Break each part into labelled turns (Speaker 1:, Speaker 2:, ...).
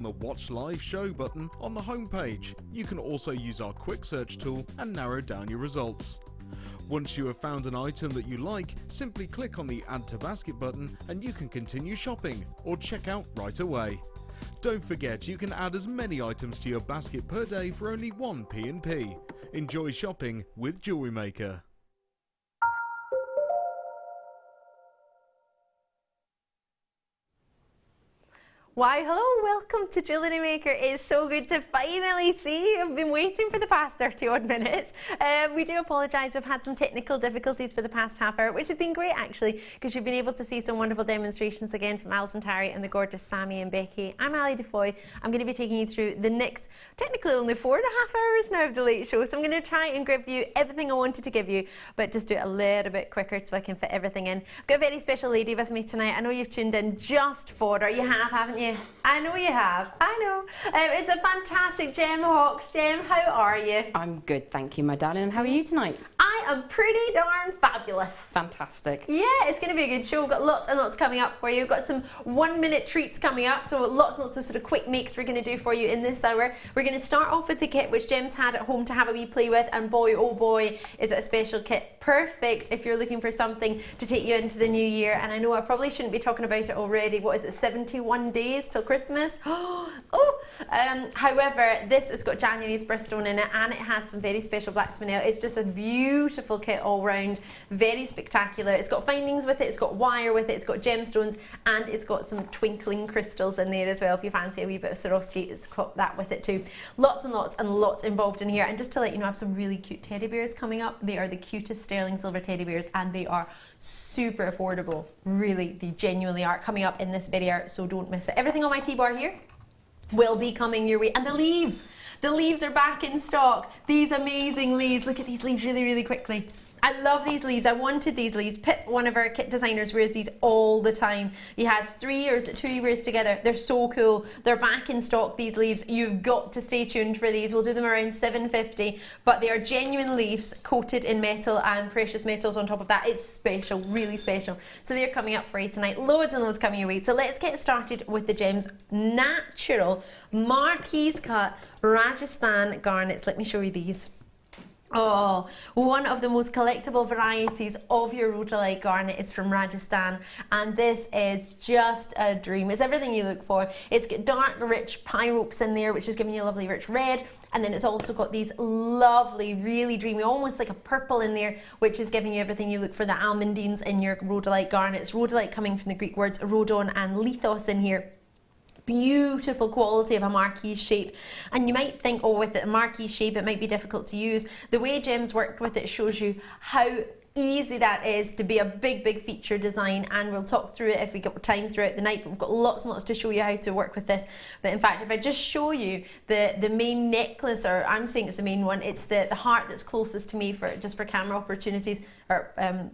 Speaker 1: The Watch Live Show button on the homepage. You can also use our quick search tool and narrow down your results. Once you have found an item that you like, simply click on the Add to Basket button and you can continue shopping or check out right away. Don't forget, you can add as many items to your basket per day for only 1 P&P. Enjoy shopping with Jewellery Maker.
Speaker 2: Why, hello, welcome to Jewellery Maker. It's so good to finally see you. I've been waiting for the past 30 odd minutes. We do apologise, we've had some technical difficulties for the past half hour, which has been great actually, because you've been able to see some wonderful demonstrations again from Alison Terry and the gorgeous Sammy and Becky. I'm Ali DeFoy. I'm going to be taking you through the next, technically only 4.5 hours now of the late show, so I'm going to try and give you everything I wanted to give you, but just do it a little bit quicker so I can fit everything in. I've got a very special lady with me tonight. I know you've tuned in just for her. You have, haven't you? I know you have. I know. It's a fantastic Jem Hawkes. Jem, how are you?
Speaker 3: I'm good, thank you, my darling. And how are you tonight?
Speaker 2: I am pretty darn fabulous.
Speaker 3: Fantastic.
Speaker 2: Yeah, it's going to be a good show. We've got lots and lots coming up for you. We've got some 1-minute treats coming up, so lots and lots of sort of quick makes we're going to do for you in this hour. We're going to start off with the kit which Jem's had at home to have a wee play with, and boy, oh boy, is it a special kit. Perfect if you're looking for something to take you into the new year. And I know I probably shouldn't be talking about it already. What is it, 71 days till Christmas? However, this has got January's birthstone in it, and it has some very special black spinel. It's just a beautiful kit all round, very spectacular. It's got findings with it, it's got wire with it, it's got gemstones, and it's got some twinkling crystals in there as well. If you fancy a wee bit of Swarovski, it's got that with it too. Lots and lots involved in here. And just to let you know, I have some really cute teddy bears coming up. They are the cutest sterling silver teddy bears, and they are super affordable. Really, they genuinely are, coming up in this video, so don't miss it. Everything on my T-bar here will be coming your way. And the leaves are back in stock. These amazing leaves. Look at these leaves really quickly. I love these leaves. I wanted these leaves. Pip, one of our kit designers, wears these all the time. He has 3 or 2 years together. They're so cool. They're back in stock, these leaves. You've got to stay tuned for these. We'll do them around $7.50, but they are genuine leaves coated in metal and precious metals on top of that. It's special, really special. So they're coming up for you tonight. Loads and loads coming your way. So let's get started with the Jem's natural marquise cut Rajasthan garnets. Let me show you these. Oh, one of the most collectible varieties of your rhodolite garnet is from Rajasthan, and this is just a dream. It's everything you look for. It's got dark, rich pyropes in there, which is giving you a lovely rich red, and then it's also got these lovely, really dreamy, almost like a purple in there, which is giving you everything you look for, the almandines in your rhodolite garnets. Rhodolite coming from the Greek words rhodon and lithos in here. Beautiful quality of a marquise shape. And you might think, oh, with the marquise shape it might be difficult to use. The way Jem's worked with it shows you how easy that is to be a big feature design, and we'll talk through it if we got time throughout the night, but we've got lots and lots to show you how to work with this. But in fact, if I just show you the main necklace, or I'm saying it's the main one, it's the heart that's closest to me for camera opportunities, or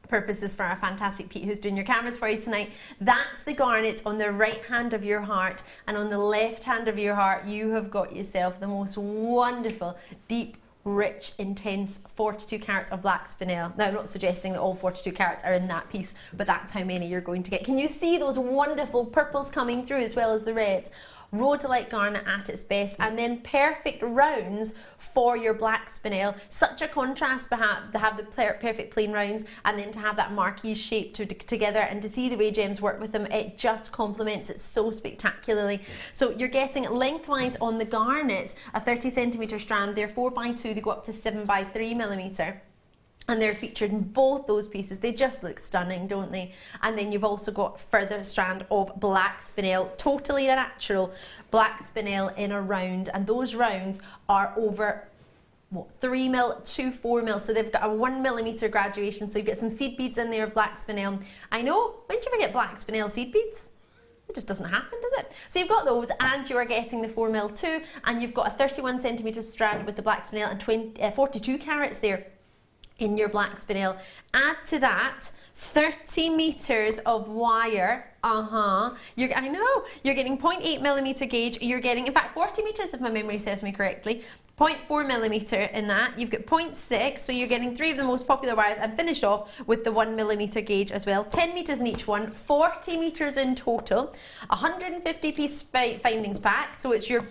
Speaker 2: purposes for our fantastic Pete who's doing your cameras for you tonight. That's the garnet on the right hand of your heart, and on the left hand of your heart you have got yourself the most wonderful, deep, rich, intense 42 carats of black spinel. Now, I'm not suggesting that all 42 carats are in that piece, but that's how many you're going to get. Can you see those wonderful purples coming through as well as the reds? Rhodolite garnet at its best, and then perfect rounds for your black spinel. Such a contrast to have the perfect plain rounds, and then to have that marquise shape together, and to see the way Jem's work with them, it just complements it so spectacularly. So you're getting lengthwise on the garnets a 30cm strand. They're 4x2, they go up to 7x3mm. And they're featured in both those pieces. They just look stunning, don't they? And then you've also got further strand of black spinel, totally natural black spinel in a round, and those rounds are over 3mm to 4mm, so they've got a 1mm graduation. So you've got some seed beads in there of black spinel. I know, when do you ever get black spinel seed beads? It just doesn't happen, does it? So you've got those, and you are getting the 4mm too, and you've got a 31cm strand with the black spinel and 42 carats there in your black spinel. Add to that 30 meters of wire I know. You're getting 0.8mm gauge. You're getting, in fact, 40 meters if my memory serves me correctly. 0.4mm in that. You've got 0.6, so you're getting 3 of the most popular wires, and finished off with the 1mm gauge as well. 10 meters in each one, 40 meters in total. 150 piece findings pack, so it's your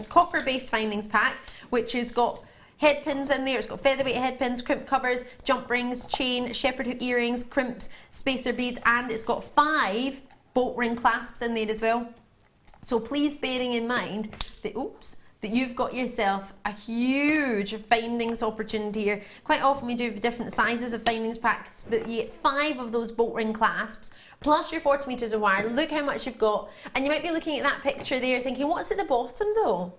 Speaker 2: copper based findings pack, which has got head pins in there. It's got featherweight head pins, crimp covers, jump rings, chain, shepherd hook earrings, crimps, spacer beads, and it's got 5 bolt ring clasps in there as well. So please bearing in mind that, that you've got yourself a huge findings opportunity here. Quite often we do different sizes of findings packs, but you get 5 of those bolt ring clasps, plus your 40 meters of wire. Look how much you've got. And you might be looking at that picture there thinking, what's at the bottom though?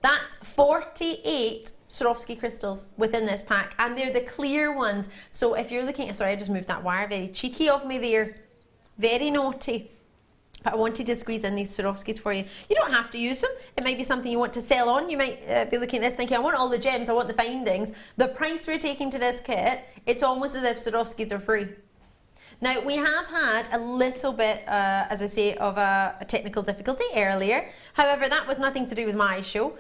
Speaker 2: That's 48 Swarovski crystals within this pack, and they're the clear ones. So if you're looking at, sorry, I just moved that wire, very cheeky of me there, very naughty. But I wanted to squeeze in these Swarovskis for you. You don't have to use them. It might be something you want to sell on. You might be looking at this thinking, I want all the gems, I want the findings. The price we're taking to this kit, it's almost as if Swarovskis are free. Now, we have had a little bit, as I say, of a technical difficulty earlier. However, that was nothing to do with my show.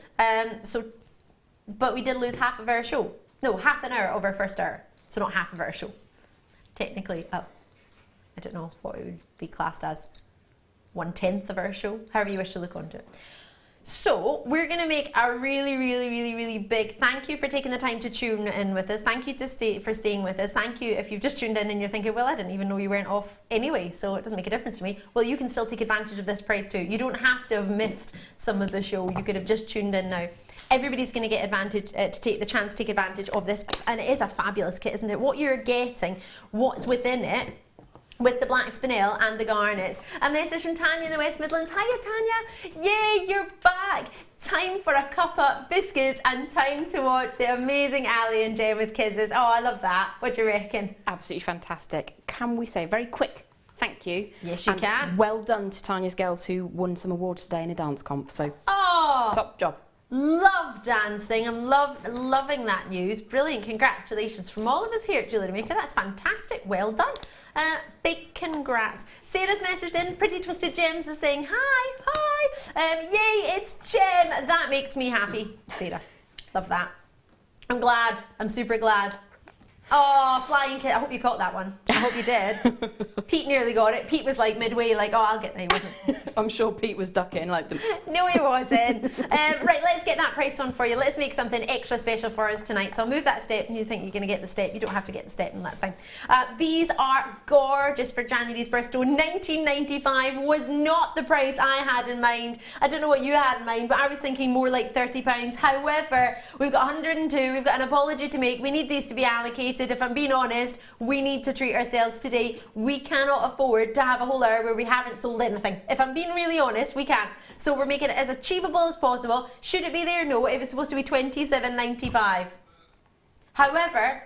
Speaker 2: But we did lose half of our show. No, half an hour of our first hour. So not half of our show. Technically, I don't know what it would be classed as. 1/10 of our show, however you wish to look onto it. So we're going to make a really big thank you for taking the time to tune in with us. Thank you for staying with us. Thank you if you've just tuned in and you're thinking, well, I didn't even know you weren't off anyway, so it doesn't make a difference to me. Well, you can still take advantage of this price too. You don't have to have missed some of the show. You could have just tuned in now. Everybody's going to get advantage to take the chance to take advantage of this, and it is a fabulous kit, isn't it? What you're getting, what's within it, with the black spinel and the garnets. A message from Tanya in the West Midlands. Hiya Tanya, yay, you're back. Time for a cuppa, biscuits, and time to watch the amazing Ali and Jem with kisses. Oh, I love that. What do you reckon?
Speaker 3: Absolutely fantastic. Can we say very quick thank you?
Speaker 2: Yes, you can.
Speaker 3: Well done to Tanya's girls who won some awards today in a dance comp. So, top job.
Speaker 2: Love dancing. I'm loving that news. Brilliant. Congratulations from all of us here at Jewellery Maker. That's fantastic. Well done. Big congrats. Sarah's messaged in. Pretty Twisted Gems is saying hi. Yay, it's Jem. That makes me happy. Sarah, love that. I'm glad. I'm super glad. Oh, flying kit. I hope you caught that one. I hope you did. Pete nearly got it. Pete was like midway, like, oh, I'll get there. He wasn't.
Speaker 3: I'm sure Pete was ducking like them.
Speaker 2: No, he wasn't. Right, let's get that price on for you. Let's make something extra special for us tonight. So I'll move that step, and you think you're going to get the step. You don't have to get the step, and that's fine. These are gorgeous for January's birthstone. $19.95 was not the price I had in mind. I don't know what you had in mind, but I was thinking more like £30. However, we've got 102. We've got an apology to make. We need these to be allocated. If I'm being honest, we need to treat ourselves today. We cannot afford to have a whole hour where we haven't sold anything. If I'm being really honest, we can't. So we're making it as achievable as possible. Should it be there? No, it was supposed to be $27.95. However,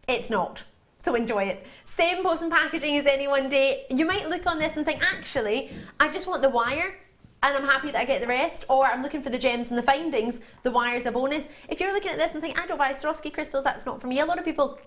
Speaker 2: it's not. So enjoy it. Same post and packaging as any one day. You might look on this and think, actually, I just want the wire, and I'm happy that I get the rest, or I'm looking for the gems and the findings, the wire's a bonus. If you're looking at this and think, I don't buy Swarovski crystals, that's not for me. A lot of people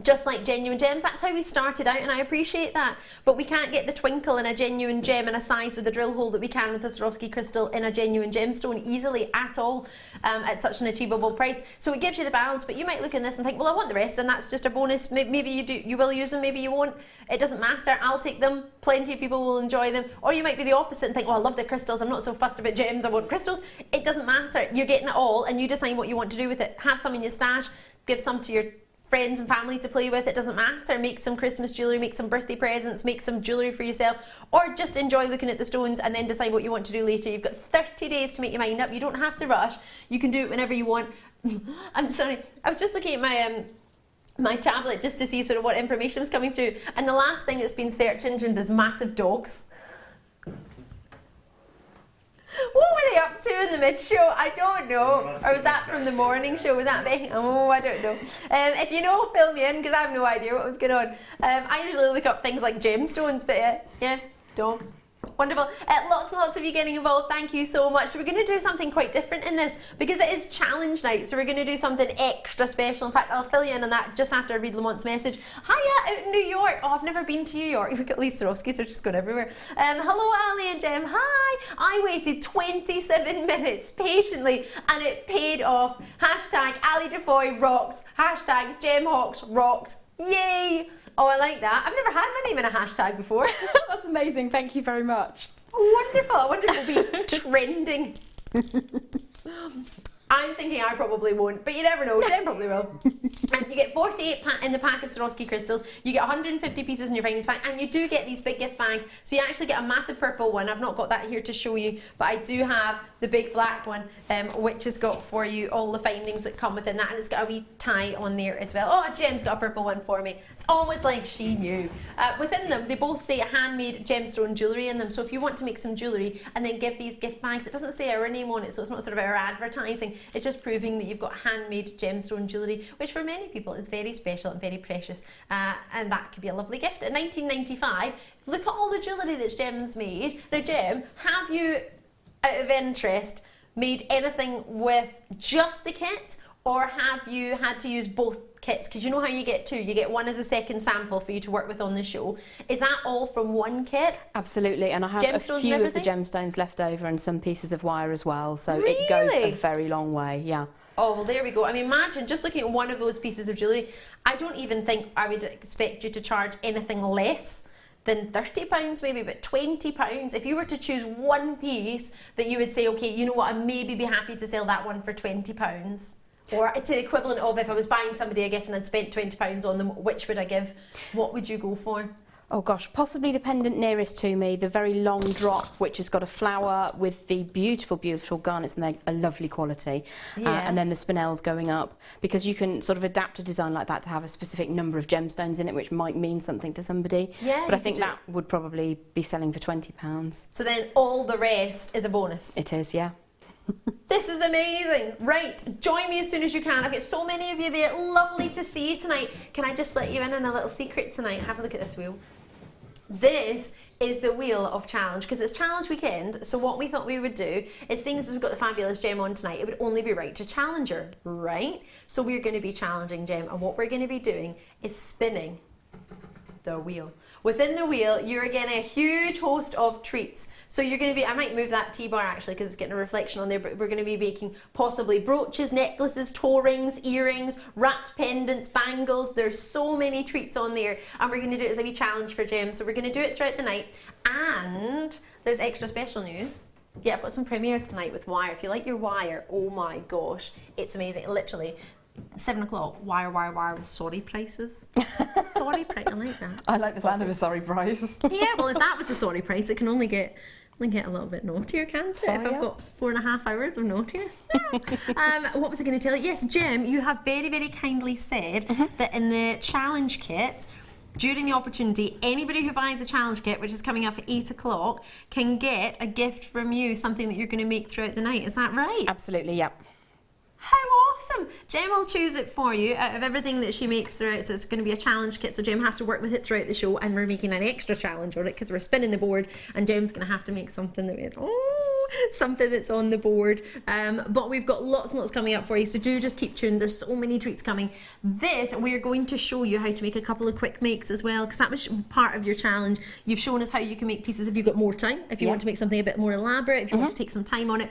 Speaker 2: just like genuine gems. That's how we started out, and I appreciate that. But we can't get the twinkle in a genuine gem and a size with a drill hole that we can with a Swarovski crystal in a genuine gemstone easily at all, at such an achievable price. So it gives you the balance, but you might look in this and think, well, I want the rest, and that's just a bonus. Maybe you do, you will use them, maybe you won't. It doesn't matter. I'll take them. Plenty of people will enjoy them. Or you might be the opposite and think, oh, I love the crystals. I'm not so fussed about gems. I want crystals. It doesn't matter. You're getting it all, and you decide what you want to do with it. Have some in your stash. Give some to your friends and family to play with. It doesn't matter. Make some Christmas jewellery, make some birthday presents, make some jewellery for yourself, or just enjoy looking at the stones and then decide what you want to do later. You've got 30 days to make your mind up. You don't have to rush. You can do it whenever you want. I'm sorry, I was just looking at my tablet just to see sort of what information was coming through, and the last thing that's been search engined is massive dogs. What were they up to in the mid-show? I don't know. Or was that from the morning show? Was that big? Oh, I don't know. If you know, fill me in, because I have no idea what was going on. I usually look up things like gemstones, but yeah, dogs. Wonderful. Lots and lots of you getting involved. Thank you so much. So we're going to do something quite different in this because it is challenge night. So we're going to do something extra special. In fact, I'll fill you in on that just after I read Lamont's message. Hiya, out in New York. Oh, I've never been to New York. Look at Lisa Swarovskis, they're just going everywhere. Hello, Ali and Jem. Hi. I waited 27 minutes patiently and it paid off. Hashtag Ali DeFoy rocks. Hashtag Jem Hawkes rocks. Yay. Oh, I like that. I've never had my name in a hashtag before.
Speaker 3: That's amazing. Thank you very much.
Speaker 2: Wonderful. I wonder if it'll be trending. I'm thinking I probably won't, but you never know. Jen probably will. And you get 48 in the pack of Swarovski crystals. You get 150 pieces in your findings pack, and you do get these big gift bags. So you actually get a massive purple one. I've not got that here to show you, but I do have the big black one, which has got for you all the findings that come within that, and it's got a wee tie on there as well. Oh, Jem's got a purple one for me. It's almost like she knew. Within them, they both say handmade gemstone jewellery in them. So if you want to make some jewellery and then give these gift bags, it doesn't say our name on it, so it's not sort of our advertising. It's just proving that you've got handmade gemstone jewellery, which for many people is very special and very precious, and that could be a lovely gift. At $19.95, look at all the jewellery that Jem's made. Now, Jem, have you, out of interest, made anything with just the kit, or have you had to use both kits? Because you know how you get two. You get one as a second sample for you to work with on the show. Is that all from one kit?
Speaker 3: Absolutely, and I have a few of the gemstones left over and some pieces of wire as well, so
Speaker 2: really?
Speaker 3: It goes a very long way, yeah.
Speaker 2: Oh, well, there we go. I mean, imagine just looking at one of those pieces of jewellery. I don't even think I would expect you to charge anything less than £30 maybe, but £20. If you were to choose one piece that you would say, okay, you know what, I'd maybe be happy to sell that one for £20. Or it's the equivalent of if I was buying somebody a gift and I'd spent £20 on them, which would I give? What would you go for?
Speaker 3: Oh gosh, possibly the pendant nearest to me, the very long drop, which has got a flower with the beautiful, beautiful garnets, and they're a lovely quality.
Speaker 2: Yes.
Speaker 3: And then the spinels going up, because you can sort of adapt a design like that to have a specific number of gemstones in it, which might mean something to somebody.
Speaker 2: Yeah,
Speaker 3: but I think that would probably be selling for £20.
Speaker 2: So then all the rest is a bonus.
Speaker 3: It is, yeah.
Speaker 2: This is amazing. Right, join me as soon as you can. I've got so many of you there. Lovely to see you tonight. Can I just let you in on a little secret tonight? Have a look at this wheel. This is the wheel of challenge, because it's challenge weekend. So what we thought we would do is, seeing as we've got the fabulous Jem on tonight, it would only be right to challenge her, right? So we're going to be challenging Jem, and what we're going to be doing is spinning the wheel. Within the wheel, you're getting a huge host of treats. So you're going to be, I might move that T-bar actually because it's getting a reflection on there, but we're going to be making possibly brooches, necklaces, toe rings, earrings, wrapped pendants, bangles. There's so many treats on there, and we're going to do it as a wee challenge for Jem. So we're going to do it throughout the night, and there's extra special news. Yeah, I've got some premieres tonight with wire. If you like your wire, oh my gosh, it's amazing. Literally, 7 o'clock, wire with sorry prices. Sorry price, I like that.
Speaker 3: I like the sound of a sorry price.
Speaker 2: Yeah, well, if that was a sorry price, it can only get a little bit naughtier, can't it?
Speaker 3: Sorry,
Speaker 2: if I've got 4.5 hours of naughtiness. What was I going to tell you? Yes, Jem, you have very, very kindly said that in the challenge kit, during the opportunity, anybody who buys a challenge kit, which is coming up at 8 o'clock, can get a gift from you, something that you're going to make throughout the night. Is that right?
Speaker 3: Absolutely, yep.
Speaker 2: How awesome! Jem will choose it for you out of everything that she makes throughout, so it's going to be a challenge kit, so Jem has to work with it throughout the show, and we're making an extra challenge on it because we're spinning the board, and Jem's going to have to make something that something that's on the board. But we've got lots and lots coming up for you, so do just keep tuned. There's so many treats coming. This, we're going to show you how to make a couple of quick makes as well, because that was part of your challenge. You've shown us how you can make pieces if you've got more time, if you want to make something a bit more elaborate, if you want to take some time on it,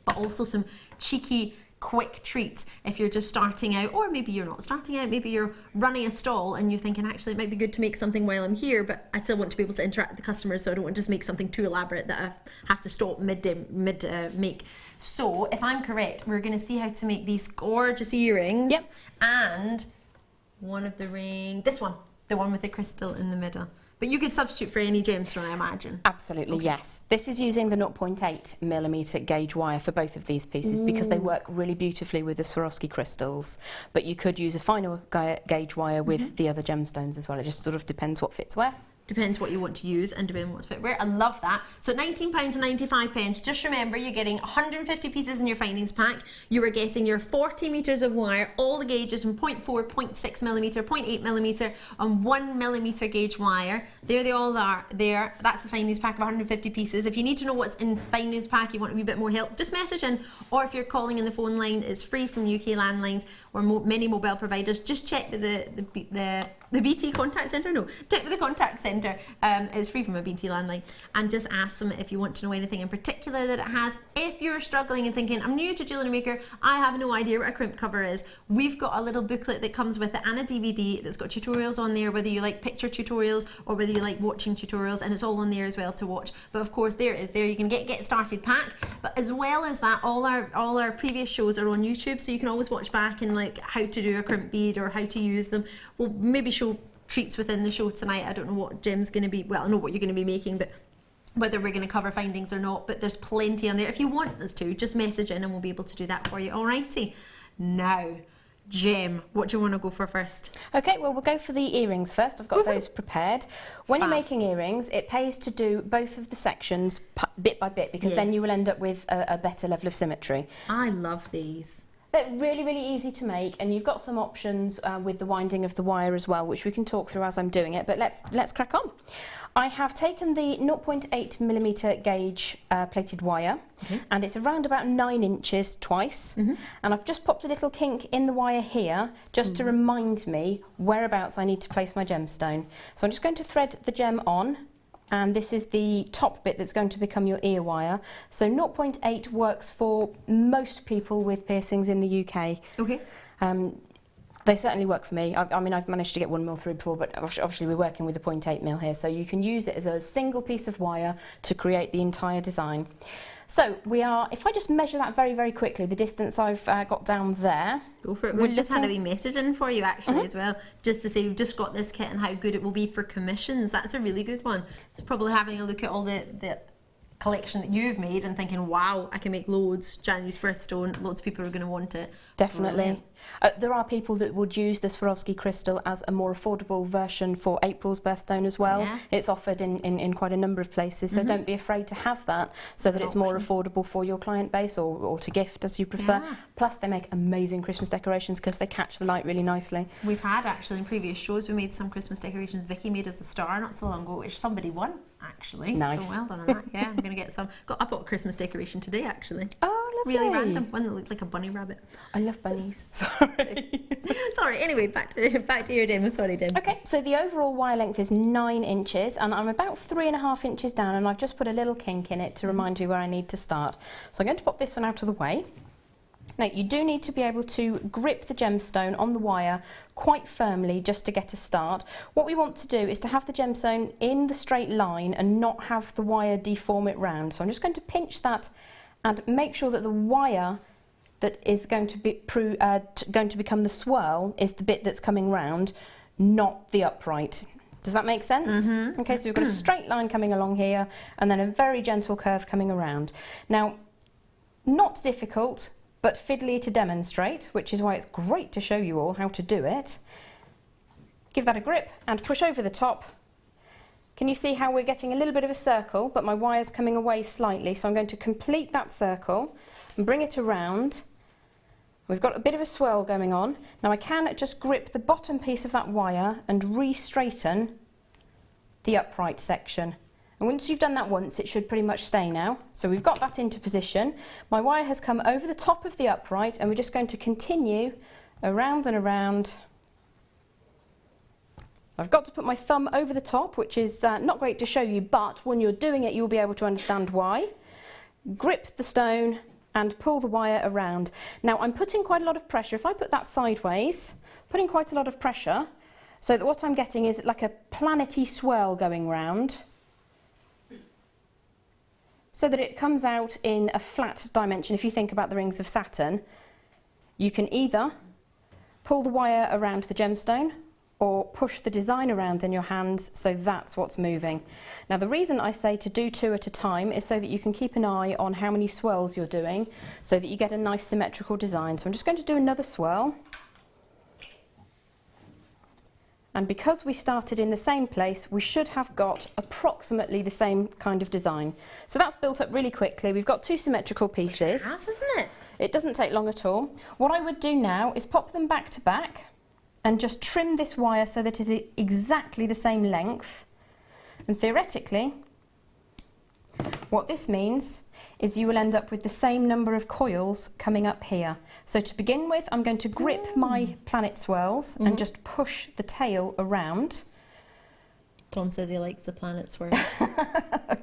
Speaker 2: but also some cheeky quick treats if you're just starting out, or maybe you're not starting out, maybe you're running a stall and you're thinking, actually it might be good to make something while I'm here, but I still want to be able to interact with the customers, so I don't want to just make something too elaborate that I have to stop mid make. So if I'm correct, we're going to see how to make these gorgeous earrings, and one of the this one, the one with the crystal in the middle. But you could substitute for any gemstone, I imagine.
Speaker 3: Absolutely, yes. This is using the 0.8mm gauge wire for both of these pieces because they work really beautifully with the Swarovski crystals. But you could use a finer gauge wire with the other gemstones as well. It just sort of depends what fits where.
Speaker 2: Depends what you want to use and depending what's fit where. I love that. So £19.95. Just remember, you're getting 150 pieces in your findings pack. You are getting your 40 metres of wire, all the gauges from 0.4, 0.6mm, 0.8mm and 1mm gauge wire. There they all are there. That's the findings pack of 150 pieces. If you need to know what's in findings pack, you want a wee bit more help, just message in, or if you're calling in the phone line, it's free from UK landlines or many mobile providers. Just check with the BT contact centre. No, check with the contact centre. It's free from a BT landline, and just ask them if you want to know anything in particular that it has. If you're struggling and thinking, I'm new to Jewellery Maker, I have no idea what a crimp cover is, we've got a little booklet that comes with it and a DVD that's got tutorials on there, whether you like picture tutorials or whether you like watching tutorials, and it's all on there as well to watch. But of course, there it is. There you can get started pack. But as well as that, all our previous shows are on YouTube, so you can always watch back and like how to do a crimp bead or how to use them. We'll maybe show treats within the show tonight. I don't know what Jem's going to be, well, I know what you're going to be making, but whether we're going to cover findings or not, but there's plenty on there. If you want us to, just message in and we'll be able to do that for you. Alrighty. Now, Jem, what do you want to go for first?
Speaker 3: Okay, well, we'll go for the earrings first. I've got those prepared. When you're making earrings, it pays to do both of the sections bit by bit, because then you will end up with a better level of symmetry.
Speaker 2: I love these.
Speaker 3: They're really, really easy to make, and you've got some options with the winding of the wire as well, which we can talk through as I'm doing it, but let's crack on. I have taken the 0.8mm gauge plated wire, and it's around about 9 inches twice, and I've just popped a little kink in the wire here just to remind me whereabouts I need to place my gemstone. So I'm just going to thread the gem on, and this is the top bit that's going to become your ear wire. So 0.8 works for most people with piercings in the UK. Okay. They certainly work for me. I mean, I've managed to get 1mm through before, but obviously we're working with a 0.8mm here, so you can use it as a single piece of wire to create the entire design. So we are, if I just measure that very, very quickly, the distance I've got down there.
Speaker 2: Go for it. We've just had a wee message in for you actually as well, just to say we've just got this kit and how good it will be for commissions. That's a really good one. It's probably having a look at all the collection that you've made and thinking, wow, I can make loads. January's birthstone, loads of people are going to want it.
Speaker 3: Definitely. There are people that would use the Swarovski crystal as a more affordable version for April's birthstone as well. Yeah. It's offered in quite a number of places, so don't be afraid to have that, so that it's more affordable for your client base, or to gift as you prefer. Yeah. Plus they make amazing Christmas decorations because they catch the light really nicely.
Speaker 2: We've had actually in previous shows, we made some Christmas decorations. Vicky made us a star not so long ago, which somebody won actually.
Speaker 3: Nice.
Speaker 2: So well done on that. Yeah, I'm going to get some. I bought a Christmas decoration today actually.
Speaker 3: Oh, lovely.
Speaker 2: Really random, one that looked like a bunny rabbit.
Speaker 3: I love bunnies.
Speaker 2: Sorry. Sorry, anyway, back to your demo. Sorry, Jem.
Speaker 3: Okay, so the overall wire length is 9 inches, and I'm about 3.5 inches down, and I've just put a little kink in it to remind me where I need to start. So I'm going to pop this one out of the way. Now, you do need to be able to grip the gemstone on the wire quite firmly just to get a start. What we want to do is to have the gemstone in the straight line and not have the wire deform it round. So I'm just going to pinch that and make sure that the wire that is going to become the swirl is the bit that's coming round, not the upright. Does that make sense? Okay, so we've got a straight line coming along here and then a very gentle curve coming around. Now, not difficult, but fiddly to demonstrate, which is why it's great to show you all how to do it. Give that a grip and push over the top. Can you see how we're getting a little bit of a circle, but my wire's coming away slightly, so I'm going to complete that circle and bring it around. We've got a bit of a swirl going on. Now I can just grip the bottom piece of that wire and re-straighten the upright section. And once you've done that once, it should pretty much stay now. So we've got that into position. My wire has come over the top of the upright, and we're just going to continue around and around. I've got to put my thumb over the top, which is not great to show you, but when you're doing it, you'll be able to understand why. Grip the stone and pull the wire around. Now I'm putting quite a lot of pressure. If I put that sideways, putting quite a lot of pressure, so that what I'm getting is like a planety swirl going round, so that it comes out in a flat dimension. If you think about the rings of Saturn, you can either pull the wire around the gemstone or push the design around in your hands, so that's what's moving. Now the reason I say to do 2 at a time is so that you can keep an eye on how many swirls you're doing, so that you get a nice symmetrical design. So I'm just going to do another swirl. And because we started in the same place, we should have got approximately the same kind of design. So that's built up really quickly. We've got two symmetrical pieces.
Speaker 2: That's, isn't it?
Speaker 3: It doesn't take long at all. What I would do now is pop them back to back and just trim this wire so that it is exactly the same length. And theoretically, what this means is you will end up with the same number of coils coming up here. So to begin with, I'm going to grip my planet swirls and just push the tail around.
Speaker 2: Tom says he likes the planet swirls.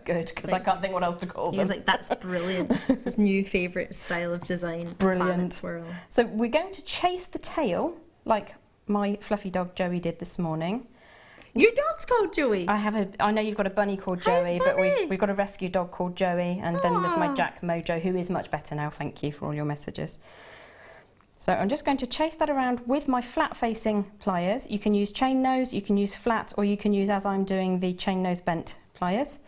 Speaker 3: Good, because I can't think what else to call them.
Speaker 2: He's like, that's brilliant. It's his new favourite style of design.
Speaker 3: Brilliant.
Speaker 2: Planet swirl.
Speaker 3: So we're going to chase the tail like my fluffy dog Joey did this morning.
Speaker 2: Your dog's called Joey.
Speaker 3: I know you've got a bunny called
Speaker 2: How
Speaker 3: Joey, but
Speaker 2: funny.
Speaker 3: we've got a rescue dog called Joey, and then there's my
Speaker 2: Aw.
Speaker 3: Jack Mojo, who is much better now. Thank you for all your messages. So I'm just going to chase that around with my flat-facing pliers. You can use chain nose, you can use flat, or you can use, as I'm doing, the chain nose bent pliers.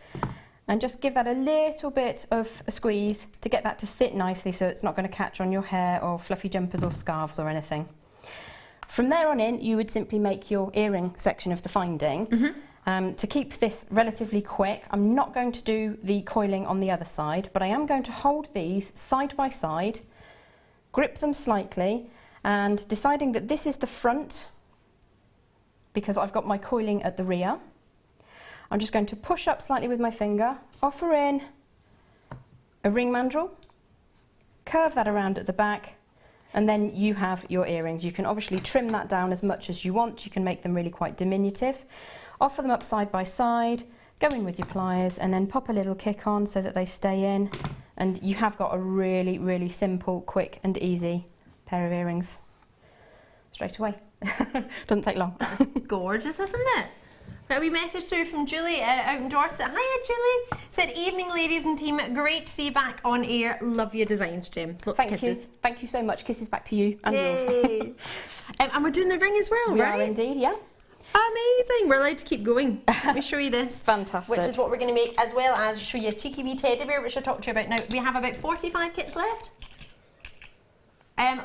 Speaker 3: And just give that a little bit of a squeeze to get that to sit nicely so it's not going to catch on your hair or fluffy jumpers or scarves or anything. From there on in, you would simply make your earring section of the finding. To keep this relatively quick, I'm not going to do the coiling on the other side, but I am going to hold these side by side, grip them slightly, and deciding that this is the front, because I've got my coiling at the rear, I'm just going to push up slightly with my finger, offer in a ring mandrel, curve that around at the back, and then you have your earrings. You can obviously trim that down as much as you want. You can make them really quite diminutive. Offer them up side by side, go in with your pliers, and then pop a little kick on so that they stay in. And you have got a really, really simple, quick and easy pair of earrings straight away. Doesn't take long.
Speaker 2: That's gorgeous, isn't it? Now, we message through from Julie out in Dorset. Hiya, Julie. Said, evening, ladies and team. Great to see you back on air. Love your designs, Jem. Lots of
Speaker 3: Thank
Speaker 2: kisses.
Speaker 3: you. Thank you so much. Kisses back to you and yours.
Speaker 2: Yay. And we're doing the ring as well,
Speaker 3: We
Speaker 2: right?
Speaker 3: are indeed, yeah.
Speaker 2: Amazing. We're allowed to keep going. Let me show you this.
Speaker 3: Fantastic.
Speaker 2: Which is what we're going to make, as well as show you a cheeky wee teddy bear, which I'll talk to you about now. We have about 45 kits left.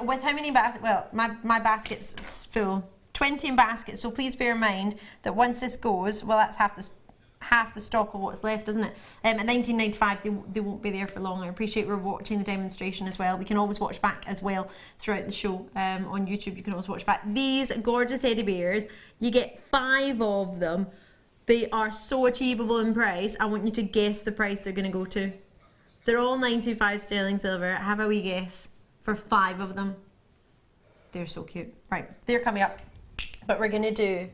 Speaker 2: With how many baskets? Well, my basket's full. 20 in baskets, so please bear in mind that once this goes, well, that's half the stock of what's left, isn't it? At 19.95, they won't be there for long. I appreciate we're watching the demonstration as well. We can always watch back as well throughout the show on YouTube. You can always watch back. These gorgeous teddy bears, you get 5 of them. They are so achievable in price. I want you to guess the price they're going to go to. They're all 925 sterling silver. Have a wee guess for 5 of them. They're so cute. Right, they're coming up. But we're going to do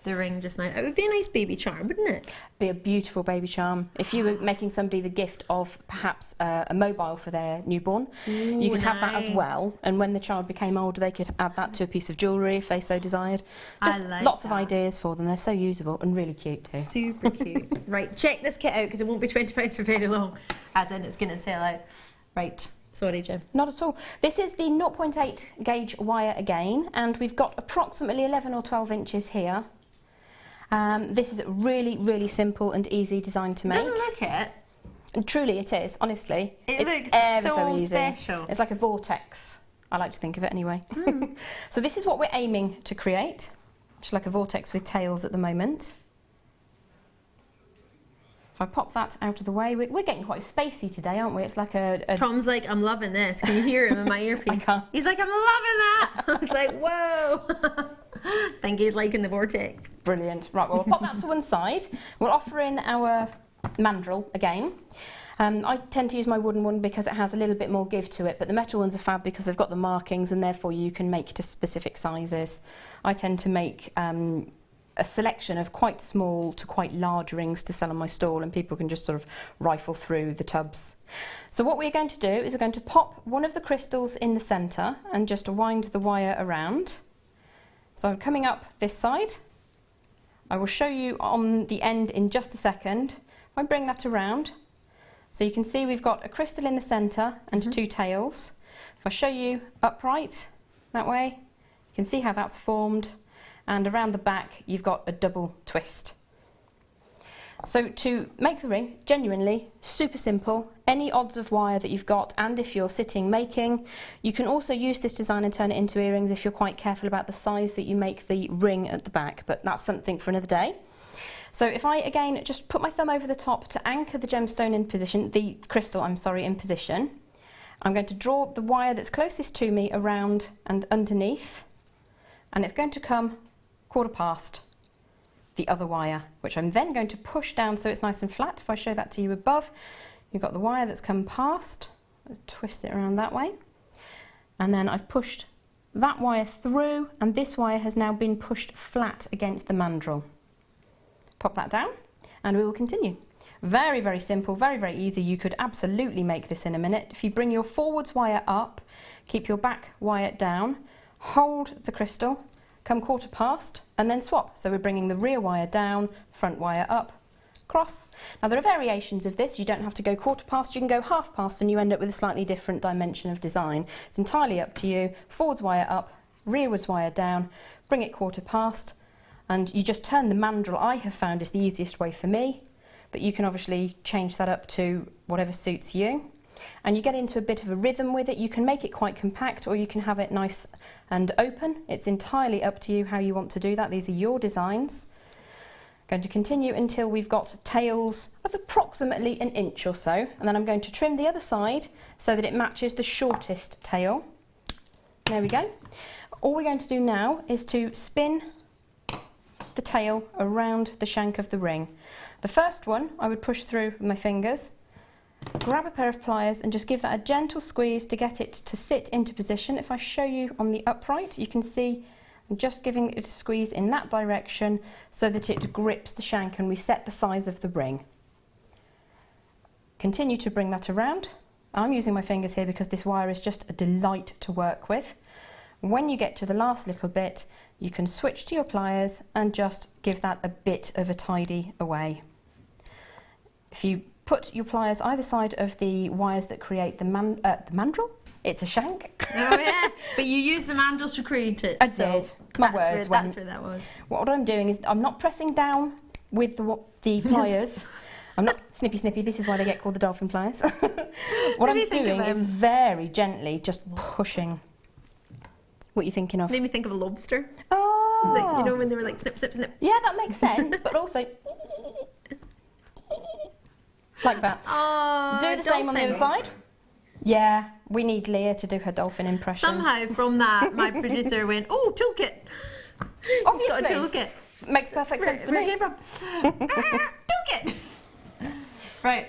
Speaker 2: the ring just now. It would be a nice baby charm, wouldn't it?
Speaker 3: Be a beautiful baby charm. If you were making somebody the gift of perhaps a mobile for their newborn, you could have that as well. And when the child became older, they could add that to a piece of jewellery if they so desired. Just
Speaker 2: I like
Speaker 3: lots
Speaker 2: that.
Speaker 3: of ideas for them. They're so usable and really cute too.
Speaker 2: Super cute. Right, check this kit out because it won't be £20 for very long, as in it's going to sell out. Right. Sorry, Jem.
Speaker 3: Not at all. This is the 0.8 gauge wire again, and we've got approximately 11 or 12 inches here. This is a really, really simple and easy design to make.
Speaker 2: Doesn't look it.
Speaker 3: And truly it is, honestly.
Speaker 2: It
Speaker 3: It's
Speaker 2: looks
Speaker 3: ever
Speaker 2: so
Speaker 3: easy.
Speaker 2: special.
Speaker 3: It's like a vortex. I like to think of it anyway. So this is what we're aiming to create. Just like a vortex with tails at the moment. If I pop that out of the way, we're getting quite spacey today, aren't we? It's like a
Speaker 2: Tom's like, I'm loving this. Can you hear him in my earpiece?
Speaker 3: I can't.
Speaker 2: He's like, I'm loving that. I was like, whoa. Think he's liking the vortex.
Speaker 3: Brilliant. Right, well, we'll pop that to one side. We'll offer in our mandrel again. I tend to use my wooden one because it has a little bit more give to it, but the metal ones are fab because they've got the markings and therefore you can make to specific sizes. I tend to make a selection of quite small to quite large rings to sell on my stall, and people can just sort of rifle through the tubs. So what we're going to do is we're going to pop one of the crystals in the centre and just wind the wire around. So I'm coming up this side. I will show you on the end in just a second. If I bring that around, so you can see we've got a crystal in the centre and 2 tails. If I show you upright that way, you can see how that's formed. And around the back, you've got a double twist. So to make the ring, genuinely, super simple. Any odds of wire that you've got, and if you're sitting making, you can also use this design and turn it into earrings if you're quite careful about the size that you make the ring at the back, but that's something for another day. So if I, again, just put my thumb over the top to anchor the gemstone in position, the crystal, I'm sorry, in position, I'm going to draw the wire that's closest to me around and underneath, and it's going to come quarter past the other wire, which I'm then going to push down so it's nice and flat. If I show that to you above, you've got the wire that's come past. Let's twist it around that way. And then I've pushed that wire through, and this wire has now been pushed flat against the mandrel. Pop that down, and we will continue. Very, very simple, very, very easy. You could absolutely make this in a minute. If you bring your forwards wire up, keep your back wire down, hold the crystal, come quarter past, and then swap. So we're bringing the rear wire down, front wire up, cross. Now there are variations of this. You don't have to go quarter past, you can go half past, and you end up with a slightly different dimension of design. It's entirely up to you. Forwards wire up, rearwards wire down, bring it quarter past, and you just turn the mandrel. I have found is the easiest way for me, but you can obviously change that up to whatever suits you. And you get into a bit of a rhythm with it. You can make it quite compact, or you can have it nice and open. It's entirely up to you how you want to do that. These are your designs. Going to continue until we've got tails of approximately 1 inch or so, and then I'm going to trim the other side so that it matches the shortest tail. There we go. All we're going to do now is to spin the tail around the shank of the ring. The first one I would push through with my fingers, grab a pair of pliers and just give that a gentle squeeze to get it to sit into position. If I show you on the upright, you can see I'm just giving it a squeeze in that direction so that it grips the shank and we set the size of the ring. Continue to bring that around. I'm using my fingers here because this wire is just a delight to work with. When you get to the last little bit, you can switch to your pliers and just give that a bit of a tidy away. If you put your pliers either side of the wires that create the mandrel, it's a shank.
Speaker 2: Oh yeah, but you use the mandrel to create it.
Speaker 3: I did. My words went.
Speaker 2: That's where that was.
Speaker 3: What I'm doing is I'm not pressing down with the pliers. I'm not snippy, this is why they get called the dolphin pliers. What I'm doing is very gently just pushing. What are you thinking of?
Speaker 2: Made me think of a lobster.
Speaker 3: Oh!
Speaker 2: Like, you know, when they were like snip, snip, snip.
Speaker 3: Yeah, that makes sense, but also like that.
Speaker 2: Oh,
Speaker 3: do the same on the other side. Yeah, we need Leah to do her dolphin impression.
Speaker 2: Somehow from that, my producer went, "Oh, toolkit."
Speaker 3: Obviously.
Speaker 2: Got a toolkit.
Speaker 3: Makes perfect sense to me.
Speaker 2: Where it came from? Toolkit. Right.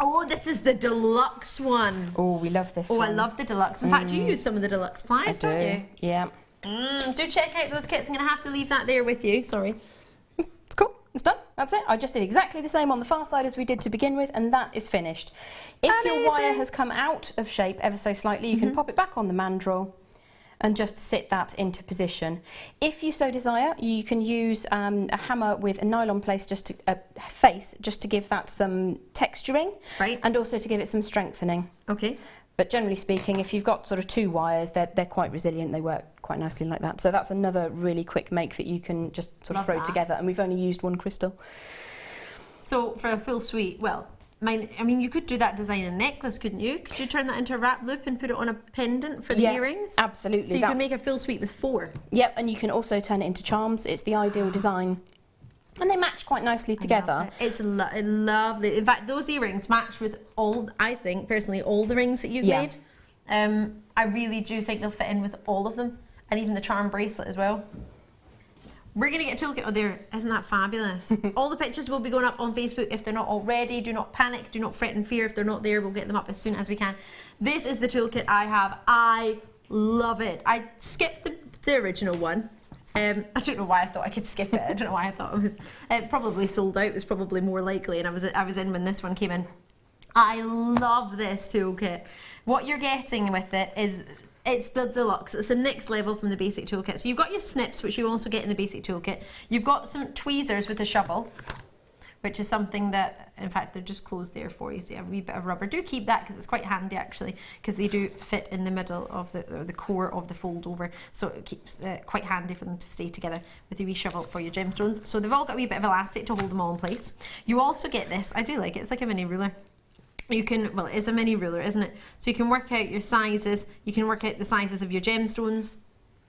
Speaker 2: Oh, this is the deluxe one.
Speaker 3: Oh, we love this one.
Speaker 2: Oh, I love the deluxe. In fact, you use some of the deluxe pliers, don't you?
Speaker 3: Yeah.
Speaker 2: Do check out those kits. I'm going to have to leave that there with you. Sorry.
Speaker 3: It's cool. It's done. That's it. I just did exactly the same on the far side as we did to begin with, and that is finished. If your wire has come out of shape ever so slightly, you can pop it back on the mandrel and just sit that into position. If you so desire, you can use a hammer with a nylon face just to give that some texturing,
Speaker 2: right,
Speaker 3: and also to give it some strengthening.
Speaker 2: Okay.
Speaker 3: But generally speaking, if you've got sort of 2 wires, they're quite resilient. They work quite nicely like that. So that's another really quick make that you can just sort of throw together. And we've only used 1 crystal. So
Speaker 2: for a full suite, well, I mean, you could do that design a necklace, couldn't you? Could you turn that into a wrap loop and put it on a pendant for the earrings?
Speaker 3: Absolutely.
Speaker 2: So you can make a full suite with 4.
Speaker 3: Yep, and you can also turn it into charms. It's the ideal design. And they match quite nicely together.
Speaker 2: It's lovely. In fact, those earrings match with all, I think, personally, all the rings that you've made. I really do think they'll fit in with all of them. And even the charm bracelet as well. We're going to get a toolkit on there. Isn't that fabulous? All the pictures will be going up on Facebook if they're not already. Do not panic. Do not fret and fear if they're not there. We'll get them up as soon as we can. This is the toolkit I have. I love it. I skipped the original one. I don't know why I thought I could skip it. I don't know why I thought it was probably sold out. It was probably more likely, and I was in when this one came in. I love this toolkit. What you're getting with it is it's the deluxe. It's the next level from the basic toolkit. So you've got your snips, which you also get in the basic toolkit. You've got some tweezers with a shovel, which is something that, in fact, they're just closed there for you, so you have a wee bit of rubber. Do keep that because it's quite handy actually, because they do fit in the middle of the core of the fold over, so it keeps quite handy for them to stay together with a wee shovel for your gemstones. So they've all got a wee bit of elastic to hold them all in place. You also get this, I do like it, it's like a mini ruler. You can, well, it's a mini ruler, isn't it? So you can work out your sizes, you can work out the sizes of your gemstones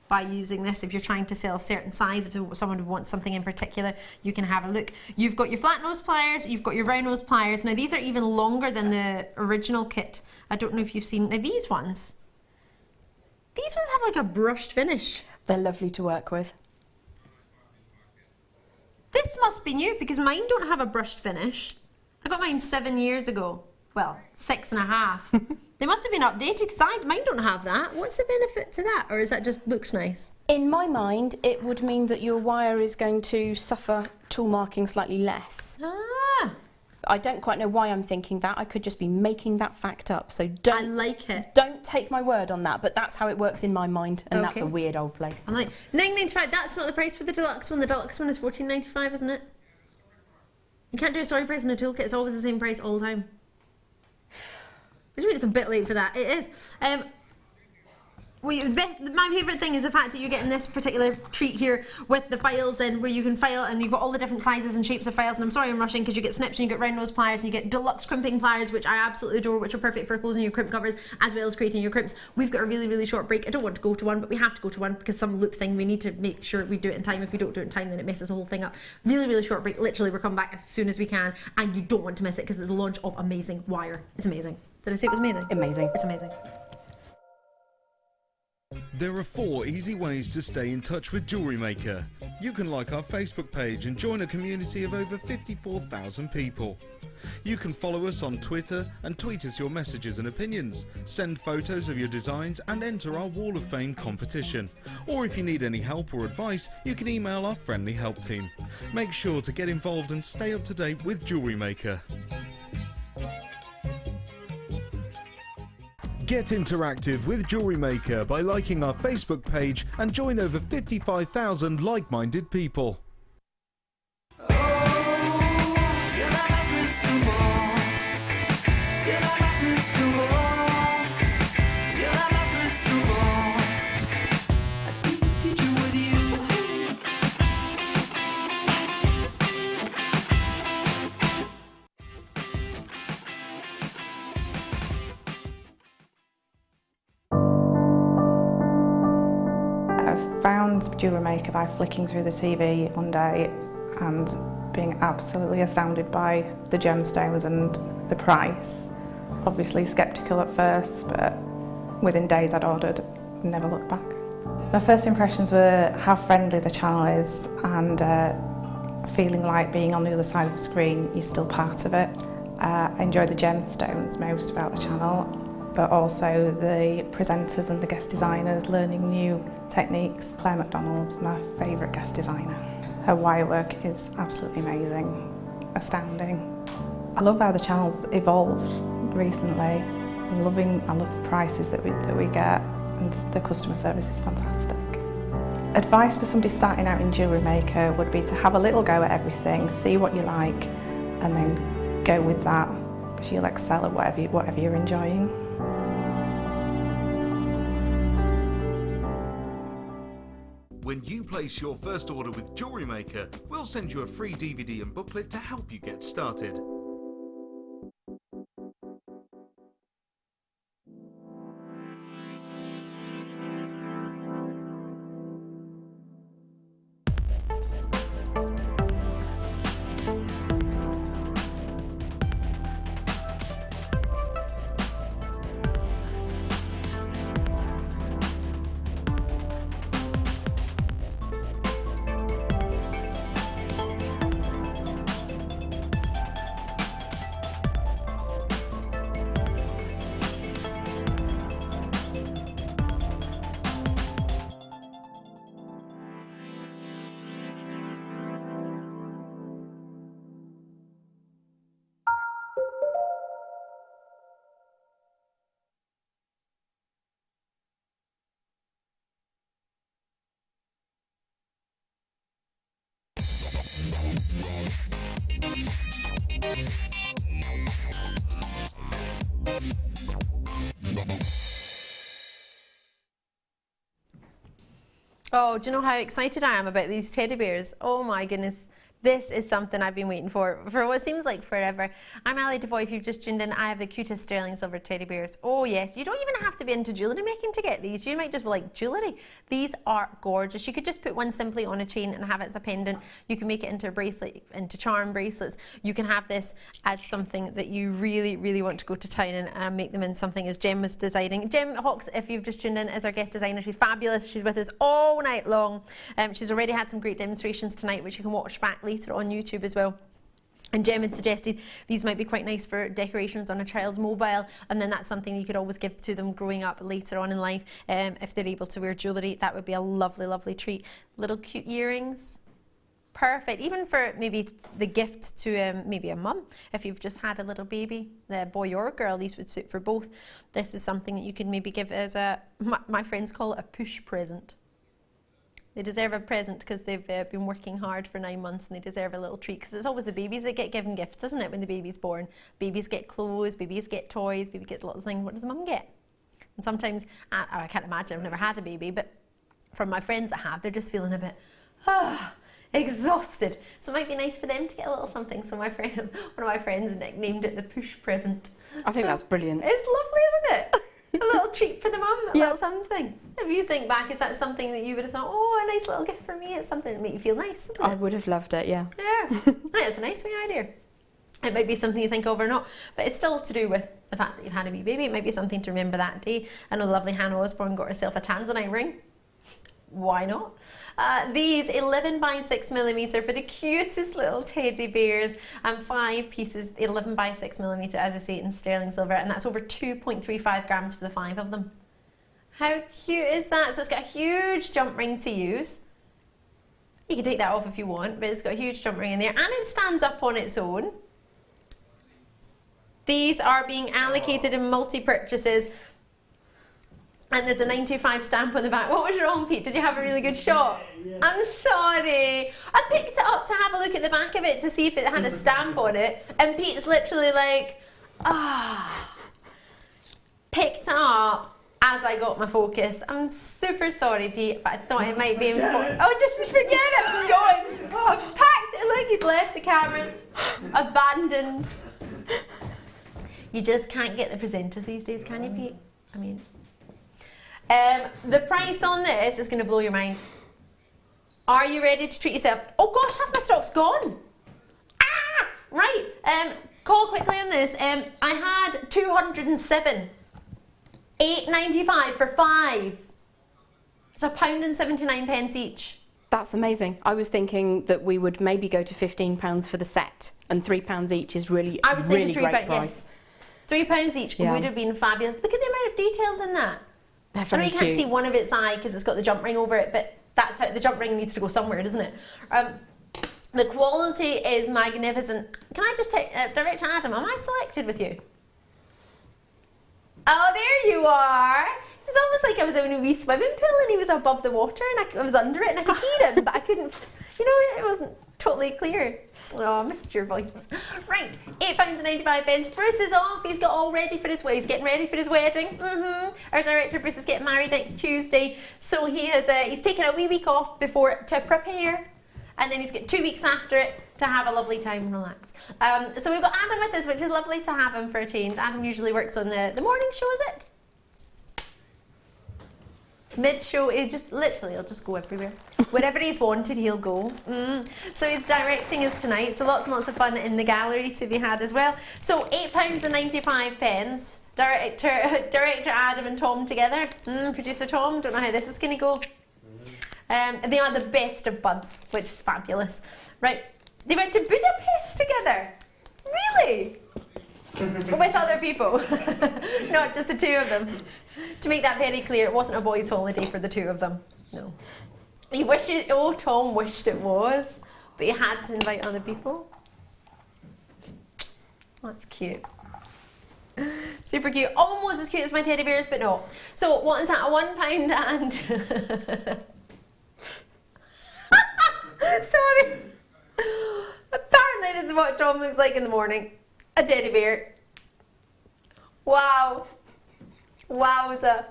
Speaker 2: by using this. If you're trying to sell a certain size, if someone wants something in particular, you can have a look. You've got your flat nose pliers, you've got your round nose pliers. Now these are even longer than the original kit. I don't know if you've seen, now these ones have like a brushed finish.
Speaker 3: They're lovely to work with.
Speaker 2: This must be new because mine don't have a brushed finish. I got mine 7 years ago. Well, 6.5. They must have been updated because mine don't have that. What's the benefit to that? Or is that just looks nice?
Speaker 3: In my mind, it would mean that your wire is going to suffer tool marking slightly less.
Speaker 2: Ah.
Speaker 3: I don't quite know why I'm thinking that. I could just be making that fact up. So don't.
Speaker 2: I like it.
Speaker 3: Don't take my word on that, but that's how it works in my mind, and
Speaker 2: Okay.
Speaker 3: that's a weird old place.
Speaker 2: I'm like, £9.95. That's not the price for the deluxe one. The deluxe one is £14.95, isn't it? You can't do a sorry price in a toolkit. It's always the same price all the time. Which means it's a bit late for that. It is. My favourite thing is the fact that you're getting this particular treat here with the files in, where you can file, and you've got all the different sizes and shapes of files. And I'm sorry I'm rushing because you get snips and you get round nose pliers and you get deluxe crimping pliers, which I absolutely adore, which are perfect for closing your crimp covers as well as creating your crimps. We've got a really, really short break. I don't want to go to one, but we have to go to one because some loop thing, we need to make sure we do it in time. If we don't do it in time, then it messes the whole thing up. Really, really short break. Literally, we're coming back as soon as we can, and you don't want to miss it because it's the launch of amazing wire. It's amazing. Did I say it was amazing?
Speaker 3: Amazing.
Speaker 2: It's amazing.
Speaker 1: There are 4 easy ways to stay in touch with Jewellery Maker. You can like our Facebook page and join a community of over 54,000 people. You can follow us on Twitter and tweet us your messages and opinions, send photos of your designs and enter our Wall of Fame competition. Or if you need any help or advice, you can email our friendly help team. Make sure to get involved and stay up to date with Jewellery Maker. Get interactive with Jewellery Maker by liking our Facebook page and join over 55,000 like-minded people.
Speaker 4: I found Jewellery Maker by flicking through the TV one day and being absolutely astounded by the gemstones and the price. Obviously sceptical at first, but within days I'd ordered and never looked back. My first impressions were how friendly the channel is and feeling like being on the other side of the screen, you're still part of it. I enjoy the gemstones most about the channel, but also the presenters and the guest designers learning new techniques. Claire McDonald's my favourite guest designer. Her wire work is absolutely amazing, astounding. I love how the channel's evolved recently. I love the prices that we get, and the customer service is fantastic. Advice for somebody starting out in Jewellery Maker would be to have a little go at everything, see what you like, and then go with that, because you'll excel at whatever you're enjoying.
Speaker 1: When you place your first order with Jewellery Maker, we'll send you a free DVD and booklet to help you get started.
Speaker 2: Oh, do you know how excited I am about these teddy bears? Oh my goodness. This is something I've been waiting for what seems like forever. I'm Ali DeFoy. If you've just tuned in, I have the cutest sterling silver teddy bears. Oh yes, you don't even have to be into jewellery making to get these. You might just like jewellery. These are gorgeous. You could just put one simply on a chain and have it as a pendant. You can make it into a bracelet, into charm bracelets. You can have this as something that you really, really want to go to town and make them in something as Jem was designing. Jem Hawkes, if you've just tuned in, is our guest designer. She's fabulous. She's with us all night long. She's already had some great demonstrations tonight, which you can watch back later on YouTube as well. And Jem had suggested these might be quite nice for decorations on a child's mobile, and then that's something you could always give to them growing up later on in life. If they're able to wear jewellery, that would be a lovely, lovely treat. Little cute earrings. Perfect, even for maybe the gift to maybe a mum. If you've just had a little baby, the boy or girl, these would suit for both. This is something that you can maybe give as a, my friends call it a push present. They deserve a present because they've been working hard for 9 months, and they deserve a little treat, because it's always the babies that get given gifts, isn't it, when the baby's born? Babies get clothes, babies get toys, baby gets a little thing. What does mum get? And sometimes, I can't imagine, I've never had a baby, but from my friends that have, they're just feeling a bit, exhausted. So it might be nice for them to get a little something. So my friend, one of my friends nicknamed it the push present.
Speaker 3: I think that's brilliant.
Speaker 2: It's lovely, isn't it? A little treat for the mum, a little something. If you think back, is that something that you would have thought, oh, a nice little gift for me? It's something that make you feel nice, isn't it?
Speaker 3: I would have loved it, yeah.
Speaker 2: Yeah, it's a nice wee idea. It might be something you think of or not, but it's still to do with the fact that you've had a wee baby. It might be something to remember that day. I know the lovely Hannah Osborne got herself a Tanzanite ring. Why not? These 11 by 6mm for the cutest little teddy bears, and 5 pieces, 11 by 6mm, as I say, in sterling silver, and that's over 2.35 grams for the 5 of them. How cute is that? So it's got a huge jump ring to use. You can take that off if you want, but it's got a huge jump ring in there, and it stands up on its own. These are being allocated in multi-purchases. And there's a 925 stamp on the back. What was wrong, Pete? Did you have a really good shot? Yeah. I'm sorry. I picked it up to have a look at the back of it to see if it had a stamp on it. And Pete's literally like, picked it up as I got my focus. I'm super sorry, Pete, but I thought it might be important. Oh, just forget it. I'm going. I've packed it like he's left the cameras. Abandoned. You just can't get the presenters these days, can you, Pete? I mean... the price on this is going to blow your mind. Are you ready to treat yourself? Oh gosh, half my stock's gone. Right. Call quickly on this. I had 207. £8.95 for 5. It's £1.79 each.
Speaker 3: That's amazing. I was thinking that we would maybe go to £15 for the set, and £3 each is really,
Speaker 2: I was thinking
Speaker 3: really great
Speaker 2: Yes.
Speaker 3: price.
Speaker 2: £3 each would have been fabulous. Look at the amount of details in that. I know you can't see one of its eye because it's got the jump ring over it, but that's how the jump ring needs to go somewhere, doesn't it? The quality is magnificent. Can I just take Director Adam? Am I selected with you? Oh, there you are. It's almost like I was in a wee swimming pool and he was above the water and I was under it and I could hear him, but I couldn't. You know, it wasn't totally clear. Oh, I missed your voice. Right, £8.95. Bruce is off. He's got all ready for his wedding. He's getting ready for his wedding. Our director Bruce is getting married next Tuesday, so he has he's taken a wee week off before to prepare, and then he's got 2 weeks after it to have a lovely time and relax. So we've got Adam with us, which is lovely to have him for a change. Adam usually works on the morning show, is it? Mid-show, he'll just go everywhere. Wherever he's wanted, he'll go. So he's directing us tonight, so lots and lots of fun in the gallery to be had as well. So £8.95. Director Adam and Tom together. Producer Tom, don't know how this is going to go. They are the best of buds, which is fabulous. Right, they went to Budapest together. Really? With other people, not just the 2 of them. To make that very clear, it wasn't a boys' holiday for the 2 of them. No. Tom wished it was, but he had to invite other people. That's cute. Super cute. Almost as cute as my teddy bears, but no. So what is that? A £1 and... Sorry. Apparently this is what Tom looks like in the morning. A teddy bear. Wow. Wowza.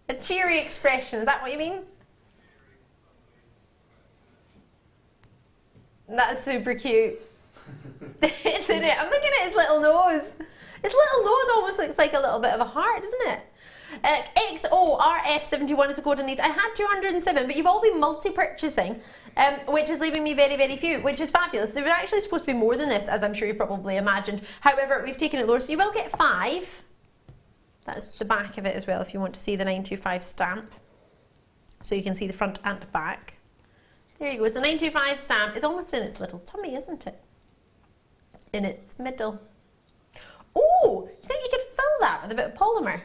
Speaker 2: A cheery expression, is that what you mean? That's super cute. Isn't it? I'm looking at his little nose. His little nose almost looks like a little bit of a heart, doesn't it? XORF71 is the code on these. I had 207, but you've all been multi-purchasing, which is leaving me very, very few, which is fabulous. There was actually supposed to be more than this, as I'm sure you probably imagined. However, we've taken it lower, so you will get 5. That's the back of it as well, if you want to see the 925 stamp. So you can see the front and back. There you go. It's a 925 stamp. It's almost in its little tummy, isn't it? In its middle. Oh, do you think you could fill that with a bit of polymer?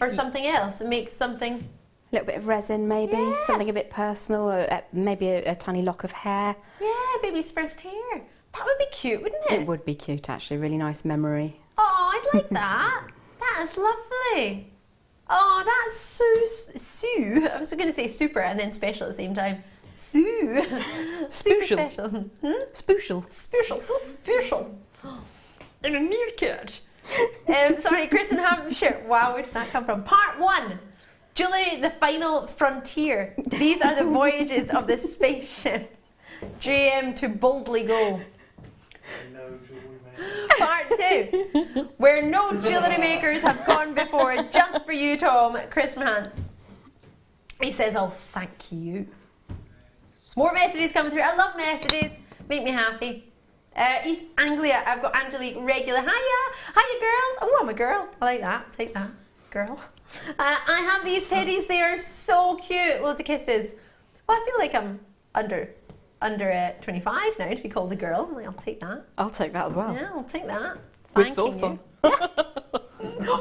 Speaker 2: Or something else and make something...
Speaker 3: A little bit of resin maybe,
Speaker 2: Yeah.
Speaker 3: something a bit personal, maybe a tiny lock of hair.
Speaker 2: Yeah, baby's first hair. That would be cute, wouldn't it?
Speaker 3: It would be cute actually, really nice memory.
Speaker 2: Oh, I'd like that. That is lovely. Oh, that's so... Sue. I was going to say super and then special at the same time. Sue. Super special.
Speaker 3: Special.
Speaker 2: Special, so special. And a meerkat. Sorry, Chris in Hampshire. Wow, where did that come from? Part 1. Jewellery, the final frontier. These are the voyages of the spaceship. JM to boldly go. Part 2. Where no jewellery makers have gone before. Just for you, Tom. Chris Mahans. He says, oh, thank you. More messages coming through. I love messages. Make me happy. East Anglia, I've got Angelique regular. Hiya! Hiya, girls! Oh, I'm a girl. I like that. Take that, girl. I have these teddies. They are so cute. Loads of kisses. Well, I feel like I'm under 25 now to be called a girl. Like, I'll take that.
Speaker 3: I'll take that as well.
Speaker 2: Yeah, I'll take that.
Speaker 3: With
Speaker 2: Thanking
Speaker 3: sauce on.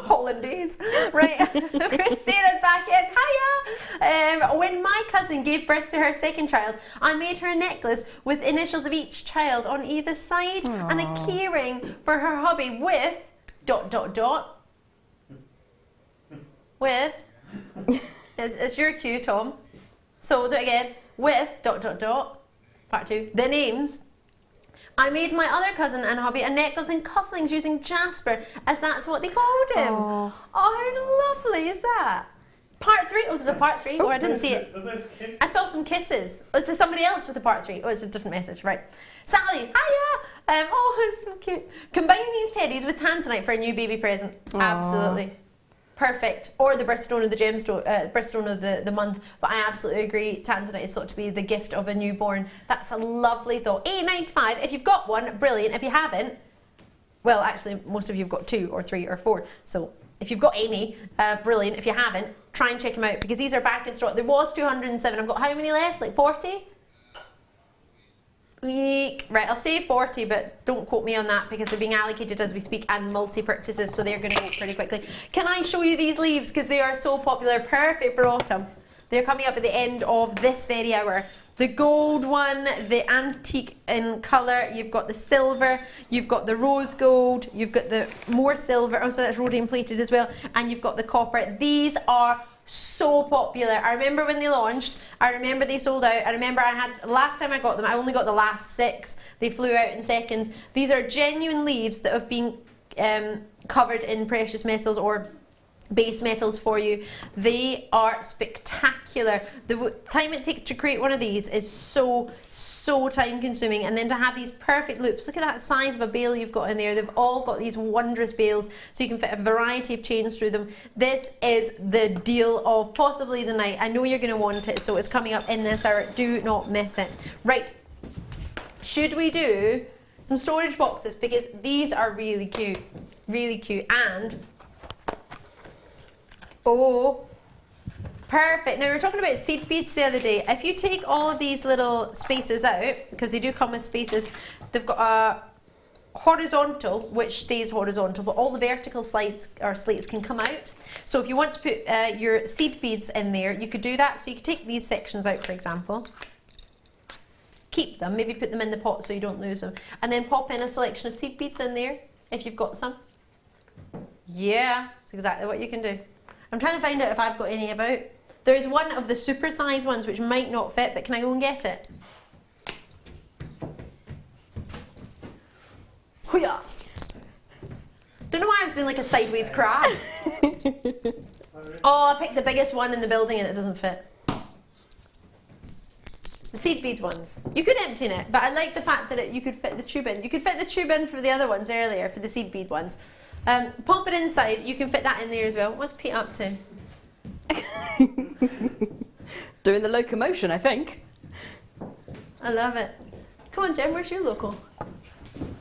Speaker 2: Hollandaise. Right, Christina's back in. Hiya! When my cousin gave birth to her second child, I made her a necklace with initials of each child on either side.
Speaker 3: Aww.
Speaker 2: And a keyring for her hubby with ... With... It's your cue, Tom. So we'll do it again. With ... Part 2. The names. I made my other cousin and hubby a necklace and cufflinks using jasper, as that's what they called him.
Speaker 3: Aww.
Speaker 2: Oh, how lovely is that? Part 3. Oh, there's a part 3. Oh, I didn't see it. I saw some kisses. Oh, it's somebody else with the part 3. Oh, it's a different message. Right. Sally, hiya. Oh, it's so cute. Combine these teddies with tanzanite for a new baby present.
Speaker 3: Aww.
Speaker 2: Absolutely. Perfect. Or the birthstone of the gemstone, birthstone of the month. But I absolutely agree. Tanzanite is thought to be the gift of a newborn. That's a lovely thought. $8.95. If you've got one, brilliant. If you haven't, well, actually, most of you've got 2 or 3 or 4. So if you've got any, brilliant. If you haven't, try and check them out because these are back in stock. There was 207. I've got how many left? Like 40? Eek. Right, I'll say 40, but don't quote me on that because they're being allocated as we speak and multi-purchases, so they're going to go pretty quickly. Can I show you these leaves because they are so popular, perfect for autumn. They're coming up at the end of this very hour. The gold one, the antique in colour, you've got the silver, you've got the rose gold, you've got the more silver, oh so that's rhodium plated as well, and you've got the copper. These are so popular. I remember when they launched, I remember they sold out, I remember last time I got them, I only got the last 6. They flew out in seconds. These are genuine leaves that have been covered in precious metals or base metals for you. They are spectacular. The time it takes to create one of these is so time consuming, and then to have these perfect loops. Look at that size of a bail you've got in there. They've all got these wondrous bails so you can fit a variety of chains through them. This is the deal of possibly the night. I know you're going to want it, so it's coming up in this hour. Do not miss it. Right, should we do some storage boxes because these are really cute, and oh, perfect. Now we were talking about seed beads the other day. If you take all of these little spacers out, because they do come with spacers, they've got a horizontal, which stays horizontal, but all the vertical slates can come out. So if you want to put your seed beads in there, you could do that. So you could take these sections out, for example. Keep them, maybe put them in the pot so you don't lose them. And then pop in a selection of seed beads in there, if you've got some. Yeah, that's exactly what you can do. I'm trying to find out if I've got any about. There's one of the super size ones which might not fit, but can I go and get it? Hoo-yah. Don't know why I was doing like a sideways crab. Oh, I picked the biggest one in the building and it doesn't fit. The seed bead ones. You could empty it, but I like the fact that you could fit the tube in. You could fit the tube in for the other ones earlier, for the seed bead ones. Pop it inside, you can fit that in there as well. What's Pete up to?
Speaker 3: Doing the locomotion, I think.
Speaker 2: I love it. Come on, Jem, where's your loco?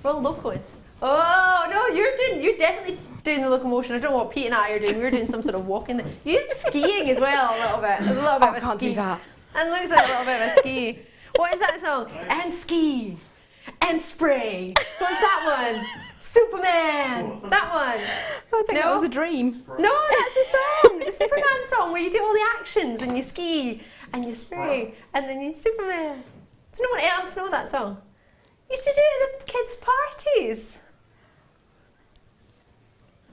Speaker 2: We're all locos. Oh, no, you're definitely doing the locomotion. I don't know what Pete and I are doing. We were doing some sort of walking. You're skiing as well, a little bit. There's a little bit of a
Speaker 3: can't
Speaker 2: ski.
Speaker 3: do that.
Speaker 2: And looks like a little bit of a ski. What is that song? And ski. And spray. What's that one? Superman. That one.
Speaker 3: I think that was a dream.
Speaker 2: No, that's the song. The Superman song where you do all the actions and you ski and you spray and then you Superman. Does no one else know that song? Used to do it at the kids' parties.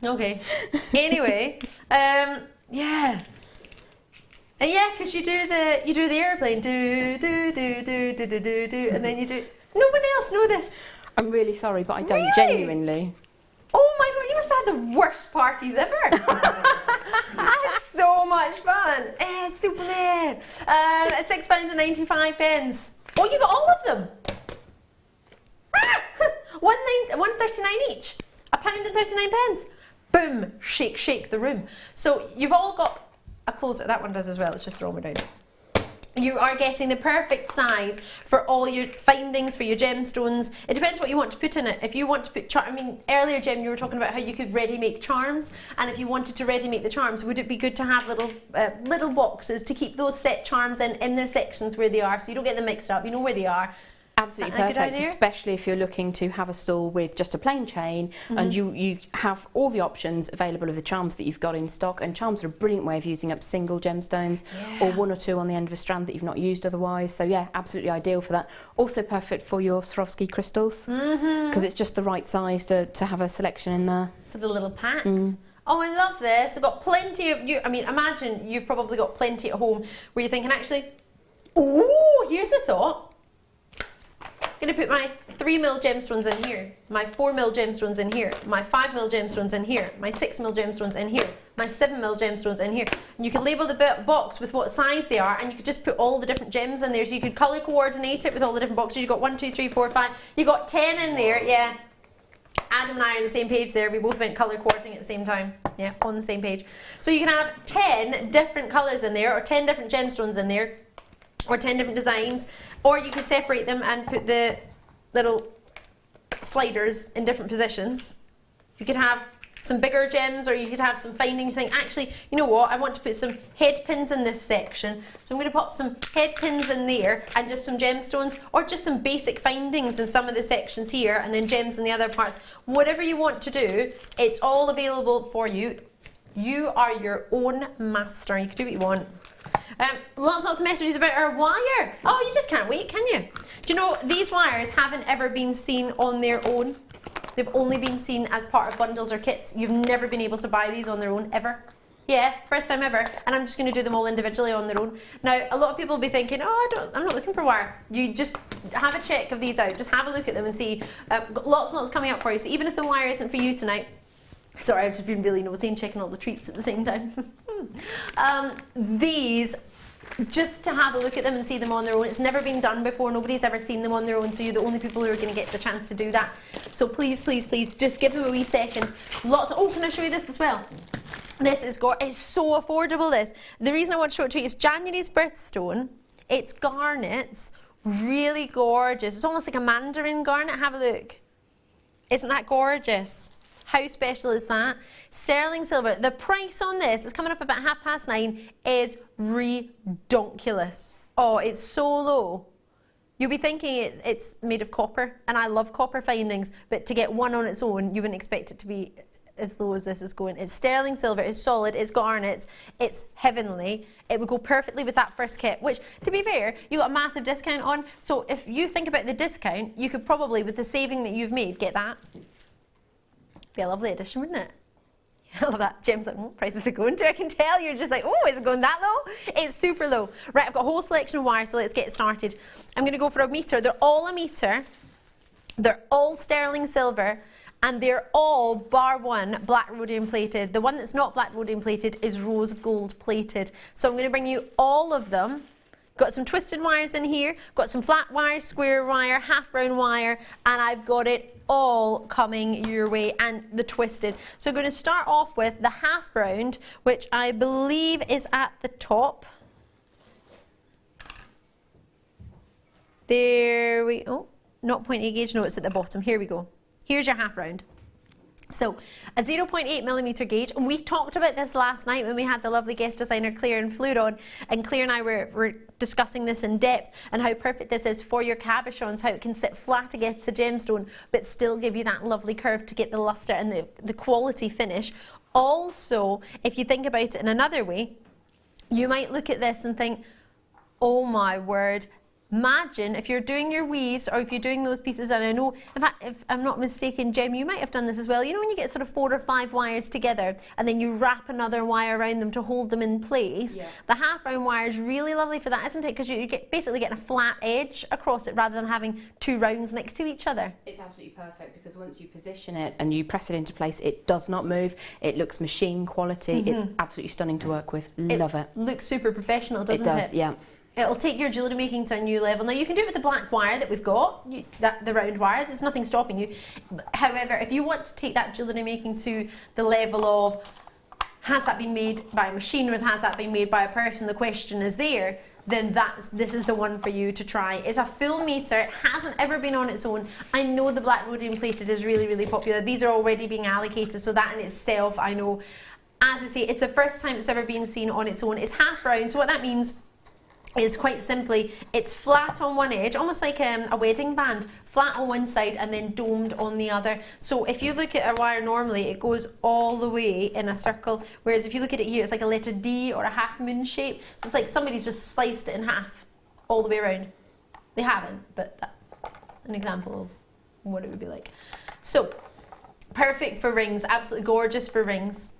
Speaker 2: Okay. Anyway, yeah. Yeah, because you do the airplane, do, and then you do. No one else know this.
Speaker 3: I'm really sorry, but I don't
Speaker 2: Really?
Speaker 3: genuinely.
Speaker 2: Oh my god, you must have had the worst parties ever. I had so much fun. Superman. At £6.95. Oh, you got all of them. £1.39 each. £1.39. Boom, shake, shake the room. So you've all got a closer. That one does as well. Let's just throw them down. You are getting the perfect size for all your findings, for your gemstones. It depends what you want to put in it. If you want to put, earlier, Jem, you were talking about how you could ready make charms, and if you wanted to ready make the charms, would it be good to have little boxes to keep those set charms in their sections where they are, so you don't get them mixed up. You know where they are.
Speaker 3: Absolutely perfect, especially if you're looking to have a stall with just a plain chain, and you have all the options available of the charms that you've got in stock, and charms are a brilliant way of using up single gemstones or one or two on the end of a strand that you've not used otherwise. So yeah, absolutely ideal for that. Also perfect for your Swarovski crystals, because it's just the right size to have a selection in there.
Speaker 2: For the little packs. Oh, I love this. I've got plenty of you. I mean, imagine you've probably got plenty at home where you're thinking, actually, oh, here's a thought. I'm going to put my 3mm gemstones in here, my 4mm gemstones in here, my 5mm gemstones in here, my 6mm gemstones in here, my 7mm gemstones in here. And you could label the box with what size they are, and you could just put all the different gems in there. So you could colour coordinate it with all the different boxes. You've got 1, 2, 3, 4, 5. You got 10 in there, yeah. Adam and I are on the same page there. We both went colour coordinating at the same time. Yeah, on the same page. So you can have 10 different colours in there, or 10 different gemstones in there, or 10 different designs, or you could separate them and put the little sliders in different positions. You could have some bigger gems, or you could have some findings saying, actually, you know what, I want to put some head pins in this section, so I'm going to pop some head pins in there and just some gemstones, or just some basic findings in some of the sections here and then gems in the other parts. Whatever you want to do, it's all available for you. You are your own master. You can do what you want. Lots of messages about our wire. Oh, you just can't wait, can you? Do you know, these wires haven't ever been seen on their own. They've only been seen as part of bundles or kits. You've never been able to buy these on their own, ever. Yeah, first time ever. And I'm just going to do them all individually on their own. Now, a lot of people will be thinking, oh, I'm not looking for wire. You just have a check of these out. Just have a look at them and see. Got lots and lots coming up for you. So even if the wire isn't for you tonight, sorry, I've just been really nosy and checking all the treats at the same time. These, just to have a look at them and see them on their own. It's never been done before. Nobody's ever seen them on their own, so you're the only people who are going to get the chance to do that. So please, please, please, just give them a wee second. Lots of, oh, can I show you this as well? This is it's so affordable, this. The reason I want to show it to you is January's birthstone. It's garnets, really gorgeous. It's almost like a mandarin garnet. Have a look. Isn't that gorgeous? How special is that? Sterling silver. The price on this is coming up about 9:30 is redonkulous. Oh, it's so low. You'll be thinking it's made of copper, and I love copper findings, but to get one on its own, you wouldn't expect it to be as low as this is going. It's sterling silver, it's solid, it's garnets, it's heavenly. It would go perfectly with that first kit, which, to be fair, you got a massive discount on. So if you think about the discount, you could probably, with the saving that you've made, get that. Be a lovely addition, wouldn't it? I love that. Jem's like, what price is it going to? I can tell you're just like, oh, is it going that low? It's super low. Right, I've got a whole selection of wires, so let's get started. I'm going to go for a metre. They're all a metre. They're all sterling silver, and they're all, bar one, black rhodium plated. The one that's not black rhodium plated is rose gold plated. So I'm going to bring you all of them. Got some twisted wires in here, got some flat wire, square wire, half round wire, and I've got it all coming your way, and the twisted. So I'm going to start off with the half round, which I believe is at the top. There we go. Not 0.8 gauge, no, it's at the bottom. Here we go. Here's your half round. So a 0.8mm gauge, and we talked about this last night when we had the lovely guest designer Claire and Fleur on, and Claire and I were discussing this in depth and how perfect this is for your cabochons, how it can sit flat against the gemstone but still give you that lovely curve to get the luster and the quality finish. Also, if you think about it in another way, you might look at this and think, oh my word, imagine if you're doing your weaves or if you're doing those pieces, and I know, in fact, if I'm not mistaken, Jem, you might have done this as well. You know when you get sort of 4 or 5 wires together and then you wrap another wire around them to hold them in place? Yeah. The half round wire is really lovely for that, isn't it? Because you get basically getting a flat edge across it rather than having 2 rounds next to each other.
Speaker 3: It's absolutely perfect because once you position it and you press it into place, it does not move. It looks machine quality. It's absolutely stunning to work with. Love it.
Speaker 2: Looks super professional, doesn't it?
Speaker 3: It does, yeah.
Speaker 2: It'll take your jewellery making to a new level. Now you can do it with the black wire that we've got, the round wire, there's nothing stopping you. However, if you want to take that jewellery making to the level of, has that been made by a machine or has that been made by a person, the question is there, then this is the one for you to try. It's a full metre, it hasn't ever been on its own. I know the black rhodium plated is really, really popular. These are already being allocated, so that in itself, I know. As I say, it's the first time it's ever been seen on its own. It's half round, so what that means is quite simply, it's flat on one edge, almost like a wedding band, flat on one side and then domed on the other. So if you look at a wire normally, it goes all the way in a circle, whereas if you look at it here, it's like a letter D or a half moon shape. So it's like somebody's just sliced it in half all the way around. They haven't, but that's an example of what it would be like. So, perfect for rings, absolutely gorgeous for rings,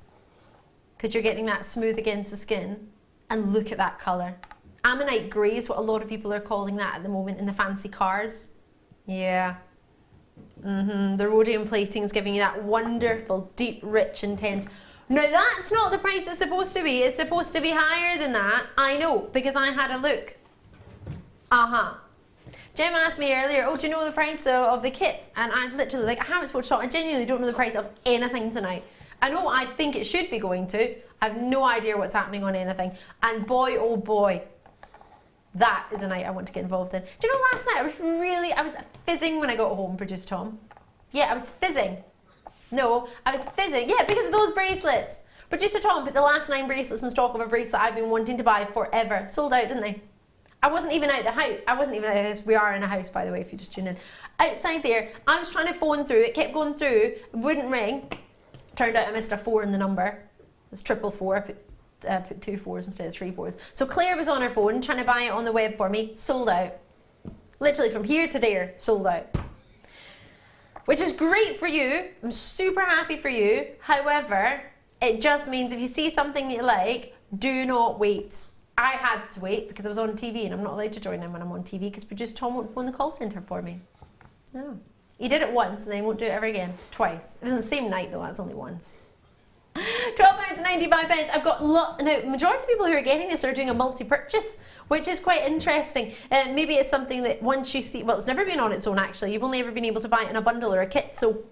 Speaker 2: because you're getting that smooth against the skin. And look at that colour. Ammonite grey is what a lot of people are calling that at the moment in the fancy cars. Yeah. The rhodium plating is giving you that wonderful, deep, rich, intense. Now that's not the price it's supposed to be. It's supposed to be higher than that. I know, because I had a look. Jem asked me earlier, oh, do you know the price of the kit? And I literally, like, I haven't spoken to talk. I genuinely don't know the price of anything tonight. I know what I think it should be going to. I have no idea what's happening on anything. And boy, oh boy, that is a night I want to get involved in. Do you know, last night I was fizzing when I got home, Producer Tom. Yeah, I was fizzing. No, I was fizzing. Yeah, because of those bracelets. Producer Tom put the last 9 bracelets in stock of a bracelet I've been wanting to buy forever. Sold out, didn't they? I wasn't even out the house. I wasn't even out the house. We are in a house, by the way, if you just tune in. Outside there, I was trying to phone through. It kept going through. It wouldn't ring. Turned out I missed a 4 in the number. It was 444. Put 2 4s instead of 3 4s. So Claire was on her phone trying to buy it on the web for me. Sold out. Literally from here to there, sold out. Which is great for you. I'm super happy for you. However, it just means if you see something you like, do not wait. I had to wait because I was on TV and I'm not allowed to join in when I'm on TV because Producer Tom won't phone the call centre for me. No. He did it once and then he won't do it ever again. Twice. It was on the same night though, that's only once. £12.95. I've got lots. Now, majority of people who are getting this are doing a multi-purchase, which is quite interesting. Maybe it's something that once you see, well, it's never been on its own actually. You've only ever been able to buy it in a bundle or a kit. So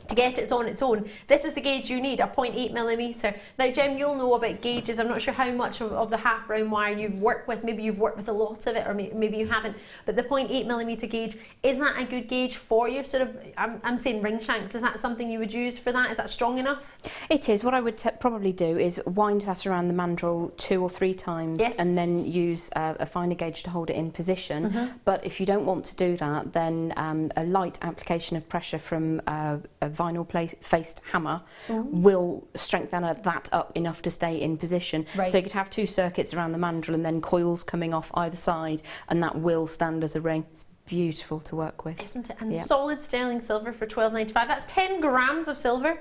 Speaker 2: to get it on its own, this is the gauge you need, a 0.8mm. Now, Jem, you'll know about gauges. I'm not sure how much of the half round wire you've worked with. Maybe you've worked with a lot of it, or maybe you haven't. But the 0.8mm gauge, is that a good gauge for you? Sort of, I'm saying ring shanks. Is that something you would use for that? Is that strong enough? It is. What I would probably do is wind that around the mandrel 2 or 3 times, yes, and then use a finer gauge to hold it in position. But if you don't want to do that, then a light application of pressure from a vinyl faced hammer will strengthen that up enough to stay in position. Right. So you could have 2 circuits around the mandrel and then coils coming off either side, and that will stand as a ring. It's beautiful to work with. Isn't it? And solid sterling silver for £12.95. That's 10 grams of silver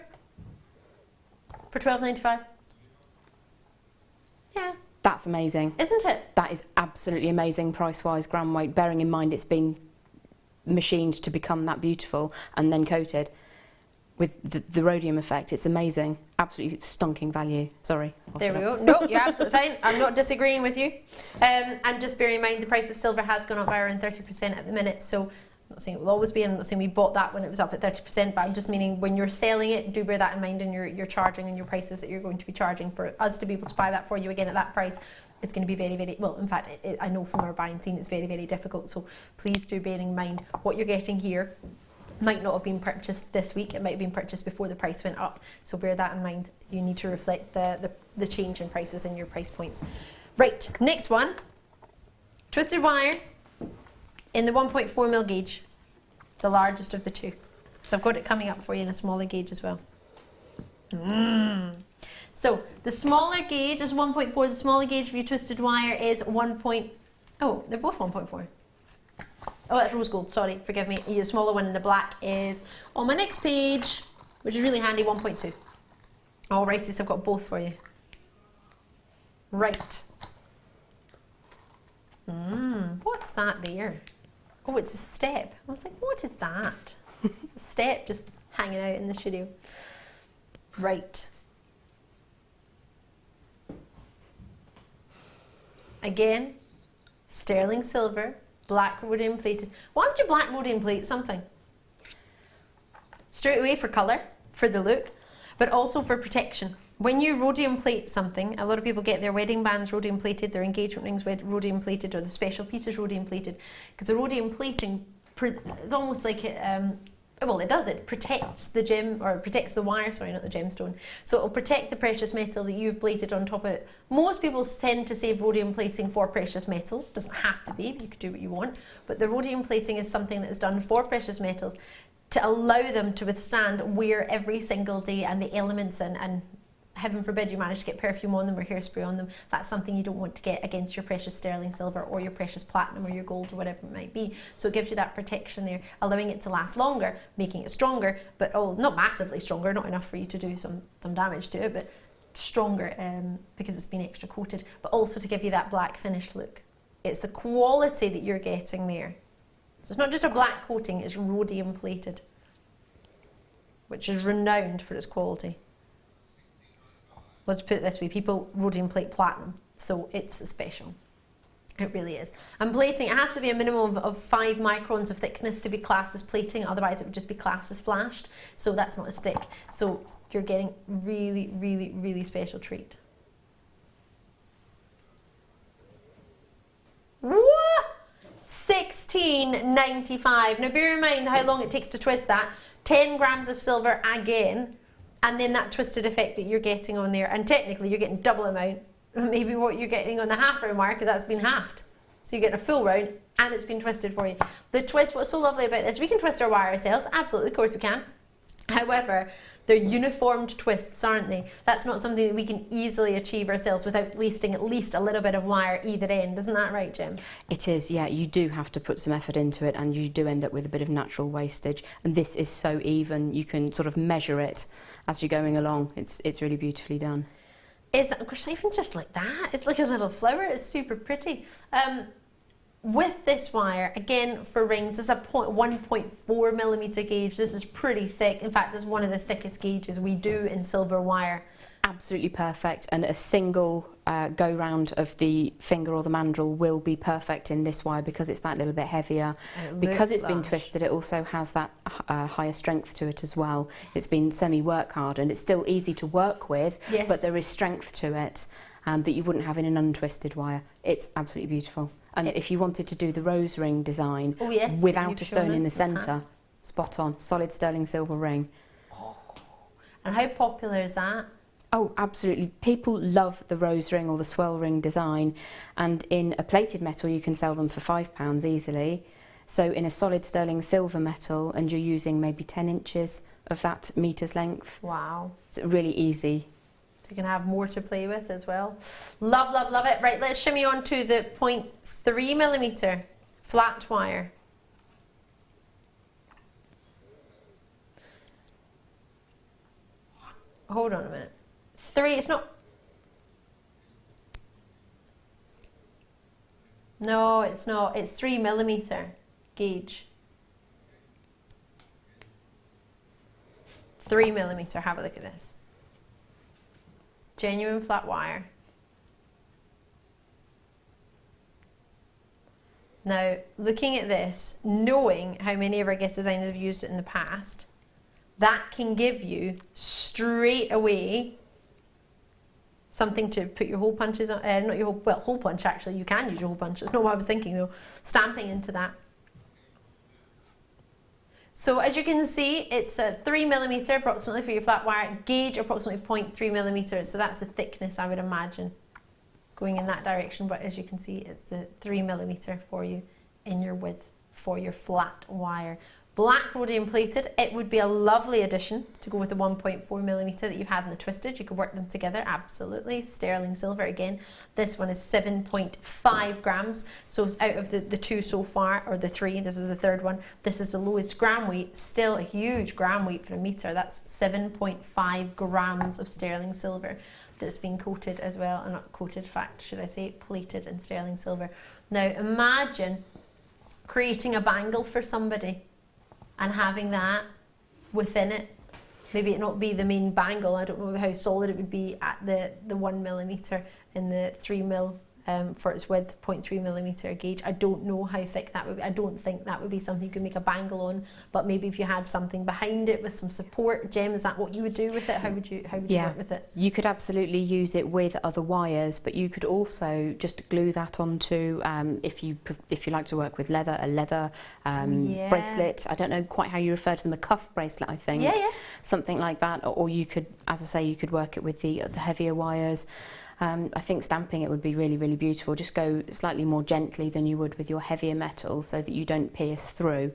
Speaker 2: for £12.95. Yeah. That's amazing. Isn't it? That is absolutely amazing price-wise, gram weight, bearing in mind it's been
Speaker 3: machined to become that beautiful and then coated. With the rhodium effect, it's amazing. Absolutely stonking value. Sorry.
Speaker 2: There we go. No, you're absolutely fine. I'm not disagreeing with you. And just bear in mind, the price of silver has gone up by around 30% at the minute. So I'm not saying it will always be, and I'm not saying we bought that when it was up at 30%, but I'm just meaning when you're selling it, do bear that in mind in your charging and your prices that you're going to be charging for us to be able to buy that for you again at that price. It's going to be very, very, well, in fact, I know from our buying team, it's very, very difficult. So please do bear in mind what you're getting here might not have been purchased this week. It might have been purchased before the price went up. So bear that in mind. You need to reflect the change in prices in your price points. Right, next one. Twisted wire in the 1.4mm gauge, the largest of the two. So I've got it coming up for you in a smaller gauge as well. So the smaller gauge is 1.4. The smaller gauge of your twisted wire is 1. Oh, they're both 1.4. Oh, that's rose gold, sorry, forgive me. The smaller one in the black is on my next page, which is really handy, 1.2. Alrighty, so I've got both for you. Right. What's that there? Oh, it's a step. I was like, what is that? It's a step just hanging out in the studio. Right. Again, sterling silver. Black rhodium plated. Why would you black rhodium plate something? Straight away for colour, for the look, but also for protection. When you rhodium plate something, a lot of people get their wedding bands rhodium plated, their engagement rings rhodium plated, or the special pieces rhodium plated, because the rhodium plating is almost like well, it does. It protects the gem, or it protects the wire, sorry, not the gemstone. So it'll protect the precious metal that you've plated on top of it. Most people tend to save rhodium plating for precious metals. It doesn't have to be, you could do what you want. But the rhodium plating is something that is done for precious metals to allow them to withstand wear every single day, and the elements and heaven forbid you manage to get perfume on them or hairspray on them. That's something you don't want to get against your precious sterling silver or your precious platinum or your gold or whatever it might be. So it gives you that protection there, allowing it to last longer, making it stronger, but not massively stronger, not enough for you to do some damage to it, but stronger because it's been extra coated, but also to give you that black finished look. It's the quality that you're getting there. So it's not just a black coating, it's rhodium plated, which is renowned for its quality. Let's put it this way, people rhodium plate platinum, so it's special. It really is. And plating, it has to be a minimum of 5 microns of thickness to be classed as plating, otherwise it would just be classed as flashed, so that's not as thick. So you're getting really, really, really special treat. What? $16.95. Now bear in mind how long it takes to twist that. 10 grams of silver again. And then that twisted effect that you're getting on there, and technically you're getting double amount, maybe what you're getting on the half round mark, because that's been halved. So you're getting a full round, and it's been twisted for you. The twist, what's so lovely about this, we can twist our wire ourselves, absolutely, of course we can. However, they're uniformed twists, aren't they? That's not something that we can easily achieve ourselves without wasting at least a little bit of wire either end. Isn't that right, Jem? It is, yeah. You do have to put some effort into it, and you do end up with a bit of natural wastage. And this is so even, you can sort of measure it as you're going along. It's really beautifully done. Of course, even just like that, it's like a little flower. It's super pretty. With this wire, again for rings, this is a 1.4mm gauge. This is pretty thick. In fact, this is one of the thickest gauges we do in silver wire. Absolutely perfect, and a single go round of the finger or the mandrel will be perfect in this wire because it's that little bit heavier. Because it's been twisted, it also has that higher strength to it as well. It's been semi-work hardened. It's still easy to work with, yes, but there is strength to it that you wouldn't have in an untwisted wire. It's absolutely beautiful. And if you wanted to do the rose ring design, oh, yes, without a stone in the centre, spot on, solid sterling silver ring. Oh. And how popular is that? Oh, absolutely. People love the rose ring or the swirl ring design, and in a plated metal you can sell them for £5 easily. So in a solid sterling silver metal, and you're using maybe 10 inches of that metre's length. Wow. It's really easy. You can have more to play with as well. Love, love, love it. Right, let's shimmy on to the 0.3mm flat wire. Hold on a minute. It's not. No, it's not. It's 3mm gauge. 3mm. Have a look at this. Genuine flat wire. Now, looking at this, knowing how many of our guest designers have used it in the past, that can give you straight away something to put your hole punches on, not your hole, well, hole punch actually, you can use your hole punch, that's not what I was thinking though, stamping into that. So as you can see, it's a 3mm approximately for your flat wire, gauge approximately 0.3mm, so that's the thickness I would imagine going in that direction, but as you can see, it's the 3mm for you in your width for your flat wire. Black rhodium plated, it would be a lovely addition to go with the 1.4mm that you've had in the twisted. You could work them together, absolutely. Sterling silver again. This one is 7.5 grams. So out of the two so far, or the three, this is the third one. This is the lowest gram weight, still a huge gram weight for a meter. That's 7.5 grams of sterling silver that's been coated as well, and not coated, fact, should I say, plated in sterling silver. Now imagine creating a bangle for somebody and having that within it. Maybe it not be the main bangle, I don't know how solid it would be at the 1mm and the 3mm for its width, 0.3mm gauge. I don't know how thick that would be. I don't think that would be something you could make a bangle on, but maybe if you had something behind it with some support. Jem, is that what you would do with it? How would you work with it? You
Speaker 3: could absolutely use it with other wires, but you could also just glue that onto, if you like to work with leather, a leather bracelet. I don't know quite how you refer to them, a cuff bracelet, I think. Yeah. Something like that, or you could, as I say, you could work it with the heavier wires. I think stamping it would be really, really beautiful. Just go slightly more gently than you would with your heavier metal so that you don't pierce through.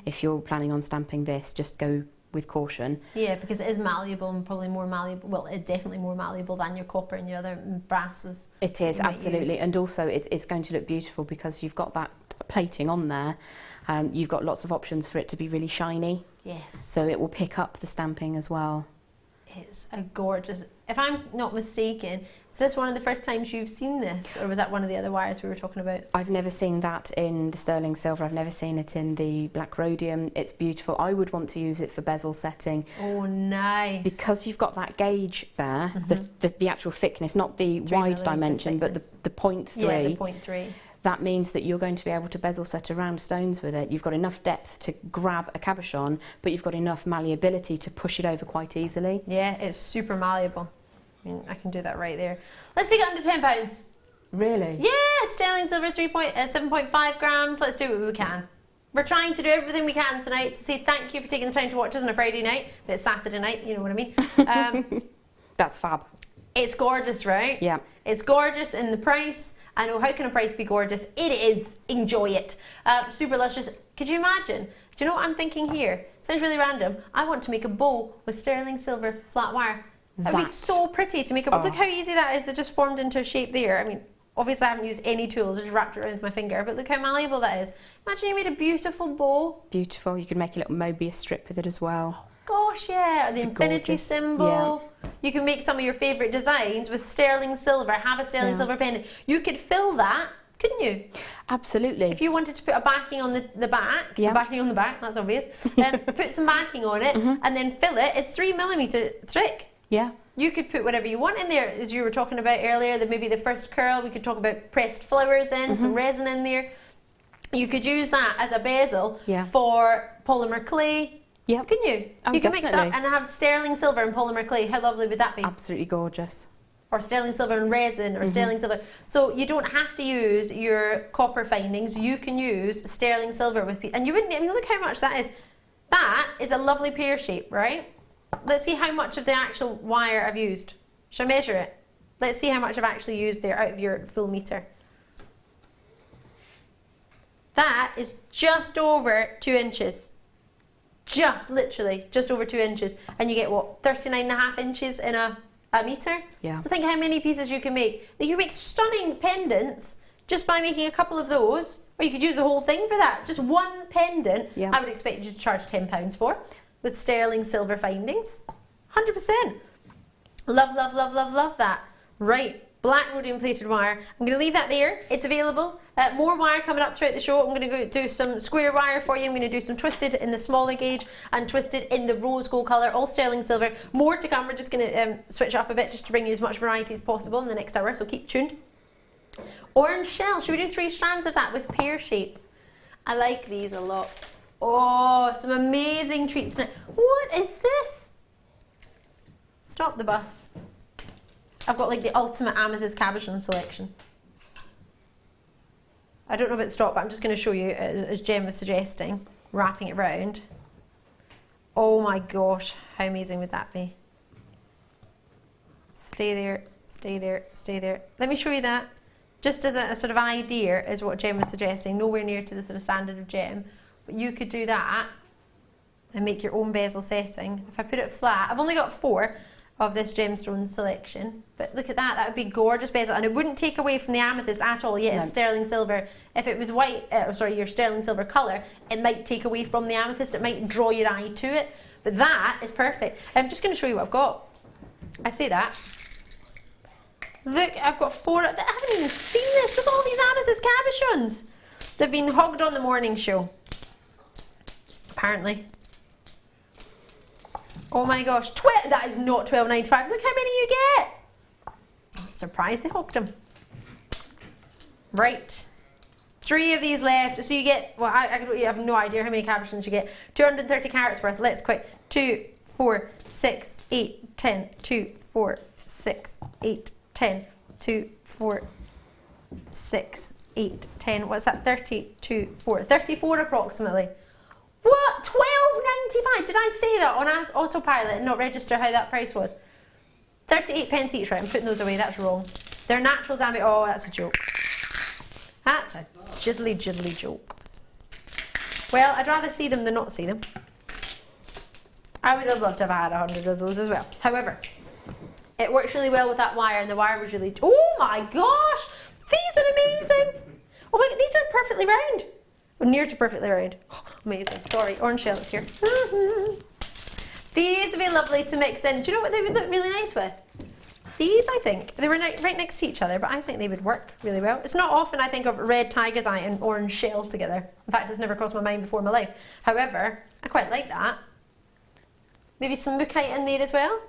Speaker 3: If you're planning on stamping this, just go with caution. Yeah, because it is malleable and probably more malleable, well, it's definitely more malleable than your copper and your other brasses. It is, absolutely. And also it's going to look beautiful because you've got that plating on there. You've got lots of options for it to be really shiny. Yes. So it will pick up the stamping as well. It's a gorgeous, if I'm not mistaken, is this one of the first times you've seen this, or was that one of the other wires we were talking about? I've never seen that in the sterling silver. I've never seen it in the black rhodium. It's beautiful. I would want to use it for bezel setting. Oh, nice. Because you've got that gauge there, the actual thickness, not the wide dimension, but the 0.3. Yeah, the 0.3. That means that you're going to be able to bezel set around stones with it. You've got enough depth to grab a cabochon, but you've got enough malleability to push it over quite easily. Yeah, it's super malleable. I mean, I can do that right there. Let's take it under £10. Really? Yeah, it's sterling silver, 7.5 grams. Let's do what we can. We're trying to do everything we can tonight to say thank you for taking the time to watch us on a Friday night, but it's Saturday night, you know what I mean. That's fab. It's gorgeous, right? Yeah. It's gorgeous in the price. I know, how can a price be gorgeous? It is. Enjoy it. Super luscious. Could you imagine? Do you know what I'm thinking here? Sounds really random. I want to make a bow with sterling silver flat wire. That would be so pretty to make a bow. Look how easy that is. It just formed into a shape there. I mean, obviously I haven't used any tools. I just wrapped it around with my finger. But look how malleable that is. Imagine you made a beautiful bow. Beautiful. You could make a little Mobius strip with it as well. Gosh, yeah, the infinity symbol. Yeah. You can make some of your favourite designs with sterling silver, have a sterling silver pendant. You could fill that, couldn't you? Absolutely. If you wanted to put a backing on the back, backing on the back, that's obvious, put some backing on it and then fill it. It's 3mm thick. Yeah. You could put whatever you want in there, as you were talking about earlier, that maybe the first curl, we could talk about pressed flowers in, some resin in there. You could use that as a bezel for polymer clay. Yeah. Can you? Oh, you can mix up and have sterling silver and polymer clay. How lovely would that be? Absolutely gorgeous. Or sterling silver and resin, or sterling silver. So you don't have to use your copper findings. You can use sterling silver with, and you wouldn't. I mean, look how much that is. That is a lovely pear shape, right? Let's see how much of the actual wire I've used. Should I measure it? Let's see how much I've actually used there out of your full meter. That is just over 2 inches. Just literally just over 2 inches, and you get what, 39.5 inches in a meter? Yeah. So think how many pieces you can make. You can make stunning pendants just by making a couple of those, or you could use the whole thing for that. Just one pendant, I would expect you to charge £10 for, with sterling silver findings. 100%. Love, love, love, love, love that. Right,
Speaker 2: black rhodium plated wire. I'm going to leave that there. It's available. More wire coming up throughout the show. I'm going to go do some square wire for you. I'm going to do some twisted in the smaller gauge and twisted in the rose gold colour, all sterling silver. More to come. We're just going to switch up a bit just to bring you as much variety as possible in the next hour, so keep tuned. Orange shell. Should we do 3 strands of that with pear shape? I like these a lot. Oh, some amazing treats. What is this? Stop the bus. I've got like the ultimate amethyst cabochon selection. I don't know about stop, but I'm just going to show you, as Jem was suggesting, wrapping it round. Oh my gosh, how amazing would that be? Stay there, stay there, stay there. Let me show you that. Just as a sort of idea is what Jem was suggesting, nowhere near to the sort of standard of Jem. But you could do that and make your own bezel setting. If I put it flat, I've only got 4 of this gemstone selection, but look at that, that would be gorgeous bezel, and it wouldn't take away from the amethyst at all. Yeah, it's sterling silver. If it was white, sorry, your sterling silver colour, it might take away from the amethyst, it might draw your eye to it, but that is perfect. I'm just going to show you what I've got. I say that. Look, I've got 4, I haven't even seen this, look at all these amethyst cabochons. They've been hogged on the morning show, apparently. Oh my gosh, that is not $12.95. Look how many you get. I'm surprised they hooked them. Right. 3 of these left. So you get, well, I have no idea how many cabochons you get. 230 carats worth. Let's quit. 2, 4, 6, 8, 10. 2, 4, 6, 8, 10. 2, 4, 6, 8, 10. What's that? 32, 4. 34 approximately. What? $12.95? Did I say that on autopilot and not register how that price was? 38 pence each, right? I'm putting those away, that's wrong. They're natural zombie. Oh, that's a joke. That's a jiddly joke. Well, I'd rather see them than not see them. I would have loved to have had 100 of those as well. However, it works really well with that wire, and the wire was really... Oh my gosh! These are amazing! Oh my god, these are perfectly round. Near to perfectly round. Oh, amazing. Sorry, orange shell is here. These would be lovely to mix in. Do you know what they would look really nice with? These, I think. They were right next to each other, but I think they would work really well. It's not often I think of red tiger's eye and orange shell together. In fact, it's never crossed my mind before in my life. However, I quite like that. Maybe some mookaite in there as well?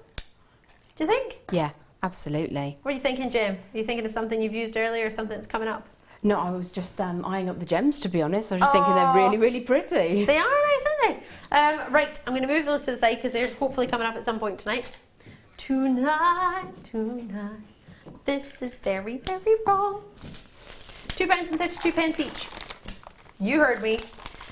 Speaker 2: Do you think?
Speaker 3: Yeah, absolutely.
Speaker 2: What are you thinking, Jem? Are you thinking of something you've used earlier or something that's coming up?
Speaker 3: No, I was just eyeing up the gems, to be honest. I was just thinking they're really, really pretty.
Speaker 2: They are nice, aren't they? Right, I'm going to move those to the side because they're hopefully coming up at some point tonight. Tonight, this is very, very wrong. £2.32 each. You heard me.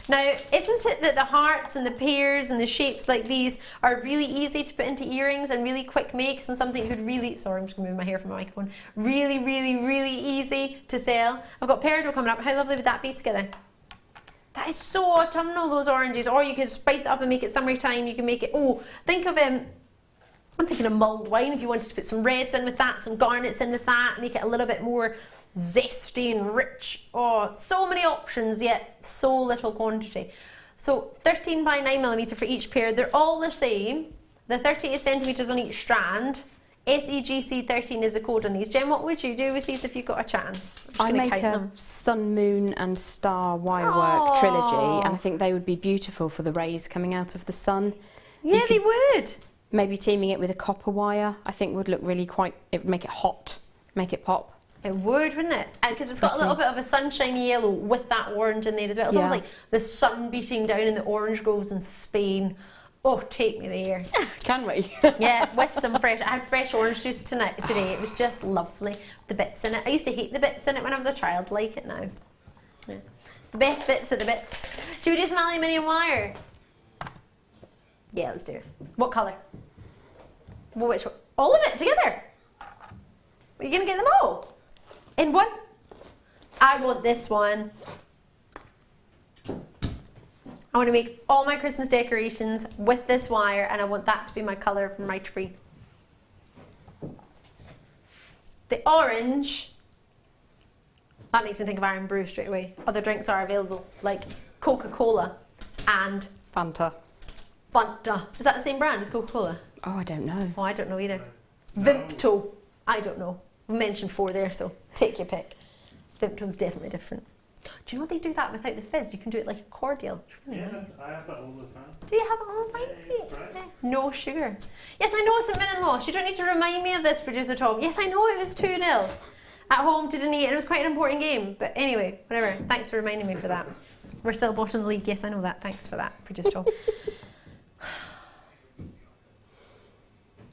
Speaker 2: Now, isn't it that the hearts and the pears and the shapes like these are really easy to put into earrings and really quick makes, and something you could really, sorry, I'm just going to move my hair from the microphone, really, really, really easy to sell. I've got peridot coming up. How lovely would that be together? That is so autumnal, those oranges. Or you could spice it up and make it summertime. You can make it, oh, think of, I'm thinking of mulled wine if you wanted to put some reds in with that, some garnets in with that, make it a little bit more zesty and rich. Oh, so many options, yet so little quantity. So 13 by 9mm for each pair. They're all the same. The 38 centimetres on each strand. SEGC13 is the code on these. Jem, what would you do with these if you got a chance?
Speaker 3: I make a sun, moon and star wirework trilogy, and I think they would be beautiful for the rays coming out of the sun.
Speaker 2: Yeah, they would.
Speaker 3: Maybe teaming it with a copper wire, I think would look really quite, it would make it hot, make it pop.
Speaker 2: It would, wouldn't it? And because it's got a little bit of a sunshiny yellow with that orange in there as well. It's almost like the sun beating down in the orange groves in Spain. Oh, take me there.
Speaker 3: Can we?
Speaker 2: Yeah, with some fresh, I had fresh orange juice today. It was just lovely. The bits in it. I used to hate the bits in it when I was a child. Like it now. Yeah. The best bits are the bits. Should we do some aluminium wire? Yeah, let's do it. What colour? Well, which one? All of it together? Are you going to get them all? In one? I want this one. I want to make all my Christmas decorations with this wire, and I want that to be my colour for my tree. The orange, that makes me think of Iron Brew straight away. Other drinks are available, like Coca-Cola and
Speaker 3: Fanta.
Speaker 2: Fanta. Is that the same brand as Coca-Cola?
Speaker 3: Oh, I don't know.
Speaker 2: Oh, I don't know either. Vimto. I don't know. We mentioned 4 there, so take your pick. Thimpton's definitely different. Do you know they do that without the fizz? You can do it like a cordial. Really
Speaker 5: yeah,
Speaker 2: nice.
Speaker 5: I have that all the time.
Speaker 2: Do you have it all the time?
Speaker 5: Yeah, right.
Speaker 2: Yeah. No sugar. Yes, I know, St Mirren lost. You don't need to remind me of this, producer Tom. Yes, I know it was 2-0 at home to Dunedin. It was quite an important game. But anyway, whatever. Thanks for reminding me for that. We're still bottom of the league. Yes, I know that. Thanks for that, producer Tom.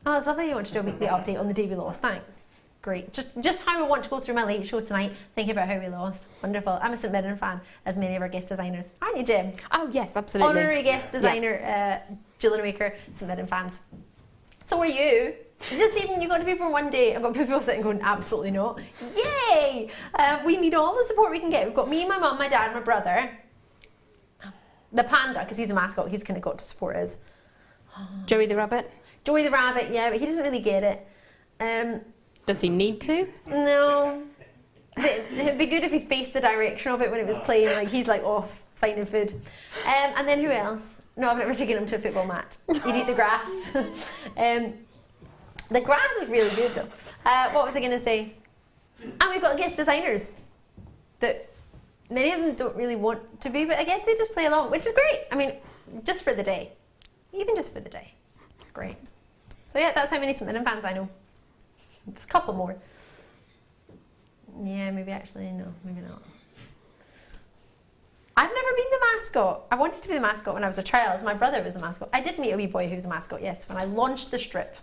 Speaker 2: Oh, it's lovely you want to do a weekly update on the day we lost. Thanks. Great. Just how I want to go through my late show tonight, thinking about how we lost. Wonderful. I'm a St Mirren fan, as many of our guest designers. Aren't you, Jem?
Speaker 3: Oh, yes, absolutely.
Speaker 2: Honorary guest designer, Jewellery Maker, St Mirren fans. So are you. Just even, you got to people one day, I've got people sitting going, absolutely not. Yay! We need all the support we can get. We've got me, my mum, my dad, my brother. The panda, because he's a mascot, he's kind of got to support us.
Speaker 3: Joey the rabbit?
Speaker 2: Joey the rabbit, yeah, but he doesn't really get it.
Speaker 3: Does he need to?
Speaker 2: No. It'd be good if he faced the direction of it when it was playing, like he's like off finding food. And then who else? No, I've never taken him to a football match. He'd eat the grass. The grass is really good though. What was I going to say? And we've got guest designers that many of them don't really want to be, but I guess they just play along, which is great. I mean, just for the day. Even just for the day. Great. So yeah, that's how many St Mirren fans I know. There's a couple more. Yeah, maybe actually, no, maybe not. I've never been the mascot. I wanted to be the mascot when I was a child. My brother was a mascot. I did meet a wee boy who was a mascot, yes, when I launched the strip.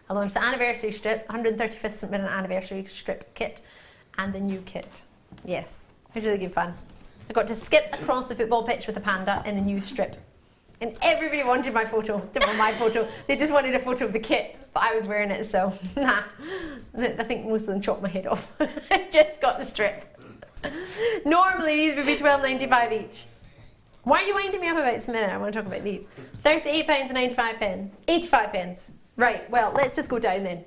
Speaker 2: I launched the anniversary strip, 135th St Mirren anniversary strip kit, and the new kit. Yes, it was really good fun. I got to skip across the football pitch with a panda in the new strip. And everybody wanted my photo. Didn't want my photo. They just wanted a photo of the kit, but I was wearing it, so nah. I think most of them chopped my head off. I just got the strip. Normally these would be £12.95 each. Why are you winding me up about St Mirren? I want to talk about these. £38.95. 85 pence. Right, well, let's just go down then.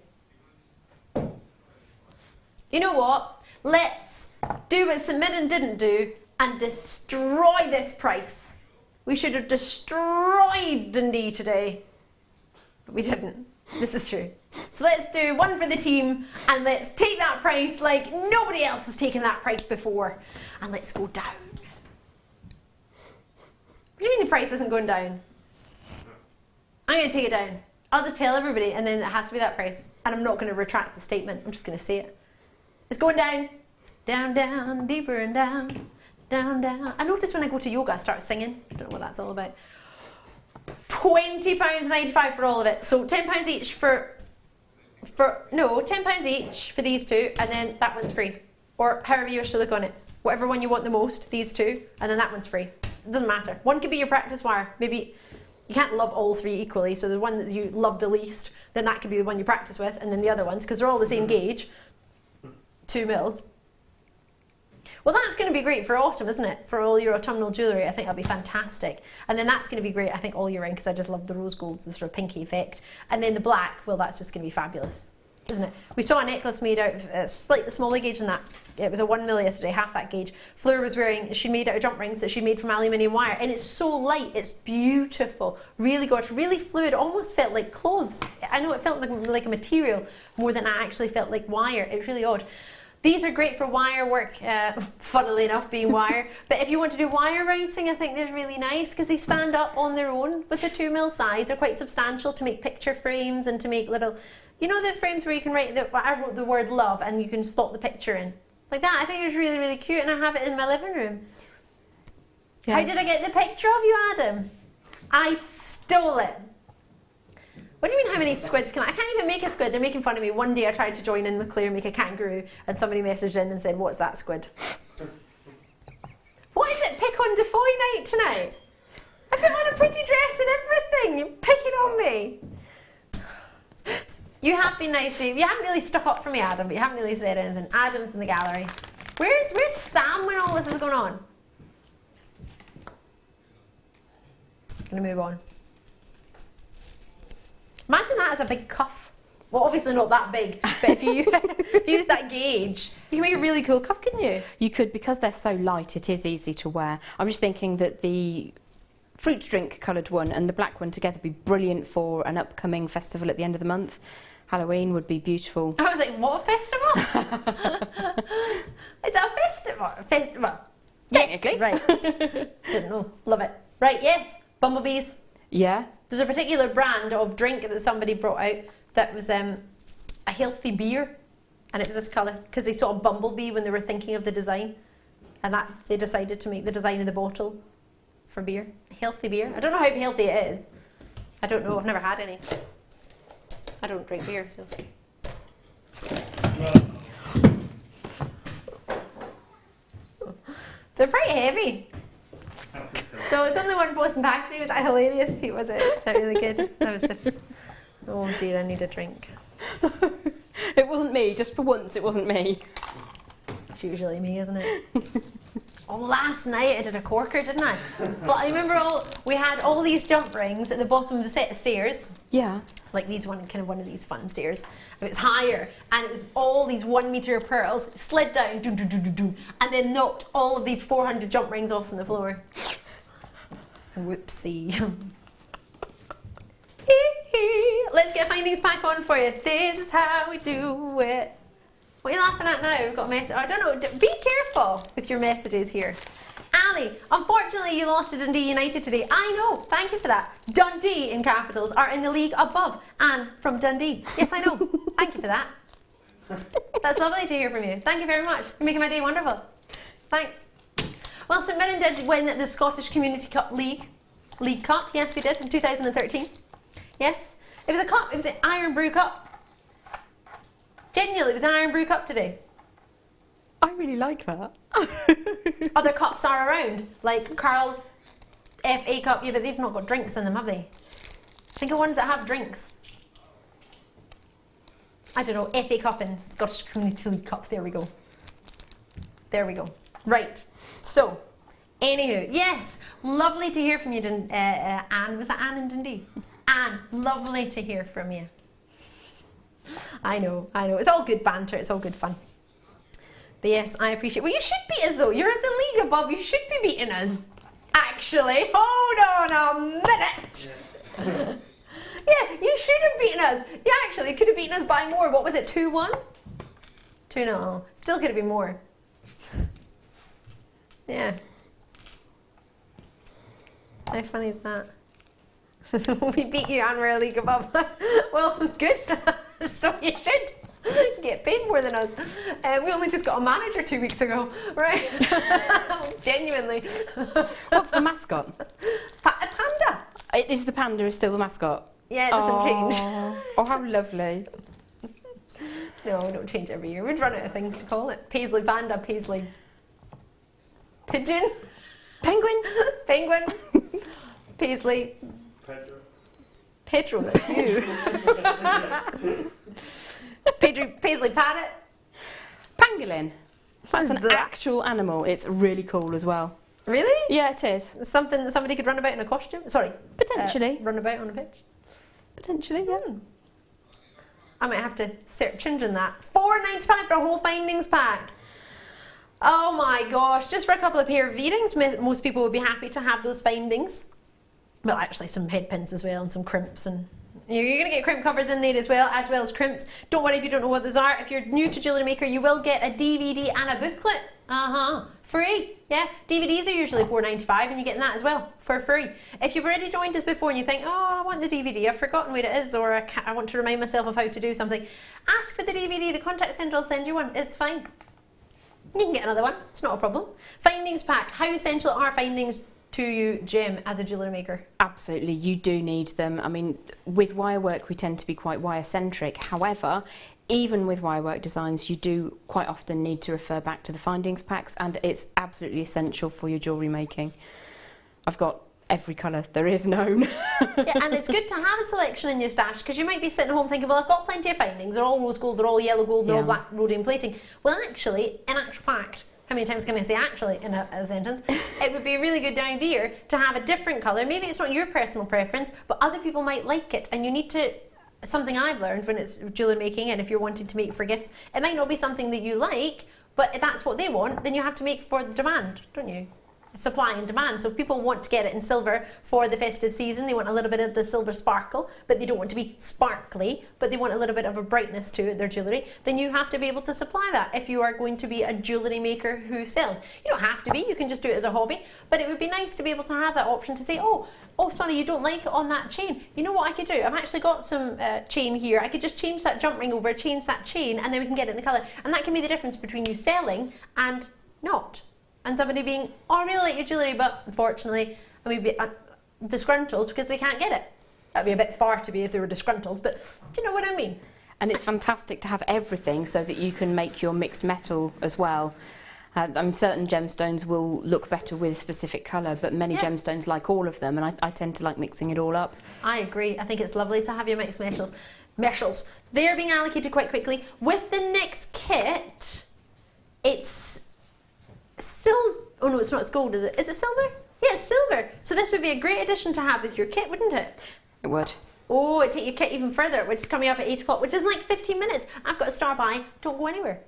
Speaker 2: You know what? Let's do what St Mirren didn't do and destroy this price. We should have destroyed Dundee today, but we didn't. This is true. So let's do one for the team and let's take that price like nobody else has taken that price before, and let's go down. What do you mean the price isn't going down? I'm going to take it down. I'll just tell everybody and then it has to be that price, and I'm not going to retract the statement. I'm just going to say it. It's going down. Down, down, deeper and down. Down, down. I notice when I go to yoga I start singing. I don't know what that's all about. £20.95 for all of it. So £10 each £10 each for these two, and then that one's free. Or however you wish to look on it. Whatever one you want the most, these two, and then that one's free. It doesn't matter. One could be your practice wire. Maybe you can't love all three equally, so the one that you love the least, then that could be the one you practice with, and then the other ones, because they're all the same gauge, 2mm. Well, that's going to be great for autumn, isn't it? For all your autumnal jewellery, I think that'll be fantastic. And then that's going to be great, I think, all year round, because I just love the rose gold, the sort of pinky effect. And then the black, well, that's just going to be fabulous, isn't it? We saw a necklace made out of slightly smaller gauge than that. It was a 1mm yesterday, half that gauge. Fleur was wearing, she made out of jump rings that she made from aluminium wire, and it's so light, it's beautiful, really gorgeous, really fluid, almost felt like clothes. I know it felt like a material more than I actually felt like wire. It was really odd. These are great for wire work, funnily enough being wire, but if you want to do wire writing, I think they're really nice because they stand up on their own with the 2mm size. They're quite substantial to make picture frames and to make little, you know, the frames where you can write, I wrote the word love and you can slot the picture in. Like that, I think it's really, really cute, and I have it in my living room. Yeah. How did I get the picture of you, Adam? I stole it. What do you mean how many squids can I can't even make a squid. They're making fun of me. One day I tried to join in with Claire and make a kangaroo, and somebody messaged in and said, what's that squid? What is it, pick on DeFoy night tonight? I put on a pretty dress and everything. You're picking on me. You have been nice to me. You haven't really stuck up for me, Adam, but you haven't really said anything. Adam's in the gallery. Where's Sam when all this is going on? Gonna move on. Imagine that as a big cuff. Well, obviously not that big, but if you use that gauge, you can make a really cool cuff, couldn't you?
Speaker 3: You could, because they're so light, it is easy to wear. I'm just thinking that the fruit drink coloured one and the black one together would be brilliant for an upcoming festival at the end of the month. Halloween would be beautiful.
Speaker 2: I was like, what festival? It's a festival.
Speaker 3: Technically.
Speaker 2: Yes, right. Didn't know. Love it. Right, yes. Bumblebees.
Speaker 3: Yeah.
Speaker 2: There's a particular brand of drink that somebody brought out that was a healthy beer, and it was this colour because they saw a bumblebee when they were thinking of the design, and that they decided to make the design of the bottle for beer. A healthy beer. I don't know how healthy it is. I don't know. I've never had any. I don't drink beer, so. They're pretty heavy. So it's only one post and packaging. Was that hilarious, Pete? Was it? Is that really good? Oh dear, I need a drink.
Speaker 3: It wasn't me, just for once it wasn't me.
Speaker 2: It's usually me, isn't it? Oh, last night I did a corker, didn't I? But I remember we had all these jump rings at the bottom of the set of stairs.
Speaker 3: Yeah.
Speaker 2: Like these one of these fun stairs. And it's higher, and it was all these 1 meter pearls slid down, and then knocked all of these 400 jump rings off from the floor. Whoopsie. Let's get a findings pack on for you. This is how we do it. What are you laughing at now? We've got a message. I don't know. Be careful with your messages here. Ali, unfortunately you lost to Dundee United today. I know. Thank you for that. Dundee in capitals are in the league above and from Dundee. Yes, I know. Thank you for that. That's lovely to hear from you. Thank you very much. You're making my day wonderful. Thanks. Well, St Mirren did win the Scottish Community Cup League Cup. Yes, we did in 2013. Yes, it was a cup. It was an Iron Brew Cup. Genuinely, it was an Iron Brew Cup today.
Speaker 3: I really like that.
Speaker 2: Other cups are around, like Carl's FA Cup. Yeah, but they've not got drinks in them, have they? Think of ones that have drinks. I don't know, FA Cup and Scottish Community League Cup. There we go. There we go. Right. So, anywho, yes, lovely to hear from you, Anne. Was that Anne in Dundee? Anne, lovely to hear from you. I know. It's all good banter. It's all good fun. But yes, I appreciate. Well, you should beat us though. You're at the league above. You should be beating us. Actually, hold on a minute. Yeah, you should have beaten us. You actually could have beaten us by more. What was it? 2-1? 2-0. Still could have been more. Yeah. How funny is that? We beat you and we're a league above. Well, good. So you should get paid more than us. We only just got a manager 2 weeks ago, right? Genuinely.
Speaker 3: What's the mascot?
Speaker 2: A panda.
Speaker 3: Is the panda still the mascot?
Speaker 2: Yeah, it doesn't change.
Speaker 3: Oh, how lovely.
Speaker 2: No, we don't change every year. We'd run out of things to call it. Paisley panda, Paisley pigeon.
Speaker 3: Penguin.
Speaker 2: Penguin. Paisley. Pedro, that's you. Paisley parrot. Pangolin.
Speaker 3: That's an actual animal. It's really cool as well.
Speaker 2: Really?
Speaker 3: Yeah, it is.
Speaker 2: Something that somebody could run about in a costume? Sorry.
Speaker 3: Potentially.
Speaker 2: Run about on a pitch?
Speaker 3: Potentially, yeah.
Speaker 2: I might have to search engine that. $4.95 for a whole findings pack. Oh my gosh, just for a couple of pair of earrings, most people would be happy to have those findings. Well, actually some head pins as well and some crimps, and you're going to get crimp covers in there as well as crimps. Don't worry if you don't know what those are. If you're new to Jewellery Maker, you will get a DVD and a booklet. Free. Yeah, DVDs are usually $4.95 and you're getting that as well for free. If you've already joined us before and you think, oh, I want the DVD, I've forgotten where it is, or I want to remind myself of how to do something, ask for the DVD. The contact centre will send you one. It's fine. You can get another one. It's not a problem. Findings pack. How essential are findings to you, Jem, as a jewellery maker?
Speaker 3: Absolutely, you do need them. I mean, with wire work, we tend to be quite wire-centric. However, even with wire work designs, you do quite often need to refer back to the findings packs, and it's absolutely essential for your jewellery making. I've got every colour there is known.
Speaker 2: Yeah, and it's good to have a selection in your stash, because you might be sitting at home thinking, well, I've got plenty of findings. They're all rose gold, they're all yellow gold, they're all black rhodium plating. Well, actually, in actual fact, how many times can I say actually in a sentence? It would be a really good idea to have a different colour. Maybe it's not your personal preference, but other people might like it, and you need to, something I've learned when it's jewellery making, and if you're wanting to make for gifts, it might not be something that you like, but if that's what they want, then you have to make for the demand, don't you? supply and demand. So if people want to get it in silver for the festive season, they want a little bit of the silver sparkle, but they don't want to be sparkly, but they want a little bit of a brightness to their jewellery, then you have to be able to supply that if you are going to be a jewellery maker who sells. You don't have to be, you can just do it as a hobby, but it would be nice to be able to have that option to say, oh sorry, you don't like it on that chain. You know what I could do? I've actually got some chain here. I could just change that jump ring over, change that chain, and then we can get it in the colour. And that can be the difference between you selling and not. And somebody being, oh, I really like your jewellery, but unfortunately, I mean, be disgruntled because they can't get it. That'd be a bit far to be if they were disgruntled, but do you know what I mean?
Speaker 3: And it's fantastic to have everything so that you can make your mixed metal as well. I mean, certain gemstones will look better with a specific colour, but many gemstones like all of them, and I tend to like mixing it all up.
Speaker 2: I agree. I think it's lovely to have your mixed metals. They're being allocated quite quickly. With the next kit, it's silver. Oh no, it's not. It's gold, is it? Is it silver? Yeah, it's silver. So this would be a great addition to have with your kit, wouldn't it?
Speaker 3: It would.
Speaker 2: Oh, it'd take your kit even further, which is coming up at 8 o'clock, which is like 15 minutes. I've got a star by. Don't go anywhere.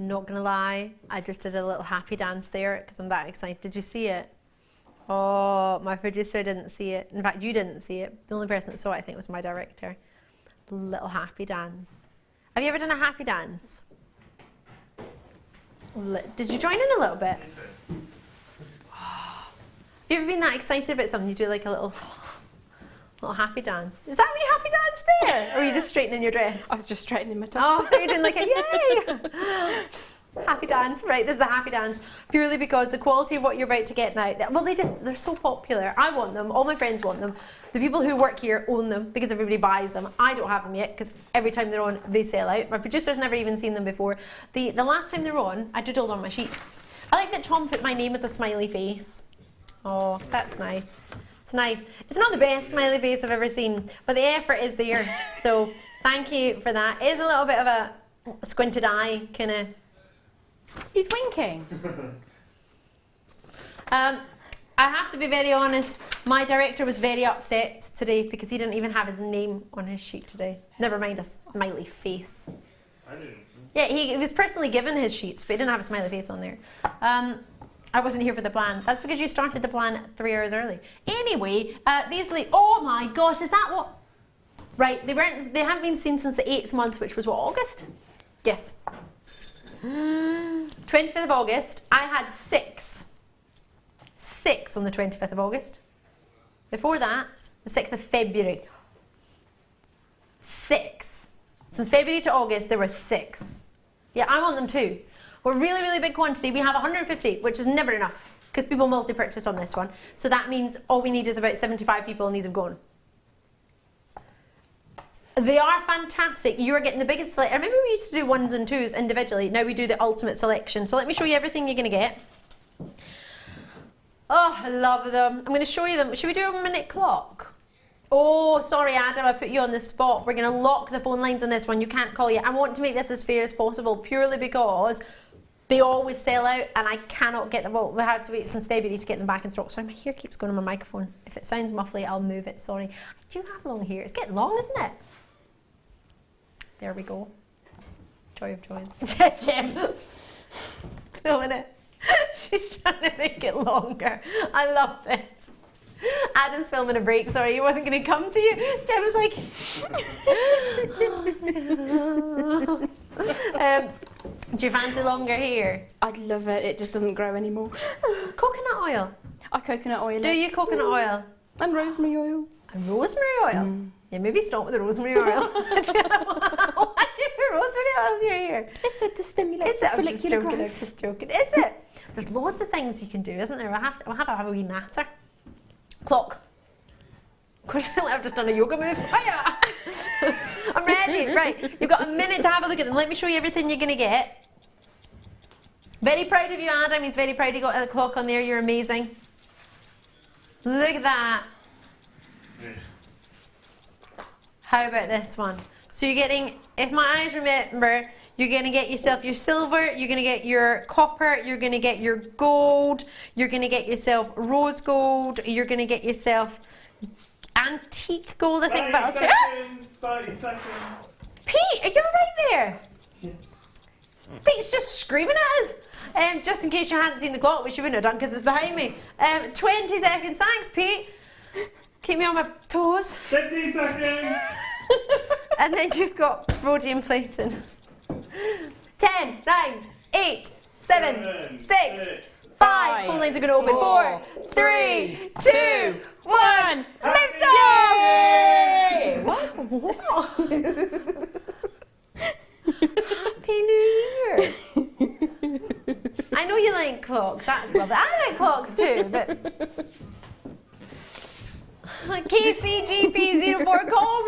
Speaker 2: Not gonna lie, I just did a little happy dance there because I'm that excited. Did you see it? Oh, my producer didn't see it. In fact, you didn't see it. The only person that saw it, I think, was my director. Little happy dance. Have you ever done a happy dance? Did you join in a little bit? Have you ever been that excited about something? You do like a little happy dance. Is that what you happy dance there? Or are you just straightening your dress?
Speaker 3: I was just straightening my top.
Speaker 2: Oh, you're doing like a yay! Happy dance, right, this is a happy dance. Purely because the quality of what you're about to get now, well, they're so popular. I want them, all my friends want them. The people who work here own them because everybody buys them. I don't have them yet because every time they're on, they sell out. My producer's never even seen them before. The last time they were on, I doodled on my sheets. I like that Tom put my name with a smiley face. Oh, that's nice. It's nice. It's not the best smiley face I've ever seen, but the effort is there. So thank you for that. It is a little bit of a squinted eye kind of.
Speaker 3: He's winking.
Speaker 2: I have to be very honest, my director was very upset today because he didn't even have his name on his sheet today. Never mind a smiley face.
Speaker 5: I didn't.
Speaker 2: Yeah, he was personally given his sheets, but he didn't have a smiley face on there. I wasn't here for the plan. That's because you started the plan 3 hours early. Anyway, oh my gosh, is that what? Right, they haven't been seen since the 8th month, which was what, August? Yes. 25th of August, I had 6 on the 25th of August. Before that, the 6th of February. 6. Since February to August, there were 6. Yeah, I want them too. We're really, really big quantity. We have 150, which is never enough because people multi-purchase on this one. So that means all we need is about 75 people and these have gone. They are fantastic. You're getting the biggest selection. I remember we used to do 1s and 2s individually. Now we do the ultimate selection. So let me show you everything you're going to get. Oh, I love them. I'm going to show you them. Should we do a minute clock? Oh, sorry, Adam, I put you on the spot. We're going to lock the phone lines on this one. You can't call yet. I want to make this as fair as possible purely because they always sell out and I cannot get them all. We had to wait since February to get them back in stock. Sorry, my hair keeps going on my microphone. If it sounds muffly, I'll move it. Sorry. I do have long hair. It's getting long, isn't it? There we go. Joy of joys. Jem. Filming it. She's trying to make it longer. I love this. Adam's filming a break. Sorry, he wasn't going to come to you. Jem was like... do you fancy longer hair?
Speaker 3: I'd love it. It just doesn't grow anymore.
Speaker 2: Coconut oil.
Speaker 3: I coconut oil.
Speaker 2: Do you coconut oil?
Speaker 3: And rosemary oil.
Speaker 2: And rosemary oil? Yeah, maybe start with the rosemary oil. Why do you put rosemary oil in your hair?
Speaker 3: It's to stimulate the follicular growth.
Speaker 2: I'm just joking. Is it? There's loads of things you can do, isn't there? We'll have to have a wee natter. Clock. Of course, I've just done a yoga move. I'm ready. Right, you've got a minute to have a look at them. Let me show you everything you're going to get. Very proud of you, Adam. He's very proud he got a clock on there. You're amazing. Look at that. How about this one? So you're getting, if my eyes remember, You're going to get yourself your silver, you're going to get your copper, you're going to get your gold, you're going to get yourself rose gold, you're going to get yourself antique gold, I think.
Speaker 5: 30 seconds.
Speaker 2: Pete, are you right there?
Speaker 5: Yeah.
Speaker 2: Pete's just screaming at us. Just in case you hadn't seen the clock, which you wouldn't have done because it's behind me. 20 seconds. Thanks, Pete. Keep me on my toes.
Speaker 5: 15 seconds.
Speaker 2: And then you've got rhodium plating. 10, 9, 8, 7, 6, 5. Phone lines are going to open. 4, 3, 2, 1. Lift off!
Speaker 3: Yay!
Speaker 2: What? Happy New Year! I know you like clocks, that's lovely. I like clocks too, but KCGP04, call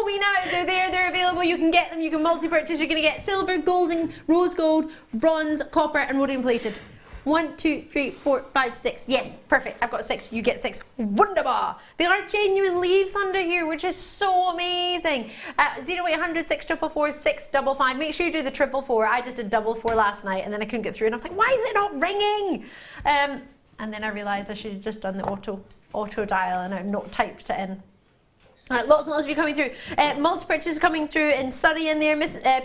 Speaker 2: me now. They're there, they're available. You can get them, you can multi-purchase. You're going to get silver, golden, rose gold, bronze, copper, and rhodium plated. 1, 2, 3, 4, 5, 6. Yes, perfect. I've got 6. You get 6. Wunderbar. There are genuine leaves under here, which is so amazing. 0800 644 655. Make sure you do the 444. I just did 444 last night, and then I couldn't get through, and I was like, why is it not ringing? And then I realised I should have just done the auto dial, and I've not typed it in. Lots and lots of you coming through. Multi-purchases coming through in Surrey in there.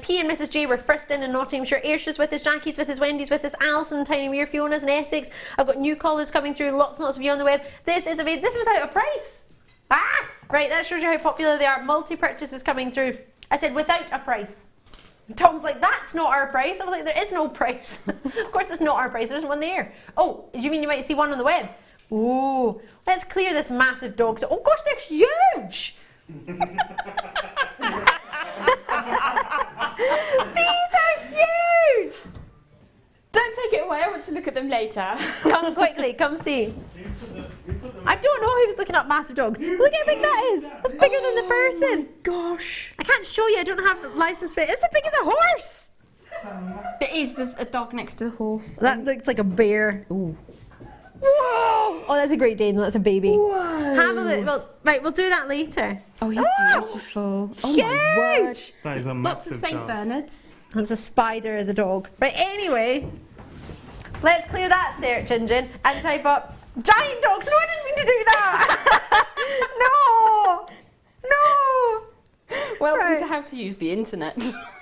Speaker 2: P and Mrs J were first in Nottinghamshire. Ayrshaw's with us, Jackie's with us, Wendy's with us, Alison, Tiny Weir, Fiona's in Essex. I've got new callers coming through, lots and lots of you on the web. This is amazing. This is without a price. Ah! Right, that shows you how popular they are. Multi-purchases coming through. I said without a price. Tom's like, that's not our price. I was like, there is no price. Of course it's not our price, there isn't one there. Oh, do you mean you might see one on the web? Ooh, let's clear this massive dog. Oh gosh, they're huge! These are huge!
Speaker 3: Don't take it away, I want to look at them later.
Speaker 2: Come quickly, come see. I don't know who was looking up massive dogs. Look how big that is. That's bigger than the person.
Speaker 3: Gosh.
Speaker 2: I can't show you, I don't have license for it. It's as big as a horse.
Speaker 3: There's a dog next to the horse.
Speaker 2: That looks like a bear.
Speaker 3: Ooh.
Speaker 2: Whoa! Oh, that's a Great Dane. That's a baby.
Speaker 3: Whoa.
Speaker 2: Have a look. Well, right, we'll do that later.
Speaker 3: Oh, he's beautiful. Oh my word.
Speaker 5: That is a
Speaker 3: Lots of
Speaker 5: massive
Speaker 3: St.
Speaker 5: dog.
Speaker 3: Bernards.
Speaker 2: That's a spider as a dog. Right, anyway, let's clear that search engine and type up giant dogs. No, I didn't mean to do that. No.
Speaker 3: Welcome
Speaker 2: Right.
Speaker 3: to how to use the internet.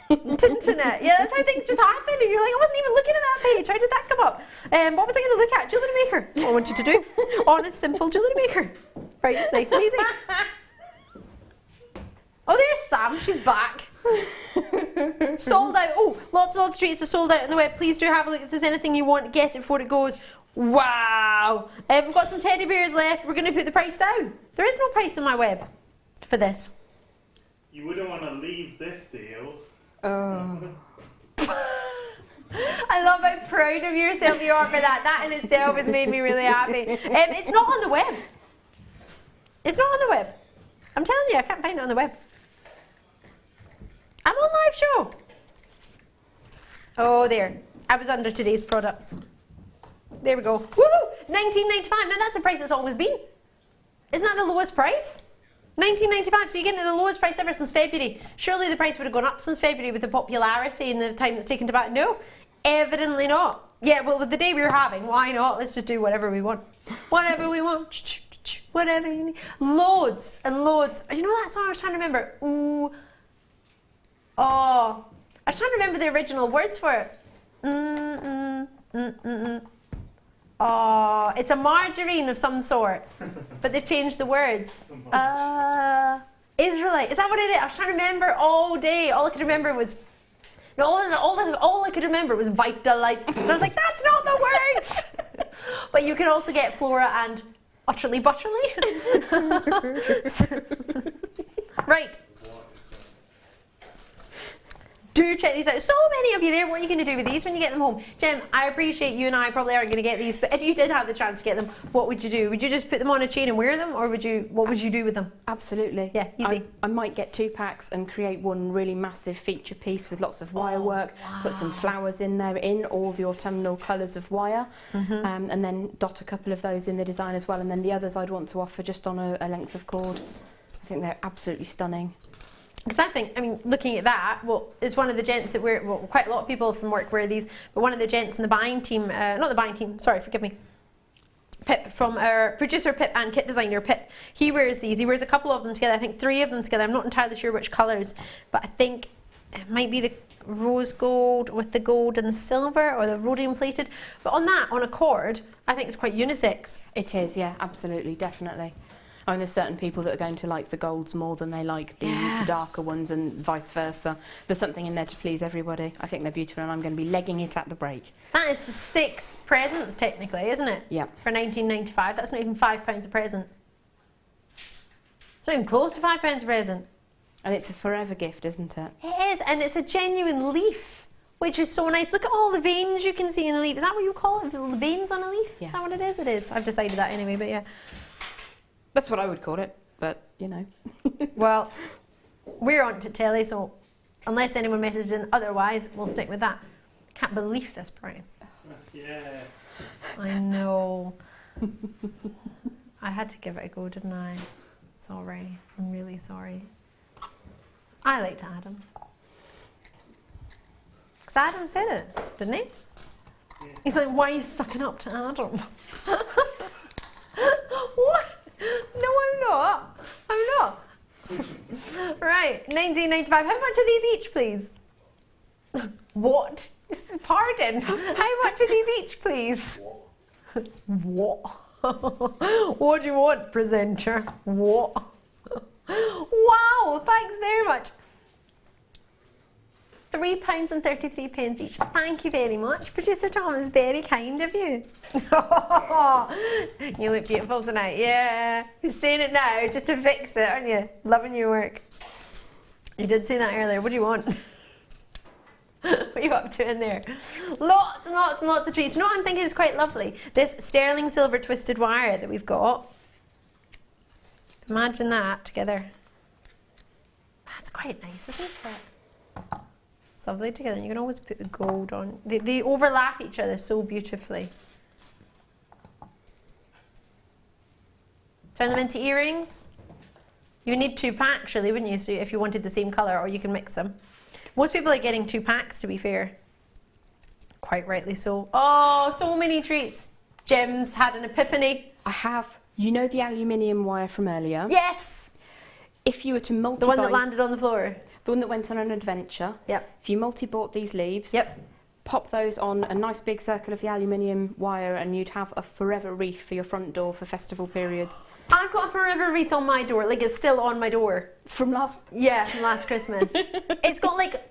Speaker 2: Internet. Yeah, that's how things just happen. And you're like, I wasn't even looking at that page. How did that come up? What was I going to look at? Jewellery Maker. That's what I want you to do. Honest, simple Jewellery Maker. Right, nice and easy. Oh, there's Sam. She's back. Sold out. Oh, lots and lots of treats are sold out on the web. Please do have a look. If there's anything you want, get it before it goes. Wow. We've got some teddy bears left. We're going to put the price down. There is no price on my web for this.
Speaker 5: You wouldn't want to leave this deal.
Speaker 3: Oh.
Speaker 2: I love how proud of yourself you are for that. That in itself has made me really happy. It's not on the web. It's not on the web. I'm telling you, I can't find it on the web. I'm on live show. Oh, there. I was under today's products. There we go. Woo! $19.95. Now that's the price it's always been. Isn't that the lowest price? $19.95, so you're getting the lowest price ever since February. Surely the price would have gone up since February with the popularity and the time it's taken to buy. No, evidently not. Yeah, well, with the day we were having, why not? Let's just do whatever we want. Whatever we want. Whatever you need. Loads and loads. You know that song I was trying to remember? Ooh. Oh. I was trying to remember the original words for it. Oh, it's a margarine of some sort, but they've changed the words. Israelite, is that what it is? I was trying to remember all day. All I could remember was, no, all I could remember was Vitalite. And I was like, that's not the words. But you can also get Flora and Utterly Butterly. Right. Do check these out. So many of you there. What are you going to do with these when you get them home? Jem, I appreciate you and I probably aren't going to get these, but if you did have the chance to get them, what would you do? Would you just put them on a chain and wear them, or what would you do with them?
Speaker 3: Absolutely.
Speaker 2: Yeah, easy.
Speaker 3: I might get 2 packs and create one really massive feature piece with lots of wire work, put some flowers in there in all the autumnal colours of wire, and then dot a couple of those in the design as well, and then the others I'd want to offer just on a length of cord. I think they're absolutely stunning.
Speaker 2: Because I think, I mean, looking at that, well, it's one of the gents that wear, well, quite a lot of people from work wear these, but one of the gents in the buying team, not the buying team, sorry, forgive me, Pip, from our producer Pip and kit designer Pip, he wears these. He wears a couple of them together, I think 3 of them together. I'm not entirely sure which colours, but I think it might be the rose gold with the gold and the silver, or the rhodium plated. But on that, on a cord, I think it's quite unisex.
Speaker 3: It is, yeah, absolutely, definitely. I mean, there's certain people that are going to like the golds more than they like the darker ones, and vice versa. There's something in there to please everybody. I think they're beautiful, and I'm going to be legging it at the break.
Speaker 2: That is 6 presents, technically, isn't it?
Speaker 3: Yeah.
Speaker 2: For £19.95. That's not even £5 a present. It's not even close to £5 a present.
Speaker 3: And it's a forever gift, isn't it?
Speaker 2: It is, and it's a genuine leaf, which is so nice. Look at all the veins you can see in the leaf. Is that what you call it? The veins on a leaf?
Speaker 3: Yeah.
Speaker 2: Is that what it is? It is. I've decided that anyway, but yeah.
Speaker 3: That's what I would call it, but, you know.
Speaker 2: Well, we're on to telly, so unless anyone messages in otherwise, we'll stick with that. Can't believe this price.
Speaker 5: Yeah.
Speaker 2: I know. I had to give it a go, didn't I? Sorry. I'm really sorry. I liked Adam. Because Adam said it, didn't he?
Speaker 5: Yeah.
Speaker 2: He's like, why are you sucking up to Adam? What? No, I'm not. I'm not. Right, £19.95. How much are these each, please? What? This is pardon. How much are these each, please? What? What do you want, presenter? What? Wow, thanks very much. £3.33 each. Thank you very much. Producer Tom, is very kind of you. You look beautiful tonight. Yeah. You're saying it now just to fix it, aren't you? Loving your work. You did say that earlier. What do you want? What are you up to in there? Lots and lots and lots of treats. You know what I'm thinking is quite lovely? This sterling silver twisted wire that we've got. Imagine that together. That's quite nice, isn't it? It's lovely together. You can always put the gold on. They overlap each other so beautifully. Turn them into earrings. You need 2 packs really, wouldn't you? So if you wanted the same colour, or you can mix them. Most people are getting 2 packs, to be fair. Quite rightly so. Oh, so many treats. Jem's had an epiphany.
Speaker 3: I have. You know the aluminium wire from earlier?
Speaker 2: Yes!
Speaker 3: If you were to multi-buy...
Speaker 2: The one that landed on the floor.
Speaker 3: The one that went on an adventure.
Speaker 2: Yep.
Speaker 3: If you multi-bought these leaves,
Speaker 2: Yep.
Speaker 3: pop those on a nice big circle of the aluminium wire, and you'd have a forever wreath for your front door for festival periods.
Speaker 2: I've got a forever wreath on my door. Like, it's still on my door.
Speaker 3: From last...
Speaker 2: Yeah, from last Christmas. It's got like,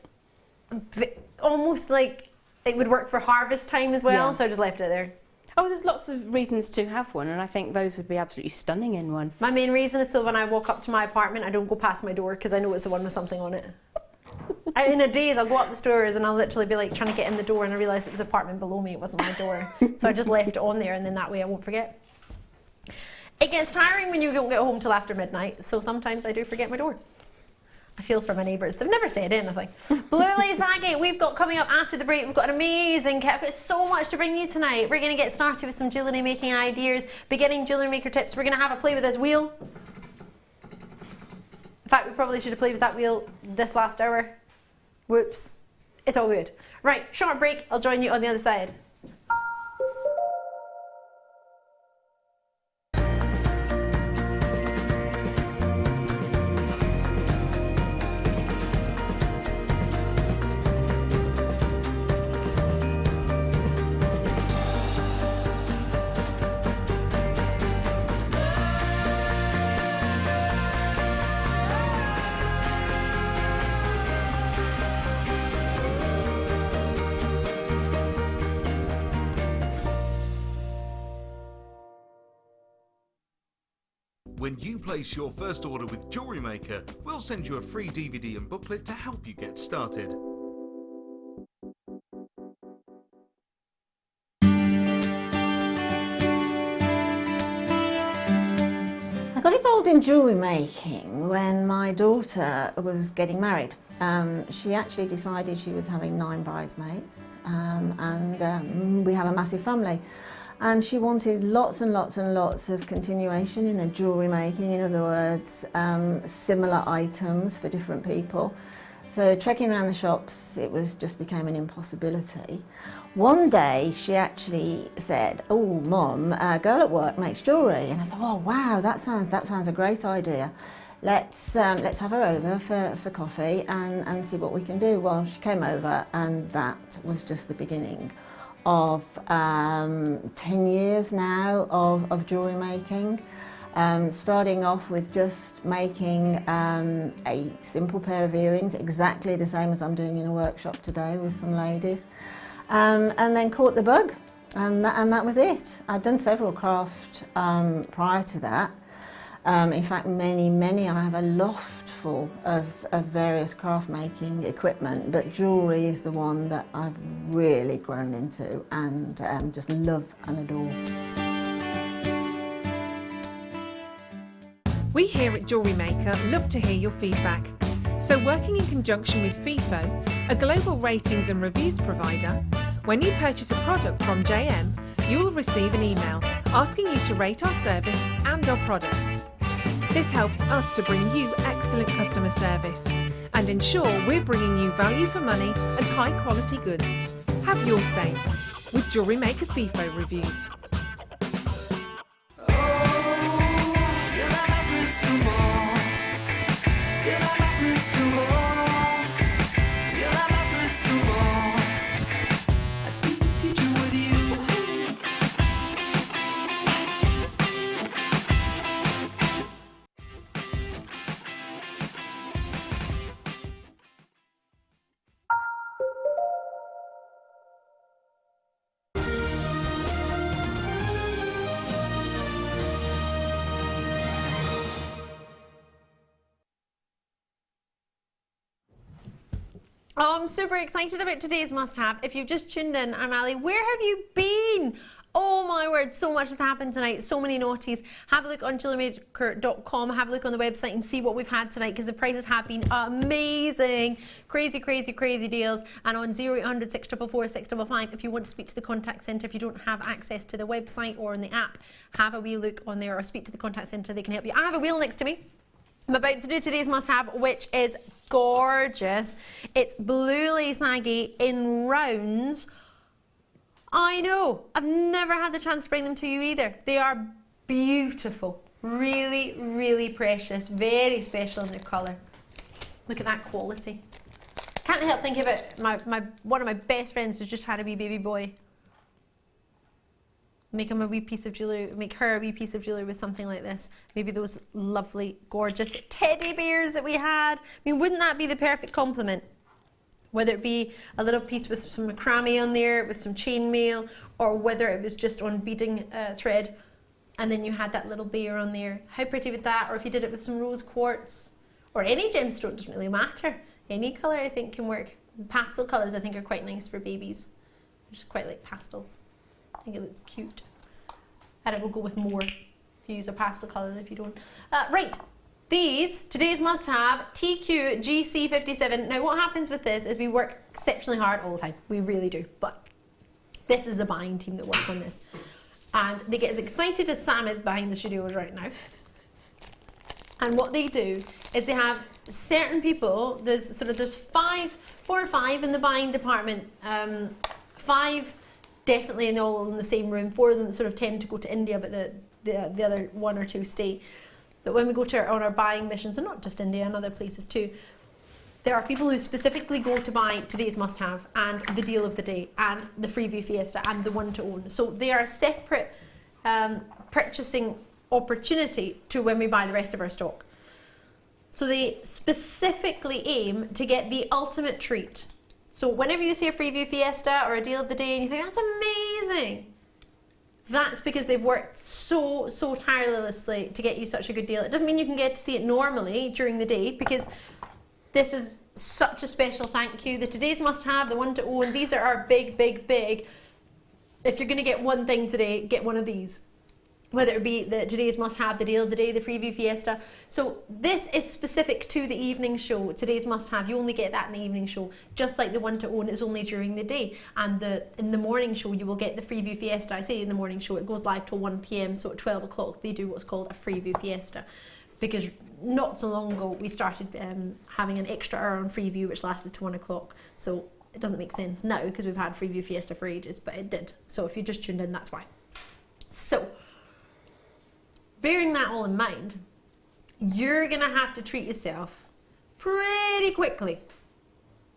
Speaker 2: almost like it would work for harvest time as well,
Speaker 3: Yeah.
Speaker 2: so I just left it there.
Speaker 3: Oh, there's lots of reasons to have one, and I think those would be absolutely stunning in one.
Speaker 2: My main reason is so when I walk up to my apartment, I don't go past my door because I know it's the one with something on it. In a daze, I'll go up the stairs and I'll literally be like trying to get in the door, and I realise it was an apartment below me, it wasn't my door. So I just left it on there, and then that way I won't forget. It gets tiring when you don't get home till after midnight, so sometimes I do forget my door. I feel for my neighbours. They've never said anything. Blue Lace Agate, we've got coming up after the break. We've got an amazing kit. I've got so much to bring you tonight. We're going to get started with some jewellery making ideas, beginning jewellery maker tips. We're going to have a play with this wheel. In fact, we probably should have played with that wheel this last hour. Whoops. It's all good. Right, short break. I'll join you on the other side.
Speaker 1: When you place your first order with Jewellery Maker, we'll send you a free DVD and booklet to help you get started.
Speaker 6: I got involved in jewellery making when my daughter was getting married. She actually decided she was having 9 bridesmaids, and we have a massive family. And she wanted lots and lots and lots of continuation in her jewellery making, in other words, similar items for different people. So trekking around the shops, it just became an impossibility. One day she actually said, "Oh, Mum, a girl at work makes jewellery," and I thought, "Oh, wow, that sounds a great idea. Let's have her over for coffee and see what we can do." Well, she came over, and that was just the beginning of 10 years now of jewellery making. Starting off with just making a simple pair of earrings, exactly the same as I'm doing in a workshop today with some ladies, and then caught the bug, and that was it. I'd done several craft prior to that. In fact, many. I have a loft full of various craft making equipment, but jewellery is the one that I've really grown into and just love and adore.
Speaker 7: We here at Jewellery Maker love to hear your feedback. So working in conjunction with FIFO, a global ratings and reviews provider, when you purchase a product from JM, you will receive an email asking you to rate our service and our products. This helps us to bring you excellent customer service and ensure we're bringing you value for money and high quality goods. Have your say with Jewellery Maker FIFO reviews.
Speaker 2: Oh, I'm super excited about today's must-have. If you've just tuned in, I'm Ali. Where have you been? Oh my word, so much has happened tonight, so many naughties. Have a look on JewelleryMaker.com, have a look on the website and see what we've had tonight, because the prices have been amazing. Crazy, crazy, crazy deals. And on 0800 644 655, if you want to speak to the contact centre, if you don't have access to the website or on the app, have a wee look on there or speak to the contact centre, they can help you. I have a wheel next to me. I'm about to do today's must-have, which is gorgeous. It's blue lace agate in rounds. I know, I've never had the chance to bring them to you either. They are beautiful, really, really precious, very special in their colour. Look at that quality. Can't help thinking about one of my best friends who's just had a wee baby boy. Make him a wee piece of jewellery, make her a wee piece of jewellery with something like this. Maybe those lovely, gorgeous teddy bears that we had. I mean, wouldn't that be the perfect compliment? Whether it be a little piece with some macrame on there, with some chainmail, or whether it was just on beading thread, and then you had that little bear on there. How pretty would that? Or if you did it with some rose quartz, or any gemstone, doesn't really matter. Any colour I think can work. Pastel colours I think are quite nice for babies. I just quite like pastels. I think it looks cute. And it will go with more if you use a pastel colour than if you don't. Right, today's must-have, TQ GC57. Now what happens with this is we work exceptionally hard all the time. We really do. But this is the buying team that work on this. And they get as excited as Sam is behind the studios right now. And what they do is they have certain people, there's 4 or 5 in the buying department, 5 definitely all in the same room. 4 of them sort of tend to go to India, but the other 1 or 2 stay. But when we go on our buying missions, and not just India and other places too, there are people who specifically go to buy today's must-have and the deal of the day and the Freeview Fiesta and the one to own. So they are a separate purchasing opportunity to when we buy the rest of our stock. So they specifically aim to get the ultimate treat. So whenever you see a Freeview Fiesta or a deal of the day and you think, that's amazing, that's because they've worked so tirelessly to get you such a good deal. It doesn't mean you can get to see it normally during the day, because this is such a special thank you. The today's must-have, the one to own, these are our big. If you're going to get one thing today, get one of these. whether it be the today's must-have, the deal of the day, the Freeview Fiesta. So this is specific to the evening show. Today's must-have, you only get that in the evening show, just like the one to own is only during the day. And in the morning show, you will get the Freeview Fiesta. I say in the morning show, it goes live till 1 p.m. So at 12 o'clock, they do what's called a Freeview Fiesta. Because not so long ago, we started having an extra hour on Freeview, which lasted to 1 o'clock. So it doesn't make sense now because we've had Freeview Fiesta for ages, but it did. So if you just tuned in, that's why. So, bearing that all in mind, you're going to have to treat yourself pretty quickly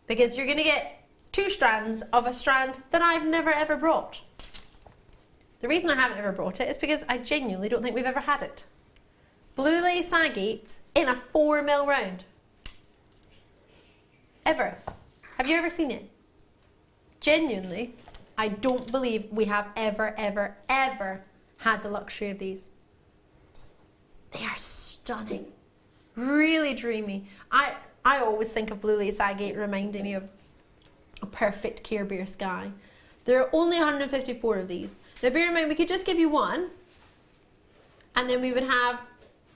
Speaker 2: because you're going to get 2 strands of a strand that I've never ever brought. The reason I haven't ever brought it is because I genuinely don't think we've ever had it. Blue lace agate in a 4mm round. Ever. Have you ever seen it? Genuinely, I don't believe we have ever had the luxury of these. They are stunning, really dreamy. I always think of blue lace agate reminding me of a perfect Care Bear sky. There are only 154 of these. Now bear in mind, we could just give you one and then we would have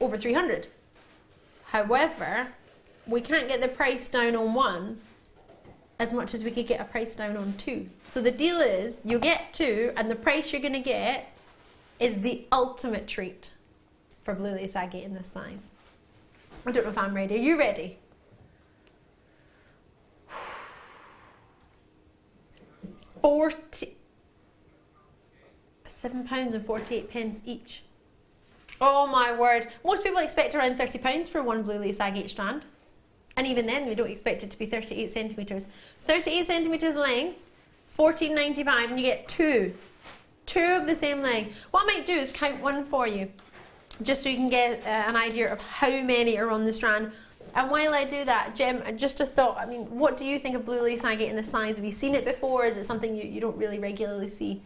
Speaker 2: over 300. However, we can't get the price down on one as much as we could get a price down on 2. So the deal is, you get 2 and the price you're gonna get is the ultimate treat for blue lace agate in this size. I don't know if I'm ready. Are you ready? £7.48 each. Oh my word. Most people expect around £30 for one blue lace agate strand. And even then, we don't expect it to be 38 centimetres. 38 centimetres length, £14.95, and you get 2 of the same length. What I might do is count one for you, just so you can get an idea of how many are on the strand. And while I do that, Jem, just a thought, I mean, what do you think of blue lace agate in the size? Have you seen it before? Is it something you don't really regularly see?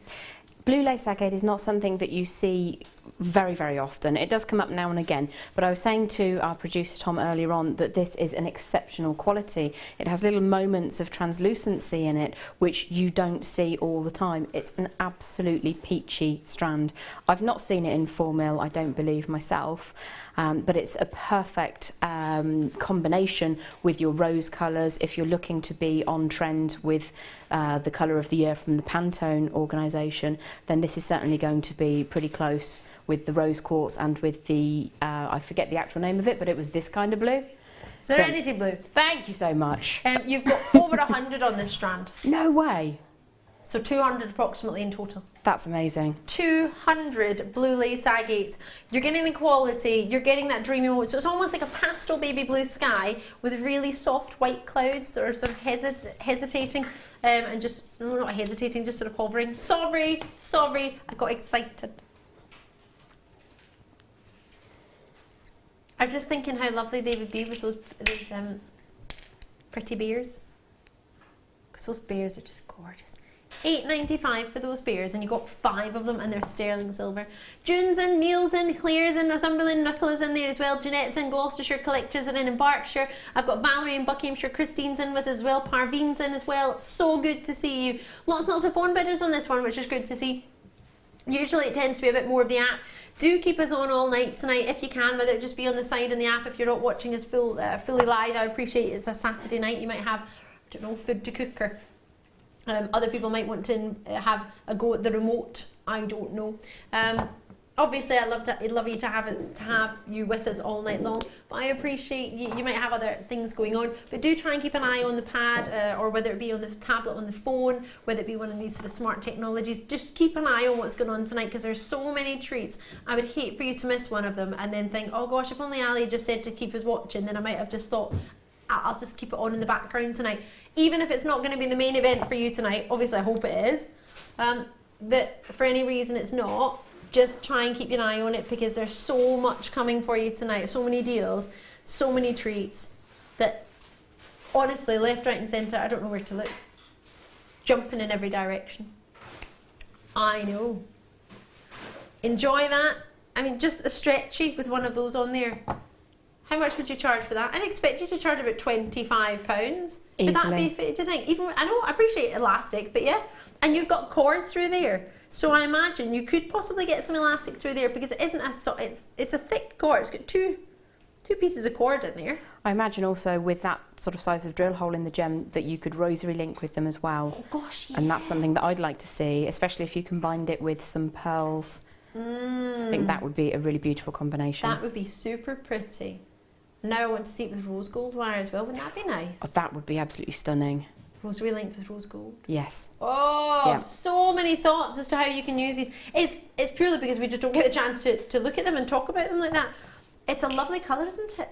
Speaker 3: Blue lace agate is not something that you see very, very often. It does come up now and again, but I was saying to our producer Tom earlier on that this is an exceptional quality. It has little moments of translucency in it which you don't see all the time. It's an absolutely peachy strand. I've not seen it in 4mm, I don't believe myself, but it's a perfect combination with your rose colours. If you're looking to be on trend with the colour of the year from the Pantone organisation, then this is certainly going to be pretty close with the rose quartz and with the, I forget the actual name of it, but it was this kind of blue.
Speaker 2: Serenity blue.
Speaker 3: Thank you so much.
Speaker 2: You've got over 100 on this strand.
Speaker 3: No way.
Speaker 2: So 200 approximately in total.
Speaker 3: That's amazing. 200
Speaker 2: blue lace agates. You're getting the quality, you're getting that dreamy moment. So it's almost like a pastel baby blue sky with really soft white clouds that are sort of hesitating and just, no, not hesitating, just sort of hovering. Sorry, I got excited. I was just thinking how lovely they would be with those pretty bears. Because those bears are just gorgeous. £8.95 for those bears, and you got 5 of them, and they're sterling silver. June's in, Neil's in, Claire's in, Northumberland, Nicola's in there as well. Jeanette's in, Gloucestershire, Collectors are in Berkshire. I've got Valerie in Buckinghamshire, Christine's in with as well, Parveen's in as well. So good to see you. Lots and lots of phone bidders on this one, which is good to see. Usually it tends to be a bit more of the app. Do keep us on all night tonight if you can, whether it just be on the side in the app if you're not watching us fully live. I appreciate it's a Saturday night, you might have, I don't know, food to cook, or other people might want to have a go at the remote. I don't know. Obviously, I'd love you to have you with us all night long. But I appreciate you might have other things going on. But do try and keep an eye on the pad, or whether it be on the tablet, on the phone, whether it be one of these sort of smart technologies. Just keep an eye on what's going on tonight, because there's so many treats. I would hate for you to miss one of them and then think, oh gosh, if only Ali just said to keep us watching, then I might have just thought, I'll just keep it on in the background tonight. Even if it's not going to be the main event for you tonight, obviously I hope it is, but for any reason it's not, just try and keep an eye on it, because there's so much coming for you tonight, so many deals, so many treats, that honestly, left, right and centre, I don't know where to look. Jumping in every direction. I know. Enjoy that. I mean, just a stretchy with one of those on there. How much would you charge for that? I'd expect you to charge about £25. Would that be, do you think? Even, I know, I appreciate elastic, but yeah. And you've got cord through there. So I imagine you could possibly get some elastic through there because it isn't it's a thick cord. It's got two pieces of cord in there.
Speaker 3: I imagine also with that sort of size of drill hole in the gem that you could rosary link with them as well.
Speaker 2: Oh gosh, yeah.
Speaker 3: And that's something that I'd like to see, especially if you combined it with some pearls. I think that would be a really beautiful combination.
Speaker 2: That would be super pretty. Now I want to see it with rose gold wire as well. Wouldn't that be nice?
Speaker 3: Oh, that would be absolutely stunning.
Speaker 2: Rosary linked with rose gold.
Speaker 3: Yes.
Speaker 2: Oh,
Speaker 3: Yeah.
Speaker 2: so many thoughts as to how you can use these. It's purely because we just don't get the chance to look at them and talk about them like that. It's a lovely colour, isn't it?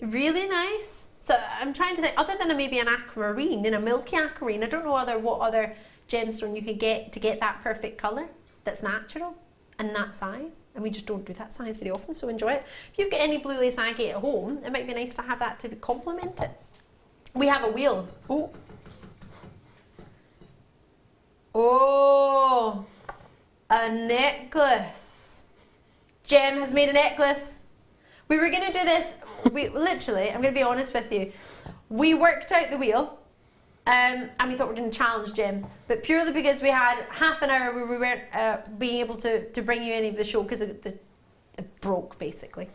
Speaker 2: Really nice. So I'm trying to think, other than maybe an aquamarine, in a milky aquamarine, I don't know what other gemstone you could get to get that perfect colour that's natural and that size. And we just don't do that size very often, so enjoy it. If you've got any blue lace agate at home, it might be nice to have that to complement it. We have a wheel. Oh. Oh, a necklace. Jem has made a necklace. We were going to do this, literally, I'm going to be honest with you. We worked out the wheel and we thought we were going to challenge Jem, but purely because we had half an hour where we weren't being able to bring you any of the show because it broke, basically.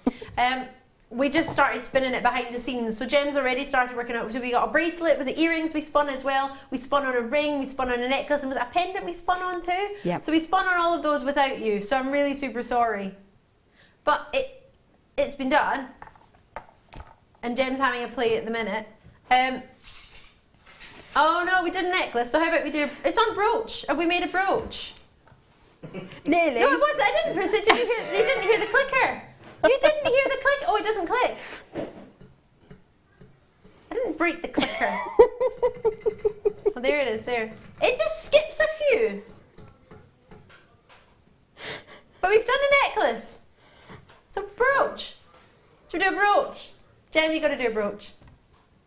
Speaker 2: We just started spinning it behind the scenes. So Jem's already started working out. So we got a bracelet, was it earrings we spun as well? We spun on a ring, we spun on a necklace, and was it a pendant we spun on too?
Speaker 3: Yeah.
Speaker 2: So we spun on all of those without you. So I'm really super sorry. But it's been done. And Jem's having a play at the minute. Oh no, we did a necklace. So how about we do, it's on brooch. Have we made a brooch?
Speaker 3: Nearly.
Speaker 2: No, it wasn't. I didn't press it. Did you didn't hear the clicker. You didn't hear the click. Oh, it doesn't click. I didn't break the clicker. Oh, there it is, there. It just skips a few. But we've done a necklace. It's a brooch. Should we do a brooch? Jem, you got to do a brooch.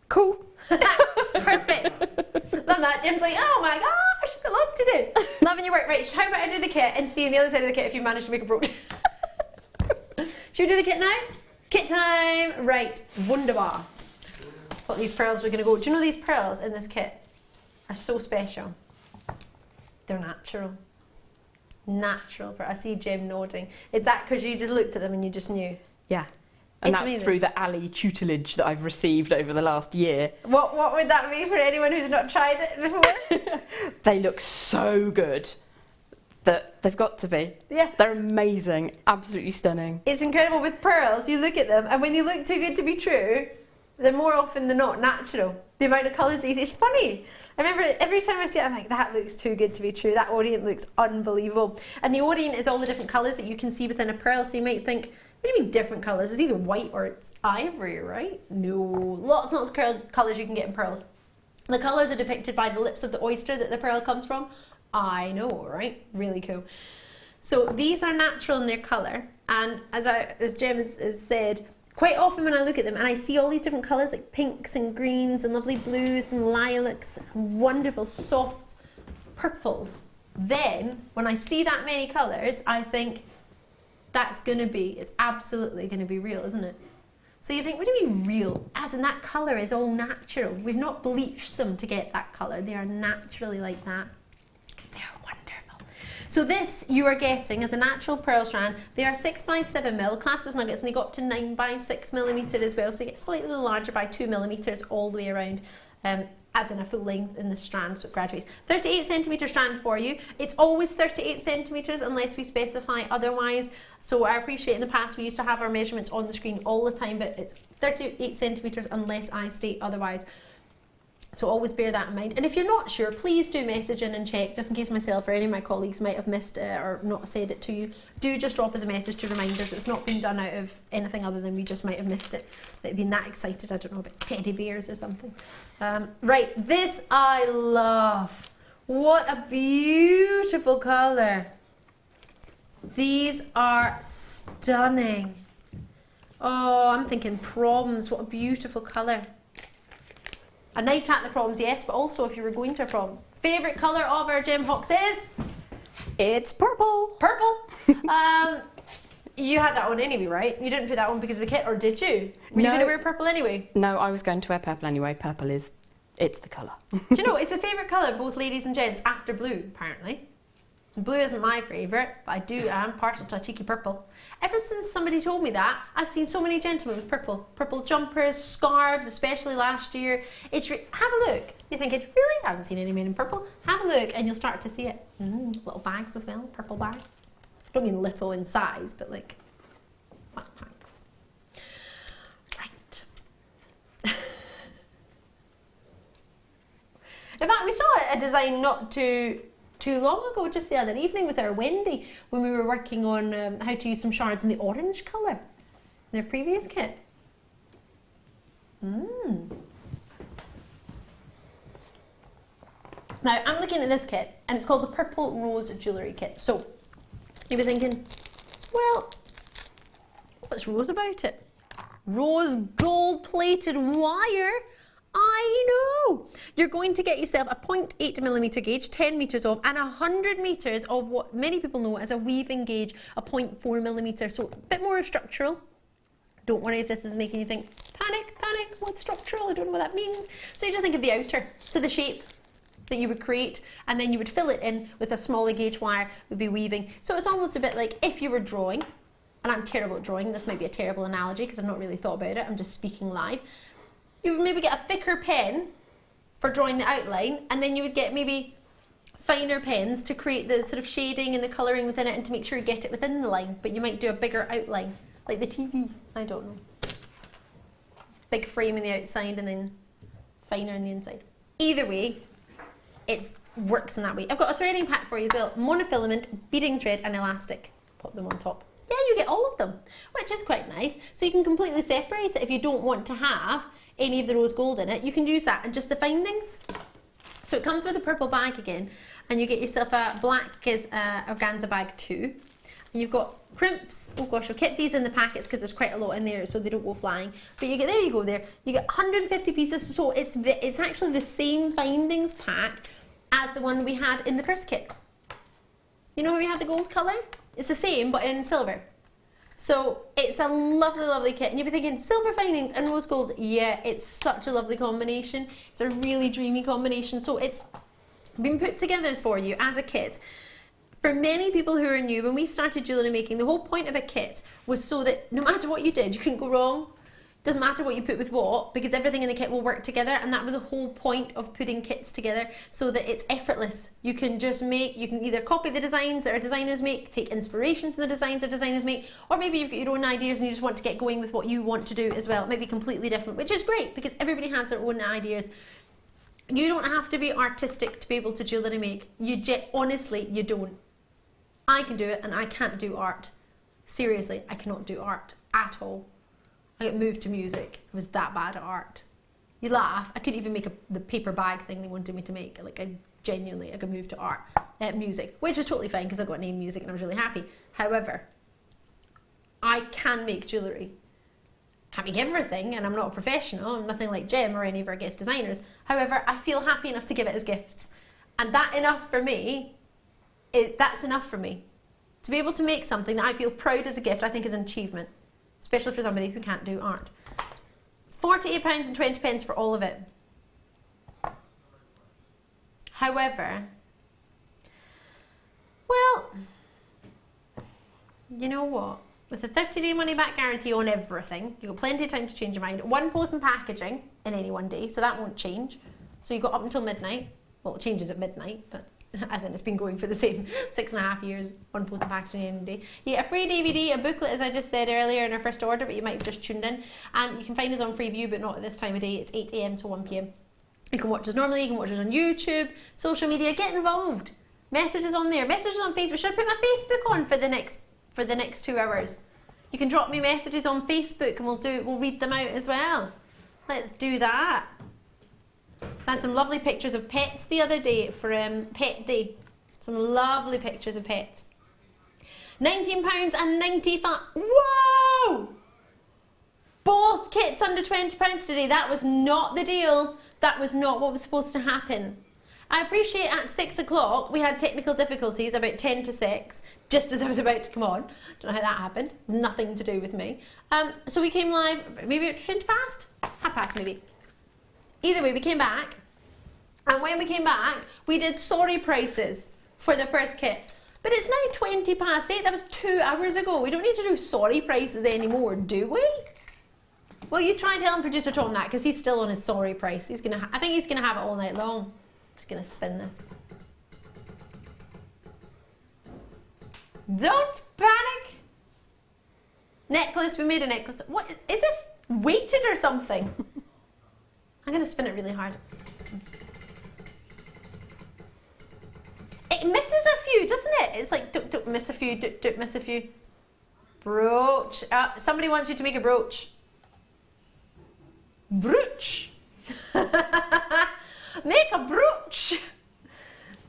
Speaker 3: Cool.
Speaker 2: Perfect. Love that. Jem's like, oh my gosh, got lots to do. Loving your work. Right, how about I do the kit and see on the other side of the kit if you manage to make a brooch. Should we do the kit now? Kit time! Right, wunderbar. Thought these pearls were going to go. Do you know these pearls in this kit are so special? They're natural. Natural pearls. I see Jem nodding. Is that because you just looked at them and you just knew?
Speaker 3: Yeah. And
Speaker 2: It's
Speaker 3: that's
Speaker 2: amazing.
Speaker 3: through the Ali tutelage that I've received over the last year.
Speaker 2: What would that be for anyone who's not tried it before?
Speaker 3: They look so good that they've got to be.
Speaker 2: Yeah.
Speaker 3: They're amazing, absolutely stunning.
Speaker 2: It's incredible with pearls. You look at them and when you look too good to be true, they're more often than not natural. The amount of colours it's funny. I remember every time I see it, I'm like, that looks too good to be true. That orient looks unbelievable. And the orient is all the different colours that you can see within a pearl. So you might think, what do you mean different colours? It's either white or it's ivory, right? No, lots and lots of colours you can get in pearls. The colours are depicted by the lips of the oyster that the pearl comes from. I know, right? Really cool. So these are natural in their colour, and as Jem has said, quite often when I look at them and I see all these different colours like pinks and greens and lovely blues and lilacs and wonderful soft purples, then when I see that many colours I think it's absolutely going to be real, isn't it? So you think, what do you mean real? As in that colour is all natural. We've not bleached them to get that colour. They are naturally like that. They're wonderful. So this you are getting as a natural pearl strand. They are 6x7mm, classed as nuggets, and they go up to 9x6mm as well. So you get slightly larger by 2mm all the way around, as in a full length in the strand, so it graduates. 38cm strand for you. It's always 38cm unless we specify otherwise. So I appreciate in the past we used to have our measurements on the screen all the time, but it's 38cm unless I state otherwise. So always bear that in mind. And if you're not sure, please do message in and check, just in case myself or any of my colleagues might have missed it or not said it to you. Do just drop us a message to remind us. It's not been done out of anything other than we just might have missed it. They've been that excited, I don't know, about teddy bears or something. Right, this I love. What a beautiful colour. These are stunning. Oh, I'm thinking proms. What a beautiful colour. A night at the proms, yes, but also if you were going to a prom. Favourite colour of our Jem Hawkes is?
Speaker 3: It's purple.
Speaker 2: Purple. You had that one anyway, right? You didn't put that one because of the kit, or did you? Were you going to wear purple anyway?
Speaker 3: No, I was going to wear purple anyway. Purple it's the colour.
Speaker 2: Do you know, it's a favourite colour, both ladies and gents, after blue, apparently. Blue isn't my favourite, but I am partial to a cheeky purple. Ever since somebody told me that, I've seen so many gentlemen with purple jumpers, scarves, especially last year. Have a look. You're thinking, really? I haven't seen any men in purple. Have a look and you'll start to see it. Little bags as well, purple bags. I don't mean little in size, but like backpacks. Right. In fact, we saw a design not too long ago, just the other evening with our Wendy, when we were working on how to use some shards in the orange colour in our previous kit. Now I'm looking at this kit and it's called the Purple Rose Jewellery Kit. So you were thinking, well, what's rose about it? Rose gold plated wire. I know! You're going to get yourself a 0.8mm gauge, 10 metres of, and 100 metres of what many people know as a weaving gauge, a 0.4mm. So a bit more structural. Don't worry if this is making you think, panic, what's structural? I don't know what that means. So you just think of the outer. So the shape that you would create, and then you would fill it in with a smaller gauge wire, would be weaving. So it's almost a bit like if you were drawing, and I'm terrible at drawing, this might be a terrible analogy because I've not really thought about it, I'm just speaking live. You would maybe get a thicker pen for drawing the outline, and then you would get maybe finer pens to create the sort of shading and the colouring within it and to make sure you get it within the line, but you might do a bigger outline, like the TV, I don't know. Big frame on the outside and then finer on the inside. Either way, it works in that way. I've got a threading pack for you as well, monofilament, beading thread and elastic. Pop them on top. Yeah, you get all of them, which is quite nice. So you can completely separate it if you don't want to have any of the rose gold in it. You can use that and just the findings. So it comes with a purple bag again, and you get yourself a black organza bag too. And you've got crimps. Oh gosh, I'll keep these in the packets because there's quite a lot in there so they don't go flying. But you get, there you go there. You get 150 pieces, so it's actually the same findings pack as the one we had in the first kit. You know how we had the gold colour? It's the same but in silver. So it's a lovely, lovely kit. And you'll be thinking, silver findings and rose gold. Yeah, it's such a lovely combination. It's a really dreamy combination. So it's been put together for you as a kit. For many people who are new, when we started jewellery making, the whole point of a kit was so that no matter what you did, you couldn't go wrong. Doesn't matter what you put with what, because everything in the kit will work together, and that was the whole point of putting kits together, so that it's effortless. You can just make, you can either copy the designs that our designers make, take inspiration from the designs our designers make, or maybe you've got your own ideas and you just want to get going with what you want to do as well. It might be completely different, which is great because everybody has their own ideas. You don't have to be artistic to be able to jewellery make. Honestly, you don't. I can do it and I can't do art. Seriously, I cannot do art at all. I got moved to music. I was that bad at art. You laugh. I couldn't even make the paper bag thing they wanted me to make. Like I got moved to art, music, which was totally fine because I got named music and I was really happy. However, I can make jewellery. Can't make everything, and I'm not a professional. I'm nothing like Jem or any of our guest designers. However, I feel happy enough to give it as gifts, and that's enough for me. To be able to make something that I feel proud as a gift, I think is an achievement. Especially for somebody who can't do art. £48.20 for all of it. However, well, you know what? With a 30-day money-back guarantee on everything, you've got plenty of time to change your mind. One post and packaging in any one day, so that won't change. So you've got up until midnight. Well, it changes at midnight, but as in it's been going for the same 6.5 years, one post and packaging in a day. You get a free DVD, a booklet, as I just said earlier in our first order, but you might have just tuned in. And you can find us on Freeview, but not at this time of day. It's 8 AM to 1 PM. You can watch us normally, you can watch us on YouTube, social media, get involved. Messages on there, messages on Facebook. Should I put my Facebook on for the next 2 hours? You can drop me messages on Facebook and we'll read them out as well. Let's do that. I had some lovely pictures of pets the other day for Pet Day. Some lovely pictures of pets. £19.95. Whoa! Both kits under £20 today. That was not the deal. That was not what was supposed to happen. I appreciate at 6 o'clock we had technical difficulties about 10 to 6, just as I was about to come on. Don't know how that happened. Nothing to do with me. So we came live maybe at 20 past? Half past maybe. Either way, we came back, and when we came back, we did sorry prices for the first kit. But it's now 8:20. That was 2 hours ago. We don't need to do sorry prices anymore, do we? Well, you try telling producer Tom that, because he's still on his sorry price. He's gonna. I think he's gonna have it all night long. Just gonna spin this. Don't panic. Necklace. We made a necklace. What is this? Weighted or something? I'm gonna spin it really hard. It misses a few, doesn't it? It's like don't miss a few, don't miss a few. Brooch. Somebody wants you to make a brooch. Brooch. Make a brooch.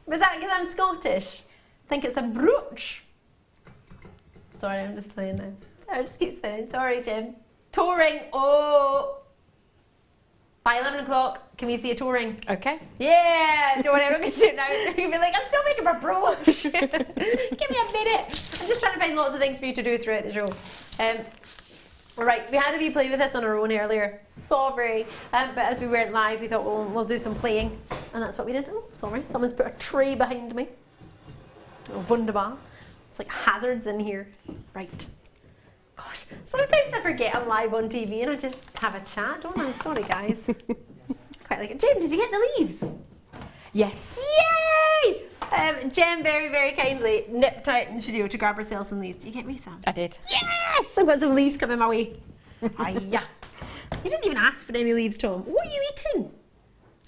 Speaker 2: Was that because I'm Scottish? I think it's a brooch. Sorry, I'm just playing now. I just keep spinning. Sorry, Jim. Toe ring. Oh. By 11 o'clock, can we see a toe ring?
Speaker 3: Okay.
Speaker 2: Yeah. Don't worry, I'm not going to do it now. You'll be like, I'm still making my brooch. Give me a minute. I'm just trying to find lots of things for you to do throughout the show. Right, we had a wee play with this on our own earlier. Sorry. But as we weren't live, we thought, well, we'll do some playing. And that's what we did. Oh, sorry. Someone's put a tray behind me. Oh, wunderbar. It's like hazards in here. Right. Gosh, sometimes I forget I'm live on TV and I just have a chat, don't I? Sorry, guys. Quite like it. Jem, did you get the leaves?
Speaker 3: Yes.
Speaker 2: Yay! Jem very, very kindly nipped out in the studio to grab herself some leaves. Did you get me some?
Speaker 3: I did.
Speaker 2: Yes! I've got some leaves coming my way. Hiya. You didn't even ask for any leaves, Tom. What are you eating?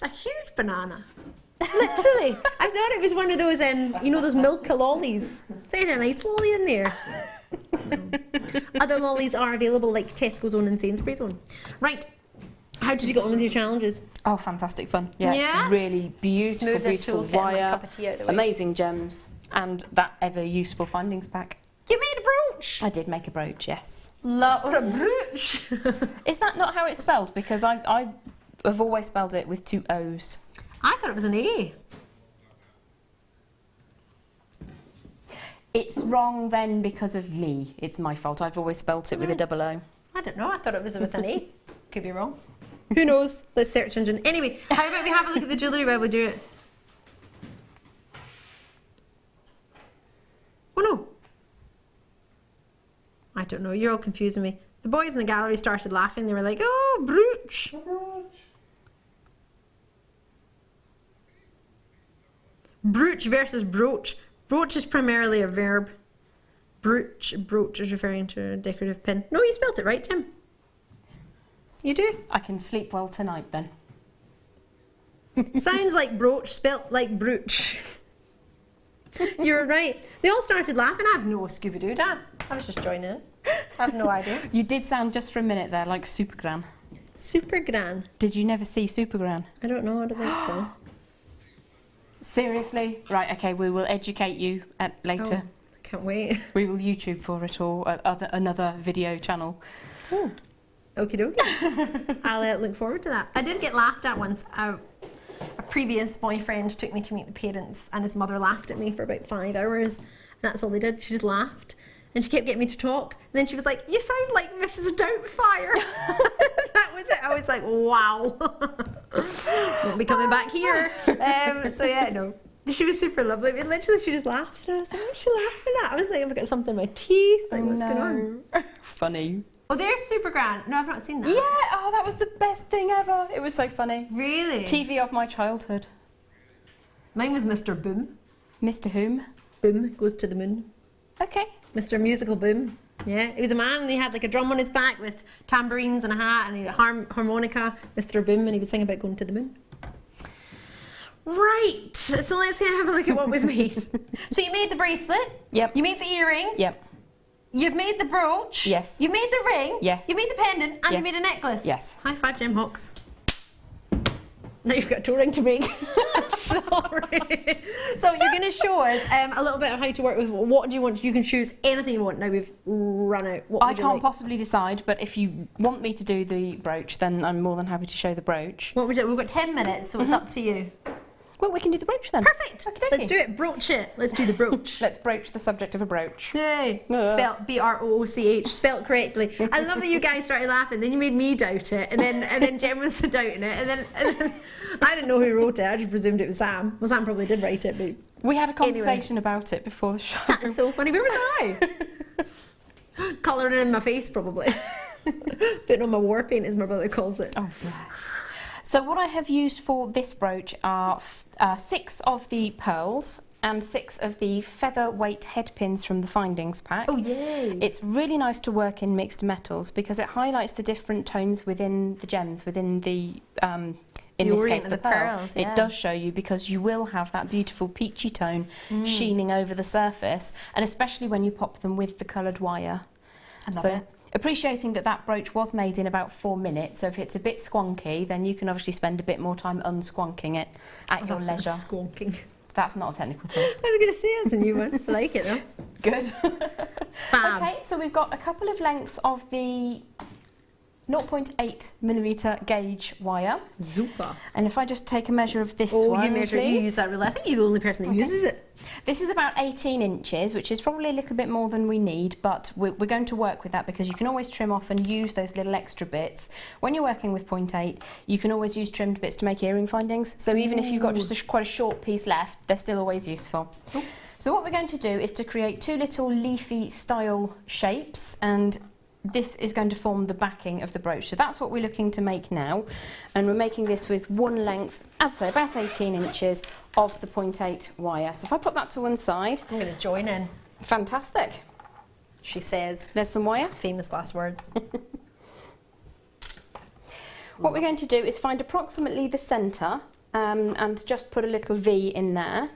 Speaker 2: A huge banana. Literally. I thought it was one of those, you know, those Milka lollies. They had a nice lolly in there. Other lollies are available, like Tesco's own and Sainsbury's own. Right. How did you get on with your challenges?
Speaker 3: Oh, fantastic fun. Yeah,
Speaker 2: Yeah?
Speaker 3: it's really beautiful, beautiful
Speaker 2: tool, my
Speaker 3: wire,
Speaker 2: cup of tea out of the way.
Speaker 3: amazing gems, and that ever useful findings pack.
Speaker 2: You made a brooch!
Speaker 3: I did make a brooch, yes.
Speaker 2: What a brooch!
Speaker 3: Is that not how it's spelled? Because I have always spelled it with 2 O's.
Speaker 2: I thought it was an A.
Speaker 3: It's wrong then because of me. It's my fault. I've always spelt it with a double O.
Speaker 2: I don't know. I thought it was with an A. Could be wrong. Who knows? Let's search engine. Anyway, how about we have a look at the jewellery while we do it? Oh no. I don't know. You're all confusing me. The boys in the gallery started laughing. They were like, oh, brooch. Brooch versus brooch. Brooch is primarily a verb. Brooch is referring to a decorative pin. No, you spelt it right, Tim. You do?
Speaker 3: I can sleep well tonight then.
Speaker 2: Sounds like brooch, spelt like brooch. You were right. They all started laughing. I have no Scooby-Doo, Dad. I was just joining in. I have no idea.
Speaker 3: You did sound just for a minute there like Supergran.
Speaker 2: Supergran.
Speaker 3: Did you never see Supergran?
Speaker 2: I don't know. I don't think so.
Speaker 3: Seriously? Right, okay, we will educate you later.
Speaker 2: Oh, I can't wait.
Speaker 3: We will YouTube for it or another video channel.
Speaker 2: Oh. Okie dokie. I'll look forward to that. I did get laughed at once. A previous boyfriend took me to meet the parents and his mother laughed at me for about 5 hours. And that's all they did. She just laughed. And she kept getting me to talk. And then she was like, you sound like Mrs. Doubtfire. That was it. I was like, wow. Won't be coming back here. So yeah, no. She was super lovely. I mean, literally, she just laughed. And I was like, what's she laughing at? I was like, I've got something in my teeth. Like, what's going on?
Speaker 3: Funny.
Speaker 2: Oh, there's Supergran. No, I've not seen that.
Speaker 3: Yeah, oh, that was the best thing ever. It was so funny.
Speaker 2: Really?
Speaker 3: TV of my childhood.
Speaker 2: Mine was Mr. Boom.
Speaker 3: Mr. Whom?
Speaker 2: Boom goes to the moon.
Speaker 3: Okay.
Speaker 2: Mr. Musical Boom. Yeah, he was a man and he had like a drum on his back with tambourines and a hat and he had a harmonica, Mr. Boom, and he would sing about going to the moon. Right, so let's have a look at what was made. So you made the bracelet.
Speaker 3: Yep.
Speaker 2: You made the earrings.
Speaker 3: Yep.
Speaker 2: You've made the brooch.
Speaker 3: Yes.
Speaker 2: You've made the ring.
Speaker 3: Yes.
Speaker 2: You made the pendant and you
Speaker 3: Yes.
Speaker 2: made a necklace.
Speaker 3: Yes.
Speaker 2: High five, Jem Hawkes. Now you've got a toe ring to make. Sorry. So you're going to show us a little bit of how to work with what do you want. You can choose anything you want. Now we've run out. What
Speaker 3: I
Speaker 2: would you
Speaker 3: can't
Speaker 2: like?
Speaker 3: possibly decide, but if you want me to do the brooch, then I'm more than happy to show the brooch.
Speaker 2: What would you? We've got 10 minutes, so it's up to you.
Speaker 3: Well, we can do the brooch then.
Speaker 2: Perfect.
Speaker 3: Okey-dokey.
Speaker 2: Let's do it. Broach it. Let's do the brooch.
Speaker 3: Let's broach the subject of a brooch.
Speaker 2: Yay. Spelt B-R-O-O-C-H. Spelt correctly. I love that you guys started laughing. Then you made me doubt it, and then Jem was doubting it, and then I didn't know who wrote it. I just presumed it was Sam. Well, Sam probably did write it, but
Speaker 3: We had a conversation about it before the show.
Speaker 2: that's so funny. Where was I? Colouring it in my face, probably. Putting on my war paint, as my brother calls it.
Speaker 3: Oh, bless. So what I have used for this brooch are 6 of the pearls and 6 of the featherweight head pins from the Findings pack.
Speaker 2: Oh, yay.
Speaker 3: It's really nice to work in mixed metals because it highlights the different tones within the gems, within the, in this case, the pearl.
Speaker 2: pearls,
Speaker 3: It does show you because you will have that beautiful peachy tone sheening over the surface, and especially when you pop them with the coloured wire.
Speaker 2: I love it.
Speaker 3: Appreciating that that brooch was made in about 4 minutes, so if it's a bit squonky, then you can obviously spend a bit more time unsquonking it at your leisure.
Speaker 2: Squonking.
Speaker 3: That's not a technical term.
Speaker 2: I was going to say that's a new one. I like it though.
Speaker 3: Good.
Speaker 2: Fab.
Speaker 3: Okay, so we've got a couple of lengths of the 0.8mm gauge wire.
Speaker 2: Super.
Speaker 3: And if I just take a measure of this
Speaker 2: Oh,
Speaker 3: one,
Speaker 2: you measure. You
Speaker 3: please.
Speaker 2: use that ruler. I think you're the only person that uses it.
Speaker 3: This is about 18 inches, which is probably a little bit more than we need, but we're going to work with that because you can always trim off and use those little extra bits. When you're working with 0.8, you can always use trimmed bits to make earring findings. So even if you've got just quite a short piece left, they're still always useful.
Speaker 2: Ooh.
Speaker 3: So what we're going to do is to create 2 little leafy style shapes, and this is going to form the backing of the brooch. So that's what we're looking to make now, and we're making this with one length, as I say, about 18 inches of the 0.8 wire. So if I put that to one side,
Speaker 2: I'm going to join in.
Speaker 3: fantastic.
Speaker 2: She says.
Speaker 3: There's some wire.
Speaker 2: Famous last words.
Speaker 3: What we're going to do is find approximately the centre and just put a little V in there.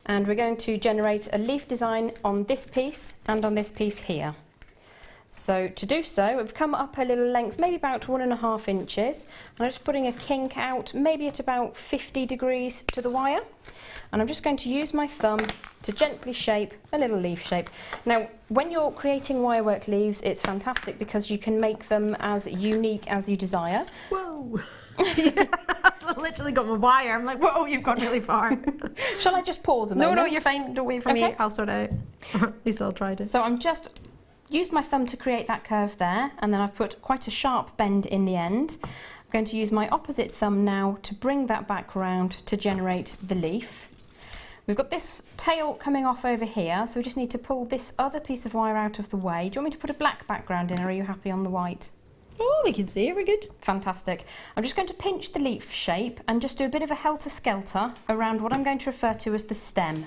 Speaker 3: And we're going to generate a leaf design on this piece and on this piece here. So to do so, we've come up a little length, maybe about 1.5 inches. And I'm just putting a kink out, maybe at about 50 degrees to the wire. And I'm just going to use my thumb to gently shape a little leaf shape. Now, when you're creating wirework leaves, it's fantastic because you can make them as unique as you desire.
Speaker 2: Whoa. I literally got my wire. I'm like, whoa, you've gone really far.
Speaker 3: Shall I just pause a moment?
Speaker 2: No, you're fine. Don't wait for me.
Speaker 3: Okay.
Speaker 2: I'll sort it out. At least I'll try to.
Speaker 3: So I'm just used my thumb to create that curve there, and then I've put quite a sharp bend in the end. I'm going to use my opposite thumb now to bring that back round to generate the leaf. We've got this tail coming off over here, so we just need to pull this other piece of wire out of the way. Do you want me to put a black background in, or are you happy on the white?
Speaker 2: Oh, we can see it. We're good.
Speaker 3: Fantastic. I'm just going to pinch the leaf shape and just do a bit of a helter-skelter around what I'm going to refer to as the stem.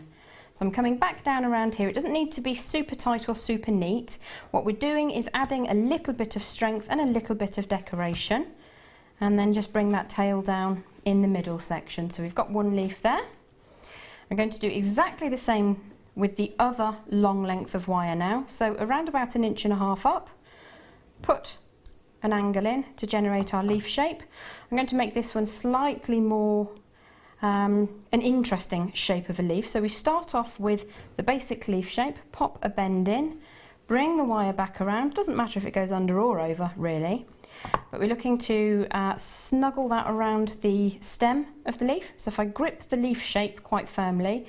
Speaker 3: So I'm coming back down around here. It doesn't need to be super tight or super neat. What we're doing is adding a little bit of strength and a little bit of decoration, and then just bring that tail down in the middle section. So we've got one leaf there. I'm going to do exactly the same with the other long length of wire now. So around about 1.5 inches up, put an angle in to generate our leaf shape. I'm going to make this one slightly more an interesting shape of a leaf. So we start off with the basic leaf shape, pop a bend in, bring the wire back around. Doesn't matter if it goes under or over, really. But we're looking to snuggle that around the stem of the leaf. So if I grip the leaf shape quite firmly,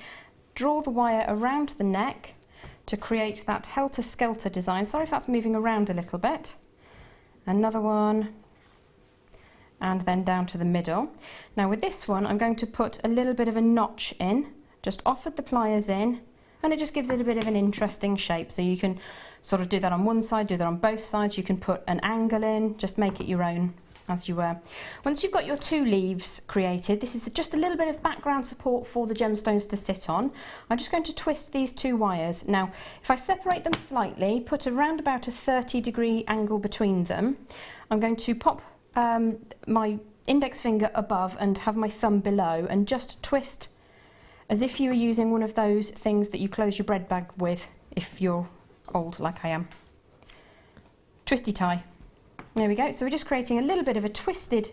Speaker 3: draw the wire around the neck to create that helter-skelter design. Sorry if that's moving around a little bit. Another one, and then down to the middle. Now with this one, I'm going to put a little bit of a notch in, just offered the pliers in, and it just gives it a bit of an interesting shape. So you can sort of do that on one side, do that on both sides. You can put an angle in, just make it your own as you were. Once you've got your 2 leaves created, this is just a little bit of background support for the gemstones to sit on. I'm just going to twist these 2 wires. Now, if I separate them slightly, put around about a 30-degree angle between them, I'm going to pop my index finger above and have my thumb below and just twist as if you were using one of those things that you close your bread bag with if you're old like I am. Twisty tie. There we go. So we're just creating a little bit of a twisted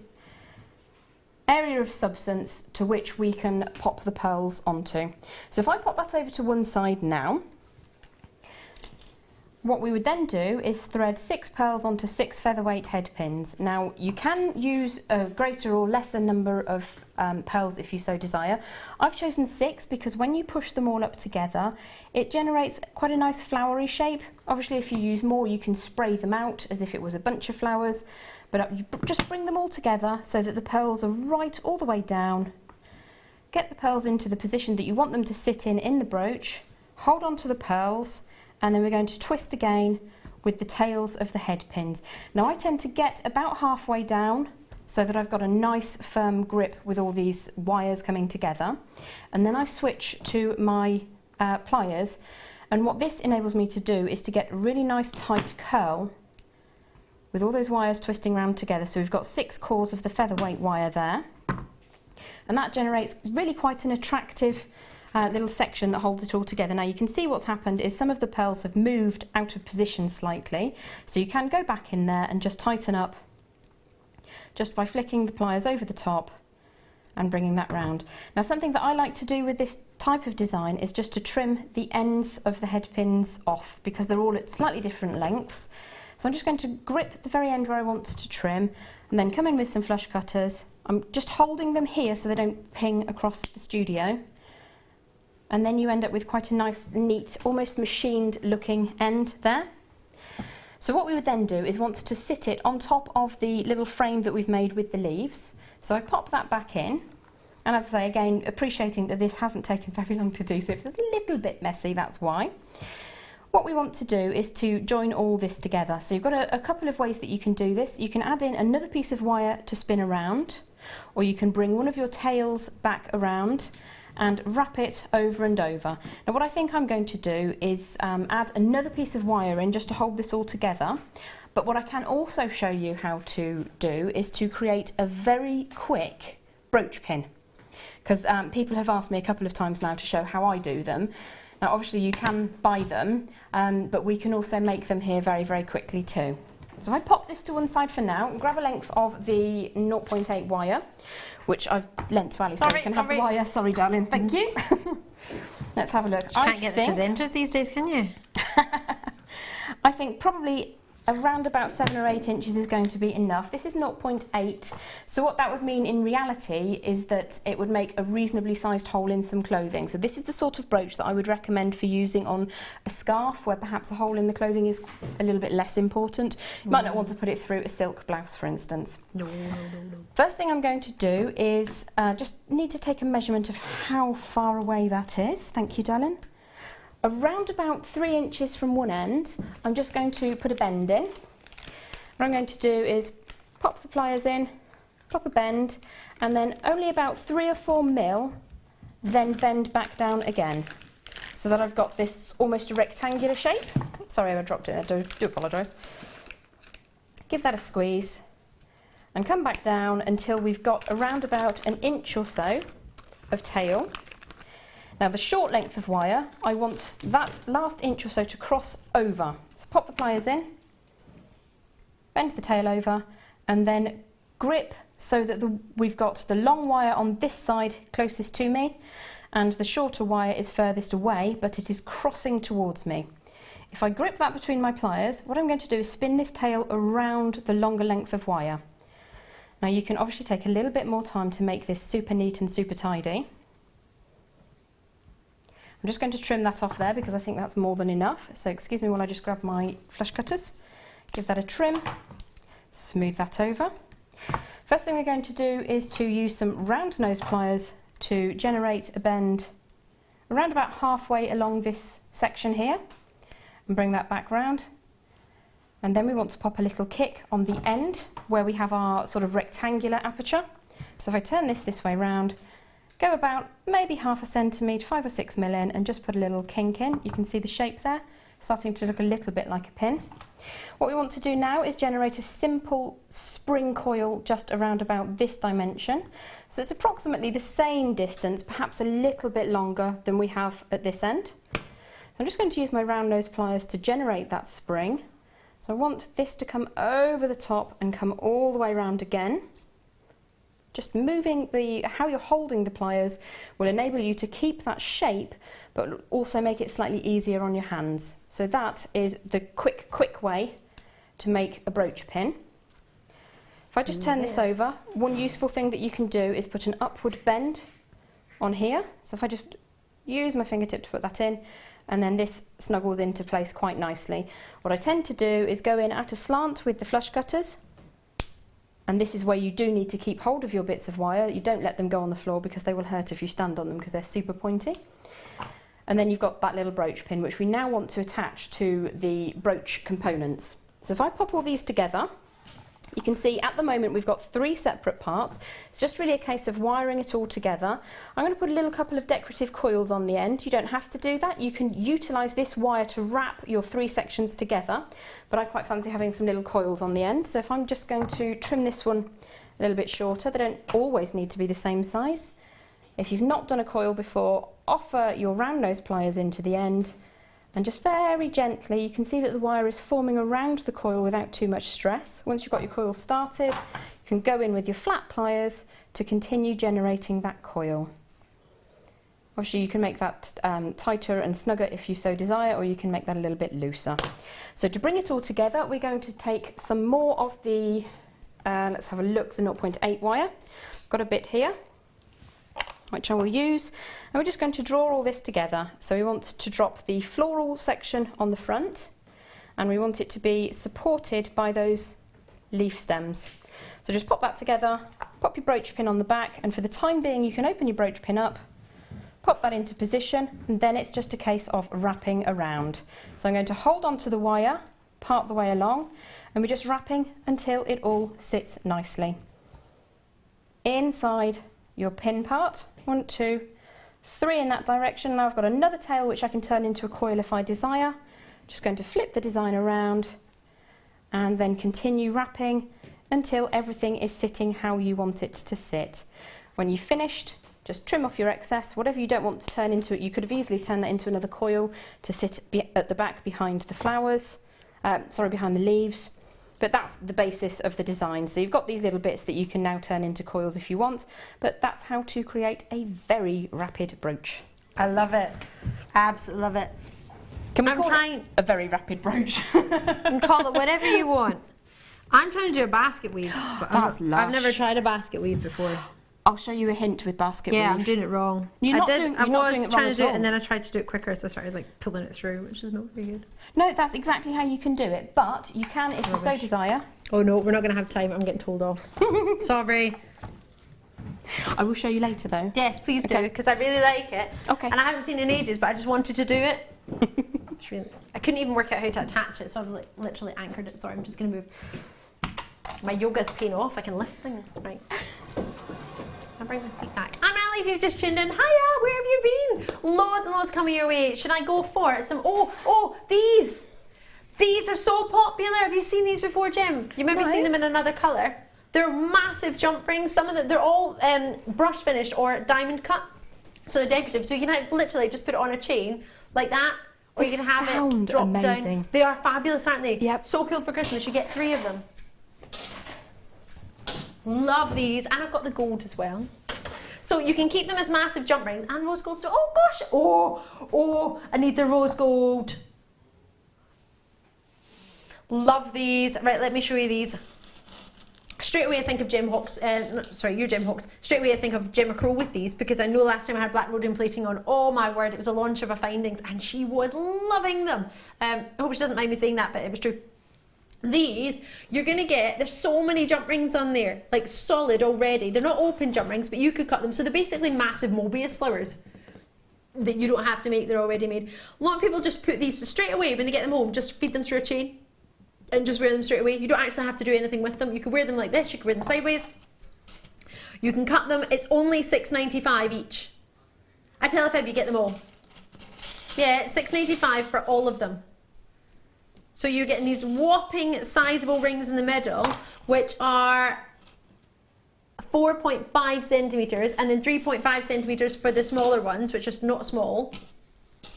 Speaker 3: area of substance to which we can pop the pearls onto. So if I pop that over to one side now, What we would then do is thread 6 pearls onto 6 featherweight head pins. Now you can use a greater or lesser number of pearls if you so desire. I've chosen 6 because when you push them all up together it generates quite a nice flowery shape. Obviously if you use more you can spray them out as if it was a bunch of flowers, but you just bring them all together so that the pearls are right all the way down. Get the pearls into the position that you want them to sit in the brooch, hold on to the pearls, and then we're going to twist again with the tails of the head pins. Now I tend to get about halfway down so that I've got a nice firm grip with all these wires coming together, and then I switch to my pliers, and what this enables me to do is to get a really nice tight curl with all those wires twisting around together. So we've got 6 cores of the featherweight wire there, and that generates really quite an attractive little section that holds it all together. Now you can see what's happened is some of the pearls have moved out of position slightly, so you can go back in there and just tighten up just by flicking the pliers over the top and bringing that round. Now something that I like to do with this type of design is just to trim the ends of the head pins off because they're all at slightly different lengths. So I'm just going to grip the very end where I want to trim and then come in with some flush cutters. I'm just holding them here so they don't ping across the studio. And then you end up with quite a nice, neat, almost machined looking end there. So what we would then do is want to sit it on top of the little frame that we've made with the leaves. So I pop that back in, and as I say, again, appreciating that this hasn't taken very long to do, so if it's a little bit messy, that's why. What we want to do is to join all this together. So you've got a couple of ways that you can do this. You can add in another piece of wire to spin around, or you can bring one of your tails back around and wrap it over and over. Now what I think I'm going to do is add another piece of wire in just to hold this all together, but what I can also show you how to do is to create a very quick brooch pin, because people have asked me a couple of times now to show how I do them. Now obviously you can buy them, but we can also make them here very, very quickly too. So I pop this to one side for now, grab a length of the 0.8 wire, which I've lent to Ali so I can have the wire. Sorry darling, thank you. Let's have a look.
Speaker 2: You can't get the presenters these days, can you?
Speaker 3: I think probably around about 7 or 8 inches is going to be enough. This is 0.8, so what that would mean in reality is that it would make a reasonably sized hole in some clothing. So this is the sort of brooch that I would recommend for using on a scarf where perhaps a hole in the clothing is a little bit less important. You might not want to put it through a silk blouse, for instance. No. First thing I'm going to do is just need to take a measurement of how far away that is. Thank you, darling. Around about 3 inches from one end, I'm just going to put a bend in. What I'm going to do is pop the pliers in, pop a bend, and then only about 3 or 4 mil, then bend back down again, so that I've got this almost a rectangular shape. Sorry, I dropped it there, do apologise. Give that a squeeze, and come back down until we've got around about 1 inch or so of tail. Now the short length of wire, I want that last inch or so to cross over. So pop the pliers in, bend the tail over, and then grip so that we've got the long wire on this side closest to me, and the shorter wire is furthest away, but it is crossing towards me. If I grip that between my pliers, what I'm going to do is spin this tail around the longer length of wire. Now you can obviously take a little bit more time to make this super neat and super tidy. I'm just going to trim that off there because I think that's more than enough. So excuse me while I just grab my flush cutters. Give that a trim, smooth that over. First thing we're going to do is to use some round nose pliers to generate a bend around about halfway along this section here and bring that back round. And then we want to pop a little kick on the end where we have our sort of rectangular aperture. So if I turn this way round, go about maybe 1/2 centimetre, 5 or 6 mil in, and just put a little kink in. You can see the shape there, starting to look a little bit like a pin. What we want to do now is generate a simple spring coil just around about this dimension. So it's approximately the same distance, perhaps a little bit longer than we have at this end. So I'm just going to use my round nose pliers to generate that spring. So I want this to come over the top and come all the way around again. Just moving how you're holding the pliers will enable you to keep that shape, but also make it slightly easier on your hands. So that is the quick way to make a brooch pin. If I just turn this over, one useful thing that you can do is put an upward bend on here. So if I just use my fingertip to put that in, and then this snuggles into place quite nicely. What I tend to do is go in at a slant with the flush cutters, and this is where you do need to keep hold of your bits of wire. You don't let them go on the floor because they will hurt if you stand on them because they're super pointy. And then you've got that little brooch pin, which we now want to attach to the brooch components. So if I pop all these together, you can see at the moment we've got 3 separate parts. It's just really a case of wiring it all together. I'm going to put a couple of decorative coils on the end. You don't have to do that. You can utilise this wire to wrap your 3 sections together, but I quite fancy having some little coils on the end. So if I'm just going to trim this one a little bit shorter, they don't always need to be the same size. If you've not done a coil before, offer your round nose pliers into the end, and just very gently, you can see that the wire is forming around the coil without too much stress. Once you've got your coil started, you can go in with your flat pliers to continue generating that coil. Obviously you can make that tighter and snugger if you so desire, or you can make that a little bit looser. So to bring it all together, we're going to take some more of the, let's have a look, the 0.8 wire. I've got a bit here, which I will use, and we're just going to draw all this together. So we want to drop the floral section on the front, and we want it to be supported by those leaf stems. So just pop that together, pop your brooch pin on the back, and for the time being you can open your brooch pin up, pop that into position, and then it's just a case of wrapping around. So I'm going to hold on to the wire part the way along, and we're just wrapping until it all sits nicely inside your pin part. 1, 2, 3 in that direction. Now I've got another tail which I can turn into a coil if I desire. Just going to flip the design around and then continue wrapping until everything is sitting how you want it to sit. When you've finished, just trim off your excess. Whatever you don't want to turn into it, you could have easily turned that into another coil to sit at the back behind the flowers, behind the leaves. But that's the basis of the design. So you've got these little bits that you can now turn into coils if you want, but that's how to create a very rapid brooch.
Speaker 2: I love it. Absolutely love it.
Speaker 3: Can we call it a very rapid brooch?
Speaker 2: You can call it whatever you want. I'm trying to do a basket weave, but
Speaker 3: That's lush.
Speaker 2: I've never tried a basket weave before.
Speaker 3: I'll show you a hint with basket weave.
Speaker 2: Yeah, I'm doing it wrong.
Speaker 3: You're not doing it
Speaker 2: I was
Speaker 3: wrong
Speaker 2: trying to
Speaker 3: at
Speaker 2: do it,
Speaker 3: all.
Speaker 2: and then I tried to do it quicker, so I started like pulling it through, which is not very good.
Speaker 3: No, that's exactly how you can do it, but you can, if you so desire.
Speaker 2: Oh no, we're not going to have time. I'm getting told off. Sorry.
Speaker 3: I will show you later though.
Speaker 2: Yes, please do,
Speaker 3: Okay.
Speaker 2: because I really like it.
Speaker 3: Okay.
Speaker 2: And I haven't seen it in ages, but I just wanted to do it. I couldn't even work out how to attach it, so I've like, literally anchored it. Sorry, I'm just going to move. My yoga's paying off. I can lift things. Right. I'll bring my seat back. I'm Ali, if you've just tuned in. Hiya, where have you been? Loads and loads coming your way. Should I go for some? Oh, these. These are so popular. Have you seen these before, Jem? You maybe seen them in another colour. They're massive jump rings. Some of them, they're all brush finished or diamond cut. So they're decorative. So you can literally just put it on a chain like that. Or you can have it drop
Speaker 3: amazing.
Speaker 2: down. They are fabulous, aren't they?
Speaker 3: Yep.
Speaker 2: So cool for Christmas. You get 3 of them. Love these. And I've got the gold as well. So you can keep them as massive jump rings. And rose gold. Oh gosh. Oh, I need the rose gold. Love these. Right, let me show you these. Straight away I think of Jem Hawkes, you're Jem Hawkes. Straight away I think of Gemma Crow with these, because I know last time I had black rhodium plating on, oh my word, it was a launch of a findings and she was loving them. I hope she doesn't mind me saying that, but it was true. These, you're going to get, there's so many jump rings on there, like solid already. They're not open jump rings, but you could cut them. So they're basically massive Mobius flowers that you don't have to make, they're already made. A lot of people just put these, so straight away when they get them home, just feed them through a chain and just wear them straight away. You don't actually have to do anything with them. You can wear them like this, you can wear them sideways. You can cut them, it's only $6.95 each. I tell a fib, you get them all. Yeah, it's $6.95 for all of them. So you're getting these whopping sizable rings in the middle, which are 4.5 centimetres and then 3.5 centimetres for the smaller ones, which is not small.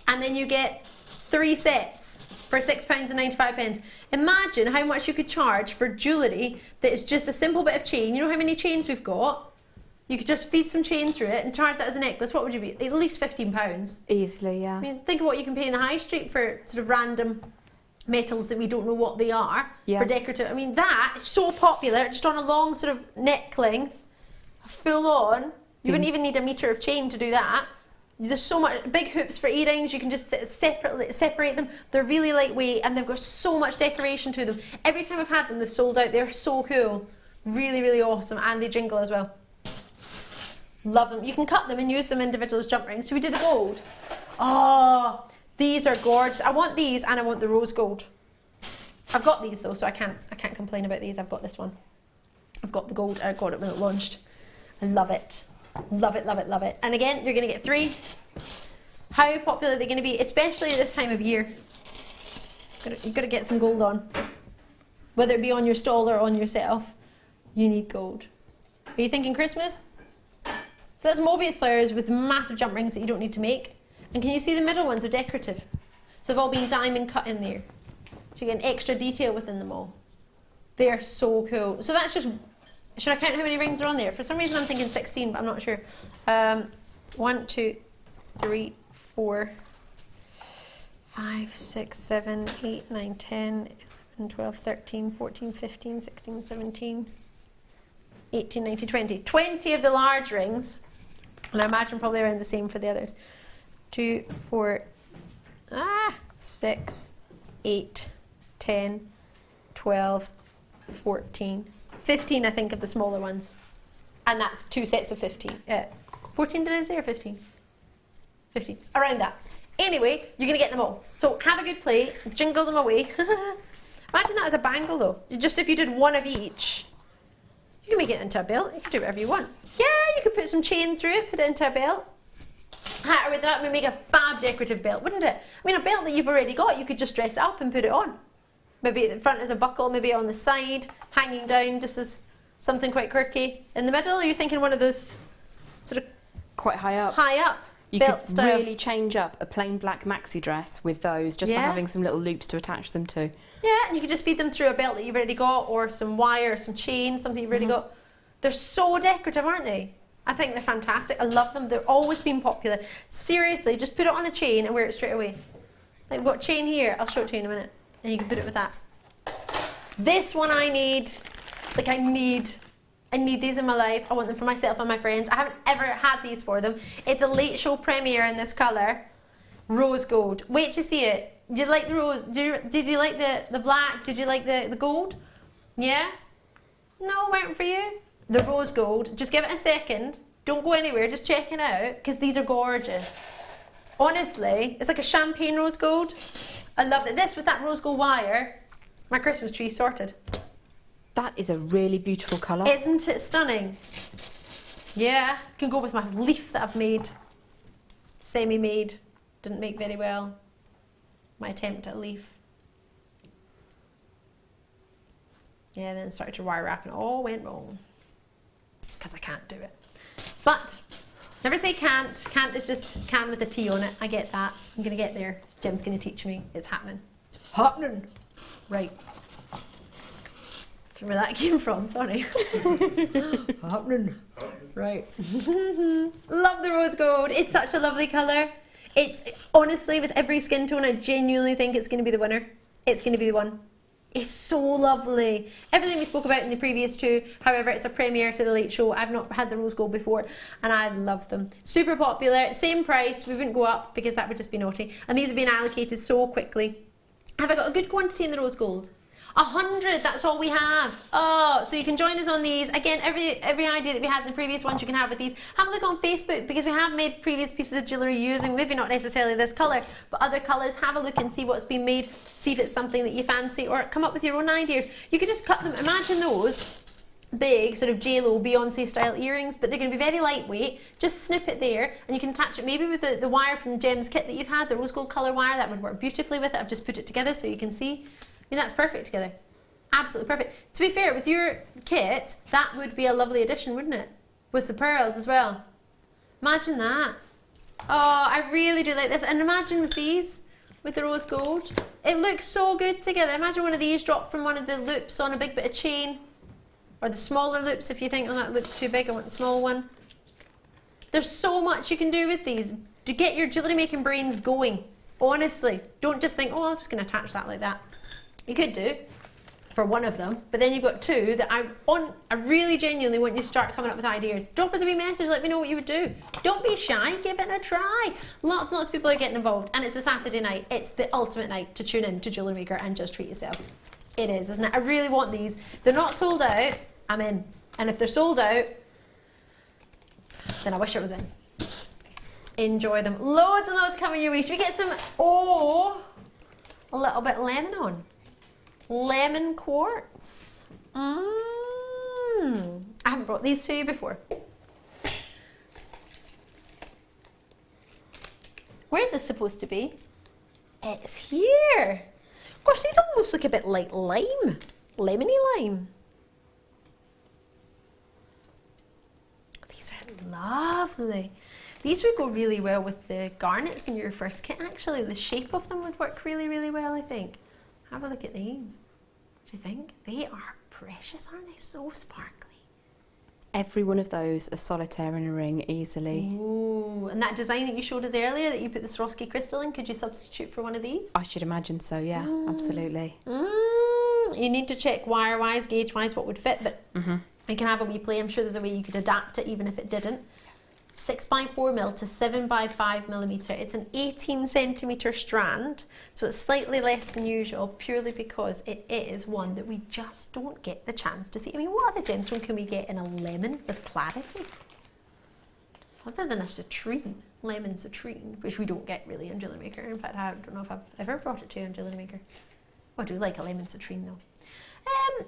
Speaker 2: And then you get 3 sets for £6.95. Imagine how much you could charge for jewellery that is just a simple bit of chain. You know how many chains we've got? You could just feed some chain through it and charge that as a necklace. What would you be? At least £15.
Speaker 3: Easily, yeah.
Speaker 2: I mean, think of what you can pay in the high street for sort of random metals that we don't know what they are for decorative. I mean, that is so popular, just on a long sort of neck length, full on. You wouldn't even need a metre of chain to do that. There's so much, big hoops for earrings, you can just separate them. They're really lightweight and they've got so much decoration to them. Every time I've had them, they've sold out. They're so cool. Really, really awesome. And they jingle as well. Love them. You can cut them and use them individual as jump rings. Should we do the gold? Oh, these are gorgeous. I want these and I want the rose gold. I've got these though, so I can't complain about these. I've got this one. I've got the gold. I got it when it launched. I love it. Love it, love it, love it. And again, you're going to get 3. How popular are they going to be, especially at this time of year? You've got to get some gold on. Whether it be on your stall or on yourself, you need gold. Are you thinking Christmas? So that's Mobius flowers with massive jump rings that you don't need to make. And can you see the middle ones are decorative? So they've all been diamond cut in there. So you get an extra detail within them all. They are so cool. So that's just... Should I count how many rings are on there? For some reason I'm thinking 16, but I'm not sure. 1, 2, 3, 4, 5, 6, 7, 8, 9, 10, 11, 12, 13, 14, 15, 16, 17, 18, 19, 20. 20 of the large rings. And I imagine probably around the same for the others. 2, 4, 6, 8, 10, 12, 14, 15, I think, of the smaller ones. And that's 2 sets of 15. 14 did I say, or 15? 15. Around that. Anyway, you're going to get them all. So have a good play. Jingle them away. Imagine that as a bangle, though. Just if you did one of each, you can make it into a belt. You can do whatever you want. Yeah, you could put some chain through it, put it into a belt. That would make a fab decorative belt, wouldn't it? I mean, a belt that you've already got, you could just dress it up and put it on. Maybe at the front as a buckle, maybe on the side, hanging down just as something quite quirky. In the middle, are you thinking one of those sort of...
Speaker 3: Quite high up.
Speaker 2: High up.
Speaker 3: You
Speaker 2: belt
Speaker 3: could
Speaker 2: style.
Speaker 3: really change up a plain black maxi dress with those, just by having some little loops to attach them to.
Speaker 2: Yeah, and you could just feed them through a belt that you've already got, or some wire, or some chain, something you've already got. They're so decorative, aren't they? I think they're fantastic. I love them. They've always been popular. Seriously, just put it on a chain and wear it straight away. Like, we've got chain here. I'll show it to you in a minute. And you can put it with that. This one I need. Like, I need these in my life. I want them for myself and my friends. I haven't ever had these for them. It's a late show premiere in this colour. Rose gold. Wait till you see it. Did you like the rose? Did you like the black? Did you like the gold? Yeah? No, weren't for you? The rose gold. Just give it a second. Don't go anywhere. Just check it out, because these are gorgeous. Honestly, it's like a champagne rose gold. I love it. This with that rose gold wire. My Christmas tree sorted.
Speaker 3: That is a really beautiful colour.
Speaker 2: Isn't it stunning? Yeah. Can go with my leaf that I've made. Semi-made. Didn't make very well. My attempt at a leaf. Yeah, then started to wire wrap and it all went wrong. Because I can't do it. But, never say can't. Can't is just can with a T on it. I get that. I'm going to get there. Jem's going to teach me. It's happening. Happening! Right. Don't know where that came from, sorry. Happening. Right. Love the rose gold. It's such a lovely colour. It's, honestly, with every skin tone, I genuinely think it's going to be the winner. It's going to be the one. It's so lovely. Everything we spoke about in the previous two, however, it's a premiere to the late show. I've not had the rose gold before and I love them. Super popular, same price, we wouldn't go up because that would just be naughty. And these have been allocated so quickly. Have I got a good quantity in the rose gold? 100, that's all we have. Oh, so you can join us on these. Again, every idea that we had in the previous ones you can have with these. Have a look on Facebook, because we have made previous pieces of jewellery using maybe not necessarily this colour, but other colours. Have a look and see what's been made, see if it's something that you fancy, or come up with your own ideas. You could just cut them. Imagine those big sort of JLo, Beyonce style earrings, but they're going to be very lightweight. Just snip it there and you can attach it maybe with the wire from Jem's kit that you've had, the rose gold colour wire. That would work beautifully with it. I've just put it together so you can see. I mean, that's perfect together. Absolutely perfect. To be fair, with your kit, that would be a lovely addition, wouldn't it? With the pearls as well. Imagine that. Oh, I really do like this. And imagine with these, with the rose gold. It looks so good together. Imagine one of these dropped from one of the loops on a big bit of chain. Or the smaller loops if you think, oh, that looks too big, I want the small one. There's so much you can do with these to get your jewellery making brains going. Honestly, don't just think, oh, I'm just going to attach that like that. You could do for one of them, but then you've got two that I really genuinely want you to start coming up with ideas. Drop us a wee message, let me know what you would do. Don't be shy, give it a try. Lots and lots of people are getting involved, and it's a Saturday night. It's the ultimate night to tune in to Jewellery Maker and just treat yourself. It is, isn't it? I really want these. If they're not sold out, I'm in. And if they're sold out, then I wish I was in. Enjoy them. Loads and loads coming your way. Should we get some, a little bit lemon on? Lemon quartz. I haven't brought these to you before. Where's this supposed to be? It's here. Of course, these almost look a bit like lime. Lemony lime. These are lovely. These would go really well with the garnets in your first kit, actually. The shape of them would work really, really well, I think. Have a look at these. What do you think? They are precious, aren't they? So sparkly.
Speaker 3: Every one of those a solitaire in a ring easily.
Speaker 2: Ooh, and that design that you showed us earlier, that you put the Swarovski crystal in, could you substitute for one of these?
Speaker 3: I should imagine so, yeah, absolutely.
Speaker 2: You need to check wire-wise, gauge-wise what would fit, but you can have a wee play. I'm sure there's a way you could adapt it even if it didn't. 6x4mm to 7x5mm. It's an 18cm strand, so it's slightly less than usual purely because it is one that we just don't get the chance to see. I mean, what other gemstone can we get in a lemon with clarity? Other than a citrine, lemon citrine, which we don't get really on Jewellery Maker. In fact, I don't know if I've ever brought it to you on Jewellery Maker. I do like a lemon citrine though. Do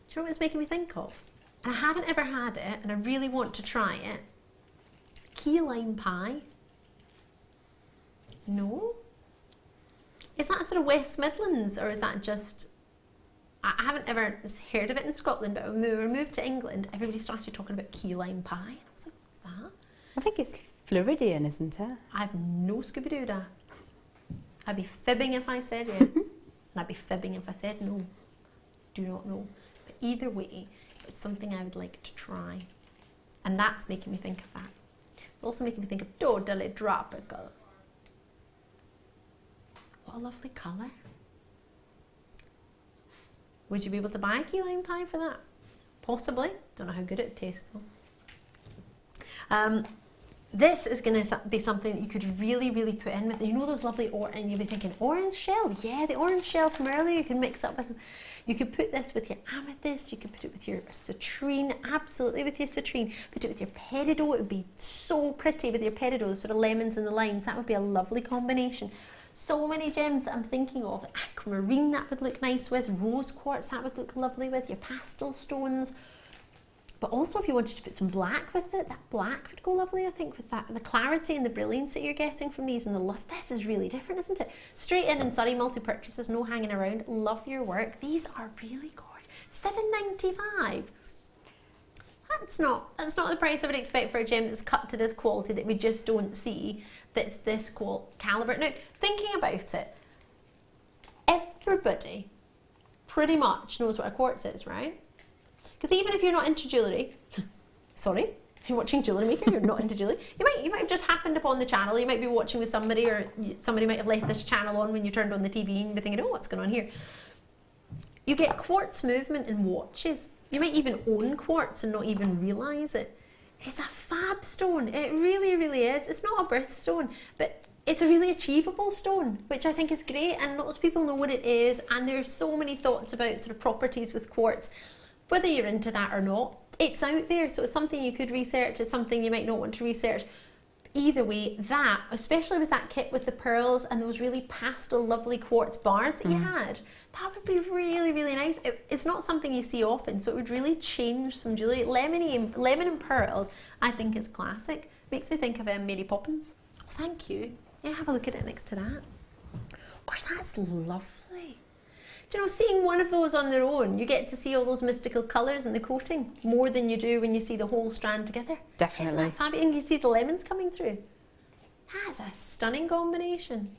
Speaker 2: you know what it's making me think of? And I haven't ever had it, and I really want to try it. Key lime pie. No? Is that sort of West Midlands, or is that just... I haven't ever heard of it in Scotland, but when we were moved to England, everybody started talking about key lime pie. And I was like, what's that?
Speaker 3: I think it's Floridian, isn't it?
Speaker 2: I've no Scooby-Doo. I'd be fibbing if I said yes, and I'd be fibbing if I said no. Do not know. But either way, it's something I would like to try. And that's making me think of that. It's also making me think of totally tropical. What a lovely colour. Would you be able to buy a key lime pie for that? Possibly. Don't know how good it tastes though. This is going to be something that you could really, really put in with, you know, those lovely and you'll be thinking, orange shell? Yeah, the orange shell from earlier, you can mix up with them. You could put this with your amethyst, you could put it with your citrine, absolutely with your citrine. Put it with your peridot, it would be so pretty with your peridot, the sort of lemons and the limes. That would be a lovely combination. So many gems that I'm thinking of. Aquamarine, that would look nice with. Rose quartz, that would look lovely with. Your pastel stones. But also if you wanted to put some black with it, that black would go lovely, I think, with that. The clarity and the brilliance that you're getting from these and the lust. This is really different, isn't it? Straight in and Surrey, multi-purchases, no hanging around. Love your work. These are really gorgeous. $7.95. That's not the price I would expect for a gem that's cut to this quality that we just don't see, that's this calibre. Now, thinking about it, everybody pretty much knows what a quartz is, right? Because even if you're not into jewellery, sorry, if you're watching Jewellery Maker, you're not into jewellery, you might have just happened upon the channel, you might be watching with somebody, or somebody might have left this channel on when you turned on the TV and be thinking, oh, what's going on here? You get quartz movement in watches. You might even own quartz and not even realise it. It's a fab stone, it really, really is. It's not a birthstone, but it's a really achievable stone, which I think is great, and lots of people know what it is, and there's so many thoughts about sort of properties with quartz. Whether you're into that or not, it's out there, so it's something you could research, it's something you might not want to research. Either way, that, especially with that kit with the pearls and those really pastel lovely quartz bars that you had, that would be really, really nice. It's not something you see often, so it would really change some jewellery. Lemon and pearls, I think, is classic. Makes me think of Mary Poppins. Oh, thank you. Yeah, have a look at it next to that. Gosh, that's lovely. Do you know, seeing one of those on their own, you get to see all those mystical colours in the coating more than you do when you see the whole strand together.
Speaker 3: Definitely.
Speaker 2: Isn't that fabulous? And you see the lemons coming through. That's a stunning combination.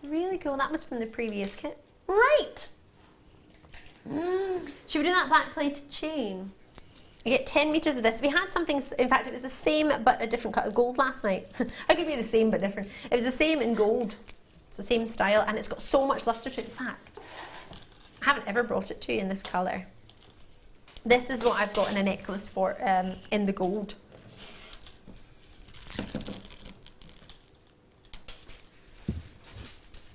Speaker 2: Really cool. That was from the previous kit. Right. Should we do that back plated chain? You get 10 metres of this. We had something, in fact, it was the same but a different cut of gold last night. How could it be the same but different? It was the same in gold. It's the same style, and it's got so much lustre to it. In fact, I haven't ever brought it to you in this colour. This is what I've got in a necklace for, in the gold.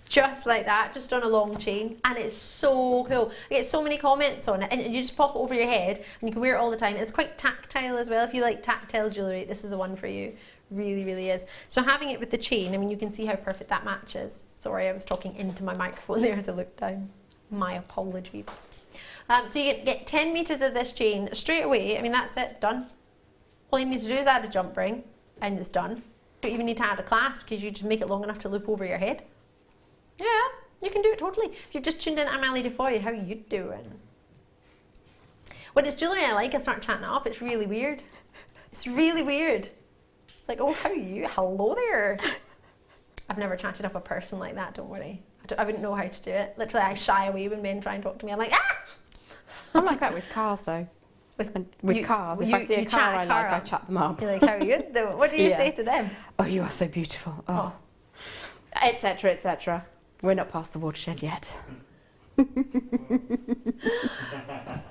Speaker 2: Just like that, just on a long chain, and it's so cool. I get so many comments on it, and you just pop it over your head and you can wear it all the time. It's quite tactile as well. If you like tactile jewellery, this is the one for you. Really, really is. So having it with the chain, I mean, you can see how perfect that matches. Sorry, I was talking into my microphone there as I looked down. My apologies. So you get 10 metres of this chain straight away. I mean, that's it, done. All you need to do is add a jump ring, and it's done. Don't even need to add a clasp, because you just make it long enough to loop over your head. Yeah, you can do it totally. If you've just tuned in, I'm Ali DeFoy. How you doing? When it's jewellery I like, I start chatting it up. It's really weird. It's really weird. It's like, oh, how are you? Hello there. I've never chatted up a person like that, don't worry. I wouldn't know how to do it. Literally, I shy away when men try and talk to me. I'm like, ah!
Speaker 3: I'm like that with cars, though. With cars, if I see a car I like, I chat them up.
Speaker 2: You're like, how are you doing? What do you say to them?
Speaker 3: Oh, you are so beautiful. Oh. Etc., etc. We're not past the watershed yet.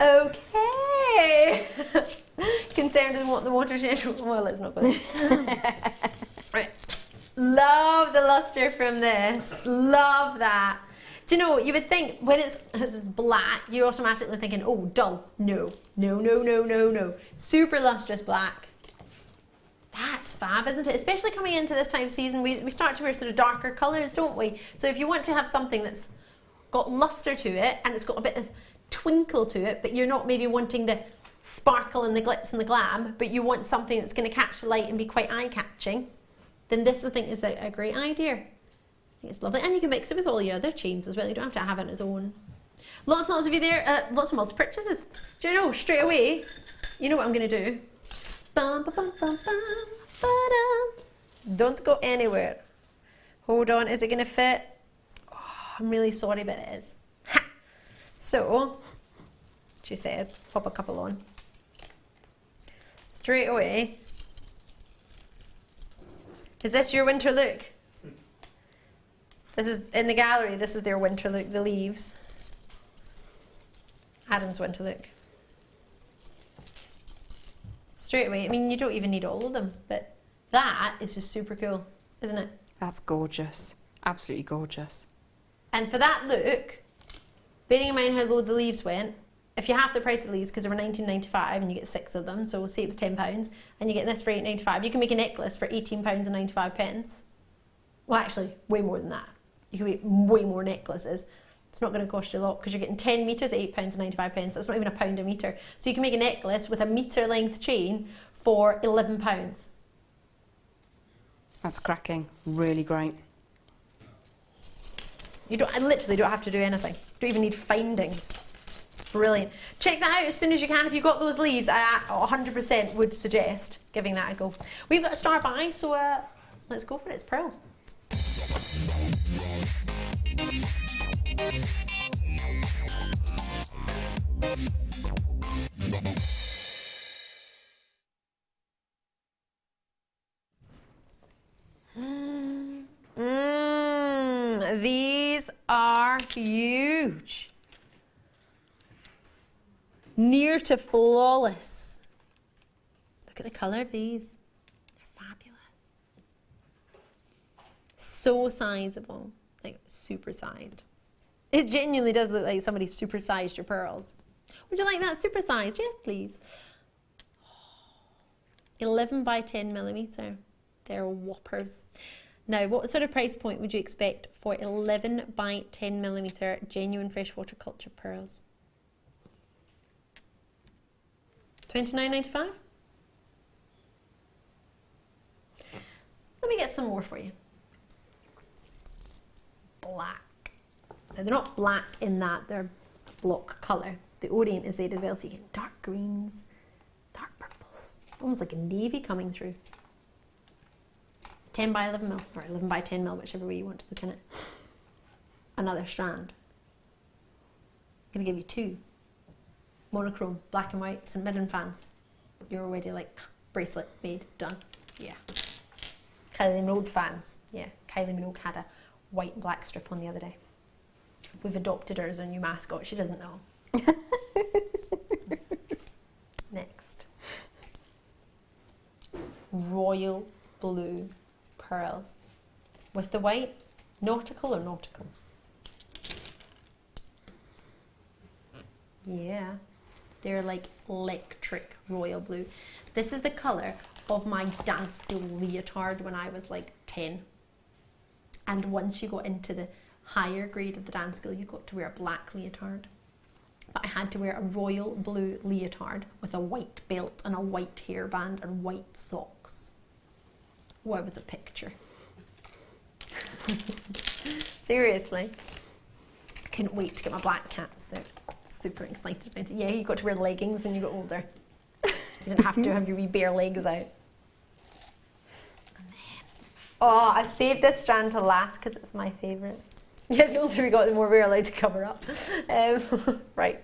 Speaker 2: Okay. Concerned with what the watershed. Well, let's not go there. Right. Love the lustre from this. Love that. Do you know, you would think when it's black, you're automatically thinking, oh, dull. No, no, no, no, no, no. Super lustrous black. That's fab, isn't it? Especially coming into this time of season, we start to wear sort of darker colours, don't we? So if you want to have something that's got lustre to it, and it's got a bit of twinkle to it, but you're not maybe wanting the sparkle and the glitz and the glam, but you want something that's going to catch the light and be quite eye-catching, then this, I think, is a great idea. I think it's lovely. And you can mix it with all your other chains as well. You don't have to have it on its own. Lots and lots of you there, lots of multi-purchases. Do you know, straight away, you know what I'm going to do? Bum, ba, bum, bum, bum, ba-dum. Don't go anywhere. Hold on, is it going to fit? Oh, I'm really sorry, but it is. Ha! So, she says, pop a couple on. Straight away. Is this your winter look? This is, in the gallery, this is their winter look, the leaves. Adam's winter look. Straight away, I mean, you don't even need all of them, but that is just super cool, isn't it?
Speaker 3: That's gorgeous. Absolutely gorgeous.
Speaker 2: And for that look, bearing in mind how low the leaves went, if you half the price of the leaves, because they were £19.95 and you get 6 of them, so we'll say it was £10, and you get this for £8.95, you can make a necklace for £18.95. Well, actually, way more than that. You can make way more necklaces. It's not going to cost you a lot because you're getting 10 metres at £8.95. That's not even £1 a metre. So you can make a necklace with a metre length chain for £11.
Speaker 3: That's cracking. Really great.
Speaker 2: I literally don't have to do anything. Don't even need findings. Brilliant. Check that out as soon as you can. If you've got those leaves, I 100% would suggest giving that a go. We've got a star buy, so let's go for it. It's pearls. These are huge. Near to flawless. Look at the colour of these. They're fabulous. So sizable, like super sized. It genuinely does look like somebody supersized your pearls. Would you like that supersized? Yes, please. 11 by 10 millimetre. They're whoppers. Now, what sort of price point would you expect for 11 by 10 millimetre genuine freshwater culture pearls? $29.95? Let me get some more for you. Black. Now, they're not black in that, they're block colour. The orient is there as well, so you get dark greens, dark purples, almost like a navy coming through. 10 by 11 mil, or 11 by 10 mil, whichever way you want to look in it. Another strand. I'm going to give you 2. Monochrome, black and white, St. Midden fans. you're already like, bracelet made, done. Yeah. Kylie Minogue fans. Yeah, Kylie Minogue had a white and black strip on the other day. We've adopted her as our new mascot. She doesn't know. Next. Royal blue pearls. With the white, nautical or nautical? Yeah, they're like electric royal blue. This is the colour of my dance school leotard when I was like 10. And once you got into the higher grade of the dance school, you got to wear a black leotard. But I had to wear a royal blue leotard with a white belt and a white hairband and white socks. Oh, I was a picture. Seriously. I couldn't wait to get my black cat, so super excited about it. Yeah, you got to wear leggings when you got older. You didn't have to have your wee bare legs out. Oh, I've saved this strand to last because it's my favourite. Yeah, the older we got, the more we were allowed to cover up. Right,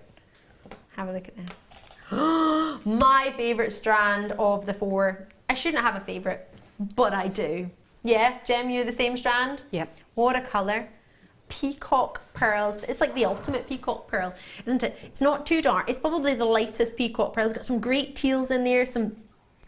Speaker 2: have a look at this. My favourite strand of the 4. I shouldn't have a favourite, but I do. Yeah, Jem, you the same strand?
Speaker 3: Yep.
Speaker 2: What a colour. Peacock pearls. It's like the ultimate peacock pearl, isn't it? It's not too dark. It's probably the lightest peacock pearl. It's got some great teals in there, some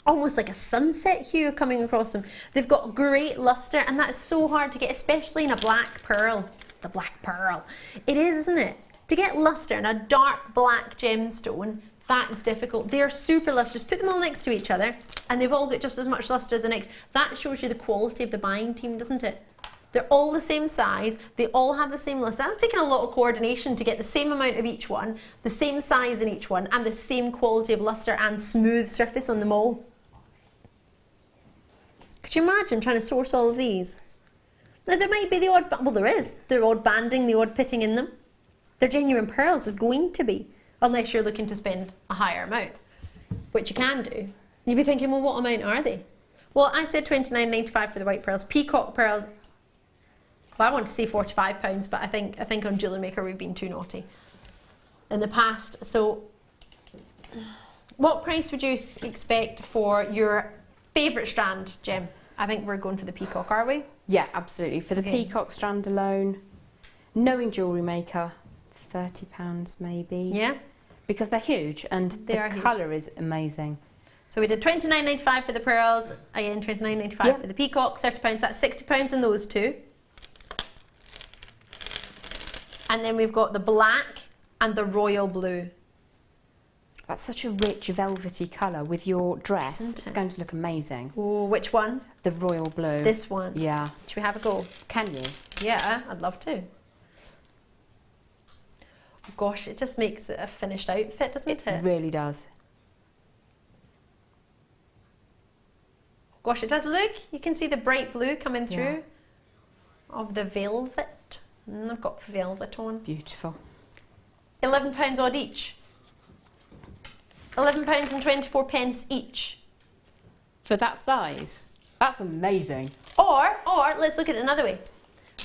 Speaker 2: almost like a sunset hue coming across them. They've got great luster, and that is so hard to get, especially in a black pearl. The black pearl. It is, isn't it? To get luster in a dark black gemstone, that is difficult. They're super lustrous. Put them all next to each other, and they've all got just as much luster as the next. That shows you the quality of the buying team, doesn't it? They're all the same size, they all have the same luster. That's taken a lot of coordination to get the same amount of each one, the same size in each one, and the same quality of luster and smooth surface on them all. Could you imagine trying to source all of these? Now there might be the odd, well there is, the odd banding, the odd pitting in them. They're genuine pearls, there's going to be, unless you're looking to spend a higher amount, which you can do. You'd be thinking, well, what amount are they? Well, I said £29.95 for the white pearls. Peacock pearls, well, I want to say £45, but I think on Jewellery Maker we've been too naughty in the past. So, what price would you expect for your favourite strand, Jem? I think we're going for the peacock, are we?
Speaker 3: Yeah, absolutely. For the peacock strand alone, knowing Jewellery Maker, £30 maybe.
Speaker 2: Yeah.
Speaker 3: Because they're huge and the colour is amazing.
Speaker 2: So we did £29.95 for the pearls, again £29.95 for the peacock, £30, that's £60 in those two. And then we've got the black and the royal blue.
Speaker 3: That's such a rich velvety colour with your dress.
Speaker 2: Isn't
Speaker 3: it's
Speaker 2: it?
Speaker 3: going to look amazing.
Speaker 2: Oh, which one?
Speaker 3: The royal blue.
Speaker 2: This one?
Speaker 3: Yeah.
Speaker 2: Should we have a go?
Speaker 3: Can you?
Speaker 2: Yeah, I'd love to. Gosh, it just makes it a finished outfit, doesn't it?
Speaker 3: It really does.
Speaker 2: Gosh, it does. Look, you can see the bright blue coming through of the velvet. I've got velvet on.
Speaker 3: Beautiful.
Speaker 2: £11 odd each. £11.24 each.
Speaker 3: For that size? That's amazing.
Speaker 2: Or let's look at it another way.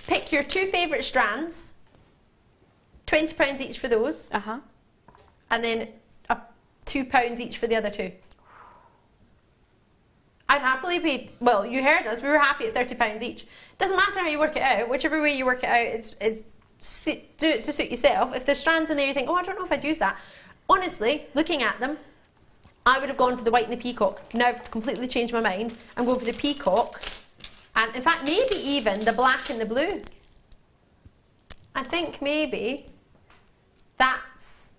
Speaker 2: Pick your 2 favourite strands, £20 each for those, and then £2 each for the other 2. I'd happily pay, well, you heard us, we were happy at £30 each. Doesn't matter how you work it out, whichever way you work it out do it to suit yourself. If there's strands in there you think, oh, I don't know if I'd use that. Honestly, looking at them, I would have gone for the white and the peacock. Now I've completely changed my mind. I'm going for the peacock, and in fact maybe even the black and the blue. I think maybe that's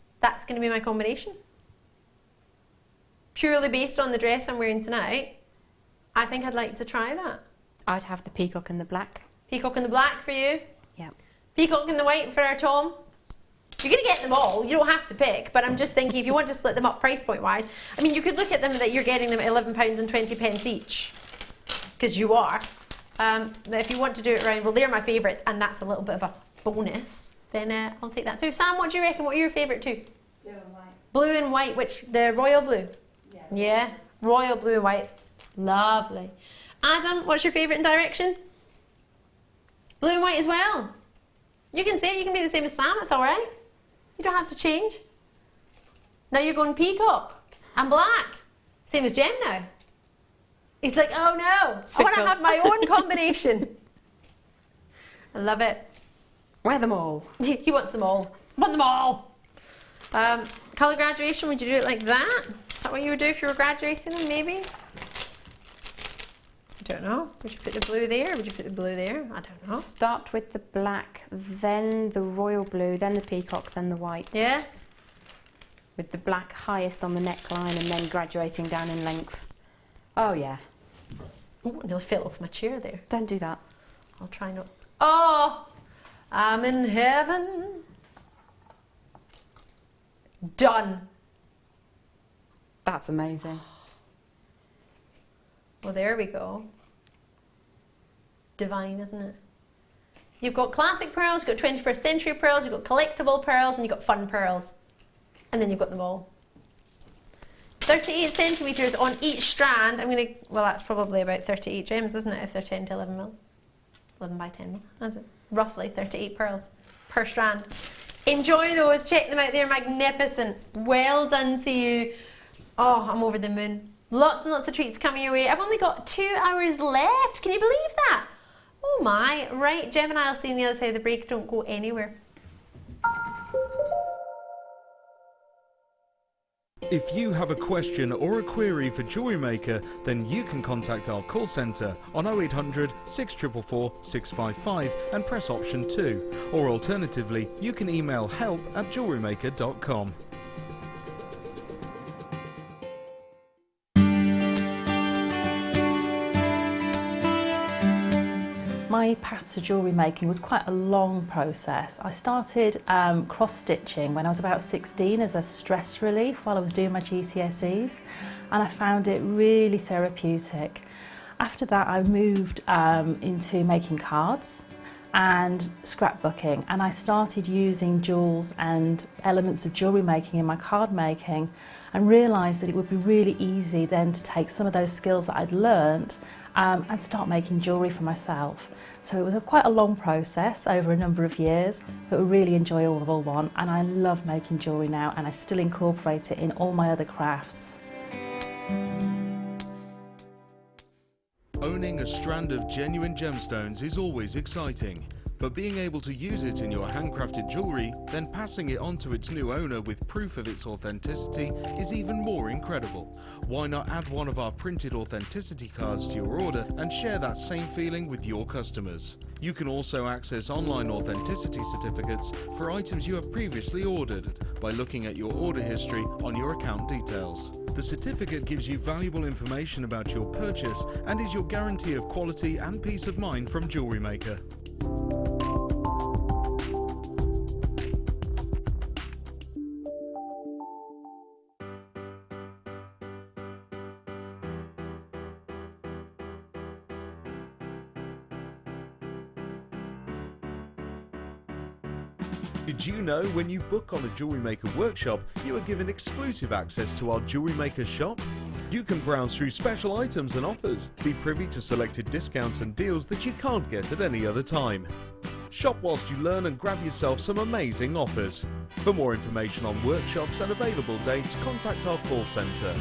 Speaker 2: going to be my combination. Purely based on the dress I'm wearing tonight, I think I'd like to try that.
Speaker 3: I'd have the peacock and the black.
Speaker 2: Peacock and the black for you?
Speaker 3: Yeah.
Speaker 2: Peacock and the white for our Tom? You're going to get them all, you don't have to pick, but I'm just thinking if you want to split them up price point wise, I mean you could look at them that you're getting them at £11.20 each, because you are. If you want to do it around, well they're my favourites and that's a little bit of a bonus, then I'll take that too. Sam, what do you reckon? What are your favourite two?
Speaker 4: Blue and white.
Speaker 2: Blue and white, which, the royal blue? Yeah, royal blue and white. Lovely. Adam, what's your favourite in direction? Blue and white as well. You can say it, you can be the same as Sam, it's alright. You don't have to change. Now you're going peacock and black. Same as Jem now. He's like, oh no, I want to have my own combination. I love it.
Speaker 3: Wear them all.
Speaker 2: He wants them all. Want them all. Colour graduation, would you do it like that? Is that what you would do if you were graduating them, maybe? I don't know. Would you put the blue there? Would you put the blue there? I don't know.
Speaker 3: Start with the black, then the royal blue, then the peacock, then the white.
Speaker 2: Yeah?
Speaker 3: With the black highest on the neckline and then graduating down in length. Oh yeah.
Speaker 2: Oh, I nearly fell off my chair there.
Speaker 3: Don't do that.
Speaker 2: I'll try not. Oh! I'm in heaven. Done.
Speaker 3: That's amazing.
Speaker 2: Well, there we go. Divine, isn't it? You've got classic pearls, you've got 21st century pearls, you've got collectible pearls, and you've got fun pearls. And then you've got them all. 38 centimetres on each strand. I'm going to, well, that's probably about 38 gems, isn't it, if they're 10 to 11 mil? 11 by 10 mil, that's it. Roughly 38 pearls per strand. Enjoy those, check them out, they're magnificent. Well done to you. Oh, I'm over the moon. Lots and lots of treats coming your way. I've only got 2 hours left. Can you believe that? Oh my. Right, Jem and I'll see you on the other side of the break. Don't go anywhere.
Speaker 1: If you have a question or a query for Jewellery Maker, then you can contact our call centre on 0800 644 655 and press option 2. Or alternatively, you can email help@jewellerymaker.com.
Speaker 8: My path to jewellery making was quite a long process. I started cross-stitching when I was about 16 as a stress relief while I was doing my GCSEs, and I found it really therapeutic. After that I moved into making cards and scrapbooking, and I started using jewels and elements of jewellery making in my card making, and realised that it would be really easy then to take some of those skills that I'd learnt and start making jewellery for myself. So it was quite a long process over a number of years, but a really enjoyable one, and I love making jewellery now, and I still incorporate it in all my other crafts.
Speaker 1: Owning a strand of genuine gemstones is always exciting, but being able to use it in your handcrafted jewellery, then passing it on to its new owner with proof of its authenticity is even more incredible. Why not add one of our printed authenticity cards to your order and share that same feeling with your customers? You can also access online authenticity certificates for items you have previously ordered by looking at your order history on your account details. The certificate gives you valuable information about your purchase and is your guarantee of quality and peace of mind from Jewellery Maker. Did you know when you book on a Jewellery Maker workshop, you are given exclusive access to our Jewellery Maker shop? You can browse through special items and offers, be privy to selected discounts and deals that you can't get at any other time. Shop whilst you learn and grab yourself some amazing offers. For more information on workshops and available dates, contact our call centre.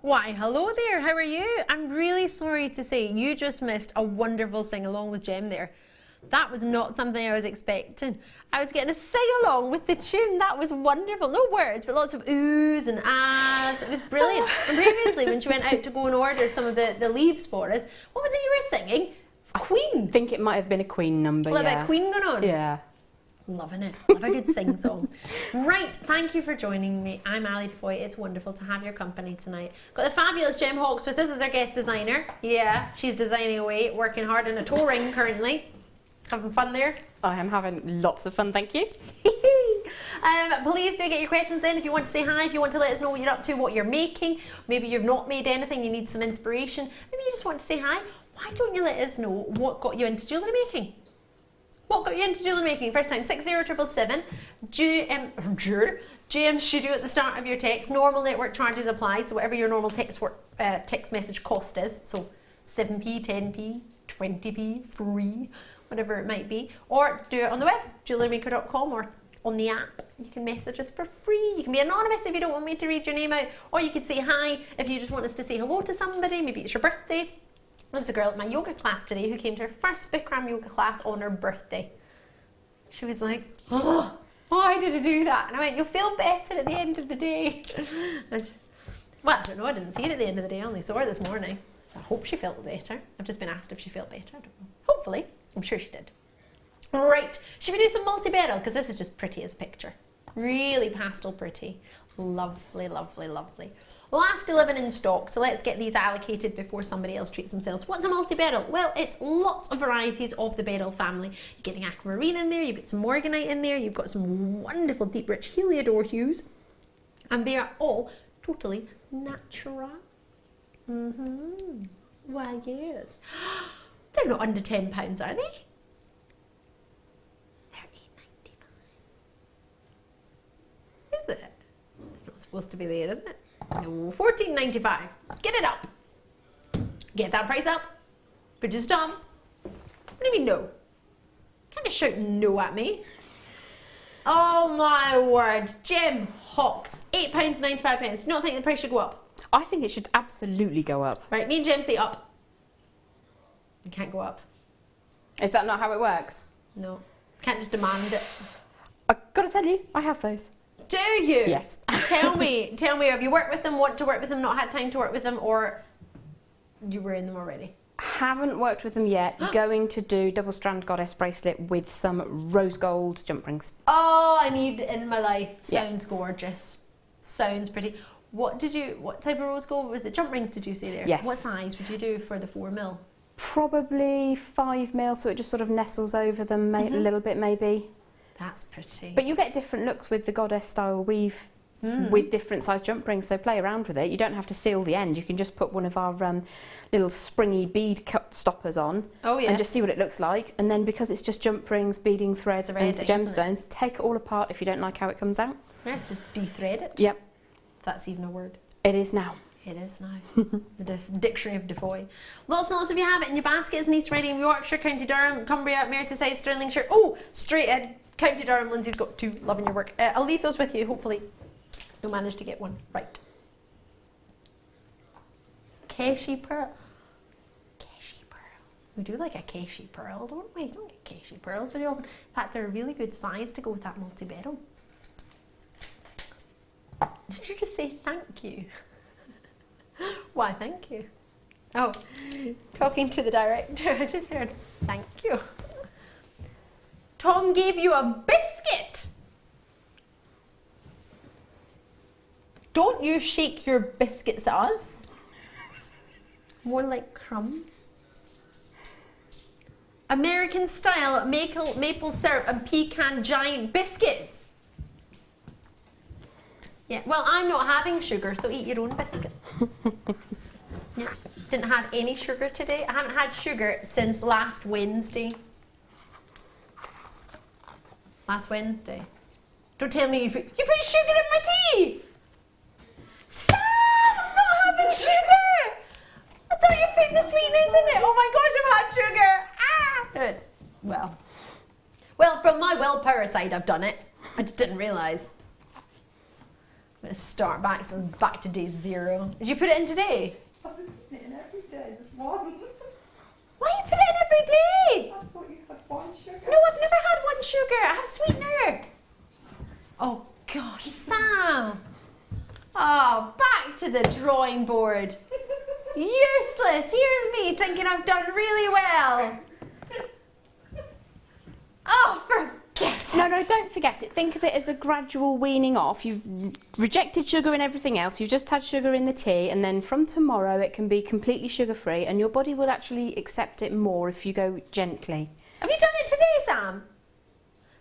Speaker 2: Why, hello there, how are you? I'm really sorry to say you just missed a wonderful sing-along with Jem there. That was not something I was expecting. I was getting a sing-along with the tune. That was wonderful. No words, but lots of oohs and ahs. It was brilliant. And previously, when she went out to go and order some of the leaves for us, what was it you were singing? Queen.
Speaker 3: I think it might have been a Queen number,
Speaker 2: A little
Speaker 3: yeah.
Speaker 2: bit of Queen going on?
Speaker 3: Yeah.
Speaker 2: Loving it. Love a good sing song. Right, thank you for joining me. I'm Ali DeFoy. It's wonderful to have your company tonight. Got the fabulous Jem Hawkes with us as our guest designer. Yeah, she's designing away, working hard in a toe ring currently. Having fun there?
Speaker 3: I am having lots of fun, thank you.
Speaker 2: Please do get your questions in if you want to say hi, if you want to let us know what you're up to, what you're making. Maybe you've not made anything, you need some inspiration. Maybe you just want to say hi. Why don't you let us know what got you into jewellery making? What got you into jewellery making? First time, 60777, GM Studio at the start of your text. Normal network charges apply, so whatever your normal text message cost is, so 7p, 10p, 20p, free, whatever it might be. Or do it on the web, jewellerymaker.com, or on the app. You can message us for free. You can be anonymous if you don't want me to read your name out, or you can say hi if you just want us to say hello to somebody. Maybe it's your birthday. There was a girl at my yoga class today who came to her first Bikram yoga class on her birthday. She was like, oh, why did I do that? And I went, you'll feel better at the end of the day. Well, I don't know, I didn't see her at the end of the day, I only saw her this morning. I hope she felt better. I've just been asked if she felt better, I don't know. Hopefully, I'm sure she did. Right, should we do some multi-beryl? Because this is just pretty as a picture. Really pastel pretty. Lovely, lovely, lovely. Last 11 in stock, so let's get these allocated before somebody else treats themselves. What's a multi-beryl? Well, it's lots of varieties of the beryl family. You're getting aquamarine in there, you've got some morganite in there, you've got some wonderful deep rich heliodor hues, and they are all totally natural. Why, yes. They're not under £10, are they? They're £8.95. Is it? It's not supposed to be there, is it? No, $14.95. Get it up. Get that price up. But just what do you mean no? Can't just shout no at me. Oh my word. Jem Hawkes, £8.95. You don't think the price should go up?
Speaker 3: I think it should absolutely go up.
Speaker 2: Right, me and Jem say up. You can't go up.
Speaker 3: Is that not how it works?
Speaker 2: No. Can't just demand it.
Speaker 3: I've got to tell you, I have those.
Speaker 2: Do you?
Speaker 3: Yes.
Speaker 2: Tell me, have you worked with them, want to work with them, not had time to work with them, or you were in them already?
Speaker 3: Haven't worked with them yet. Going to do double strand goddess bracelet with some rose gold jump rings.
Speaker 2: Oh, I need it in my life. Sounds gorgeous. Sounds pretty. What type of rose gold? Was it jump rings, did you say there?
Speaker 3: Yes.
Speaker 2: What size would you do for the 4mm?
Speaker 3: Probably 5mm, so it just sort of nestles over them a little bit maybe.
Speaker 2: That's pretty.
Speaker 3: But you get different looks with the goddess style weave with different size jump rings, so play around with it. You don't have to seal the end. You can just put one of our little springy bead cut stoppers on and just see what it looks like. And then because it's just jump rings, beading threads and the gemstones, take it all apart if you don't like how it comes out.
Speaker 2: Yeah, just de-thread it.
Speaker 3: Yep.
Speaker 2: That's even a word.
Speaker 3: It is now.
Speaker 2: It is now. The dictionary of DeFoy. Lots and lots of you have it in your baskets in East Riding, Yorkshire, County Durham, Cumbria, Merseyside, Stirlingshire. Oh, straight in. County Durham, Lindsay's got 2. Loving your work. I'll leave those with you, hopefully you'll manage to get one right. Keshi pearl. Keshi pearls. We do like a Keshi pearl, don't we? Don't get Keshi pearls very often. In fact, they're a really good size to go with that multi-beryl. Did you just say thank you? Why, thank you. Oh, talking to the director, I just heard thank you. Tom gave you a biscuit. Don't you shake your biscuits at us. More like crumbs. American style maple syrup and pecan giant biscuits. Yeah, well, I'm not having sugar, so eat your own biscuit. Yeah, didn't have any sugar today. I haven't had sugar since last Wednesday. Last Wednesday. Don't tell me you put sugar in my tea! Sam! I'm not having sugar! I thought you put the sweeteners in it! Oh my gosh, I've had sugar! Ah! Good. Well, from my willpower side, I've done it. I just didn't realise. I'm going to start back, so it's back to day 0. Did you put it in today?
Speaker 4: I've been putting it in every day this morning.
Speaker 2: Why you put it in every day?
Speaker 4: I thought you had one sugar.
Speaker 2: No, I've never had one sugar. I have sweetener. Oh gosh, Sam. Oh, back to the drawing board. Useless. Here's me thinking I've done really well. Oh, forget
Speaker 3: No, don't forget it. Think of it as a gradual weaning off. You've rejected sugar and everything else. You've just had sugar in the tea, and then from tomorrow it can be completely sugar-free, and your body will actually accept it more if you go gently.
Speaker 2: Have you done it today, Sam?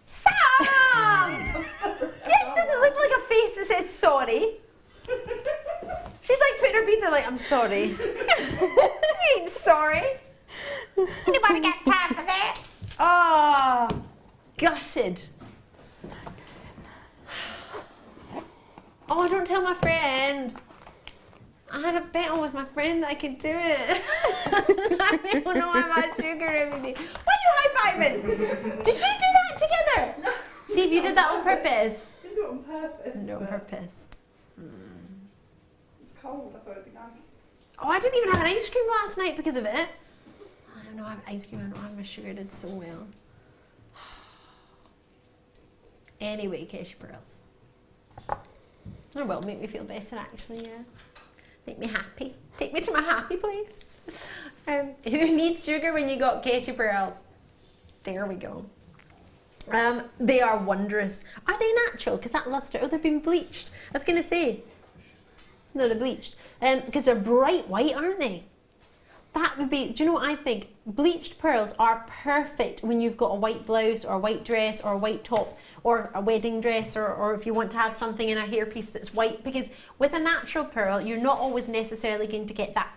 Speaker 2: Sam! It doesn't look like a face that says sorry. She's like putting her beads in like, I'm sorry. You ain't sorry. Anybody got time for that? Oh, gutted. Oh, don't tell my friend. I had a bet on with my friend that I could do it. I don't know I'm on sugar every day. Why are you high-fiving? Did you do that together? No. See if you did that on purpose.
Speaker 4: I didn't do it on purpose.
Speaker 2: No, on purpose.
Speaker 4: It's cold, I thought it'd be nice.
Speaker 2: Oh, I didn't even have an ice cream last night because of it. I don't know, I have ice cream, I don't have my sugar, I did so well. Anyway, cashew pearls. Oh, well, make me feel better actually, yeah. Make me happy. Take me to my happy place. Who needs sugar when you got cashew pearls? There we go. They are wondrous. Are they natural? Because that luster, oh, they've been bleached. I was going to say, no, they're bleached. Because they're bright white, aren't they? That would be, do you know what I think? Bleached pearls are perfect when you've got a white blouse or a white dress or a white top or a wedding dress, or if you want to have something in a hairpiece that's white, because with a natural pearl, you're not always necessarily going to get that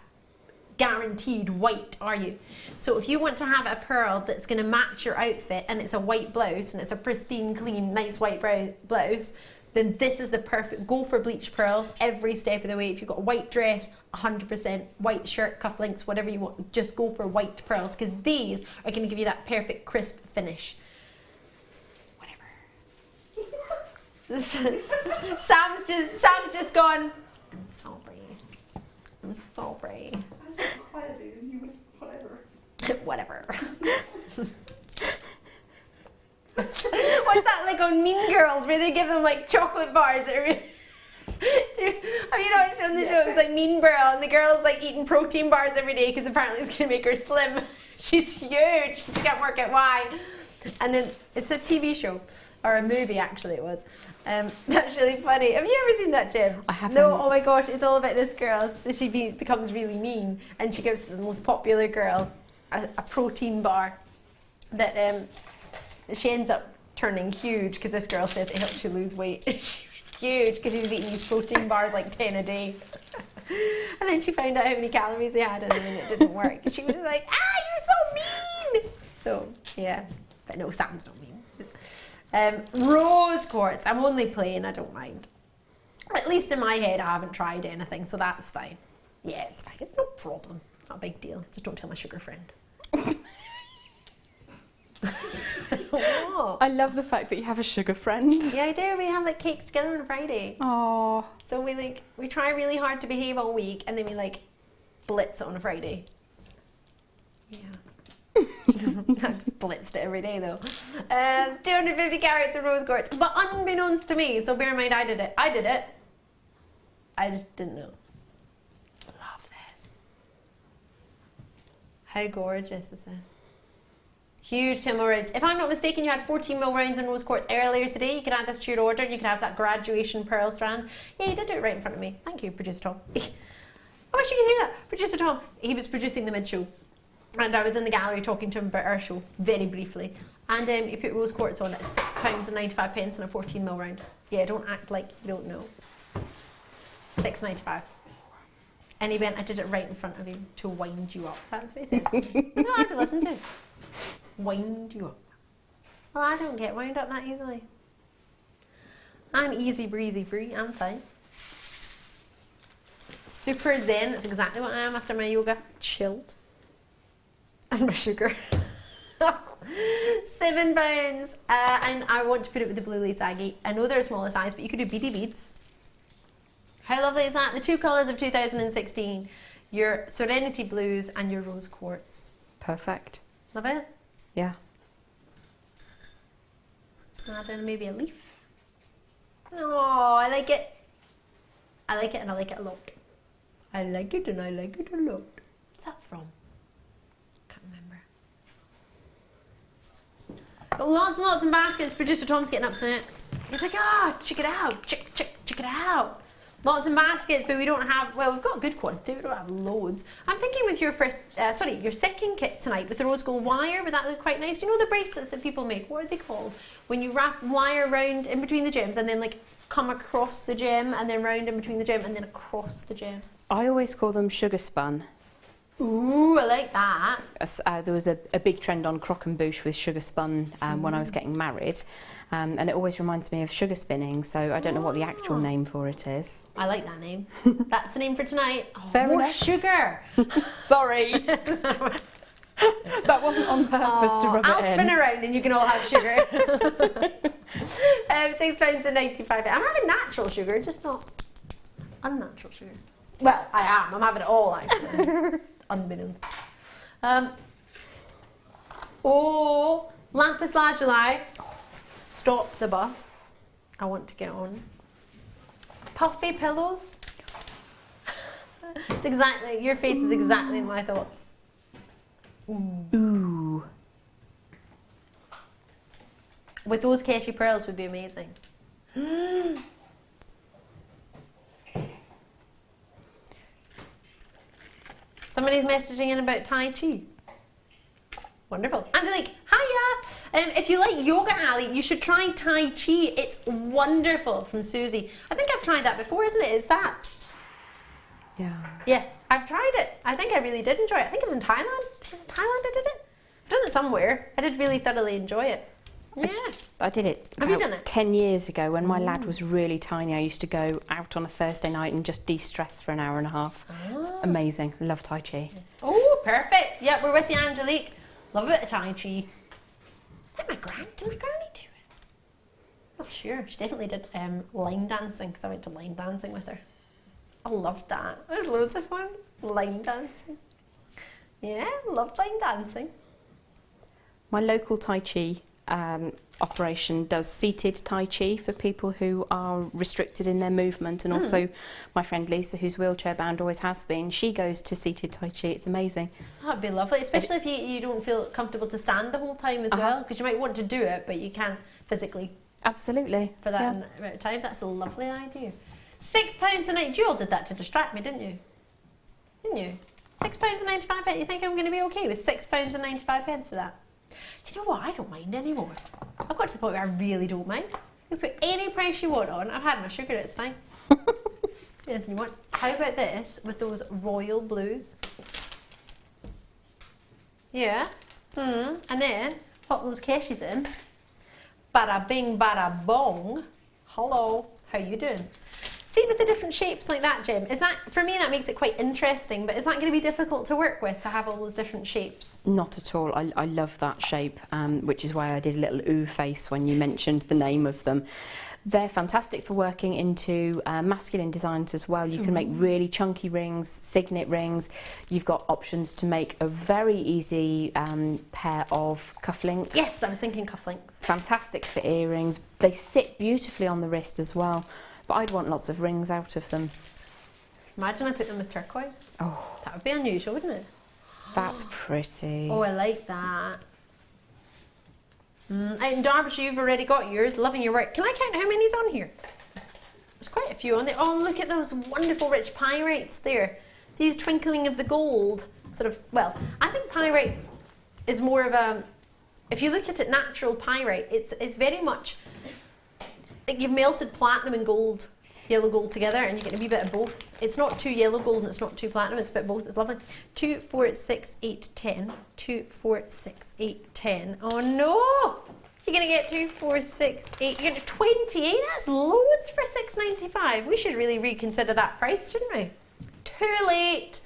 Speaker 2: guaranteed white, are you? So if you want to have a pearl that's going to match your outfit and it's a white blouse and it's a pristine, clean, nice white blouse, then this is the perfect, go for bleached pearls every step of the way. If you've got a white dress, 100%, white shirt, cufflinks, whatever you want, just go for white pearls, because these are going to give you that perfect crisp finish. Sam's just gone, I'm sorry.
Speaker 4: I said quietly and you was
Speaker 2: whatever. What's that like on Mean Girls where they give them like chocolate bars that are have you not shown the show? It's like Mean Girl and the girl's like eating protein bars every day because apparently it's going to make her slim. She's huge. She can't work out why. And then it's a TV show. Or a movie, actually, it was. That's really funny. Have you ever seen that, Jem?
Speaker 3: I haven't.
Speaker 2: No, oh my gosh, it's all about this girl. She becomes really mean, and she gives the most popular girl a protein bar that she ends up turning huge because this girl says it helps you lose weight. Huge because she was eating these protein bars like 10 a day. And then she found out how many calories they had, and then it didn't work. She was like, you're so mean! So, yeah. But no, Sam's not mean. Rose quartz. I'm only playing, I don't mind. At least in my head, I haven't tried anything, so that's fine. Yeah, it's fine. It's no problem. Not a big deal. Just don't tell my sugar friend. What?
Speaker 3: I love the fact that you have a sugar friend.
Speaker 2: Yeah, I do. We have like cakes together on a Friday.
Speaker 3: Oh.
Speaker 2: So we try really hard to behave all week, and then we like blitz on a Friday. Yeah. I just blitzed it every day though. 250 carats of rose quartz, but unbeknownst to me, so bear in mind I did it. I just didn't know. Love this. How gorgeous is this? Huge 10mm rounds. If I'm not mistaken, you had 14mm rounds in rose quartz earlier today. You can add this to your order and you can have that graduation pearl strand. Yeah, you did do it right in front of me. Thank you, Producer Tom. I wish you could hear that. Producer Tom, he was producing the mid-show. And I was in the gallery talking to him about our show, very briefly. And he put rose quartz on at £6.95 and a 14mm round. Yeah, don't act like you don't know. £6.95. And he went, I did it right in front of you to wind you up. That's what he says. That's what I have to listen to. Wind you up. Well, I don't get wound up that easily. I'm easy breezy free, I'm fine. Super zen, that's exactly what I am after my yoga. Chilled. And my sugar. £7. And I want to put it with the blue lace agate. I know they're a smaller size, but you could do beady beads. How lovely is that? The two colours of 2016. Your Serenity Blues and your Rose Quartz.
Speaker 3: Perfect.
Speaker 2: Love it?
Speaker 3: Yeah.
Speaker 2: Add in maybe a leaf. Oh, I like it. I like it and I like it a lot. I like it and I like it a lot. What's that from? Got lots and lots of baskets. Producer Tom's getting upset. He's like, check it out, check it out. Lots of baskets, but we don't have, well, we've got a good quantity, we don't have loads. I'm thinking with your your second kit tonight with the rose gold wire, would that look quite nice? You know the bracelets that people make, what are they called? When you wrap wire around in between the gems and then like come across the gem and then round in between the gem and then across the gem.
Speaker 3: I always call them sugar spun.
Speaker 2: Ooh, I like that.
Speaker 3: There was a big trend on crock and bouche with sugar spun when I was getting married, and it always reminds me of sugar spinning, so I don't know what the actual name for it is.
Speaker 2: I like that name. That's the name for tonight. Oh,
Speaker 3: Fair
Speaker 2: more
Speaker 3: enough.
Speaker 2: Sugar.
Speaker 3: Sorry. That wasn't on purpose to rub
Speaker 2: I'll
Speaker 3: it in.
Speaker 2: spin around and you can all have sugar. £6.95. I'm having natural sugar, just not unnatural sugar. Well, I am. I'm having it all actually. Unbeknownst. Oh, lapis lazuli. Stop the bus. I want to get on. Puffy pillows. It's exactly, your face is exactly my thoughts.
Speaker 3: Ooh.
Speaker 2: With those cashew pearls would be amazing. Somebody's messaging in about Tai Chi. Wonderful. Angelique, hiya! If you like yoga, Ali, you should try Tai Chi. It's wonderful, from Susie. I think I've tried that before, isn't it? Is that?
Speaker 3: Yeah.
Speaker 2: Yeah, I've tried it. I think I really did enjoy it. I think it was in Thailand. Was it Thailand I did it? I've done it somewhere. I did really thoroughly enjoy it. Yeah.
Speaker 3: I did it
Speaker 2: Have you
Speaker 3: about
Speaker 2: done it?
Speaker 3: 10 years ago when my lad was really tiny. I used to go out on a Thursday night and just de-stress for an hour and a half. It's amazing. Love Tai Chi.
Speaker 2: Oh, perfect. Yeah, we're with you, Angelique. Love a bit of Tai Chi. Did my granny do it? Not sure. She definitely did line dancing because I went to line dancing with her. I loved that. It was loads of fun. Line dancing. Yeah, loved line dancing.
Speaker 3: My local Tai Chi operation does seated Tai Chi for people who are restricted in their movement, and also my friend Lisa, who's wheelchair bound, always has been. She goes to seated Tai Chi. It's amazing.
Speaker 2: That'd be lovely, especially if you don't feel comfortable to stand the whole time as well, because you might want to do it, but you can't physically.
Speaker 3: Absolutely.
Speaker 2: For that amount of time. That's a lovely idea. £6 a night. You all did that to distract me, didn't you? Didn't you? £6.95. You think I'm going to be okay with £6.95 for that? Do you know what? I don't mind anymore. I've got to the point where I really don't mind. You put any price you want on. I've had my sugar, it's fine. Anything you want. How about this with those royal blues? Yeah. And then pop those cashews in. Bada bing, bada bong. Hello. How you doing? See, with the different shapes like that, Jem, is that, for me, that makes it quite interesting, but is that going to be difficult to work with, to have all those different shapes?
Speaker 3: Not at all. I love that shape, which is why I did a little ooh face when you mentioned the name of them. They're fantastic for working into masculine designs as well. You can make really chunky rings, signet rings. You've got options to make a very easy pair of cufflinks.
Speaker 2: Yes, I was thinking cufflinks.
Speaker 3: Fantastic for earrings. They sit beautifully on the wrist as well. But I'd want lots of rings out of them.
Speaker 2: Imagine I put them with turquoise.
Speaker 3: Oh,
Speaker 2: That would be unusual, wouldn't it?
Speaker 3: that's pretty.
Speaker 2: Oh, I like that. In Derbyshire, you've already got yours. Loving your work. Can I count how many's on here? There's quite a few on there. Oh, look at those wonderful rich pyrites there. These twinkling of the gold. Sort of, well, I think pyrite is more of a, if you look at it, natural pyrite, it's very much, like you've melted platinum and gold, yellow gold together, and you get a wee bit of both. It's not too yellow gold and it's not too platinum, it's a bit of both. It's lovely. 2, 4, 6, 8, 10. 2, 4, 6, 8, 10. Oh no! You're gonna get 2, 4, 6, 8. You're gonna 28. That's loads for $6.95. We should really reconsider that price, shouldn't we? Too late.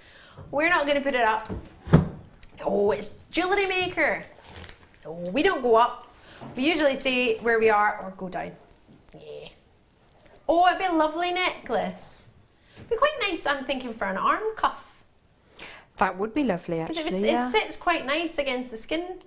Speaker 2: We're not gonna put it up. Oh, it's Jewellery Maker. No, we don't go up. We usually stay where we are or go down. Yeah. Oh, it'd be a lovely necklace. It'd be quite nice, I'm thinking, for an arm cuff.
Speaker 3: That would be lovely, actually.
Speaker 2: It sits quite nice against the skin.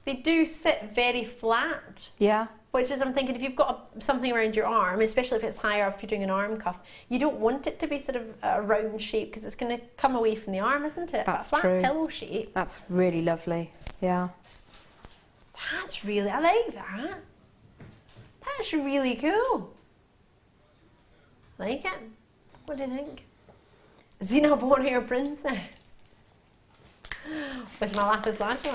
Speaker 2: They do sit very flat.
Speaker 3: Yeah.
Speaker 2: Which is, I'm thinking, if you've got something around your arm, especially if it's higher up, if you're doing an arm cuff, you don't want it to be sort of a round shape because it's going to come away from the arm, isn't it?
Speaker 3: That's
Speaker 2: that
Speaker 3: true.
Speaker 2: Pillow shape.
Speaker 3: That's really lovely. Yeah.
Speaker 2: That's really, I like that. That's really cool. I like it. What do you think? Xena Bonnier Princess. With my lapis lazuli.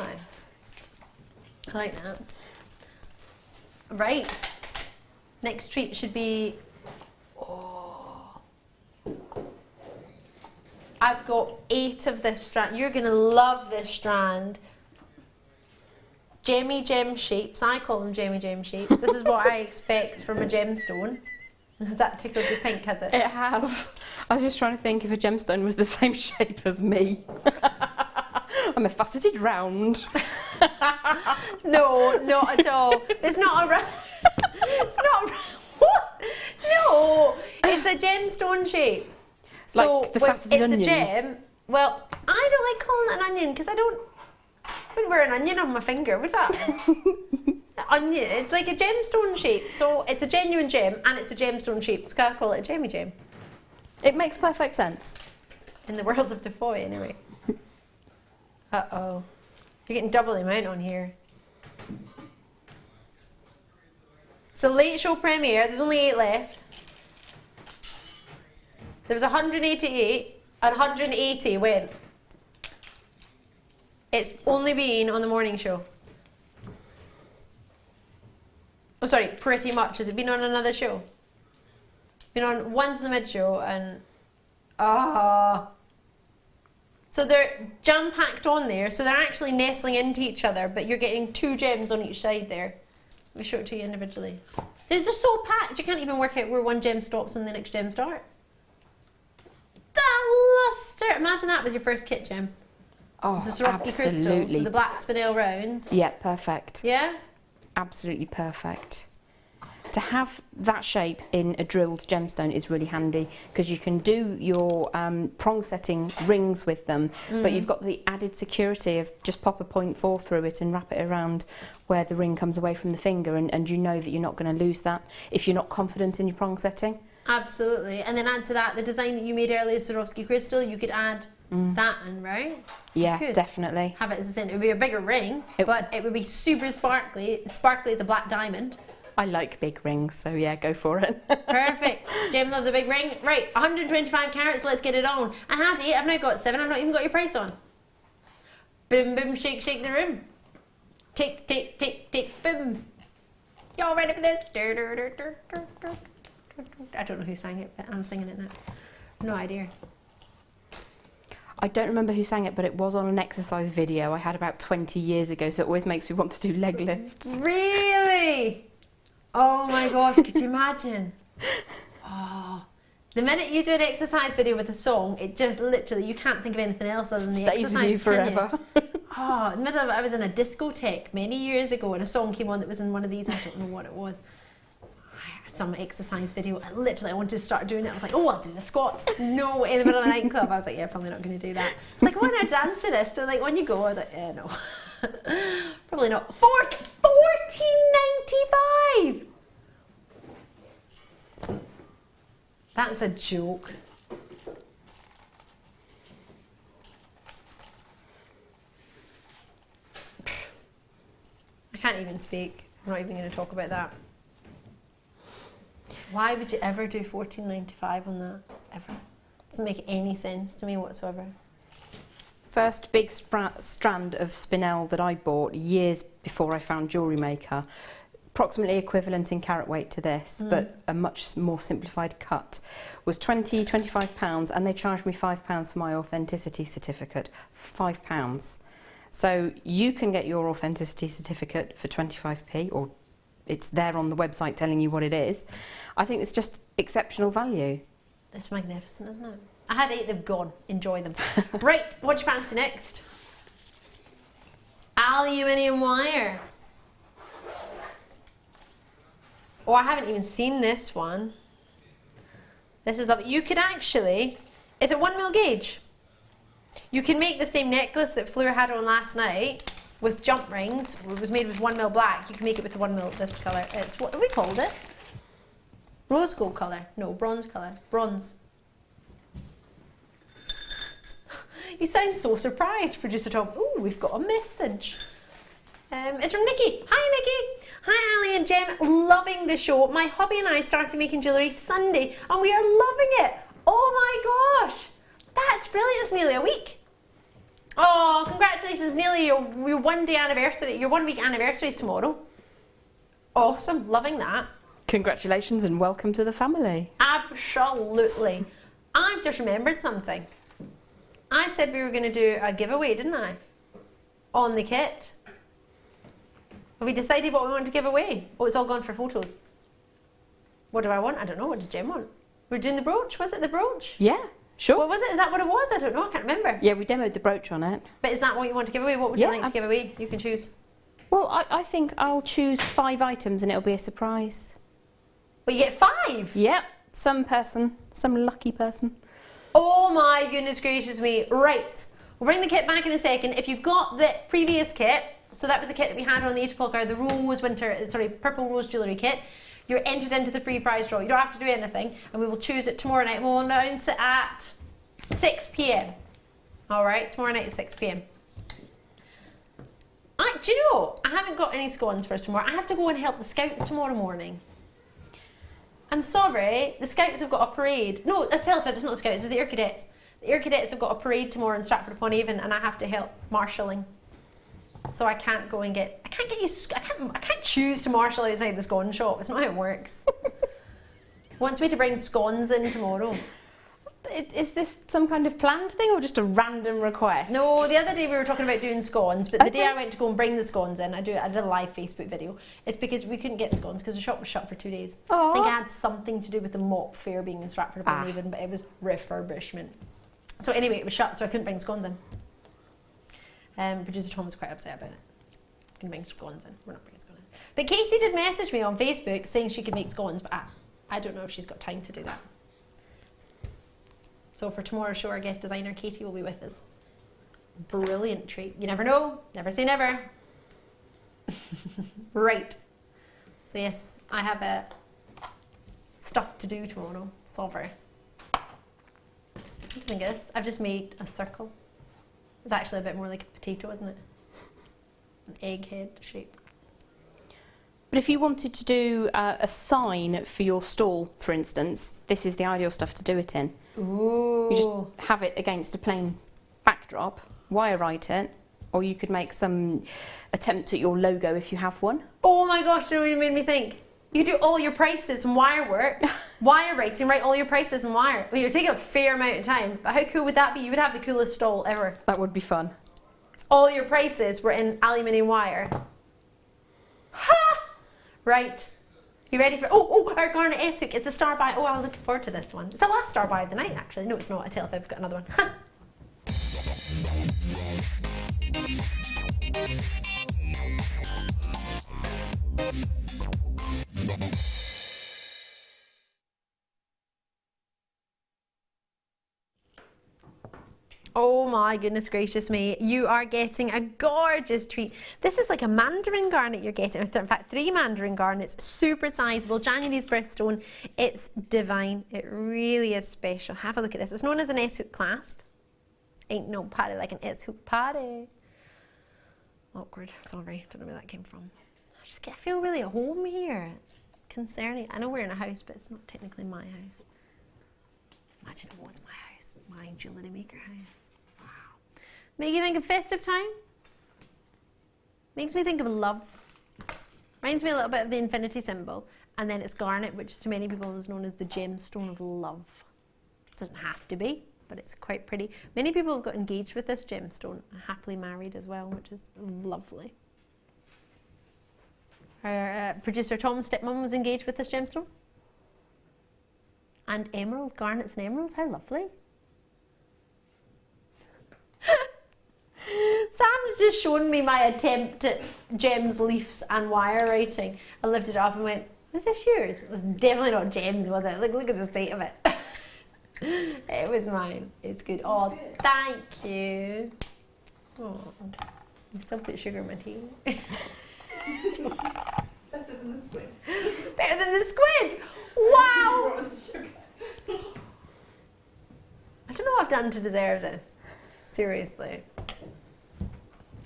Speaker 2: I like that. Right. Next treat should be... Oh. I've got 8 of this strand. You're going to love this strand. Gemmy gem shapes. I call them Gemmy gem shapes. This is what I expect from a gemstone. Has that tickled your pink, has it?
Speaker 3: It has. I was just trying to think if a gemstone was the same shape as me. I'm a faceted round.
Speaker 2: No, not at all. It's not a round. It's not. What? No, it's a gemstone shape. So
Speaker 3: Like the faceted onion.
Speaker 2: It's a gem. Well, I don't like calling it an onion because I wouldn't wear an onion on my finger, would I? Onion. It's like a gemstone shape. So it's a genuine gem and it's a gemstone shape. So I call it a gemmy gem.
Speaker 3: It makes perfect sense.
Speaker 2: In the world of DeFoy, anyway. Uh-oh. You're getting double the amount on here. It's a late show premiere. There's only 8 left. There was 188 and 180 went. It's only been on the morning show. Oh, sorry, pretty much. Has it been on another show? Been on once in the mid show and... So they're jam-packed on there, so they're actually nestling into each other, but you're getting 2 gems on each side there. Let me show it to you individually. They're just so packed, you can't even work out where one gem stops and the next gem starts. That luster! Imagine that with your first kit gem.
Speaker 3: Oh,
Speaker 2: the Swarovski crystals
Speaker 3: absolutely.
Speaker 2: with the black spinel rounds.
Speaker 3: Yeah, perfect.
Speaker 2: Yeah?
Speaker 3: Absolutely perfect. To have that shape in a drilled gemstone is really handy because you can do your prong setting rings with them, but you've got the added security of just pop a 0.4 through it and wrap it around where the ring comes away from the finger, and you know that you're not going to lose that if you're not confident in your prong setting.
Speaker 2: Absolutely. And then add to that the design that you made earlier, Swarovski crystal, you could add that in, right?
Speaker 3: Yeah,
Speaker 2: could
Speaker 3: definitely.
Speaker 2: have it as a centre. It would be a bigger ring, but it would be super sparkly. Sparkly as a black diamond.
Speaker 3: I like big rings, so yeah, go for it.
Speaker 2: Perfect. Jem loves a big ring. Right, 125 carats, let's get it on. I had 8, I've now got 7, I've not even got your price on. Boom, boom, shake, shake the room. Tick, tick, tick, tick, boom. Y'all ready for this? I don't know who sang it, but I'm singing it now. No idea.
Speaker 3: I don't remember who sang it, but it was on an exercise video I had about 20 years ago, so it always makes me want to do leg lifts.
Speaker 2: Really? Oh my gosh, could you imagine? Oh, the minute you do an exercise video with a song, it just literally, you can't think of anything else other than the
Speaker 3: Stays
Speaker 2: exercise.
Speaker 3: with you forever.
Speaker 2: Oh, in the middle of it, I was in a discotheque many years ago and a song came on that was in one of these, I don't know what it was. Some exercise video, and literally I wanted to start doing it. I was like, oh, I'll do the squats. No, in the middle of a nightclub, I was like, yeah, probably not going to do that. It's like, why not dance to this? They're like, when you go, I was like, yeah, no. Probably not. $14.95! That's a joke. I can't even speak. I'm not even going to talk about that. Why would you ever do $14.95 on that? Ever? Doesn't make any sense to me whatsoever.
Speaker 3: First big strand of spinel that I bought years before I found Jewellery Maker, approximately equivalent in carat weight to this, but a much more simplified cut, was £25, and they charged me £5 for my authenticity certificate. £5. So you can get your authenticity certificate for 25p, or it's there on the website telling you what it is. I think it's just exceptional value.
Speaker 2: It's magnificent, isn't it? I had 8, they've gone. Enjoy them. Right, what do you fancy next? Aluminium wire. Oh, I haven't even seen this one. This is lovely. You could actually, is it 1mm gauge? You can make the same necklace that Fleur had on last night with jump rings. It was made with 1mm black. You can make it with the 1mm this colour. It's, what have we called it? Rose gold colour. No, bronze colour. Bronze. You sound so surprised, Producer Tom. Ooh, we've got a message. It's from Nikki. Hi Nikki. Hi Ali and Jem. Loving the show. My hubby and I started making jewellery Sunday and we are loving it. Oh my gosh. That's brilliant. It's nearly a week. Oh, congratulations. Nearly your 1 day anniversary. Your 1 week anniversary is tomorrow. Awesome. Loving that.
Speaker 3: Congratulations and welcome to the family.
Speaker 2: Absolutely. I've just remembered something. I said we were going to do a giveaway, didn't I? On the kit. Have we decided what we want to give away? Oh, it's all gone for photos. What do I want? I don't know. What did Jem want? We're doing the brooch. Was it the brooch?
Speaker 3: Yeah, sure.
Speaker 2: What was it? Is that what it was? I don't know. I can't remember.
Speaker 3: Yeah, we demoed the brooch on it.
Speaker 2: But is that what you want to give away? What would you like to give away? You can choose.
Speaker 3: Well, I think I'll choose 5 items and it'll be a surprise.
Speaker 2: Well, you get 5?
Speaker 3: Yep, some lucky person.
Speaker 2: Oh my goodness gracious me. Right. We'll bring the kit back in a second. If you got the previous kit, so that was the kit that we had on the 8 o'clock hour, the purple rose jewellery kit, you're entered into the free prize draw. You don't have to do anything, and we will choose it tomorrow night. We'll announce it at 6 p.m. Alright, tomorrow night at 6 p.m. Do you know, I haven't got any scones for us tomorrow. I have to go and help the scouts tomorrow morning. I'm sorry, the scouts have got a parade. No, it's Telefib, it's not the scouts, it's the Air Cadets. The Air Cadets have got a parade tomorrow in Stratford-upon-Avon and I have to help marshalling. So I can't go and I can't choose to marshal outside the scone shop. It's not how it works. Wants me to bring scones in tomorrow.
Speaker 3: Is this some kind of planned thing or just a random request?
Speaker 2: No, the other day we were talking about doing scones, but the day I went to go and bring the scones in, I did a live Facebook video. It's because we couldn't get the scones because the shop was shut for 2 days.
Speaker 3: Aww.
Speaker 2: I think it had something to do with the mop fair being in Stratford-upon-Avon, but it was refurbishment. So anyway, it was shut, so I couldn't bring scones in. Producer Tom was quite upset about it. Can bring scones in. We're not bringing scones in. But Katie did message me on Facebook saying she could make scones, but I don't know if she's got time to do that. So for tomorrow's show, our guest designer Katie will be with us. Brilliant treat. You never know. Never say never. Right. So yes, I have stuff to do tomorrow. Sorry. What do you think of this? I've just made a circle. It's actually a bit more like a potato, isn't it? An egghead shape.
Speaker 3: But if you wanted to do a sign for your stall, for instance, this is the ideal stuff to do it in.
Speaker 2: Ooh.
Speaker 3: You just have it against a plain backdrop, wire write it, or you could make some attempt at your logo if you have one.
Speaker 2: Oh my gosh, you know what you made me think? You do all your prices and wire work, wire writing, write all your prices and wire. I mean, it would take a fair amount of time, but how cool would that be? You would have the coolest stall ever.
Speaker 3: That would be fun.
Speaker 2: If all your prices were in aluminium wire. Ha! Right. You ready for... Oh, our garnet S-hook. It's a star by... Oh, I'm looking forward to this one. It's the last star by of the night, actually. No, it's not. I tell if I've got another one. Ha! Oh my goodness gracious me, you are getting a gorgeous treat. This is like a mandarin garnet you're getting, in fact 3 mandarin garnets, super sizable, January's birthstone. It's divine, it really is special. Have a look at this, it's known as an S-hook clasp. Ain't no party like an S-hook party. Awkward, sorry, don't know where that came from. I feel really at home here, it's concerning. I know we're in a house, but it's not technically my house. Imagine it was my house, my Jewellery Maker house. Make you think of festive time? Makes me think of love. Reminds me a little bit of the infinity symbol. And then it's garnet, which to many people is known as the gemstone of love. Doesn't have to be, but it's quite pretty. Many people have got engaged with this gemstone, happily married as well, which is lovely. Our producer Tom's stepmom was engaged with this gemstone. And emerald, garnets and emeralds, how lovely. Sam's just shown me my attempt at gems, leaves and wire writing. I lifted it up and went, was this yours? It was definitely not gems, was it? Look at the state of it. It was mine. It's good. Oh, thank you. Oh, I still put sugar in my tea.
Speaker 4: Better than the squid.
Speaker 2: Better than the squid! Wow! I don't know what I've done to deserve this. Seriously.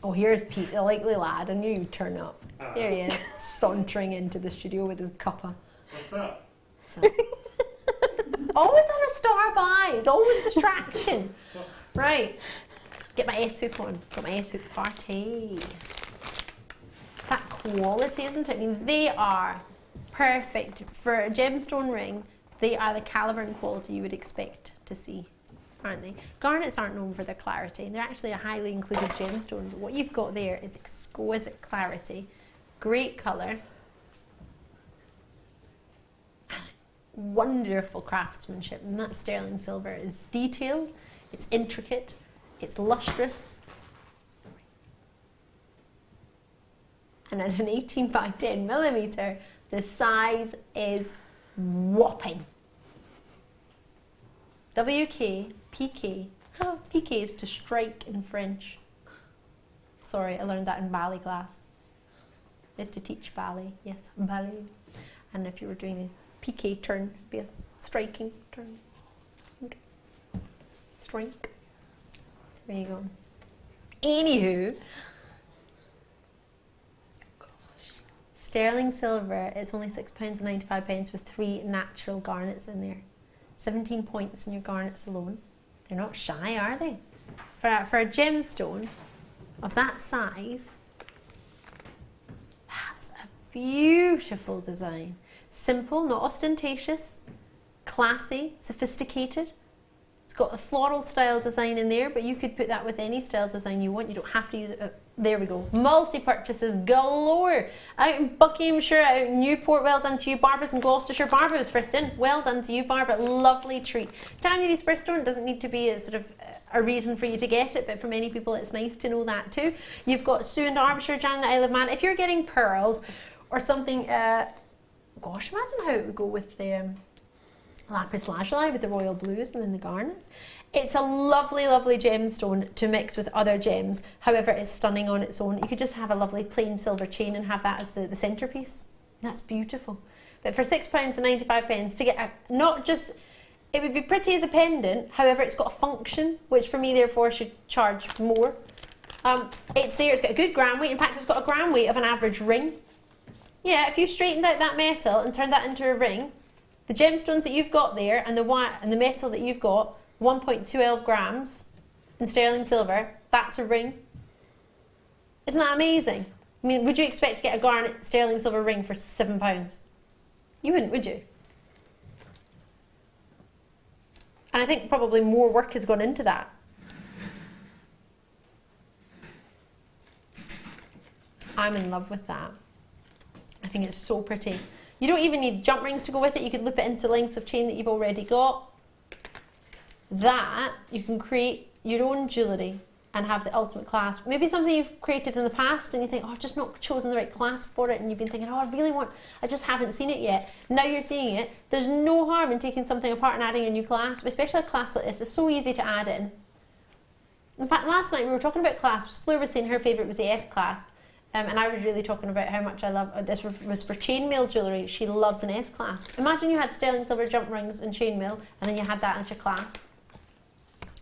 Speaker 2: Oh, here's Pete, the likely lad. I knew you'd turn up. There he is, sauntering into the studio with his cuppa.
Speaker 5: What's that?
Speaker 2: So. Always on a star by. It's always distraction. Right. Get my S-hook on. Got my S-hook party. It's that quality, isn't it? I mean, they are perfect for a gemstone ring. They are the caliber and quality you would expect to see, aren't they? Garnets aren't known for their clarity. They're actually a highly included gemstone. But what you've got there is exquisite clarity, great colour, wonderful craftsmanship. And that sterling silver is detailed, it's intricate, it's lustrous. And at an 18x10mm, the size is whopping. WK, PK. Oh, PK is to strike in French. Sorry, I learned that in ballet class. It's to teach ballet. Yes, ballet. And if you were doing a PK turn, it'd be a striking turn. Strike. There you go. Anywho, sterling silver is only £6.95 with 3 natural garnets in there. 17 points in your garnets alone. They're not shy, are they? For a gemstone of that size, that's a beautiful design. Simple, not ostentatious, classy, sophisticated. It's got a floral style design in there, but you could put that with any style design you want. You don't have to use it. There we go. Multi-purchases galore. Out in Buckinghamshire, out in Newport, well done to you. Barbara's in Gloucestershire. Barbara was first in. Well done to you, Barbara. Lovely treat. January's Bristol doesn't need to be a sort of a reason for you to get it, but for many people it's nice to know that too. You've got Sue and Derbyshire, Jan and Isle of Man. If you're getting pearls or something, gosh, imagine how it would go with the lapis lazuli with the royal blues and then the garnets. It's a lovely, lovely gemstone to mix with other gems. However, it's stunning on its own. You could just have a lovely plain silver chain and have that as the centerpiece. That's beautiful. But for £6.95 to get a, not just, it would be pretty as a pendant, however, it's got a function, which for me, therefore, should charge more. It's there, it's got a good gram weight. In fact, it's got a gram weight of an average ring. Yeah, if you straightened out that metal and turned that into a ring, the gemstones that you've got there and the wire and the metal that you've got, 1.12 grams in sterling silver, that's a ring. Isn't that amazing? I mean, would you expect to get a garnet sterling silver ring for £7? You wouldn't, would you? And I think probably more work has gone into that. I'm in love with that. I think it's so pretty. You don't even need jump rings to go with it. You could loop it into lengths of chain that you've already got. That, you can create your own jewellery and have the ultimate clasp. Maybe something you've created in the past and you think, oh, I've just not chosen the right clasp for it, and you've been thinking, oh, I really want, I just haven't seen it yet. Now you're seeing it. There's no harm in taking something apart and adding a new clasp, especially a clasp like this. It's so easy to add in. In fact, last night we were talking about clasps. Fleur was saying her favourite was the S clasp. And I was really talking about how much I love, this was for chainmail jewellery, she loves an S-clasp. Imagine you had sterling silver jump rings and chainmail, and then you had that as your clasp.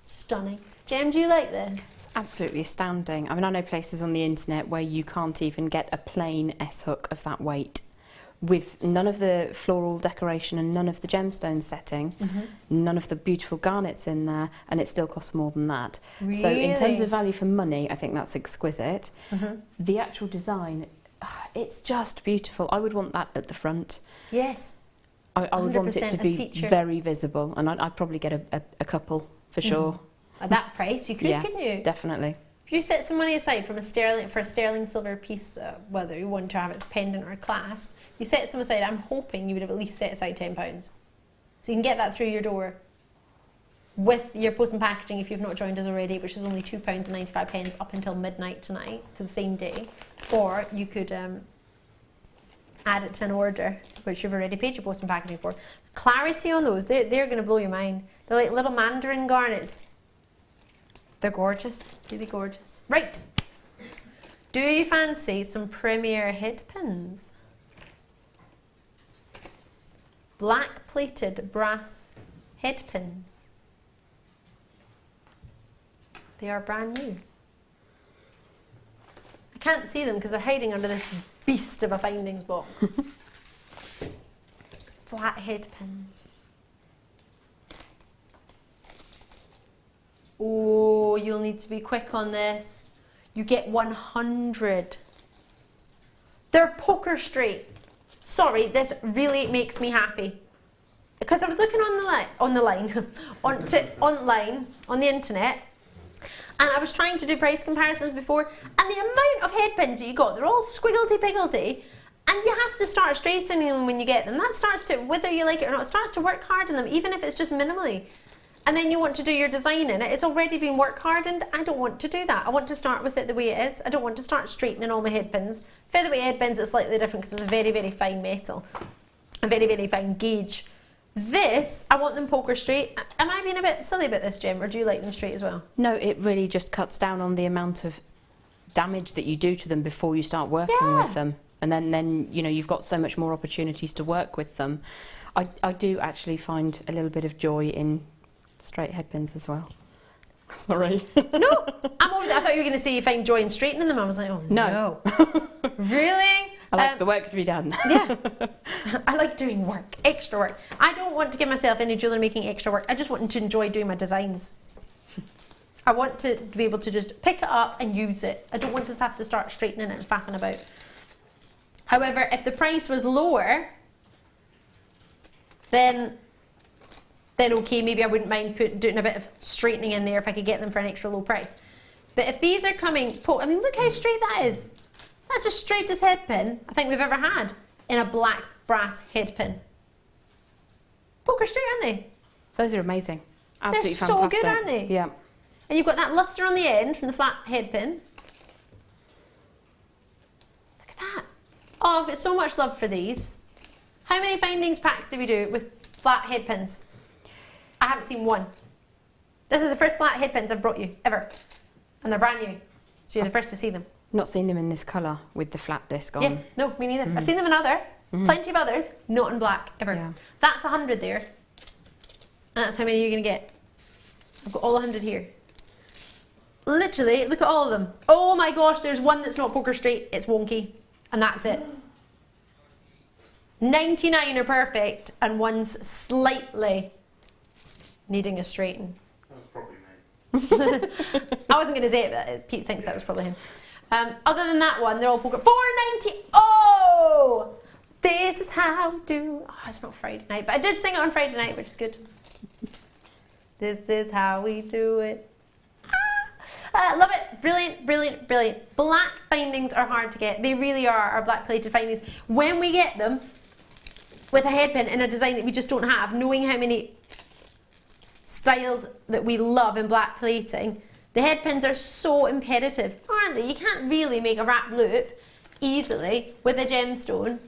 Speaker 2: Stunning. Jem, do you like this?
Speaker 3: It's absolutely astounding. I mean, I know places on the internet where you can't even get a plain S-hook of that weight, with none of the floral decoration and none of the gemstone setting, none of the beautiful garnets in there, and it still costs more than that.
Speaker 2: Really?
Speaker 3: So in terms of value for money, I think that's exquisite. The actual design, it's just beautiful. I would want that at the front.
Speaker 2: Yes.
Speaker 3: I would want it to be very visible, and I'd probably get a couple for sure.
Speaker 2: At that price, you could,
Speaker 3: yeah,
Speaker 2: couldn't you?
Speaker 3: Definitely.
Speaker 2: If you set some money aside for a sterling silver piece, whether you want to have it as pendant or a clasp, you set some aside, I'm hoping you would have at least set aside £10. So you can get that through your door with your post and packaging if you've not joined us already, which is only £2.95 up until midnight tonight for the same day. Or you could add it to an order, which you've already paid your post and packaging for. Clarity on those, they're going to blow your mind. They're like little mandarin garnets. They're gorgeous, really gorgeous. Right, do you fancy some premier head pins? Black plated brass head pins. They are brand new. I can't see them because they're hiding under this beast of a findings box. Flat head pins. Oh, you'll need to be quick on this. You get 100. They're poker straight. Sorry, this really makes me happy. Because I was looking online, on the internet, and I was trying to do price comparisons before, and the amount of head pins that you got, they're all squiggledy-piggledy, and you have to start straightening them when you get them. That starts to, whether you like it or not, starts to work hard on them, even if it's just minimally. And then you want to do your design in it. It's already been work hardened. I don't want to do that. I want to start with it the way it is. I don't want to start straightening all my head pins. Featherweight head pins are slightly different because it's a very, very fine metal. A very, very fine gauge. This, I want them poker straight. Am I being a bit silly about this, Jem, or do you like them straight as well?
Speaker 3: No, it really just cuts down on the amount of damage that you do to them before you start working with them. And then you know, you've got so much more opportunities to work with them. I do actually find a little bit of joy in straight head pins as well. Sorry.
Speaker 2: No, I'm over there. I thought you were going to say you find joy in straightening them. I was like, oh no. Really?
Speaker 3: I like the work to be done.
Speaker 2: Yeah. I like doing work, extra work. I don't want to give myself any jewellery making extra work. I just want to enjoy doing my designs. I want to be able to just pick it up and use it. I don't want to have to start straightening it and faffing about. However, if the price was lower, then okay, maybe I wouldn't mind doing a bit of straightening in there if I could get them for an extra low price. But if these are coming, I mean, look how straight that is. That's the straightest head pin I think we've ever had in a black brass head pin. Poker straight, aren't they?
Speaker 3: Those are amazing. Absolutely
Speaker 2: They're
Speaker 3: fantastic.
Speaker 2: so good, aren't they?
Speaker 3: Yeah.
Speaker 2: And you've got that lustre on the end from the flat head pin. Look at that. Oh, I've got so much love for these. How many findings packs do we do with flat head pins? I haven't seen one. This is the first flat head pins I've brought you, ever. And they're brand new. So you're the first to see them.
Speaker 3: Not seen them in this colour with the flat disc on.
Speaker 2: Yeah, no, me neither. I've seen them in other, plenty of others, not in black, ever.
Speaker 3: Yeah.
Speaker 2: That's 100 there. And that's how many you're going to get. I've got all 100 here. Literally, look at all of them. Oh my gosh, there's one that's not poker straight, it's wonky. And that's it. 99 are perfect, and one's slightly needing a straighten.
Speaker 5: That was probably me.
Speaker 2: I wasn't going to say it, but Pete thinks that was probably him. Other than that one, they're all poker. 490. Oh, this is how we do. Oh, it's not Friday night, but I did sing it on Friday night, which is good. This is how we do it. Love it. Brilliant, brilliant, brilliant. Black findings are hard to get. They really are, our black plated findings. When we get them with a head pin in a design that we just don't have, knowing how many styles that we love in black plating, the head pins are so imperative, aren't they? You can't really make a wrap loop easily with a gemstone.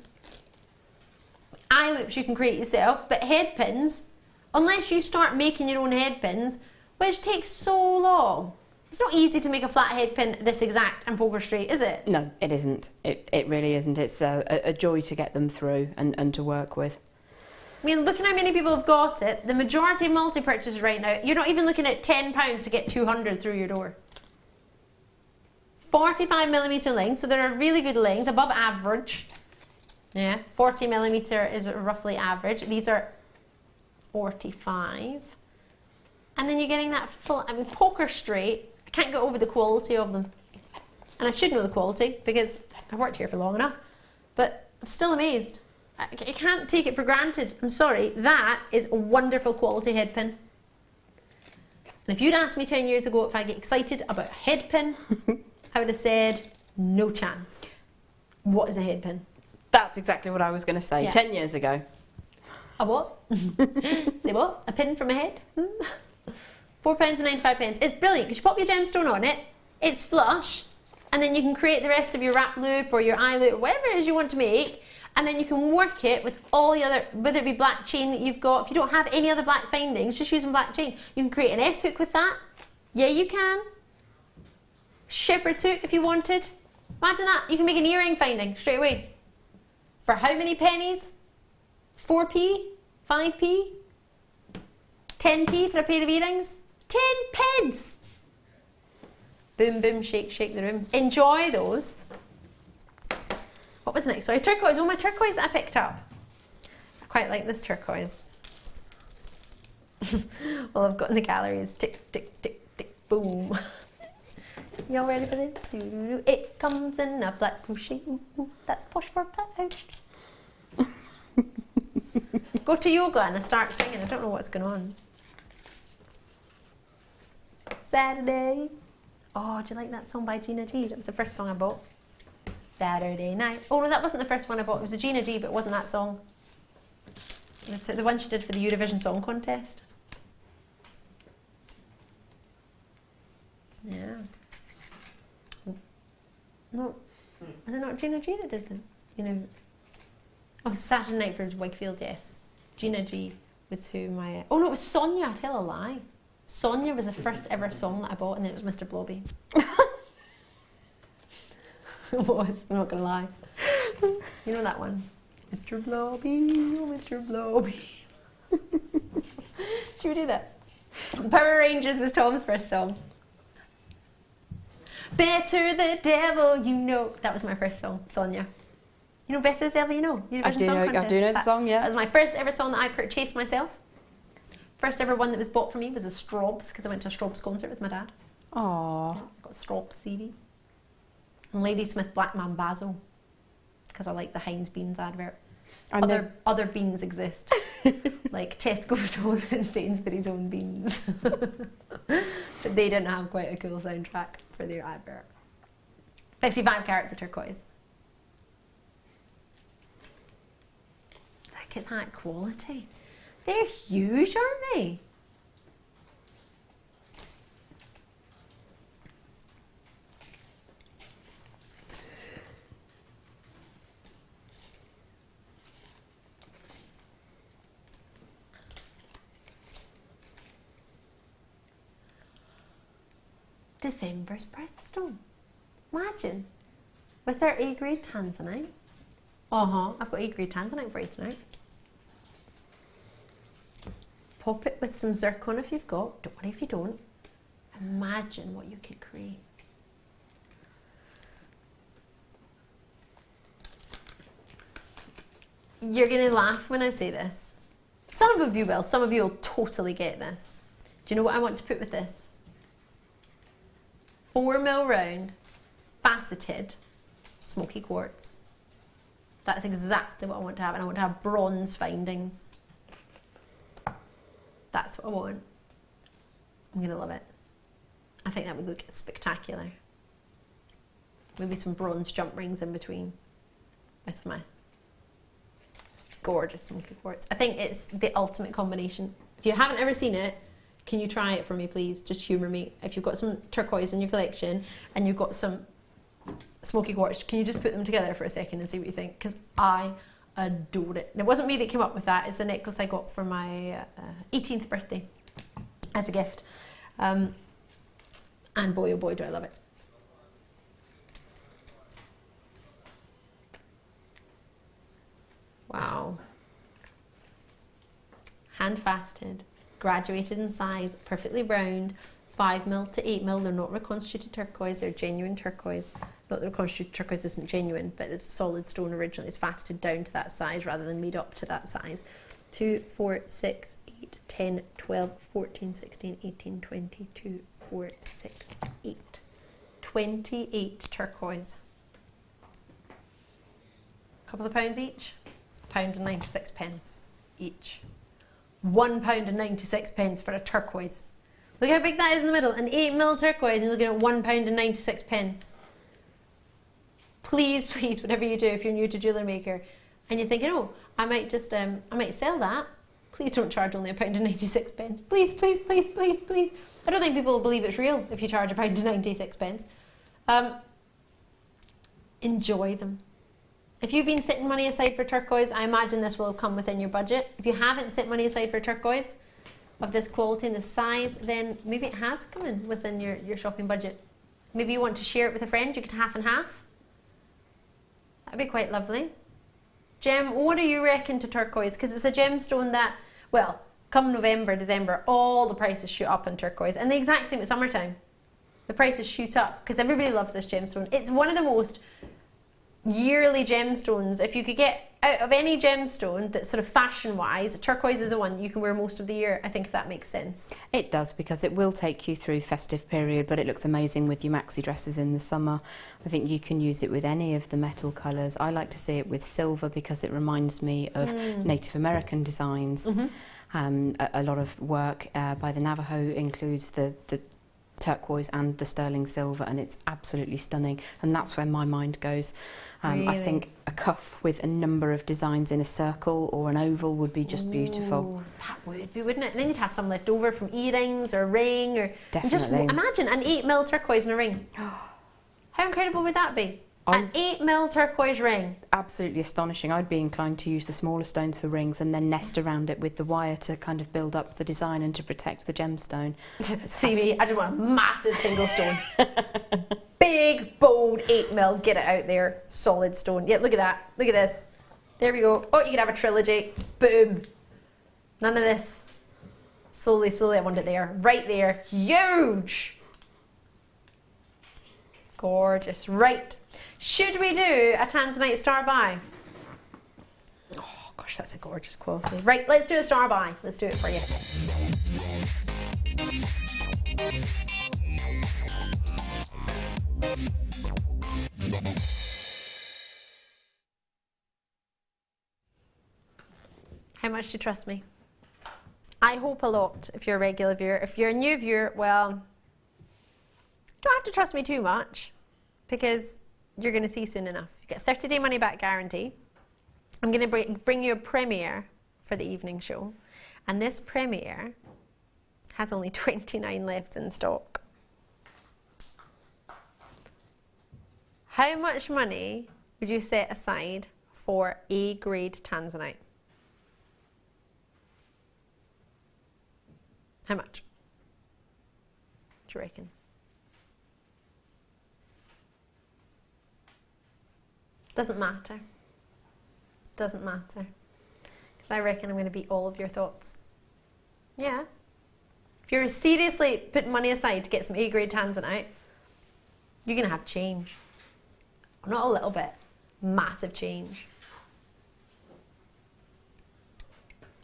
Speaker 2: Eye loops you can create yourself, but head pins, unless you start making your own head pins, which takes so long. It's not easy to make a flat head pin this exact and poker straight, is it?
Speaker 3: No, it isn't. It really isn't. It's a joy to get them through and to work with.
Speaker 2: I mean, look at how many people have got it. The majority of multi-purchases right now, you're not even looking at £10 to get 200 through your door. 45mm length, so they're a really good length, above average. Yeah, 40mm is roughly average. These are 45. And then you're getting that full, I mean, poker straight. I can't get over the quality of them. And I should know the quality because I've worked here for long enough. But I'm still amazed. I can't take it for granted. I'm sorry. That is a wonderful quality head pin. And if you'd asked me 10 years ago if I get excited about a head pin, I would have said, no chance. What is a head pin?
Speaker 3: That's exactly what I was going to say.
Speaker 2: Yeah.
Speaker 3: 10 years ago.
Speaker 2: A what? Say what? A pin from a head? £4.95. It's brilliant because you pop your gemstone on it, it's flush, and then you can create the rest of your wrap loop or your eye loop or whatever it is you want to make, and then you can work it with all the other, whether it be black chain that you've got. If you don't have any other black findings, just using black chain. You can create an S-hook with that. Yeah, you can. Shepherd's hook if you wanted. Imagine that. You can make an earring finding straight away. For how many pennies? 4p? 5p? 10p for a pair of earrings? 10 pence! Boom, boom, shake, shake the room. Enjoy those. What was next? Sorry, turquoise. Oh, my turquoise that I picked up. I quite like this turquoise. All I've got in the gallery is tick, tick, tick, tick, boom. Y'all ready for this? It comes in a black crochet. That's posh for pouch. Go to yoga and I start singing. I don't know what's going on. Saturday. Oh, do you like that song by Gina G? That was the first song I bought. Saturday night. Oh no, that wasn't the first one I bought. It was a Gina G, but it wasn't that song. It was the one she did for the Eurovision Song Contest. Yeah. No, was it not Gina G that did it? You know. Oh, Saturday Night for Wakefield, yes. Gina G was who my... Oh no, it was Sonia, I tell a lie. Sonia was the first ever song that I bought, and then it was Mr. Blobby. It was, I'm not gonna lie. You know that one? Mr. Blobby, oh Mr. Blobby. Should we do that? Power Rangers was Tom's first song. Better the devil you know. That was my first song, Sonia. You know Better the Devil You Know?
Speaker 3: I do know the song, yeah.
Speaker 2: That was my first ever song that I purchased myself. First ever one that was bought for me was a Straubs, because I went to a Straubs concert with my dad.
Speaker 3: Aww.
Speaker 2: Yeah, got a Straubs CD. And Ladysmith Black Mambazo, because I like the Heinz Beans advert. Other beans exist, like Tesco's own and Sainsbury's own beans. But they didn't have quite a cool soundtrack for their advert. 55 carats of turquoise. Look at that quality. They're huge, aren't they? December's birthstone. Imagine. With our A-grade tanzanite. I've got A-grade tanzanite for you tonight. Pop it with some zircon if you've got. Don't worry if you don't. Imagine what you could create. You're going to laugh when I say this. Some of you will. Some of you will totally get this. Do you know what I want to put with this? 4mm round, faceted, smoky quartz. That's exactly what I want to have, and I want to have bronze findings. That's what I want. I'm going to love it. I think that would look spectacular. Maybe some bronze jump rings in between with my gorgeous smoky quartz. I think it's the ultimate combination. If you haven't ever seen it, can you try it for me, please? Just humour me. If you've got some turquoise in your collection and you've got some smoky quartz, can you just put them together for a second and see what you think? Because I adore it. And it wasn't me that came up with that. It's a necklace I got for my 18th birthday as a gift. And boy, oh boy, do I love it. Wow. Hand-faceted. Graduated in size, perfectly round, 5mm to 8mm. They're not reconstituted turquoise, they're genuine turquoise. Not that reconstituted turquoise isn't genuine, but it's a solid stone originally. It's faceted down to that size rather than made up to that size. 2, 4, 6, 8, 10, 12, 14, 16, 18, 20, 2, 4, 6, 8. 28 turquoise. A couple of pounds each. £1.96 each. £1.96 for a turquoise. Look how big that is in the middle. An 8mm turquoise, and you're looking at £1.96. Please, please, whatever you do, if you're new to Jewellery Maker, and you're thinking, oh, I might just, I might sell that. Please don't charge only £1.96. Please, please, please, please, please. I don't think people will believe it's real if you charge £1.96. Enjoy them. If you've been setting money aside for turquoise, I imagine this will have come within your budget. If you haven't set money aside for turquoise of this quality and this size, then maybe it has come in within your shopping budget. Maybe you want to share it with a friend, you could half and half. That'd be quite lovely. Jem, what do you reckon to turquoise? Because it's a gemstone that, well, come November, December, all the prices shoot up in turquoise. And the exact same at summertime. the prices shoot up because everybody loves this gemstone. It's one of the most yearly gemstones. If you could get out of any gemstone that's sort of fashion wise, turquoise is the one you can wear most of the year, I think, if that makes sense.
Speaker 3: It does, because it will take you through festive period, but it looks amazing with your maxi dresses in the summer. I think you can use it with any of the metal colours. I like to see it with silver because it reminds me of Native American designs. A lot of work by the Navajo includes the turquoise and the sterling silver, and it's absolutely stunning, and that's where my mind goes.
Speaker 2: Really?
Speaker 3: I think a cuff with a number of designs in a circle or an oval would be just beautiful.
Speaker 2: That would be, wouldn't it? And then you'd have some left over from earrings or a ring, or
Speaker 3: Definitely.
Speaker 2: just imagine an 8mm turquoise in a ring. How incredible would that be? An 8mm turquoise ring.
Speaker 3: Absolutely astonishing. I'd be inclined to use the smaller stones for rings and then nest around it with the wire to kind of build up the design and to protect the gemstone.
Speaker 2: See me, I just want a massive single stone. Big, bold 8mm, get it out there, solid stone. Yeah, look at that, look at this. There we go. Oh, you can have a trilogy. Boom. None of this. Slowly, slowly, I want it there. Right there. Huge. Gorgeous. Right. Should we do a Tanzanite star by? Oh gosh, that's a gorgeous quality. Right, let's do a star by. Let's do it for you. How much do you trust me? I hope a lot if you're a regular viewer. If you're a new viewer, well, don't have to trust me too much, because you're going to see soon enough. You get a 30-day money-back guarantee. I'm going to bring you a premiere for the evening show, and this premiere has only 29 left in stock. How much money would you set aside for A-grade Tanzanite? How much? What do you reckon? Doesn't matter. Doesn't matter. Because I reckon I'm going to beat all of your thoughts. Yeah. If you're seriously putting money aside to get some A-grade Tanzanite, you're going to have change. Not a little bit. Massive change.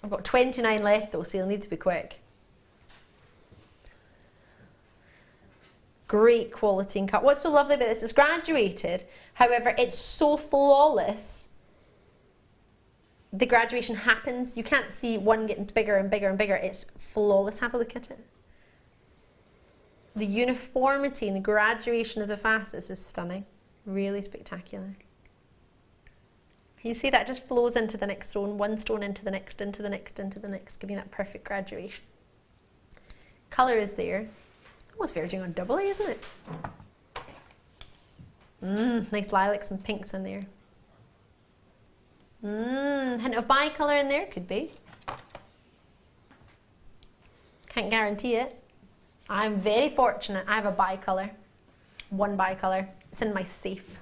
Speaker 2: I've got 29 left though, so you'll need to be quick. Great quality and cut. What's so lovely about this? It's graduated. However, it's so flawless. The graduation happens. You can't see one getting bigger and bigger and bigger. It's flawless. Have a look at it. The uniformity and the graduation of the facets is stunning. Really spectacular. Can you see that just flows into the next stone, one stone into the next, into the next, into the next, giving that perfect graduation. Colour is there. Almost verging on double A, isn't it? Nice lilacs and pinks in there. Hint of bi-colour in there, could be. Can't guarantee it. I'm very fortunate. I have a bi-colour. One bi-colour. It's in my safe.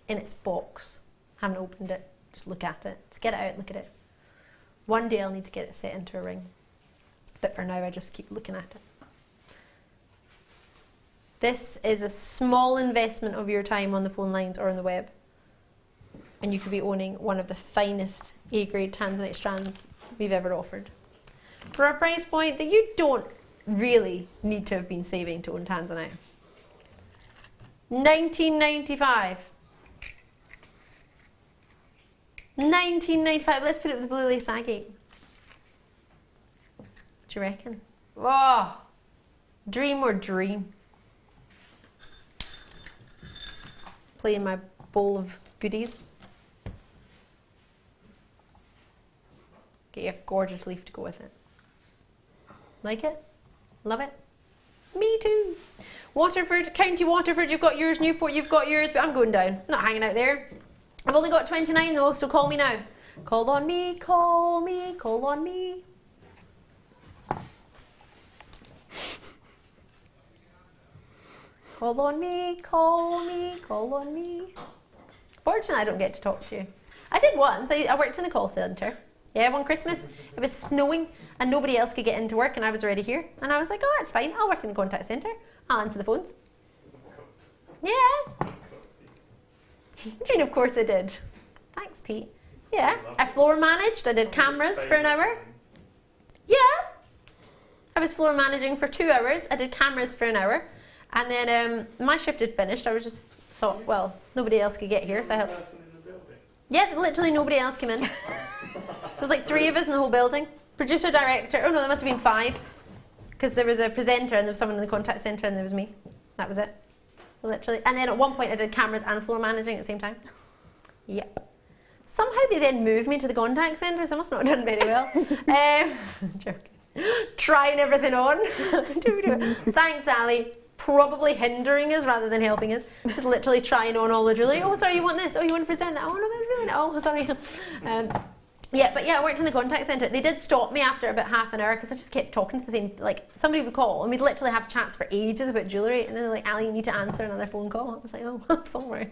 Speaker 2: In its box. Haven't opened it. Just look at it. Just get it out, look at it. One day I'll need to get it set into a ring. But for now I just keep looking at it. This is a small investment of your time on the phone lines or on the web. And you could be owning one of the finest A-grade Tanzanite strands we've ever offered. For a price point that you don't really need to have been saving to own Tanzanite. $19.95. $19.95. Let's put it with the blue lace agate. What do you reckon? Oh, dream or dream. Play in my bowl of goodies. Get you a gorgeous leaf to go with it. Like it? Love it? Me too. Waterford, County Waterford, you've got yours. Newport, you've got yours. But I'm going down. I'm not hanging out there. I've only got 29 though, so call me now. Call on me, call me, call on me. Call on me, call me, call on me. Fortunately, I don't get to talk to you. I did once. I worked in the call centre. Yeah, one Christmas. It was snowing and nobody else could get into work and I was already here. And I was like, oh, that's fine. I'll work in the contact centre. I'll answer the phones. Yeah. Jean, of course I did. Thanks, Pete. Yeah. I floor managed. I did cameras for an hour. Yeah. I was floor managing for 2 hours. I did cameras for an hour. And then my shift had finished. I was just thought, well, nobody else could get here, so I helped. Yeah, literally nobody else came in. There was like 3 of us in the whole building. Producer, director. Oh no, there must have been 5. Because there was a presenter and there was someone in the contact centre and there was me. That was it. Literally. And then at one point I did cameras and floor managing at the same time. Yep. Somehow they then moved me to the contact centre, so I must not have done very well. Joking. Trying everything on. Thanks, Ali. Probably hindering us rather than helping us. Just literally trying on all the jewellery. Oh, sorry, you want this? Oh, you want to present that? Oh, no, that's really not. Oh, sorry. Yeah, but yeah, I worked in the contact centre. They did stop me after about half an hour because I just kept talking to the same, like, somebody would call and we'd literally have chats for ages about jewellery and then they're like, Ali, you need to answer another phone call. I was like, oh, sorry.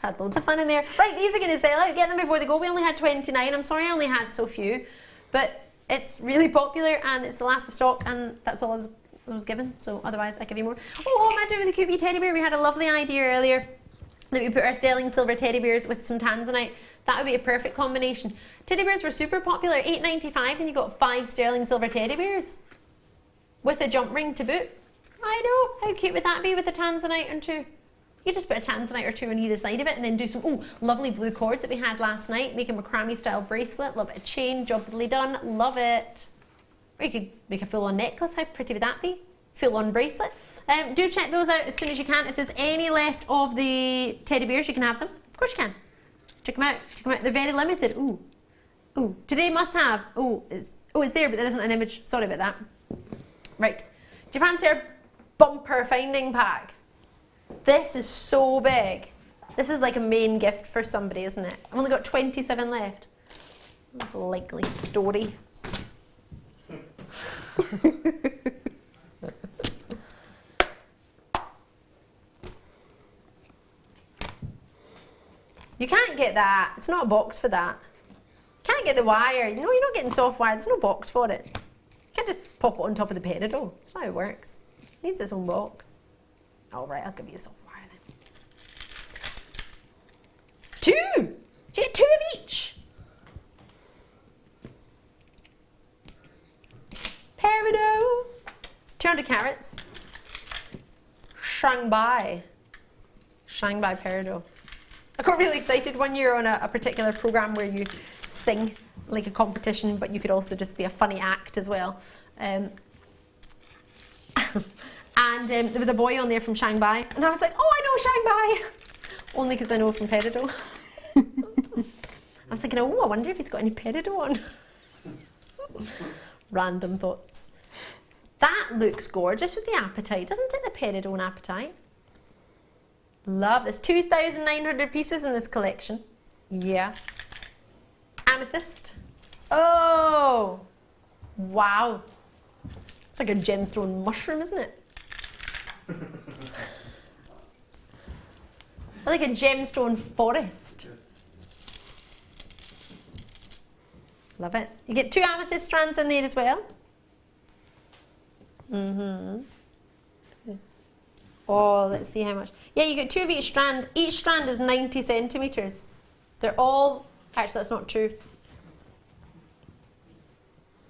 Speaker 2: Had loads of fun in there. Right, these are going to sell out. Get them before they go. We only had 29. I'm sorry I only had so few, but it's really popular and it's the last of stock and that's all I was given. So otherwise I give you more. Oh, imagine with a cute wee teddy bear. We had a lovely idea earlier that we put our sterling silver teddy bears with some tanzanite. That would be a perfect combination. Teddy bears were super popular. $8.95 and you got 5 sterling silver teddy bears with a jump ring to boot. I know. How cute would that be with a tanzanite and 2? You just put a tanzanite or 2 on either side of it and then do some lovely blue cords that we had last night. Make a macrame style bracelet, a little bit of chain, jobbily done, love it. Or you could make a full on necklace, how pretty would that be? Full on bracelet. Do check those out as soon as you can. If there's any left of the teddy bears, you can have them. Of course you can. Check them out, check them out. They're very limited. Ooh, today must have. It's there but there isn't an image. Sorry about that. Right, do you fancy our bumper finding pack? This is so big. This is like a main gift for somebody, isn't it? I've only got 27 left. That's a likely story. You can't get that. It's not a box for that. You can't get the wire. You know, you're not getting soft wire. There's no box for it. You can't just pop it on top of the peridot. That's not how it works. It needs its own box. All right, I'll give you a soft wire then. 2! You get 2 of each. Peridot. 200 carats. Shanghai peridot. I got really excited one year on a particular programme where you sing like a competition, but you could also just be a funny act as well. And there was a boy on there from Shanghai, and I was like, oh, I know Shanghai! Only because I know from peridot. I was thinking, oh, I wonder if he's got any peridot on. Random thoughts. That looks gorgeous with the apatite, doesn't it? The peridot and apatite. Love this. 2,900 pieces in this collection. Yeah. Amethyst. Oh! Wow. It's like a gemstone mushroom, isn't it? Like a gemstone forest. Love it. You get 2 amethyst strands in there as well. Oh, let's see how much. Yeah, you get 2 of each strand. Each strand is 90 centimetres. They're all, actually that's not true.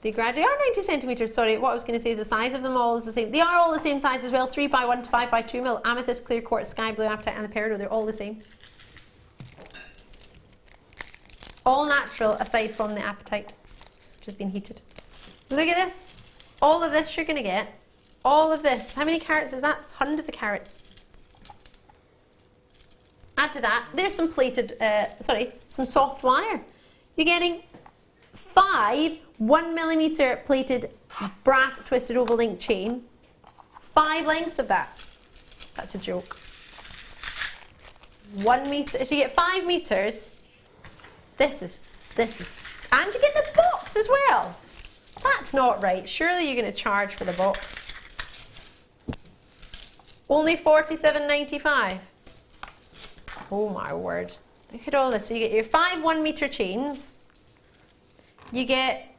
Speaker 2: They are 90 centimetres, sorry. What I was going to say is the size of them all is the same. They are all the same size as well, 3 by 1 to 5 by 2 mil. Amethyst, clear quartz, sky blue, apatite and the peridot, they're all the same. All natural aside from the apatite, which has been heated. Look at this. All of this you're going to get. All of this. How many carats is that? It's hundreds of carats. Add to that, there's some plated, some soft wire. You're getting 5 1mm plated brass twisted oval link chain. 5 lengths of that. That's a joke. 1 metre. So you get 5 metres. This is, and you get the box as well. That's not right. Surely you're going to charge for the box. Only $47.95. Oh my word. Look at all this. So you get your 5 1-metre chains. You get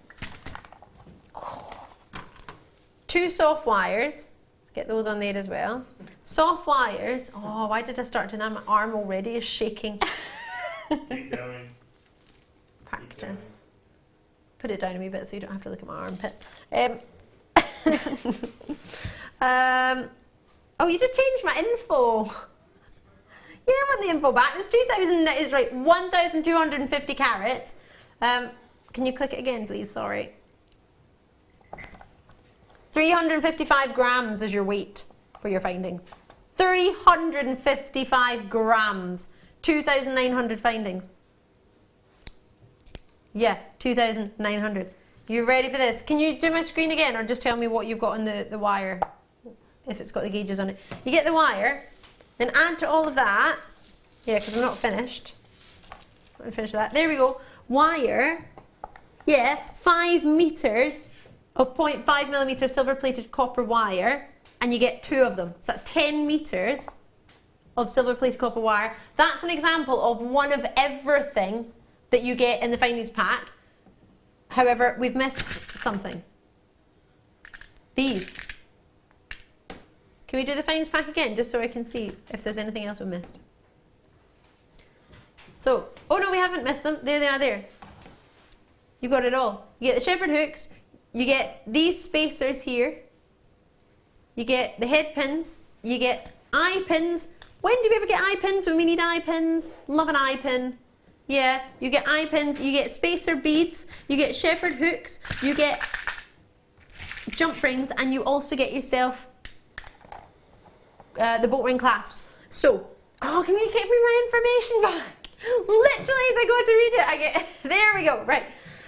Speaker 2: 2 soft wires. Get those on there as well. Soft wires. Oh, why did I start doing that? My arm already is shaking.
Speaker 5: Keep going.
Speaker 2: Practice. Put it down a wee bit so you don't have to look at my armpit. Oh, you just changed my info. Yeah, I want the info back. There's 2,000, that is right, 1,250 carats. Can you click it again, please? Sorry. 355 grams is your weight for your findings. 355 grams. 2,900 findings. Yeah, 2,900. You ready for this? Can you do my screen again or just tell me what you've got on the wire? If it's got the gauges on it. You get the wire, then add to all of that. Yeah, because I'm not finished. I'm finished with that. There we go. Wire. Yeah, 5 meters of 0.5mm silver plated copper wire, and you get 2 of them. So that's 10 meters of silver plated copper wire. That's an example of one of everything that you get in the findings pack. However, we've missed something. These. Can we do the findings pack again, just so I can see if there's anything else we missed? So, oh no, we haven't missed them. There they are there. You got it all. You get the shepherd hooks, you get these spacers here, you get the head pins, you get eye pins. When do we ever get eye pins? When we need eye pins? Love an eye pin. Yeah, you get eye pins, you get spacer beads, you get shepherd hooks, you get jump rings, and you also get yourself the boat ring clasps. So, oh, can you give me my information back? Literally, as I go to read it, I get, there we go, right.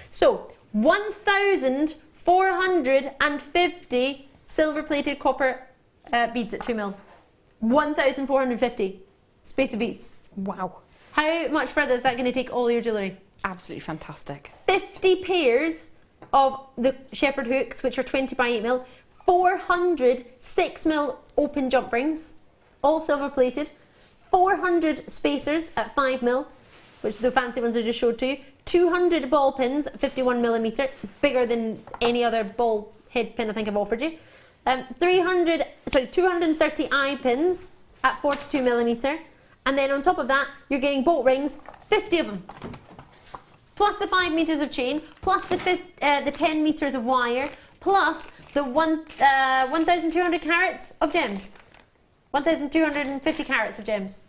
Speaker 2: So, 1,450 silver-plated copper beads at 2mm. 1,450 spacer beads.
Speaker 3: Wow.
Speaker 2: How much further is that going to take all your jewellery?
Speaker 3: Absolutely fantastic.
Speaker 2: 50 pairs of the shepherd hooks, which are 20 by 8mm. 400 6mm open jump rings, all silver plated. 400 spacers at 5mm, which the fancy ones I just showed to you. 200 ball pins at 51mm, bigger than any other ball head pin I think I've offered you. 230 eye pins at 42mm, and then on top of that you're getting bolt rings, 50 of them, plus the 5 meters of chain, plus the 10 meters of wire, plus the 1,200 carats of gems. 1,250 carats of gems.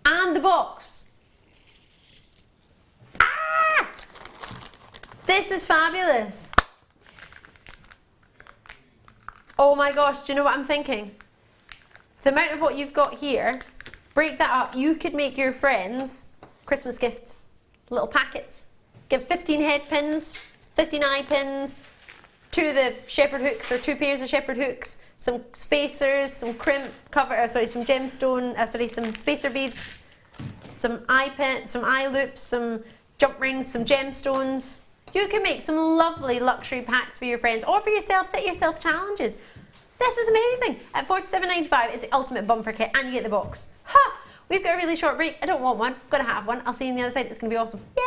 Speaker 2: And the box. Ah! This is fabulous. Oh my gosh, do you know what I'm thinking? The amount of what you've got here, break that up. You could make your friends Christmas gifts, little packets. Give 15 head pins, 15 eye pins, 2 of the shepherd hooks or 2 pairs of shepherd hooks, some spacers, some crimp cover, some gemstone, some spacer beads, some eye pin, some eye loops, some jump rings, some gemstones. You can make some lovely luxury packs for your friends or for yourself. Set yourself challenges. This is amazing. At $47.95, it's the ultimate bumper kit, and you get the box. Ha! We've got a really short break. I don't want one. I'm gonna have one. I'll see you on the other side. It's gonna be awesome. Yay!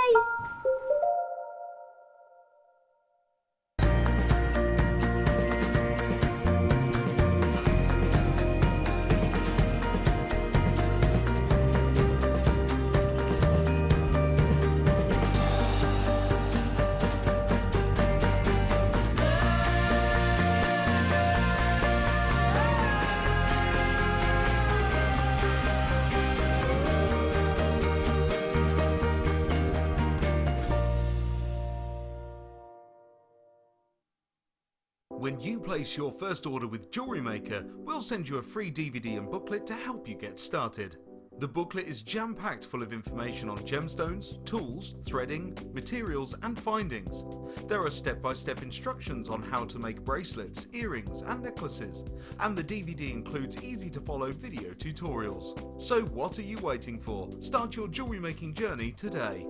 Speaker 1: When you place your first order with Jewellery Maker, we'll send you a free DVD and booklet to help you get started. The booklet is jam-packed full of information on gemstones, tools, threading, materials and findings. There are step-by-step instructions on how to make bracelets, earrings and necklaces, and the DVD includes easy-to-follow video tutorials. So what are you waiting for? Start your jewellery making journey today.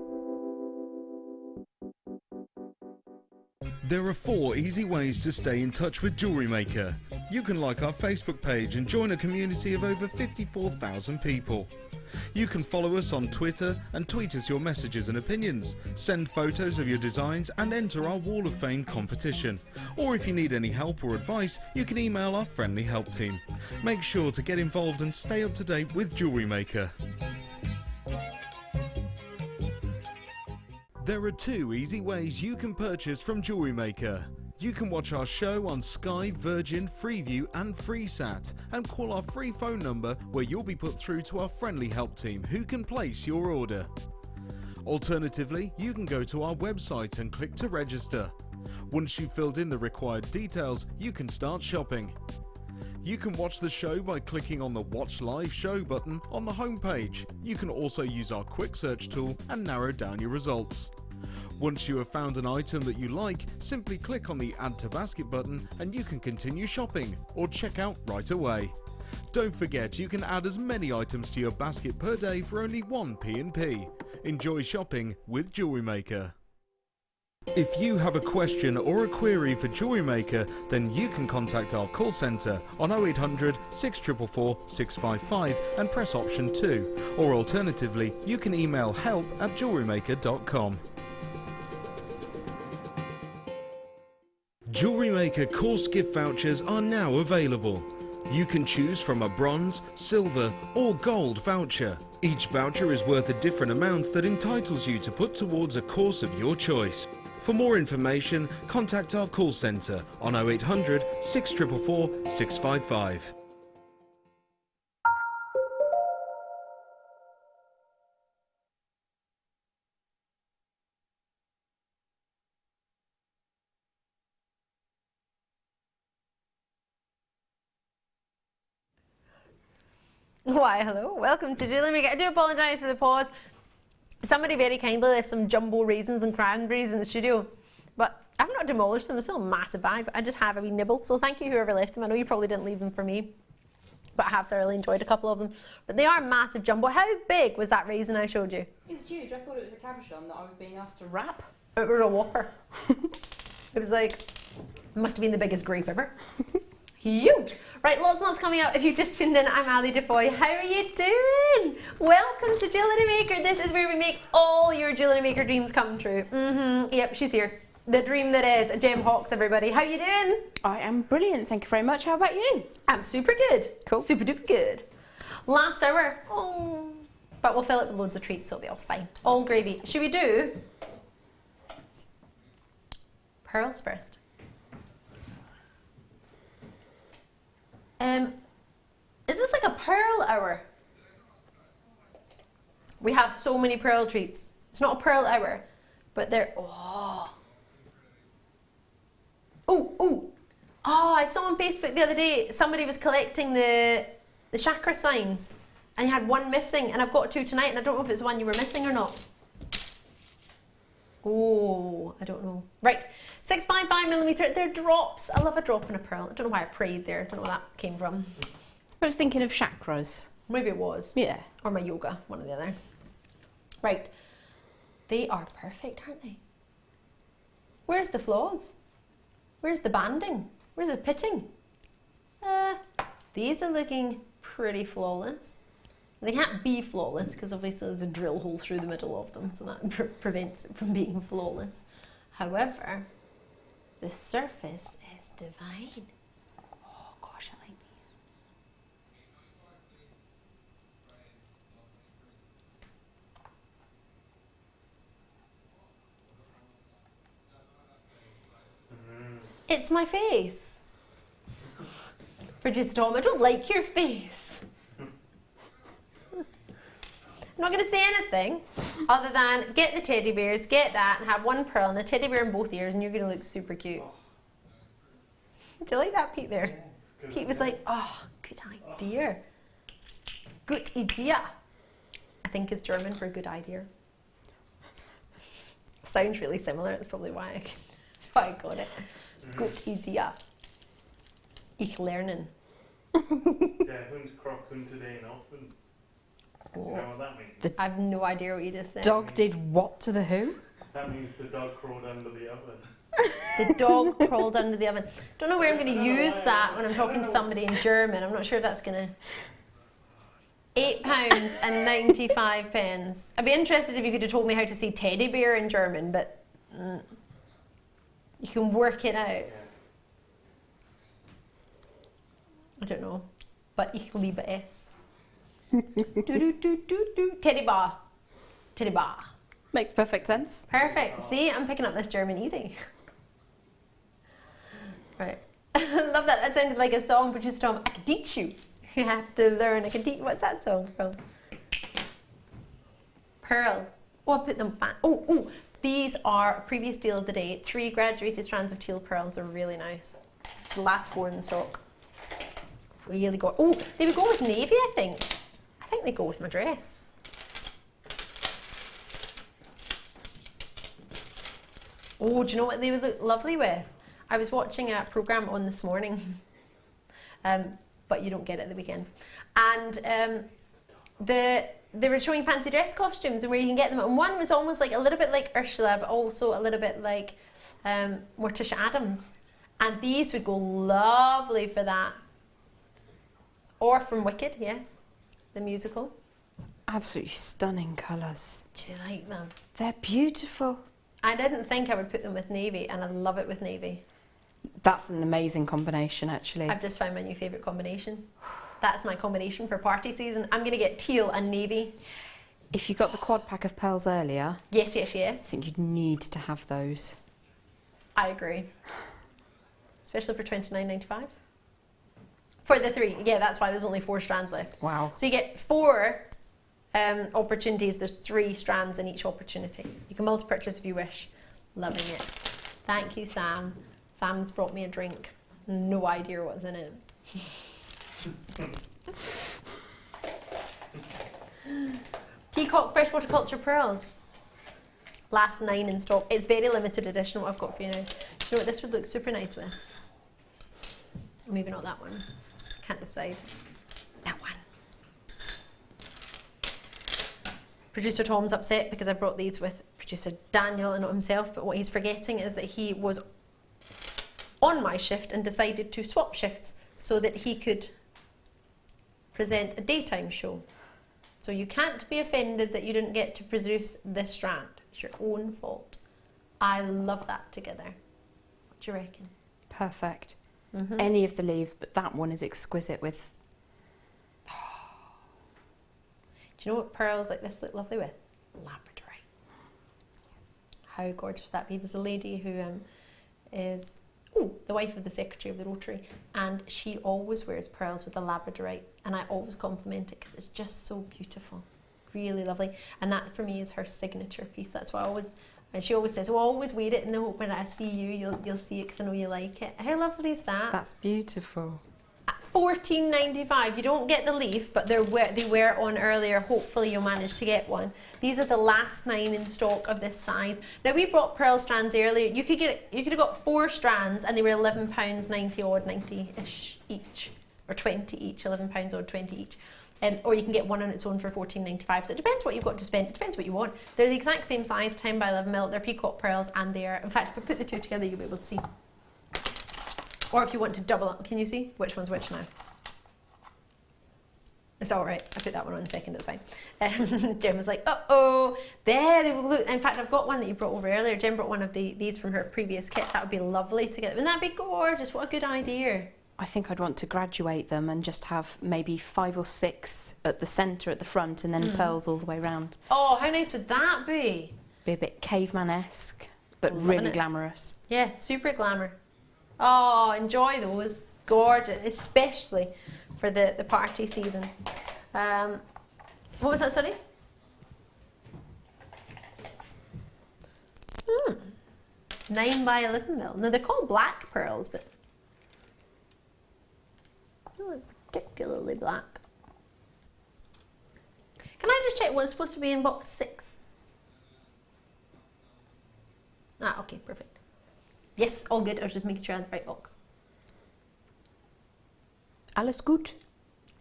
Speaker 1: There are 4 easy ways to stay in touch with Jewellery Maker. You can like our Facebook page and join a community of over 54,000 people. You can follow us on Twitter and tweet us your messages and opinions, send photos of your designs and enter our Wall of Fame competition. Or if you need any help or advice, you can email our friendly help team. Make sure to get involved and stay up to date with Jewellery Maker. There are 2 easy ways you can purchase from Jewellery Maker. You can watch our show on Sky, Virgin, Freeview and FreeSat and call our free phone number where you'll be put through to our friendly help team who can place your order. Alternatively, you can go to our website and click to register. Once you've filled in the required details, you can start shopping. You can watch the show by clicking on the Watch Live Show button on the homepage. You can also use our quick search tool and narrow down your results. Once you have found an item that you like, simply click on the Add to Basket button and you can continue shopping or check out right away. Don't forget you can add as many items to your basket per day for only 1 P&P. Enjoy shopping with Jewellery Maker. If you have a question or a query for Jewellery Maker, then you can contact our call centre on 0800 644 655 and press option 2, or alternatively you can email help@jewellerymaker.com. Jewellery Maker course gift vouchers are now available. You can choose from a bronze, silver or gold voucher. Each voucher is worth a different amount that entitles you to put towards a course of your choice. For more information, contact our call centre on 0800 644 655.
Speaker 2: Why, hello, welcome to Jewellery Maker. I do apologise for the pause. Somebody very kindly left some jumbo raisins and cranberries in the studio, but I've not demolished them. They're still a massive bag, but I just have a wee nibble. So thank you whoever left them. I know you probably didn't leave them for me, but I have thoroughly enjoyed a couple of them. But they are massive jumbo. How big was that raisin I showed you?
Speaker 3: It was huge. I thought it was a cabochon that I was being asked to wrap.
Speaker 2: It was a whopper. It was like, it must have been the biggest grape ever. Huge. Right, lots and lots coming up. If you've just tuned in, I'm Ali DeFoy. How are you doing? Welcome to Jewellery Maker. This is where we make all your Jewellery Maker dreams come true. Yep, she's here. The dream that is Jem Hawkes, everybody. How you doing?
Speaker 3: I am brilliant, thank you very much. How about you?
Speaker 2: I'm super good.
Speaker 3: Cool.
Speaker 2: Super duper good. Last hour. Oh, but we'll fill it with loads of treats, so it'll be all fine. All gravy. Should we do pearls first? Is this like a pearl hour? We have so many pearl treats. It's not a pearl hour, but they're, oh, I saw on Facebook the other day, somebody was collecting the chakra signs and you had one missing, and I've got 2 tonight, and I don't know if it's one you were missing or not. Oh, I don't know. Right, 6.5mm, they're drops. I love a drop in a pearl. I don't know why I prayed there. I don't know where that came from.
Speaker 3: I was thinking of chakras.
Speaker 2: Maybe it was.
Speaker 3: Yeah.
Speaker 2: Or my yoga, one or the other. Right, they are perfect, aren't they? Where's the flaws? Where's the banding? Where's the pitting? These are looking pretty flawless. They can't be flawless because obviously there's a drill hole through the middle of them, so that prevents it from being flawless. However, the surface is divine. Oh gosh, I like these. It's my face. For just Tom, I don't like your face. I'm not going to say anything other than get the teddy bears, get that, and have one pearl and a teddy bear in both ears, and you're going to look super cute. Do you like that, Pete, there?
Speaker 5: Yeah,
Speaker 2: Pete was like, oh, good idea. Good idea. I think is German for good idea. Sounds really similar, that's probably why I got it. Good idea. Ich lernen.
Speaker 5: Der Hund kroch unter den Ofen. Do you know what that means?
Speaker 2: I have no idea what you just said.
Speaker 3: Dog did what to the who?
Speaker 5: That means the dog crawled under the oven.
Speaker 2: The dog crawled under the oven. Don't know where I'm going to use that when I'm talking to somebody in German. I'm not sure if that's going to... £8.95. I'd be interested if you could have told me how to say teddy bear in German, but you can work it out. I don't know, but ich liebe es. Teddy bar. Teddy bar.
Speaker 3: Makes perfect sense.
Speaker 2: Perfect. See, I'm picking up this German easy. Right. Love that. That sounded like a song produced from I Can Teach You. You have to learn. I can teach. What's that song from? Pearls. Oh, I put them back. Oh, these are a previous deal of the day. 3 graduated strands of teal pearls. They're really nice. It's the last 4 in stock. Really good. Oh, they would go with navy, I think. I think they go with my dress. Oh, do you know what they would look lovely with? I was watching a programme on this morning, but you don't get it at the weekends. And they were showing fancy dress costumes and where you can get them. And one was almost like a little bit like Ursula, but also a little bit like Morticia Adams. And these would go lovely for that. Or from Wicked, yes, the musical.
Speaker 3: Absolutely stunning colours.
Speaker 2: Do you like them?
Speaker 3: They're beautiful.
Speaker 2: I didn't think I would put them with navy, and I love it with navy.
Speaker 3: That's an amazing combination, actually.
Speaker 2: I've just found my new favourite combination. That's my combination for party season. I'm going to get teal and navy.
Speaker 3: If you got the quad pack of pearls earlier,
Speaker 2: Yes.
Speaker 3: I think you'd need to have those.
Speaker 2: I agree. Especially for $29.95. For the 3. Yeah, that's why there's only 4 strands left.
Speaker 3: Wow.
Speaker 2: So you get 4 opportunities. There's 3 strands in each opportunity. You can multi-purchase if you wish. Loving it. Thank you, Sam. Sam's brought me a drink. No idea what's in it. Peacock freshwater culture pearls. Last 9 in stock. It's very limited edition what I've got for you now. You know what this would look super nice with? Maybe not that one. Can't decide. That one. Producer Tom's upset because I brought these with producer Daniel and not himself, but what he's forgetting is that he was on my shift and decided to swap shifts so that he could present a daytime show. So you can't be offended that you didn't get to produce this strand. It's your own fault. I love that together. What do you reckon?
Speaker 3: Perfect. Any of the leaves, but that one is exquisite with...
Speaker 2: Do you know what pearls like this look lovely with? Labradorite. How gorgeous would that be? There's a lady who is the wife of the secretary of the Rotary, and she always wears pearls with the labradorite, and I always compliment it because it's just so beautiful. Really lovely. And that for me is her signature piece. That's why I always... And she always says, well, always wear it in the hope when I see you, you'll see it because I know you like it. How lovely is that?
Speaker 3: That's beautiful.
Speaker 2: At $14.95, you don't get the leaf, but they were on earlier. Hopefully you'll manage to get one. These are the last 9 in stock of this size. Now we brought pearl strands earlier. You could have got 4 strands and they were £11.90 odd, 90-ish each, or 20 each, £11 odd, 20 each. Or you can get one on its own for $14.95. So it depends what you've got to spend. It depends what you want. They're the exact same size, 10 by 11 mil. They're peacock pearls, and they are. In fact, if I put the 2 together, you'll be able to see. Or if you want to double up, can you see which one's which now? It's all right. I put that one on second. It's fine. Jem was like, "Uh-oh, there they will look." In fact, I've got one that you brought over earlier. Jem brought one of these from her previous kit. That would be lovely to get. Wouldn't that be gorgeous? What a good idea.
Speaker 3: I think I'd want to graduate them and just have maybe 5 or 6 at the centre, at the front, and then pearls all the way around.
Speaker 2: Oh, how nice would that be?
Speaker 3: Be a bit caveman-esque, but really glamorous. Yeah,
Speaker 2: super glamour. Oh, enjoy those. Gorgeous, especially for the party season. What was that, sorry? 9 by 11 mil. Now they're called black pearls, but not particularly black. Can I just check what's supposed to be in box 6? Ah, okay, perfect. Yes, all good. I was just making sure I had the right box.
Speaker 3: Alles gut?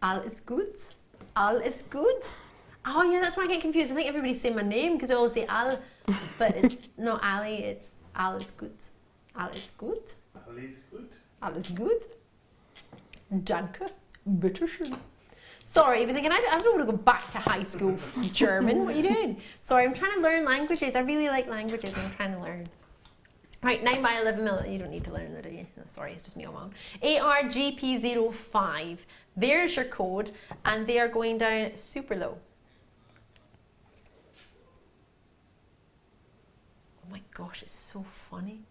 Speaker 2: Alles gut? Alles gut? Oh yeah, that's why I get confused. I think everybody's saying my name because they all say Al, but it's not Ali, it's alles gut. Alles gut?
Speaker 5: Alles gut.
Speaker 2: Alles gut? Danke. Bitteschön. Sorry, you're thinking, I don't want to go back to high school for German. What are you doing? Sorry, I'm trying to learn languages. I really like languages. I'm trying to learn. Right, 9x11mm. You don't need to learn that, do you? No, sorry, it's just me on my own. ARGP05. There's your code, and they are going down super low. Oh my gosh, it's so funny.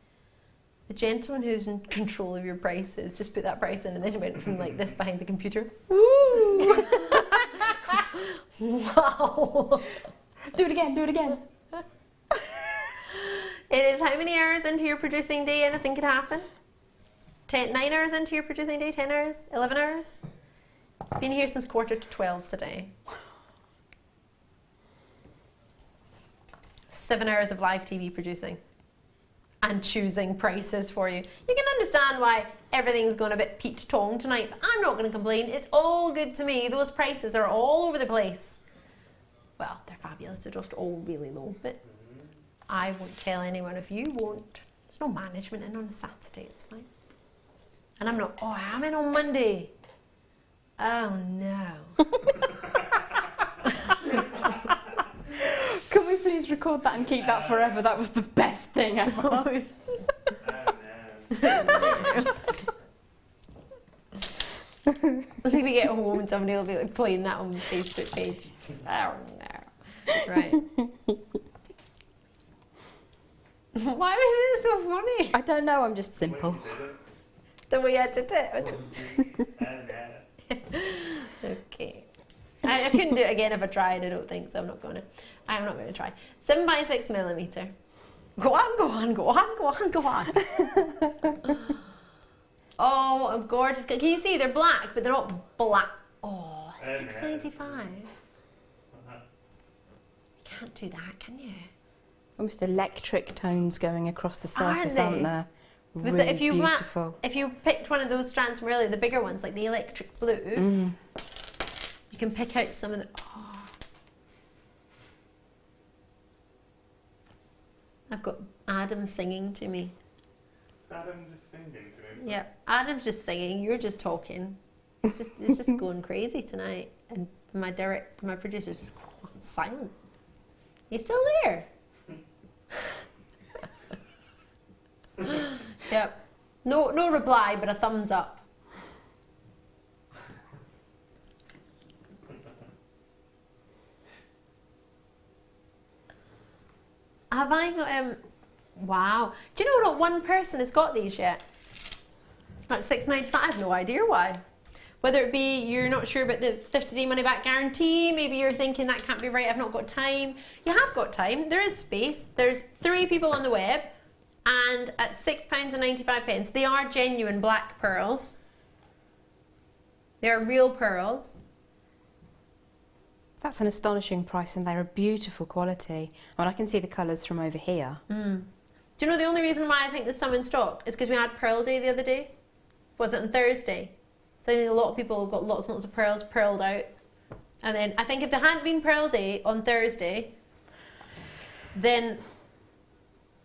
Speaker 2: The gentleman who's in control of your prices just put that price in and then went from like this behind the computer. Woo! Wow.
Speaker 3: Do it again, do it again.
Speaker 2: It is how many hours into your producing day anything could happen? 9 hours into your producing day? 10 hours? 11 hours? Been here since 11:45 today. 7 hours of live TV producing and choosing prices for you. You can understand why everything's gone a bit Pete Tong tonight, but I'm not going to complain. It's all good to me. Those prices are all over the place. Well, they're fabulous. They're just all really low, but I won't tell anyone if you won't. There's no management in on a Saturday. It's fine. And I'm not, oh, I am in on Monday. Oh, no.
Speaker 3: Can we please record that and keep that forever? That was the best thing ever.
Speaker 5: Oh,
Speaker 2: I think we get home and somebody will be like playing that on the Facebook page. Oh, no. Right. Why was it so funny?
Speaker 3: I don't know, I'm just simple.
Speaker 2: The way I did it. Okay. I couldn't do it again if I tried, I don't think, so I'm not going to try. 7x6mm. Go on, go on, go on, go on, go on. Oh, what a gorgeous. Can you see they're black, but they're not black. Oh, 6.95. You can't do that, can you?
Speaker 3: It's almost electric tones going across the surface, aren't there? Really
Speaker 2: if you
Speaker 3: beautiful.
Speaker 2: If you picked one of those strands from earlier, the bigger ones, like the electric blue, you can pick out some of the. Oh. I've got Adam singing to me.
Speaker 5: Is Adam just singing to him?
Speaker 2: Yeah, Adam's just singing. You're just talking. It's just going crazy tonight, and my producer's just silent. You still there? Yep. No reply, but a thumbs up. Have I got wow. Do you know not one person has got these yet? At $6.95, I have no idea why. Whether it be you're not sure about the 50-day money back guarantee, maybe you're thinking that can't be right, I've not got time. You have got time, there is space. There's 3 people on the web, and at £6.95, they are genuine black pearls. They are real pearls.
Speaker 3: That's an astonishing price, and they're a beautiful quality. I mean, I can see the colours from over here.
Speaker 2: Do you know the only reason why I think there's some in stock is because we had Pearl Day the other day? Was it on Thursday? So I think a lot of people got lots and lots of pearls pearled out. And then I think if there hadn't been Pearl Day on Thursday, then,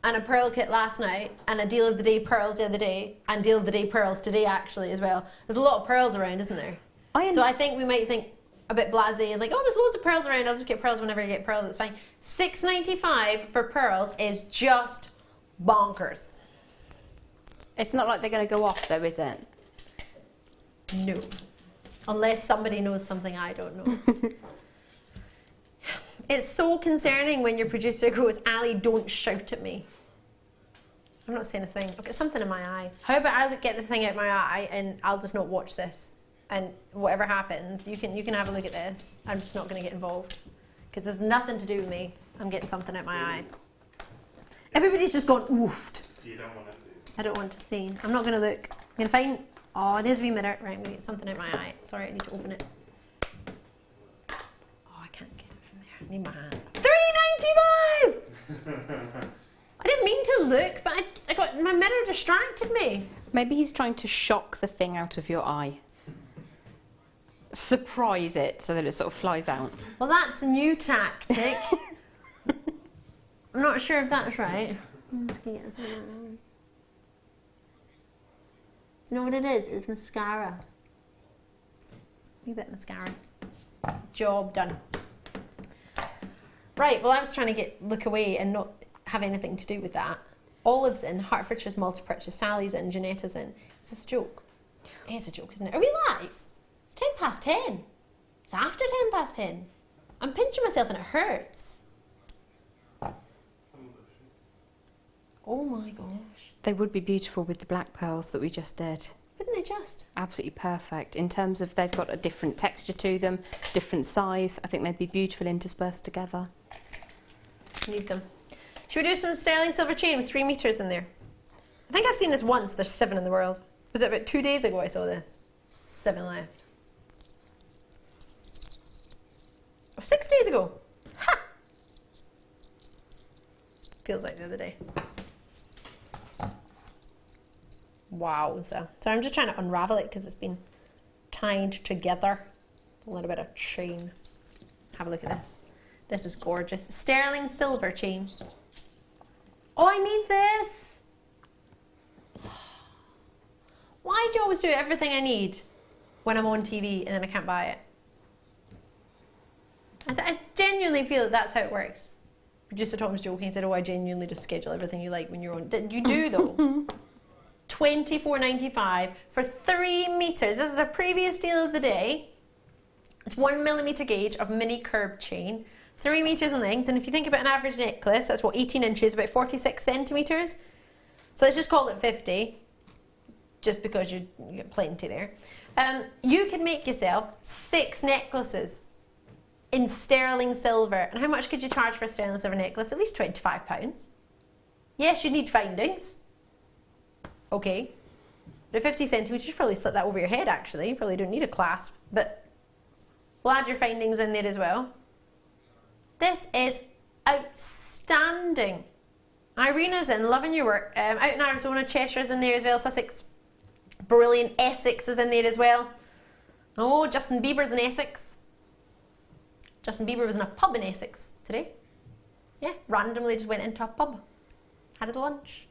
Speaker 2: and a pearl kit last night, and a deal of the day pearls the other day, and deal of the day pearls today actually as well. There's a lot of pearls around, isn't there? So I think we might think a bit blasé and like, oh, there's loads of pearls around, I'll just get pearls whenever I get pearls, it's fine. $6.95 for pearls is just bonkers.
Speaker 3: It's not like they're going to go off though, is it?
Speaker 2: No. Unless somebody knows something I don't know. It's so concerning when your producer goes, Ali, don't shout at me. I'm not saying a thing. I've got something in my eye. How about I get the thing out my eye and I'll just not watch this. And whatever happens, you can have a look at this. I'm just not going to get involved. Because there's nothing to do with me. I'm getting something out my eye. Everybody's just gone oofed.
Speaker 5: You don't want to see.
Speaker 2: I don't want to see. I'm not going to look. I'm going to find... Oh, there's a wee mirror. Right, I'm going to get something out my eye. Sorry, I need to open it. Oh, I can't get it from there. I need my hand. $3.95! I didn't mean to look, but I got... My mirror distracted me.
Speaker 3: Maybe he's trying to shock the thing out of your eye. Surprise it so that it sort of flies out.
Speaker 2: Well, that's a new tactic. I'm not sure if that's right. Do you know what it is? It's mascara. wee bit of mascara. Job done. Right, well I was trying to look away and not have anything to do with that. Olive's in, Hertfordshire's multi-purchase, Sally's in, Janetta's in. Is this a joke? It is a joke, isn't it? Are we live? It's 10 past 10. It's after 10 past 10. I'm pinching myself and it hurts. Oh my gosh.
Speaker 3: They would be beautiful with the black pearls that we just did.
Speaker 2: Wouldn't they just?
Speaker 3: Absolutely perfect. In terms of they've got a different texture to them, different size. I think they'd be beautiful interspersed together.
Speaker 2: Need them. Should we do some sterling silver chain with 3 meters in there? I think I've seen this once. There's 7 in the world. Was it about 2 days ago I saw this? 7 left. Oh, 6 days ago. Ha! Feels like the other day. Wow. So I'm just trying to unravel it because it's been tied together. A little bit of chain. Have a look at this. This is gorgeous. Sterling silver chain. Oh, I need this. Why do you always do everything I need when I'm on TV and then I can't buy it? I genuinely feel that that's how it works. Producer Tom was joking and said, oh, I genuinely just schedule everything you like when you're on. You do though. $24.95 for 3 meters. This is a previous deal of the day. It's 1 millimeter gauge of mini curb chain, 3 meters in length. And if you think about an average necklace, that's what, 18 inches, about 46 centimeters. So let's just call it 50, just because you get plenty there. You can make yourself 6 necklaces in sterling silver. And how much could you charge for a sterling silver necklace? At least £25. Yes, you need findings. Okay. At 50 centimeters, you probably slip that over your head actually. You probably don't need a clasp, but we'll add your findings in there as well. This is outstanding. Irina's in, loving your work. Out in Arizona, Cheshire's in there as well, Sussex. Brilliant. Essex is in there as well. Oh, Justin Bieber's in Essex. Justin Bieber was in a pub in Essex today. Yeah, randomly just went into a pub. Had his lunch.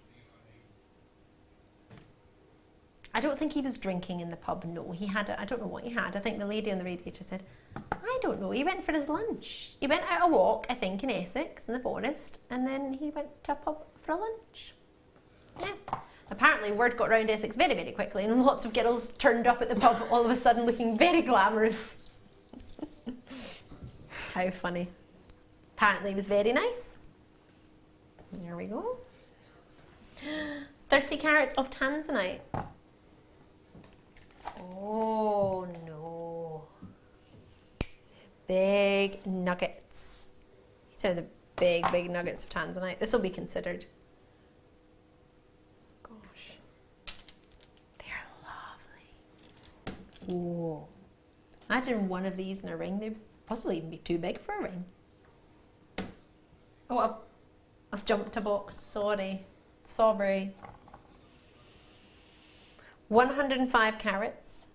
Speaker 2: I don't think he was drinking in the pub, no. He had, I don't know what he had. I think the lady on the radiator said, I don't know, he went for his lunch. He went out a walk, I think, in Essex, in the forest, and then he went to a pub for a lunch. Yeah. Apparently, word got round Essex very, very quickly, and lots of girls turned up at the pub all of a sudden looking very glamorous. How funny. Apparently, it was very nice. There we go. 30 carats of tanzanite. Oh no. Big nuggets. These are the big, big nuggets of tanzanite. This will be considered. Gosh. They're lovely. Whoa. Imagine one of these in a ring. They'd possibly even be too big for a ring. Oh, I've jumped a box. Sorry. 105 carats.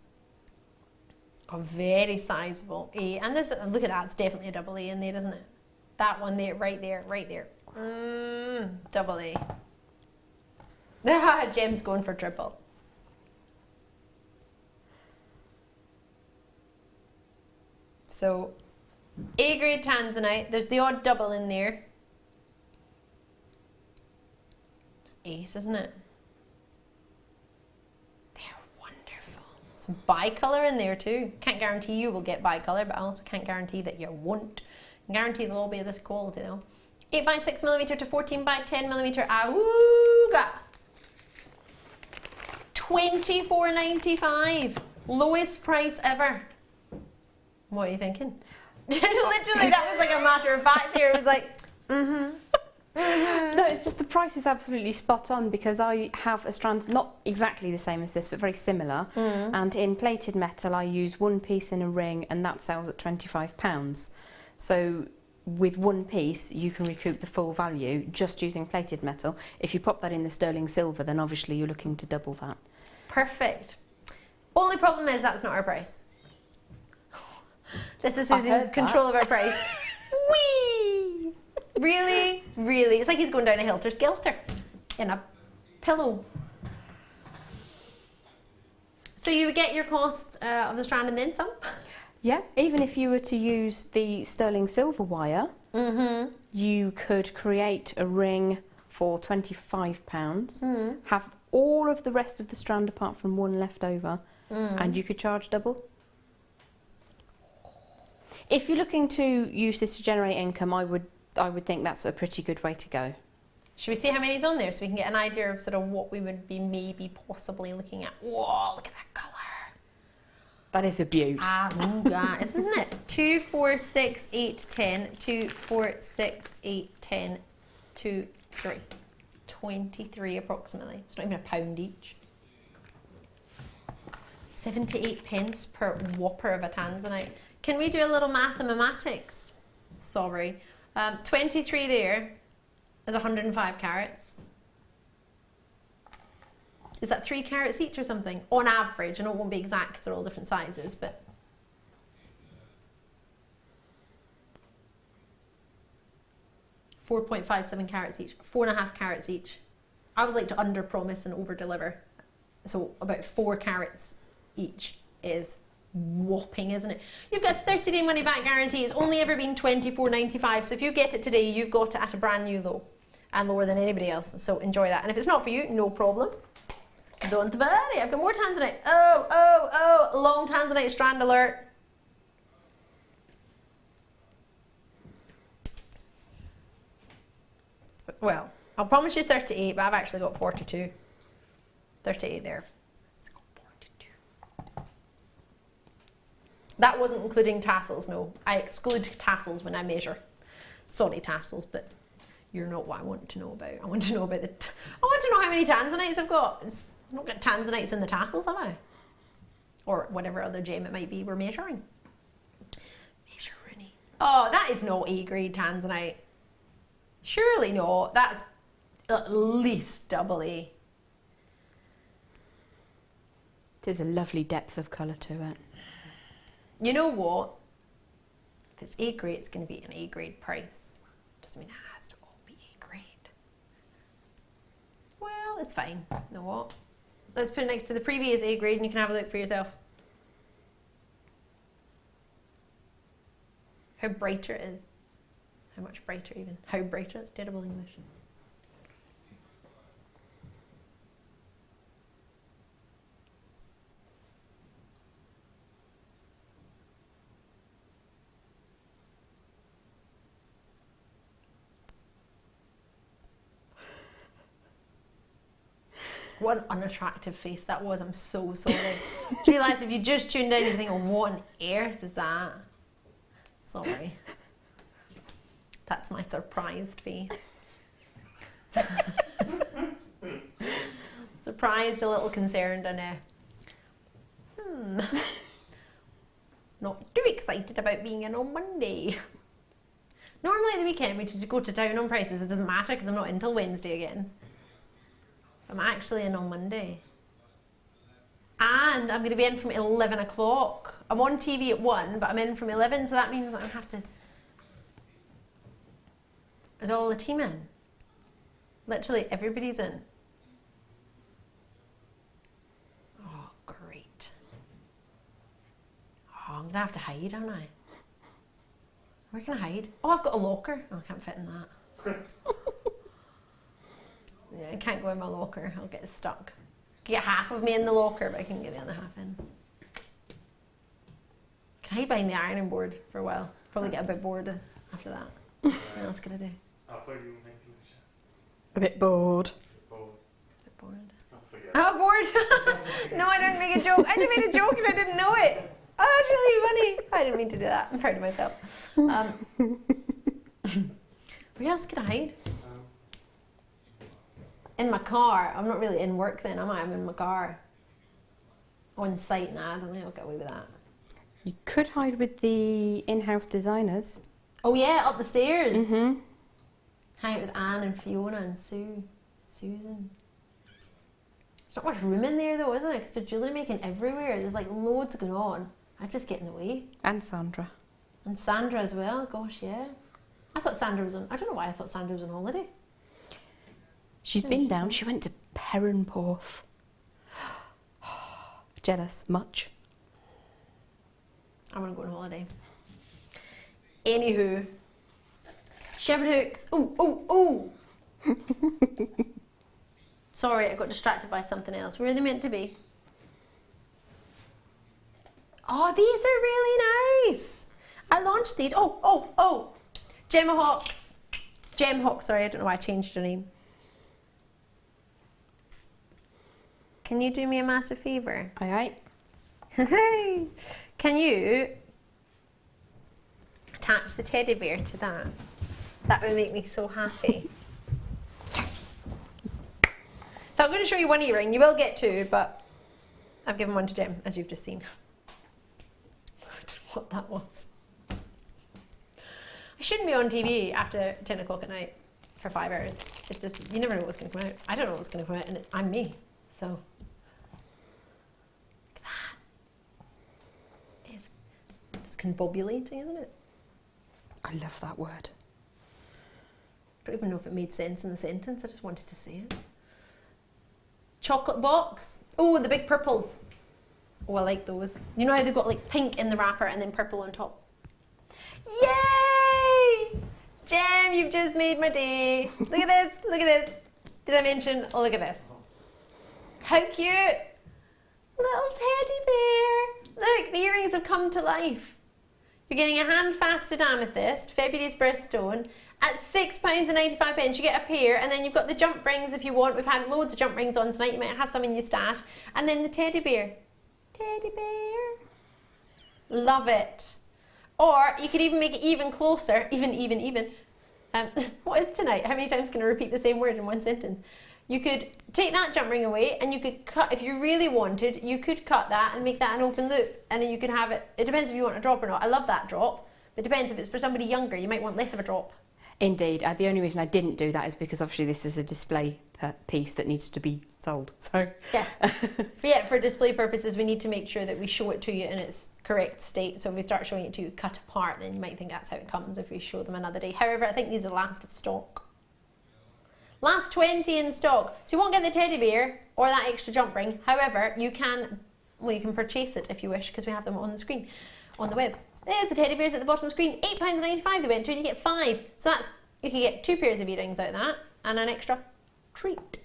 Speaker 2: A very sizable A. And this, look at that, it's definitely a double A in there, isn't it? That one there, right there, right there. Double A. Jem's going for triple. So, A grade tanzanite. There's the odd double in there. It's ace, isn't it? Some bicolor in there too. Can't guarantee you will get bicolor, but I also can't guarantee that you won't. I guarantee they'll all be of this quality though. 8 by 6 millimeter to 14 by 10 millimeter. Awooga! $24.95. Lowest price ever. What are you thinking? Literally, that was like a matter of fact here. It was like,
Speaker 3: No, it's just the price is absolutely spot on because I have a strand not exactly the same as this but very similar, and in plated metal I use 1 piece in a ring and that sells at £25. So with 1 piece you can recoup the full value just using plated metal. If you pop that in the sterling silver then obviously you're looking to double that.
Speaker 2: Perfect. Only problem is that's not our price. This is who's in control of our price. Whee! Really, really. It's like he's going down a helter-skelter in a pillow. So you would get your cost of the strand and then some?
Speaker 3: Yeah, even if you were to use the sterling silver wire, you could create a ring for £25, have all of the rest of the strand apart from one left over, and you could charge double. If you're looking to use this to generate income, I would think that's a pretty good way to go.
Speaker 2: Should we see how many's on there so we can get an idea of sort of what we would be maybe possibly looking at? Whoa, look at that colour.
Speaker 3: That is a beaut.
Speaker 2: Ah, guys, isn't it? 2, 4, 6, 8, 10. 2, 4, 6, 8, 10. 2, 3. 23 approximately. It's not even £1 each. 78 pence per whopper of a tanzanite. Can we do a little mathematics? Sorry. 23 there is 105 carats. Is that 3 carats each or something? On average, I know it won't be exact because they're all different sizes, but... $4.57 carats each, 4.5 carats each. I always like to under promise and over deliver. So about 4 carats each is whopping, isn't it? You've got a 30-day money back guarantee. It's only ever been $24.95. So if you get it today, you've got it at a brand new low and lower than anybody else. So enjoy that. And if it's not for you, no problem. Don't worry, I've got more tanzanite. Oh, long tanzanite strand alert. Well, I'll promise you 38, but I've actually got 42. 38 there. Let's go 42. That wasn't including tassels, no. I exclude tassels when I measure. Sorry, tassels, but you're not what I want to know about. I want to know about I want to know how many tanzanites I've got. I've not got tanzanites in the tassels, have I? Or whatever other gem it might be we're measuring. Measuring. Oh, that is not A-grade tanzanite. Surely not. That's at least double A.
Speaker 3: There's a lovely depth of colour to it.
Speaker 2: You know what? If it's A-grade, it's going to be an A-grade price. Doesn't mean it has to all be A-grade. Well, it's fine. You know what? Let's put it next to the previous A-grade and you can have a look for yourself. How brighter it is. How much brighter even? How brighter? It's terrible English. What an unattractive face that was. I'm so sorry. Do you realise if you just tuned in, you think, oh, what on earth is that? Sorry. That's my surprised face. Surprised, a little concerned, and not too excited about being in on Monday. Normally at the weekend we just go to town on prices. It doesn't matter because I'm not in till Wednesday again. I'm actually in on Monday. And I'm going to be in from 11 o'clock. I'm on TV at 1, but I'm in from 11, so that means that I have to... Is all the team in? Literally everybody's in. Oh, great. Oh, I'm going to have to hide, aren't I? Where can I hide? Oh, I've got a locker. Oh, I can't fit in that. Yeah, I can't go in my locker. I'll get stuck. Get half of me in the locker, but I can get the other half in. Can I hide behind the ironing board for a while? Probably get a bit bored after that. What else could I do?
Speaker 5: I thought you were making a shot.
Speaker 3: A bit bored.
Speaker 5: Bored.
Speaker 2: A bit bored.
Speaker 5: Oh, forget it.
Speaker 2: Oh, bored! No, I didn't make a joke. I just made a joke and I didn't know it. Oh, that's really funny. I didn't mean to do that. I'm proud of myself. Where else could I hide? In my car. I'm not really in work then, am I? I'm in my car. On site now. I don't think I'll get away with that.
Speaker 3: You could hide with the in-house designers.
Speaker 2: Oh yeah, up the stairs.
Speaker 3: Mm-hmm.
Speaker 2: Hang out with Anne and Fiona and Susan. There's not much room in there though, isn't it? Because they're jewellery making everywhere. There's like loads going on. I just get in the way.
Speaker 3: And Sandra.
Speaker 2: And Sandra as well. Gosh, yeah. I thought Sandra was on... I don't know why I thought Sandra was on holiday.
Speaker 3: She's been down. She went to Perranporth. Jealous? Much?
Speaker 2: I want to go on holiday. Anywho. Jem Hawkes. Oh. Sorry, I got distracted by something else. Where are they meant to be? Oh, these are really nice. I launched these. Oh. Jem Hawkes. Jem Hawkes, sorry, I don't know why I changed her name. Can you do me a massive favour?
Speaker 3: Aye.
Speaker 2: Can you attach the teddy bear to that? That would make me so happy. Yes! So I'm going to show you one earring. You will get two, but I've given one to Jem, as you've just seen. I don't know what that was. I shouldn't be on TV after 10 o'clock at night for 5 hours. It's just, you never know what's going to come out. I don't know what's going to come out, and I'm me, so. Look at that. It's discombobulating, isn't it?
Speaker 3: I love that word.
Speaker 2: I don't even know if it made sense in the sentence, I just wanted to say it. Chocolate box. Oh, the big purples. Oh, I like those. You know how they've got like pink in the wrapper and then purple on top? Yay! Jem, you've just made my day. Look at this, look at this. Did I mention? Oh, look at this. How cute. Little teddy bear. Look, the earrings have come to life. You're getting a hand-fasted amethyst, February's birthstone, at £6.95. You get a pair, and then you've got the jump rings if you want. We've had loads of jump rings on tonight. You might have some in your stash. And then the teddy bear. Teddy bear. Love it. Or you could even make it even closer. Even. What is tonight? How many times can I repeat the same word in one sentence? You could take that jump ring away and you could cut, if you really wanted, you could cut that and make that an open loop, and then you could have it, it depends if you want a drop or not. I love that drop, but it depends if it's for somebody younger, you might want less of a drop.
Speaker 3: Indeed. The only reason I didn't do that is because obviously this is a display piece that needs to be sold. So
Speaker 2: Yeah. For display purposes, we need to make sure that we show it to you in its correct state. So if we start showing it to you cut apart, then you might think that's how it comes if we show them another day. However, I think these are last of stock. Last 20 in stock. So you won't get the teddy bear or that extra jump ring. However, you can purchase it if you wish, because we have them on the screen, on the web. There's the teddy bears at the bottom of the screen. £8.95 they went to, and you get 5. So that's, you can get 2 pairs of earrings out of that, and an extra treat.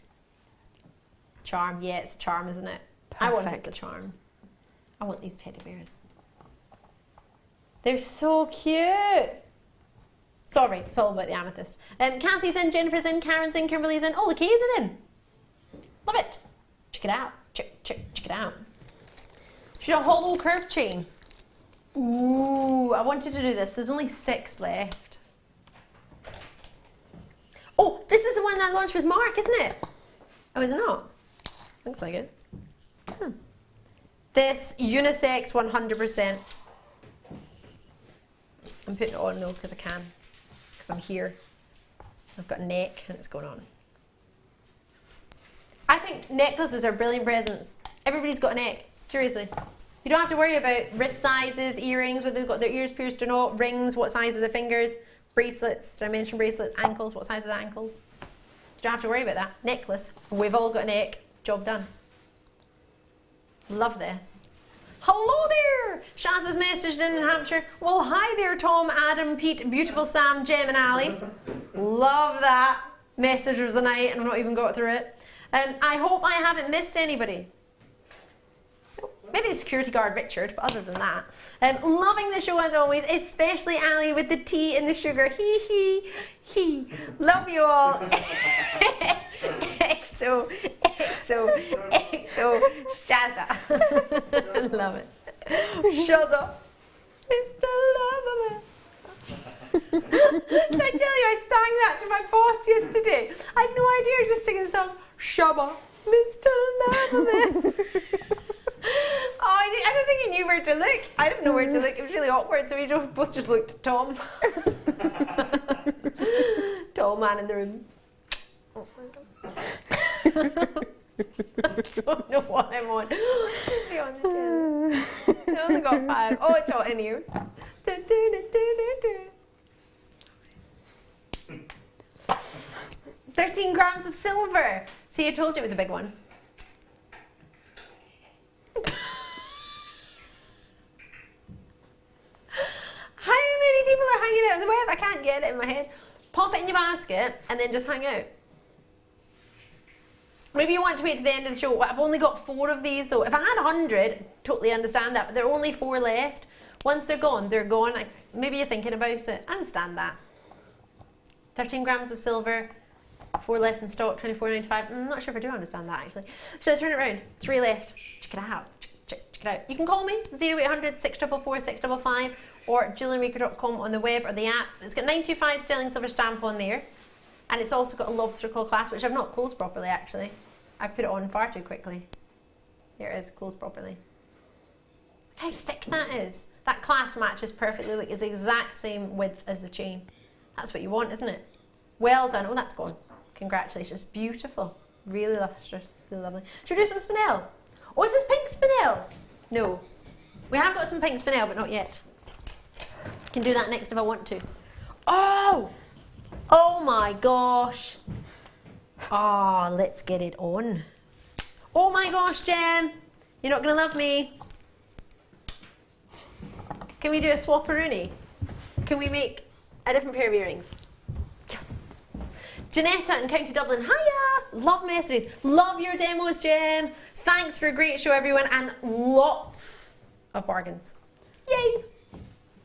Speaker 2: Charm, yeah, it's a charm, isn't it?
Speaker 3: Perfect.
Speaker 2: I want it as a charm. I want these teddy bears. They're so cute. Sorry, it's all about the amethyst. Kathy's in, Jennifer's in, Karen's in, Kimberly's in. Oh, the K's are in. Love it. Check it out. Check it out. She's a hollow curved chain. Ooh, I wanted to do this. There's only 6 left. Oh, this is the one I launched with Mark, isn't it? Oh, is it not? Looks like it. This unisex 100%. I'm putting it on though because I can. Because I'm here. I've got a neck and it's going on. I think necklaces are brilliant presents. Everybody's got a neck. Seriously. You don't have to worry about wrist sizes, earrings, whether they've got their ears pierced or not, rings, what size are the fingers, bracelets. Did I mention bracelets? Ankles, what size are the ankles? You don't have to worry about that. Necklace. We've all got a neck. Job done. Love this. Hello there! Shaz has messaged in Hampshire. Well, hi there, Tom, Adam, Pete, beautiful Sam, Jem and Ali. Love that. Message of the night, and I've not even got through it. I hope I haven't missed anybody. Maybe the security guard Richard, but other than that. Loving the show as always, especially Ali with the tea and the sugar. He. Love you all. XO. Shazza. Love it. Shazza. Mr. Loverman. Did I tell you I sang that to my boss yesterday? I had no idea, I was just singing the song. Shabba. Mr. Loverman. Oh, I don't think he knew where to look. I didn't know where to look. It was really awkward, so we both just looked at Tom. Tall man in the room. Oh my God. I don't know what I'm on. Just be on the table. I only got 5. Oh, it's hot in here. 13 grams of silver. See, I told you it was a big one. People are hanging out on the web. I can't get it in my head. Pop it in your basket and then just hang out. Maybe you want to wait to the end of the show. I've only got 4 of these though. If I had 100, totally understand that, but there are only 4 left. Once they're gone, they're gone. Maybe you're thinking about it. I understand that. 13 grams of silver, 4 left in stock, $24.95. I'm not sure if I do understand that actually. Should I turn it around? 3 left. Check it out. Check it out. You can call me 0800 644 655 or JewelleryMaker.com on the web or the app. It's got 925 sterling silver stamp on there, and it's also got a lobster claw clasp, which I've not closed properly actually. I put it on far too quickly. Here it is, closed properly. Look how thick that is. That clasp matches perfectly. Like, it's the exact same width as the chain. That's what you want, isn't it? Well done. Oh, that's gone. Congratulations. Beautiful. Really lustrous. Really lovely. Should we do some spinel? Oh, is this pink spinel? No. We have got some pink spinel, but not yet. Can do that next if I want to. Oh! Oh my gosh. Oh, let's get it on. Oh my gosh, Jem. You're not going to love me. Can we do a swap-a-rooney? Can we make a different pair of earrings? Yes. Janetta in County Dublin, hiya! Love messages. Love your demos, Jem. Thanks for a great show, everyone, and lots of bargains. Yay!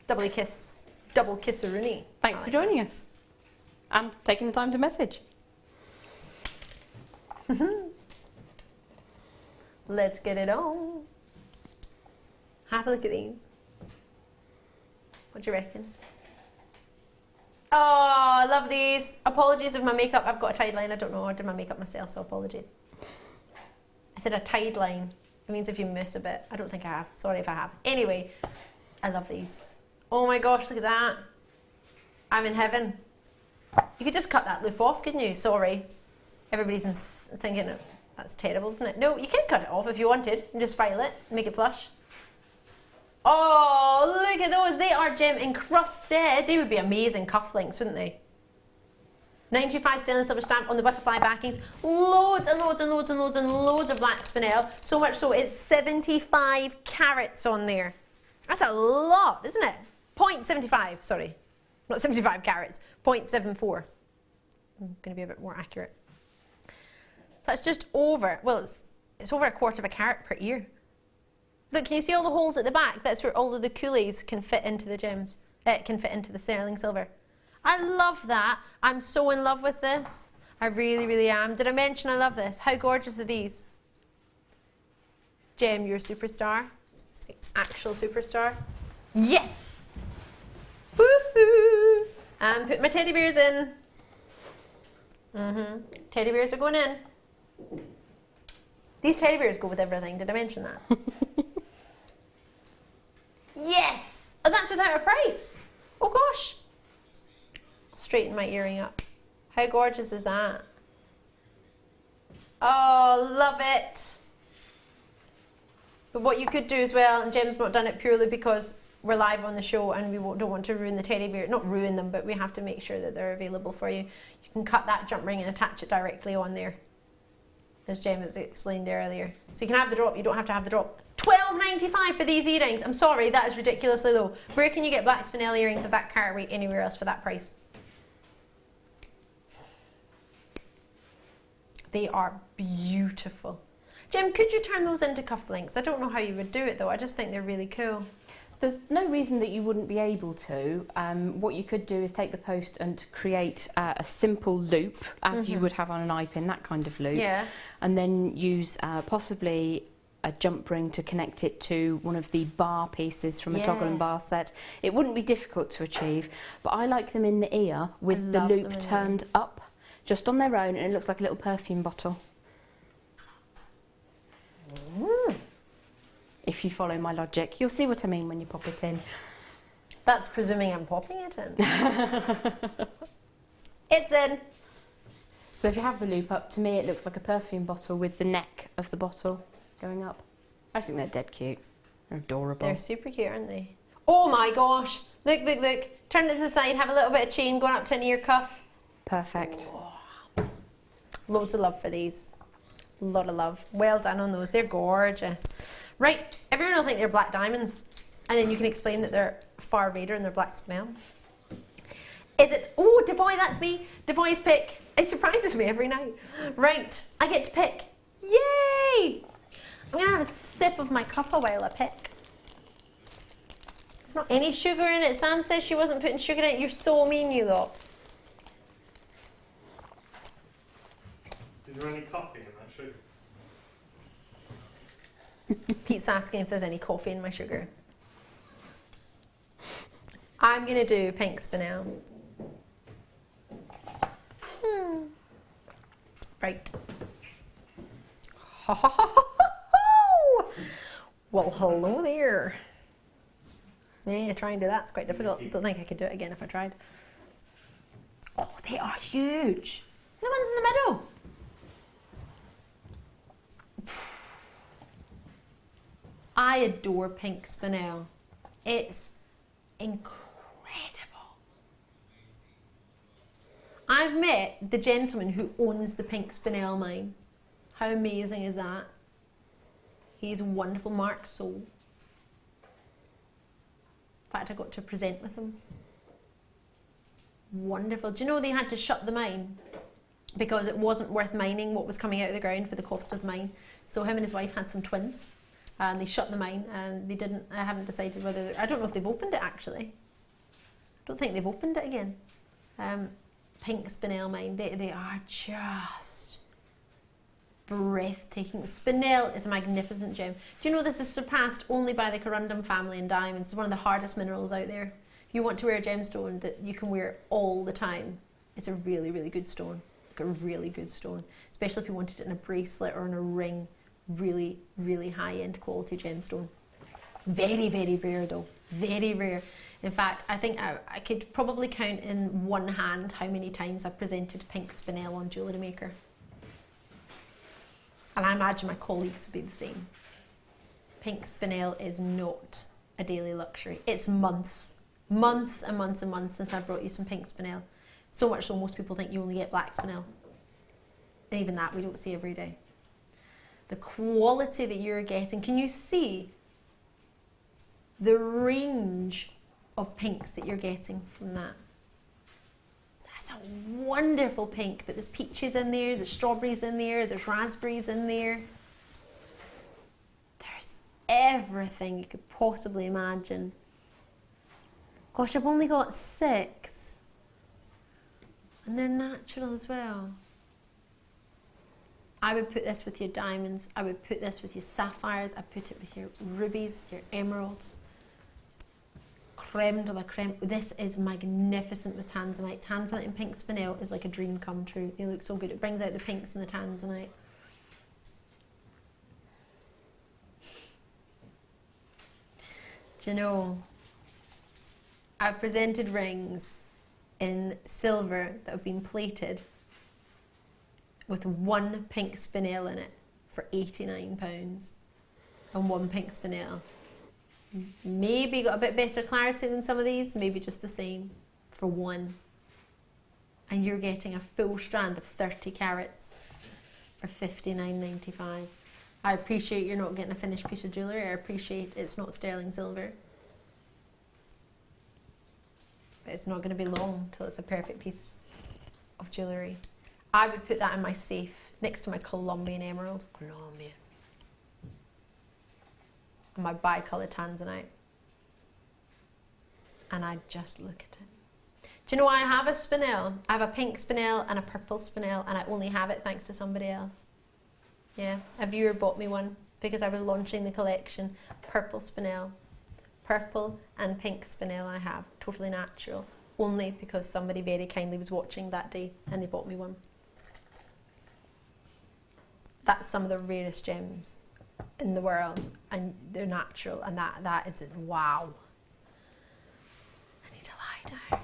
Speaker 2: Double kiss. Double kiss-a-rooney.
Speaker 3: Thanks for joining us and taking the time to message.
Speaker 2: Let's get it on. Have a look at these. What do you reckon? Oh, I love these. Apologies if my makeup, I've got a tide line. I don't know, I did my makeup myself, so apologies. I said a tide line. It means if you miss a bit. I don't think I have. Sorry if I have. Anyway, I love these. Oh my gosh, look at that. I'm in heaven. You could just cut that loop off, couldn't you? Sorry. Everybody's thinking, that's terrible, isn't it? No, you can cut it off if you wanted and just file it and make it flush. Oh, look at those. They are gem encrusted. They would be amazing cufflinks, wouldn't they? 925 sterling silver stamp on the butterfly backings. Loads and loads and loads and loads and loads of black spinel. So much so it's 75 carats on there. That's a lot, isn't it? 0.75, sorry. Not 75 carats. 0.74. I'm going to be a bit more accurate. That's just over, well, it's over 1/4 of a carat per ear. Look, can you see all the holes at the back? That's where all of the coolies can fit into the gems. It can fit into the sterling silver. I love that. I'm so in love with this. I really, really am. Did I mention I love this? How gorgeous are these? Jem, you're a superstar. Actual superstar. Yes! Woohoo! And put my teddy bears in. Teddy bears are going in. These teddy bears go with everything. Did I mention that? Yes! And that's without a price. Oh gosh. Straighten my earring up. How gorgeous is that? Oh, love it. But what you could do as well, and Jem's not done it purely because we're live on the show and we don't want to ruin the teddy bear. Not ruin them, but we have to make sure that they're available for you. You can cut that jump ring and attach it directly on there, as Jem has explained earlier. So you can have the drop, you don't have to have the drop. $12.95 for these earrings. I'm sorry, that is ridiculously low. Where can you get black spinel earrings of that carat weight anywhere else for that price? They are beautiful. Jem, could you turn those into cufflinks? I don't know how you would do it though, I just think they're really cool.
Speaker 3: There's no reason that you wouldn't be able to. What you could do is take the post and create a simple loop, as you would have on an eye pin, that kind of loop.
Speaker 2: Yeah.
Speaker 3: And then use possibly a jump ring to connect it to one of the bar pieces from a toggle and bar set. It wouldn't be difficult to achieve, but I like them in the ear with the loop turned up, just on their own, and it looks like a little perfume bottle. If you follow my logic, you'll see what I mean when you pop it in.
Speaker 2: That's presuming I'm popping it in. It's in.
Speaker 3: So if you have the loop up, to me it looks like a perfume bottle with the neck of the bottle going up. I think they're dead cute. They're adorable.
Speaker 2: They're super cute, aren't they? Oh my gosh. Look, look, look. Turn it to the side, have a little bit of chain going up to an ear cuff.
Speaker 3: Perfect.
Speaker 2: Oh. Loads of love for these. A lot of love. Well done on those. They're gorgeous. Right, everyone will think they're black diamonds, and then you can explain that they're far redder and they're black spinel. Is it? Oh, DeFoy, that's me. DeFoy's pick. It surprises me every night. Right, I get to pick. Yay! I'm gonna have a sip of my cuppa while I pick. There's not any sugar in it. Sam says she wasn't putting sugar in it. You're so mean, you lot.
Speaker 5: Is there any coffee in that sugar?
Speaker 2: Pete's asking if there's any coffee in my sugar. I'm going to do pink spinel. Right. Well, hello there. Yeah, try and do that. It's quite difficult. Don't think I could do it again if I tried. Oh, they are huge. The ones in the middle. I adore pink spinel. It's incredible. I've met the gentleman who owns the pink spinel mine. How amazing is that? He's wonderful, Mark Soul. In fact, I got to present with him. Wonderful. Do you know they had to shut the mine because it wasn't worth mining what was coming out of the ground for the cost of the mine? So him and his wife had some twins. And they shut the mine, and they didn't. I haven't decided whether. I don't know if they've opened it actually. I don't think they've opened it again. Pink spinel mine. They are just breathtaking. Spinel is a magnificent gem. Do you know this is surpassed only by the corundum family in diamonds? It's one of the hardest minerals out there. If you want to wear a gemstone that you can wear all the time, it's a really, really good stone. Like a really good stone, especially if you wanted it in a bracelet or in a ring. Really, really high-end quality gemstone. Very, very rare though. Very rare. In fact, I think I could probably count in one hand how many times I've presented pink spinel on Jewellery Maker. And I imagine my colleagues would be the same. Pink spinel is not a daily luxury. It's months and months and months since I brought you some pink spinel. So much so most people think you only get black spinel. And even that we don't see every day. The quality that you're getting, can you see the range of pinks that you're getting from that? That's a wonderful pink, but there's peaches in there, there's strawberries in there, there's raspberries in there. There's everything you could possibly imagine. Gosh, I've only got 6. And they're natural as well. I would put this with your diamonds, I would put this with your sapphires, I put it with your rubies, your emeralds. Creme de la creme. This is magnificent with tanzanite. Tanzanite and pink spinel is like a dream come true. They look so good. It brings out the pinks and the tanzanite. Do you know, I've presented rings in silver that have been plated with 1 pink spinel in it for £89 and 1 pink spinel. Maybe got a bit better clarity than some of these, maybe just the same for 1. And you're getting a full strand of 30 carats for £59.95. I appreciate you're not getting a finished piece of jewellery. I appreciate it's not sterling silver. But it's not going to be long till it's a perfect piece of jewellery. I would put that in my safe next to my Colombian emerald. Colombian. And my bi-coloured tanzanite. And I just look at it. Do you know I have a spinel? I have a pink spinel and a purple spinel, and I only have it thanks to somebody else. Yeah, a viewer bought me one because I was launching the collection. Purple spinel. Purple and pink spinel I have. Totally natural. Only because somebody very kindly was watching that day and they bought me one. That's some of the rarest gems in the world, and they're natural, and that is wow. I need to lie down.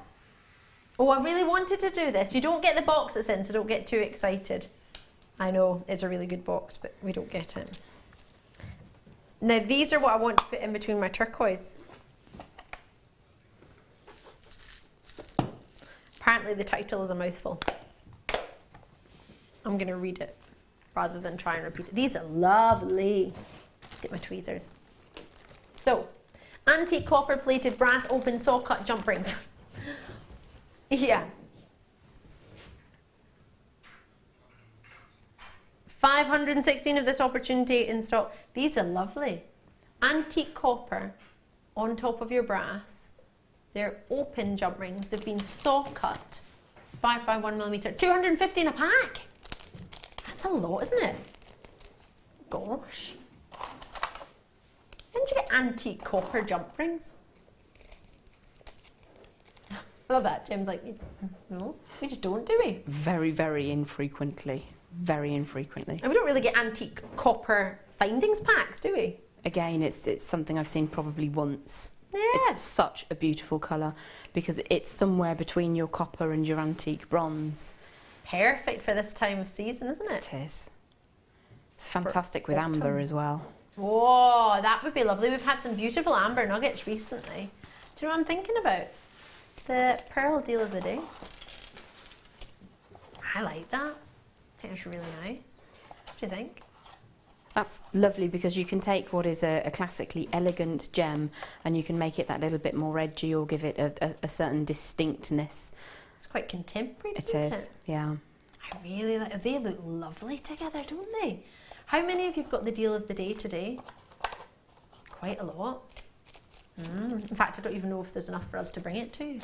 Speaker 2: Oh, I really wanted to do this. You don't get the box it's in, so don't get too excited. I know it's a really good box, but we don't get it. Now these are what I want to put in between my turquoise. Apparently the title is a mouthful. I'm going to read it rather than try and repeat it. These are lovely. Get my tweezers. So, antique copper plated brass open saw cut jump rings. Yeah. 516 of this opportunity in stock. These are lovely. Antique copper on top of your brass. They're open jump rings. They've been saw cut. 5 by 1mm. 250 in a pack. That's a lot, isn't it? Gosh. When did you get antique copper jump rings? I love that. Jem's like, no, we just don't, do we?
Speaker 3: Very, very infrequently. Very infrequently.
Speaker 2: And we don't really get antique copper findings packs, do we?
Speaker 3: Again, it's something I've seen probably once.
Speaker 2: Yeah.
Speaker 3: It's such a beautiful colour because it's somewhere between your copper and your antique bronze.
Speaker 2: Perfect for this time of season, isn't it?
Speaker 3: It is. It's fantastic with amber as well.
Speaker 2: Oh, that would be lovely. We've had some beautiful amber nuggets recently. Do you know what I'm thinking about? The pearl deal of the day. I like that. I think it's really nice. What do you think?
Speaker 3: That's lovely because you can take what is a classically elegant gem and you can make it that little bit more edgy or give it a certain distinctness.
Speaker 2: It's quite contemporary,
Speaker 3: It
Speaker 2: isn't
Speaker 3: is,
Speaker 2: it?
Speaker 3: yeah.
Speaker 2: I really like. They look lovely together, don't they? How many of you've got the deal of the day today? Quite a lot. In fact, I don't even know if there's enough for us to bring it to.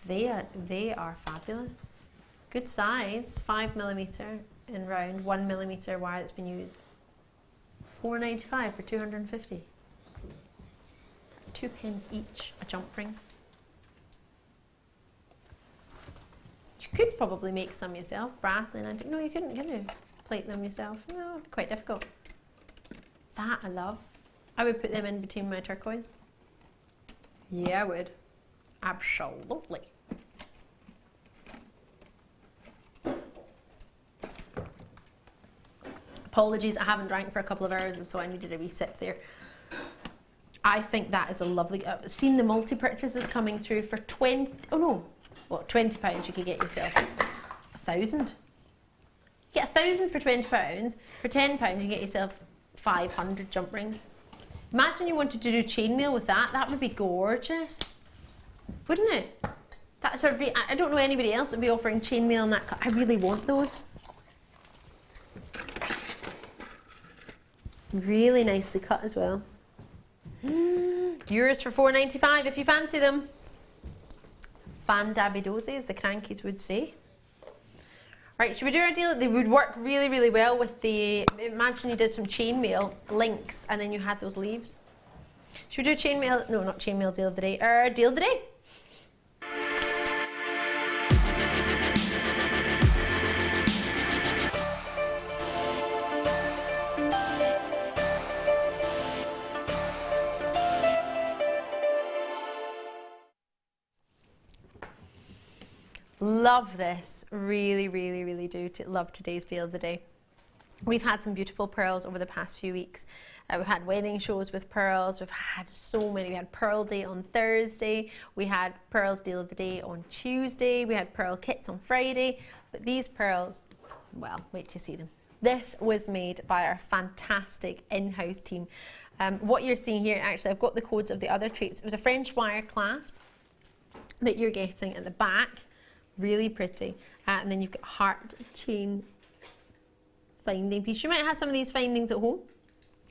Speaker 2: They are fabulous. Good size, 5mm in round, 1mm wire that's been used. $4.95 for 250. That's 2p each, a jump ring. You could probably make some yourself, brass and antique. No, you couldn't, could you? Plate them yourself. No, it'd be quite difficult. That I love. I would put them in between my turquoise. Yeah, I would. Absolutely. Apologies, I haven't drank for a couple of hours, so I needed a wee sip there. I think that is a lovely. I've seen the multi purchases coming through for 20. Oh no, what, £20? You could get yourself 1,000. You get 1,000 for £20. For £10, you get yourself 500 jump rings. Imagine you wanted to do chainmail with that. That would be gorgeous, wouldn't it? That sort of be. I don't know anybody else that would be offering chainmail in that. I really want those. Really nicely cut as well. Yours for $4.95 if you fancy them. Fandabidosi, as the crankies would say. Right, should we do our deal? They would work really, really well with the. Imagine you did some chainmail links and then you had those leaves. Should we do chainmail? No, not chainmail deal of the day. Deal of the day. Love this, really, really, really do love today's deal of the day. We've had some beautiful pearls over the past few weeks. We've had wedding shows with pearls. We've had so many. We had Pearl Day on Thursday. We had Pearls Deal of the Day on Tuesday. We had pearl kits on Friday. But these pearls, well, wait till you see them. This was made by our fantastic in-house team. What you're seeing here, actually, I've got the codes of the other treats. It was a French wire clasp that you're getting at the back. Really pretty. And then you've got heart chain finding piece. You might have some of these findings at home.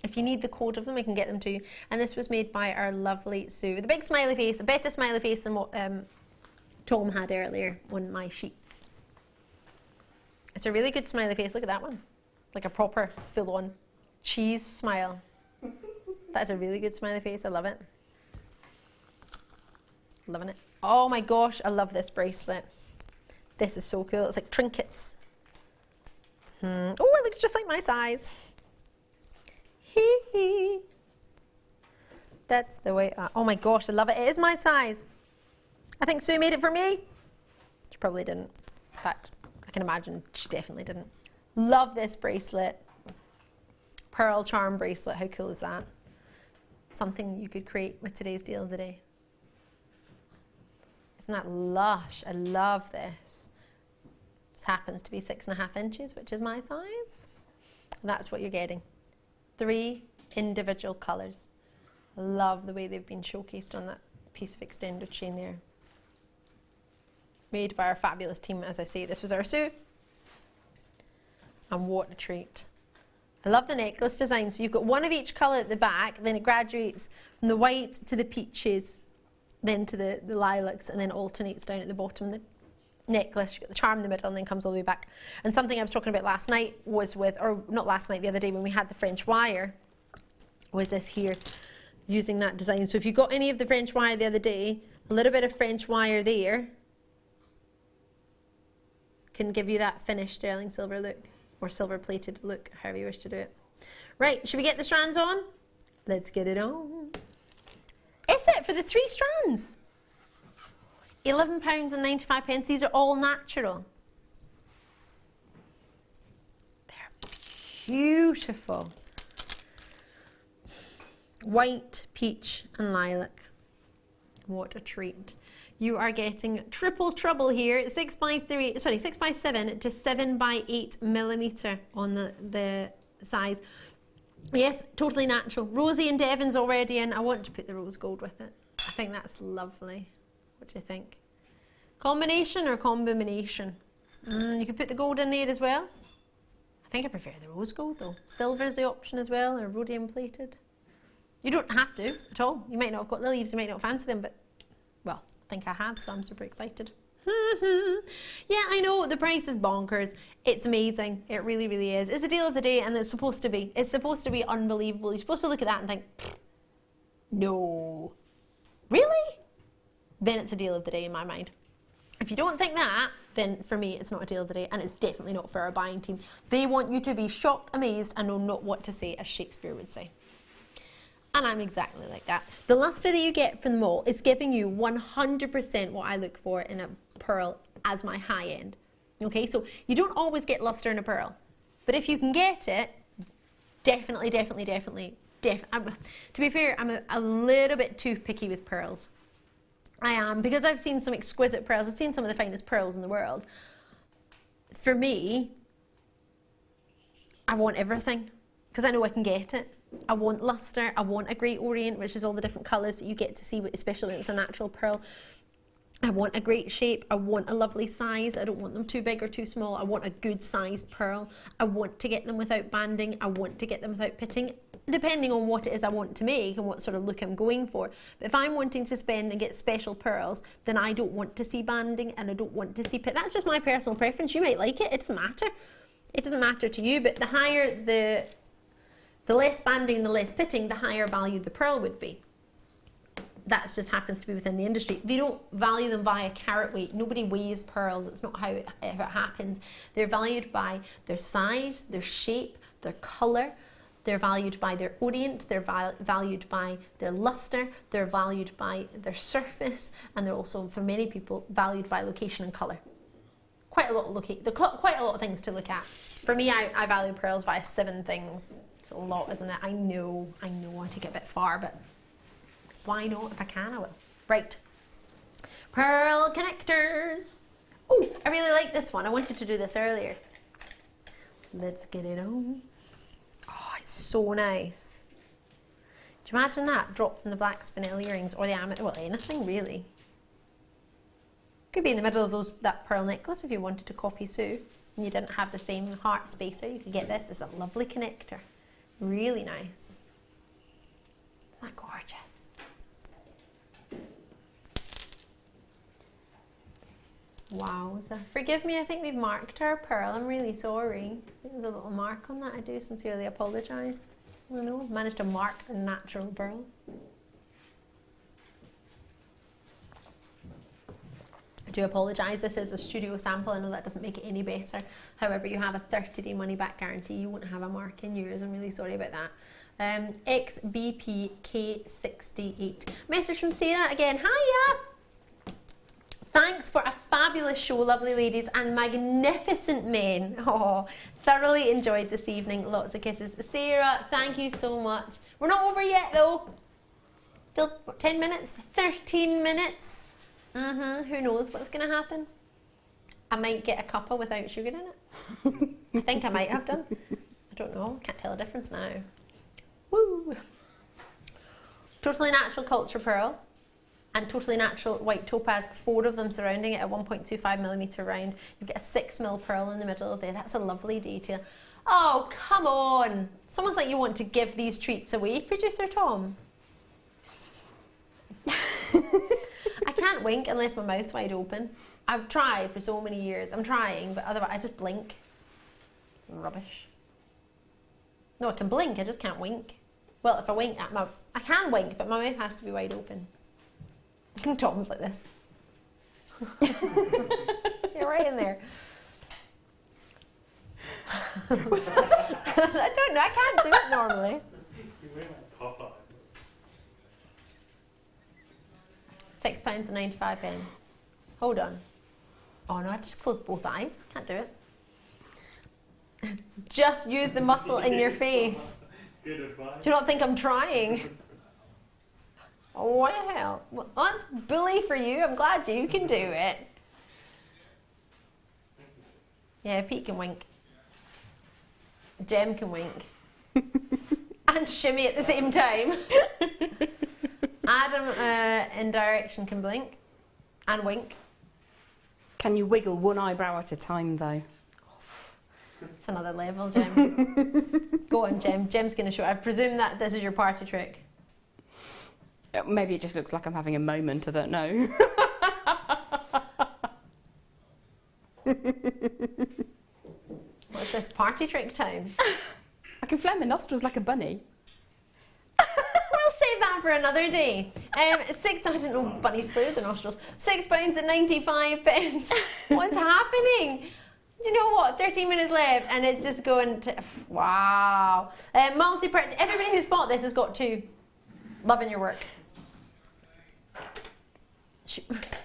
Speaker 2: If you need the code of them, I can get them to you. And this was made by our lovely Sue with a big smiley face, a better smiley face than what Tom had earlier on my sheets. It's a really good smiley face. Look at that one. Like a proper full-on cheese smile. That's a really good smiley face. I love it. Loving it. Oh my gosh, I love this bracelet. This is so cool. It's like trinkets. Oh, it looks just like my size. Hee hee. That's the way. Oh my gosh, I love it. It is my size. I think Sue made it for me. She probably didn't. In fact, I can imagine she definitely didn't. Love this bracelet. Pearl charm bracelet. How cool is that? Something you could create with today's deal of the day. Isn't that lush? I love this. This happens to be 6.5 inches, which is my size. And that's what you're getting. 3 individual colours. I love the way they've been showcased on that piece of extended chain there. Made by our fabulous team, as I say. This was our Sue. And what a treat. I love the necklace design. So you've got one of each colour at the back, then it graduates from the white to the peaches, then to the lilacs, and then alternates down at the bottom of the necklace. You've got the charm in the middle and then comes all the way back. And something I was talking about last night was with, or not last night, the other day when we had the French wire, was this here, using that design. So if you got any of the French wire the other day, a little bit of French wire there can give you that finished sterling silver look, or silver plated look, however you wish to do it. Right, should we get the strands on? Let's get it on. Is it for the 3 strands? £11.95. These are all natural. They're beautiful. White, peach and lilac. What a treat. You are getting triple trouble here. 6x7 to 7x8mm on the size. Yes, totally natural. Rosie and Devon's already in. I want to put the rose gold with it. I think that's lovely. What do you think? Combination or combination? You could put the gold in there as well. I think I prefer the rose gold though. Silver is the option as well, or rhodium plated. You don't have to at all. You might not have got the leaves, you might not fancy them, but well, I think I have, so I'm super excited. Yeah, I know, the price is bonkers. It's amazing. It really, really is. It's a deal of the day, and it's supposed to be. It's supposed to be unbelievable. You're supposed to look at that and think, no. Really? Then it's a deal of the day in my mind. If you don't think that, then for me it's not a deal of the day, and it's definitely not for our buying team. They want you to be shocked, amazed, and know not what to say, as Shakespeare would say. And I'm exactly like that. The luster that you get from the mall is giving you 100% what I look for in a pearl as my high end. Okay, so you don't always get luster in a pearl, but if you can get it, definitely. To be fair, I'm a little bit too picky with pearls. I am, because I've seen some exquisite pearls. I've seen some of the finest pearls in the world. For me, I want everything, because I know I can get it. I want luster, I want a great orient, which is all the different colours that you get to see, especially when it's a natural pearl. I want a great shape, I want a lovely size, I don't want them too big or too small, I want a good sized pearl. I want to get them without banding, I want to get them without pitting, depending on what it is I want to make and what sort of look I'm going for. But if I'm wanting to spend and get special pearls, then I don't want to see banding and I don't want to see pit. That's just my personal preference. You might like it, it doesn't matter. It doesn't matter to you, but the higher the less banding, the less pitting, the higher value the pearl would be. That just happens to be within the industry. They don't value them by a carat weight. Nobody weighs pearls. It's not how it happens. They're valued by their size, their shape, their colour. They're valued by their orient. They're valued by their luster. They're valued by their surface. And they're also, for many people, valued by location and colour. Quite a lot of things to look at. For me, I value pearls by 7 things. A lot, isn't it? I know I take it a bit far, but why not? If I can, I will. Right, pearl connectors. Oh, I really like this one. I wanted to do this earlier. Let's get it on. Oh, it's so nice. Do you imagine that dropped from the black spinel earrings or the amethyst? Well, anything really. Could be in the middle of that pearl necklace if you wanted to copy Sue and you didn't have the same heart spacer. You could get this. It's a lovely connector. Really nice. Isn't that gorgeous? Wowza. Forgive me, I think we've marked our pearl. I'm really sorry. I think there's a little mark on that. I do sincerely apologise. I don't know, I've managed to mark a natural pearl. I do apologise, this is a studio sample. I know that doesn't make it any better. However, you have a 30-day money back guarantee. You won't have a mark in yours. I'm really sorry about that. XBPK68. Message from Sarah again. Hiya! Thanks for a fabulous show, lovely ladies and magnificent men. Oh, thoroughly enjoyed this evening. Lots of kisses. Sarah, thank you so much. We're not over yet though. Still 10 minutes, 13 minutes. Who knows what's going to happen? I might get a cuppa without sugar in it. I think I might have done. I don't know. Can't tell the difference now. Woo! Totally natural culture pearl. and totally natural white topaz, 4 of them surrounding it at 1.25mm round. You've got a 6mm pearl in the middle there. That's a lovely detail. Oh, come on. It's almost like you want to give these treats away, Producer Tom. I can't wink unless my mouth's wide open. I've tried for so many years. I'm trying, but otherwise I just blink. Rubbish. No, I can blink, I just can't wink. Well, if I wink, I can wink, but my mouth has to be wide open. Tom's like this. You're right in there. I don't know, I can't do it normally. £6.95. Hold on. Oh no, I just closed both eyes. Can't do it. Just use the muscle in your face. Good advice. Do you not think I'm trying? Oh, what the hell? Well, that's bully for you. I'm glad you can do it. Yeah, Pete can wink. Jem can wink. And shimmy at the same time. Adam in direction can blink and wink.
Speaker 3: Can you wiggle one eyebrow at a time though?
Speaker 2: It's another level, Jem. Go on, Jem. Jem's going to show. I presume that this is your party trick.
Speaker 3: Maybe it just looks like I'm having a moment, I don't know.
Speaker 2: What's this, party trick time?
Speaker 3: I can flare my nostrils like a bunny.
Speaker 2: We'll save that for another day. I don't know, bunnies flare their nostrils. £6.95. What's happening? You know what? 13 minutes left, and it's just going to. Wow. Multi-purchase. Everybody who's bought this has got 2. Loving your work.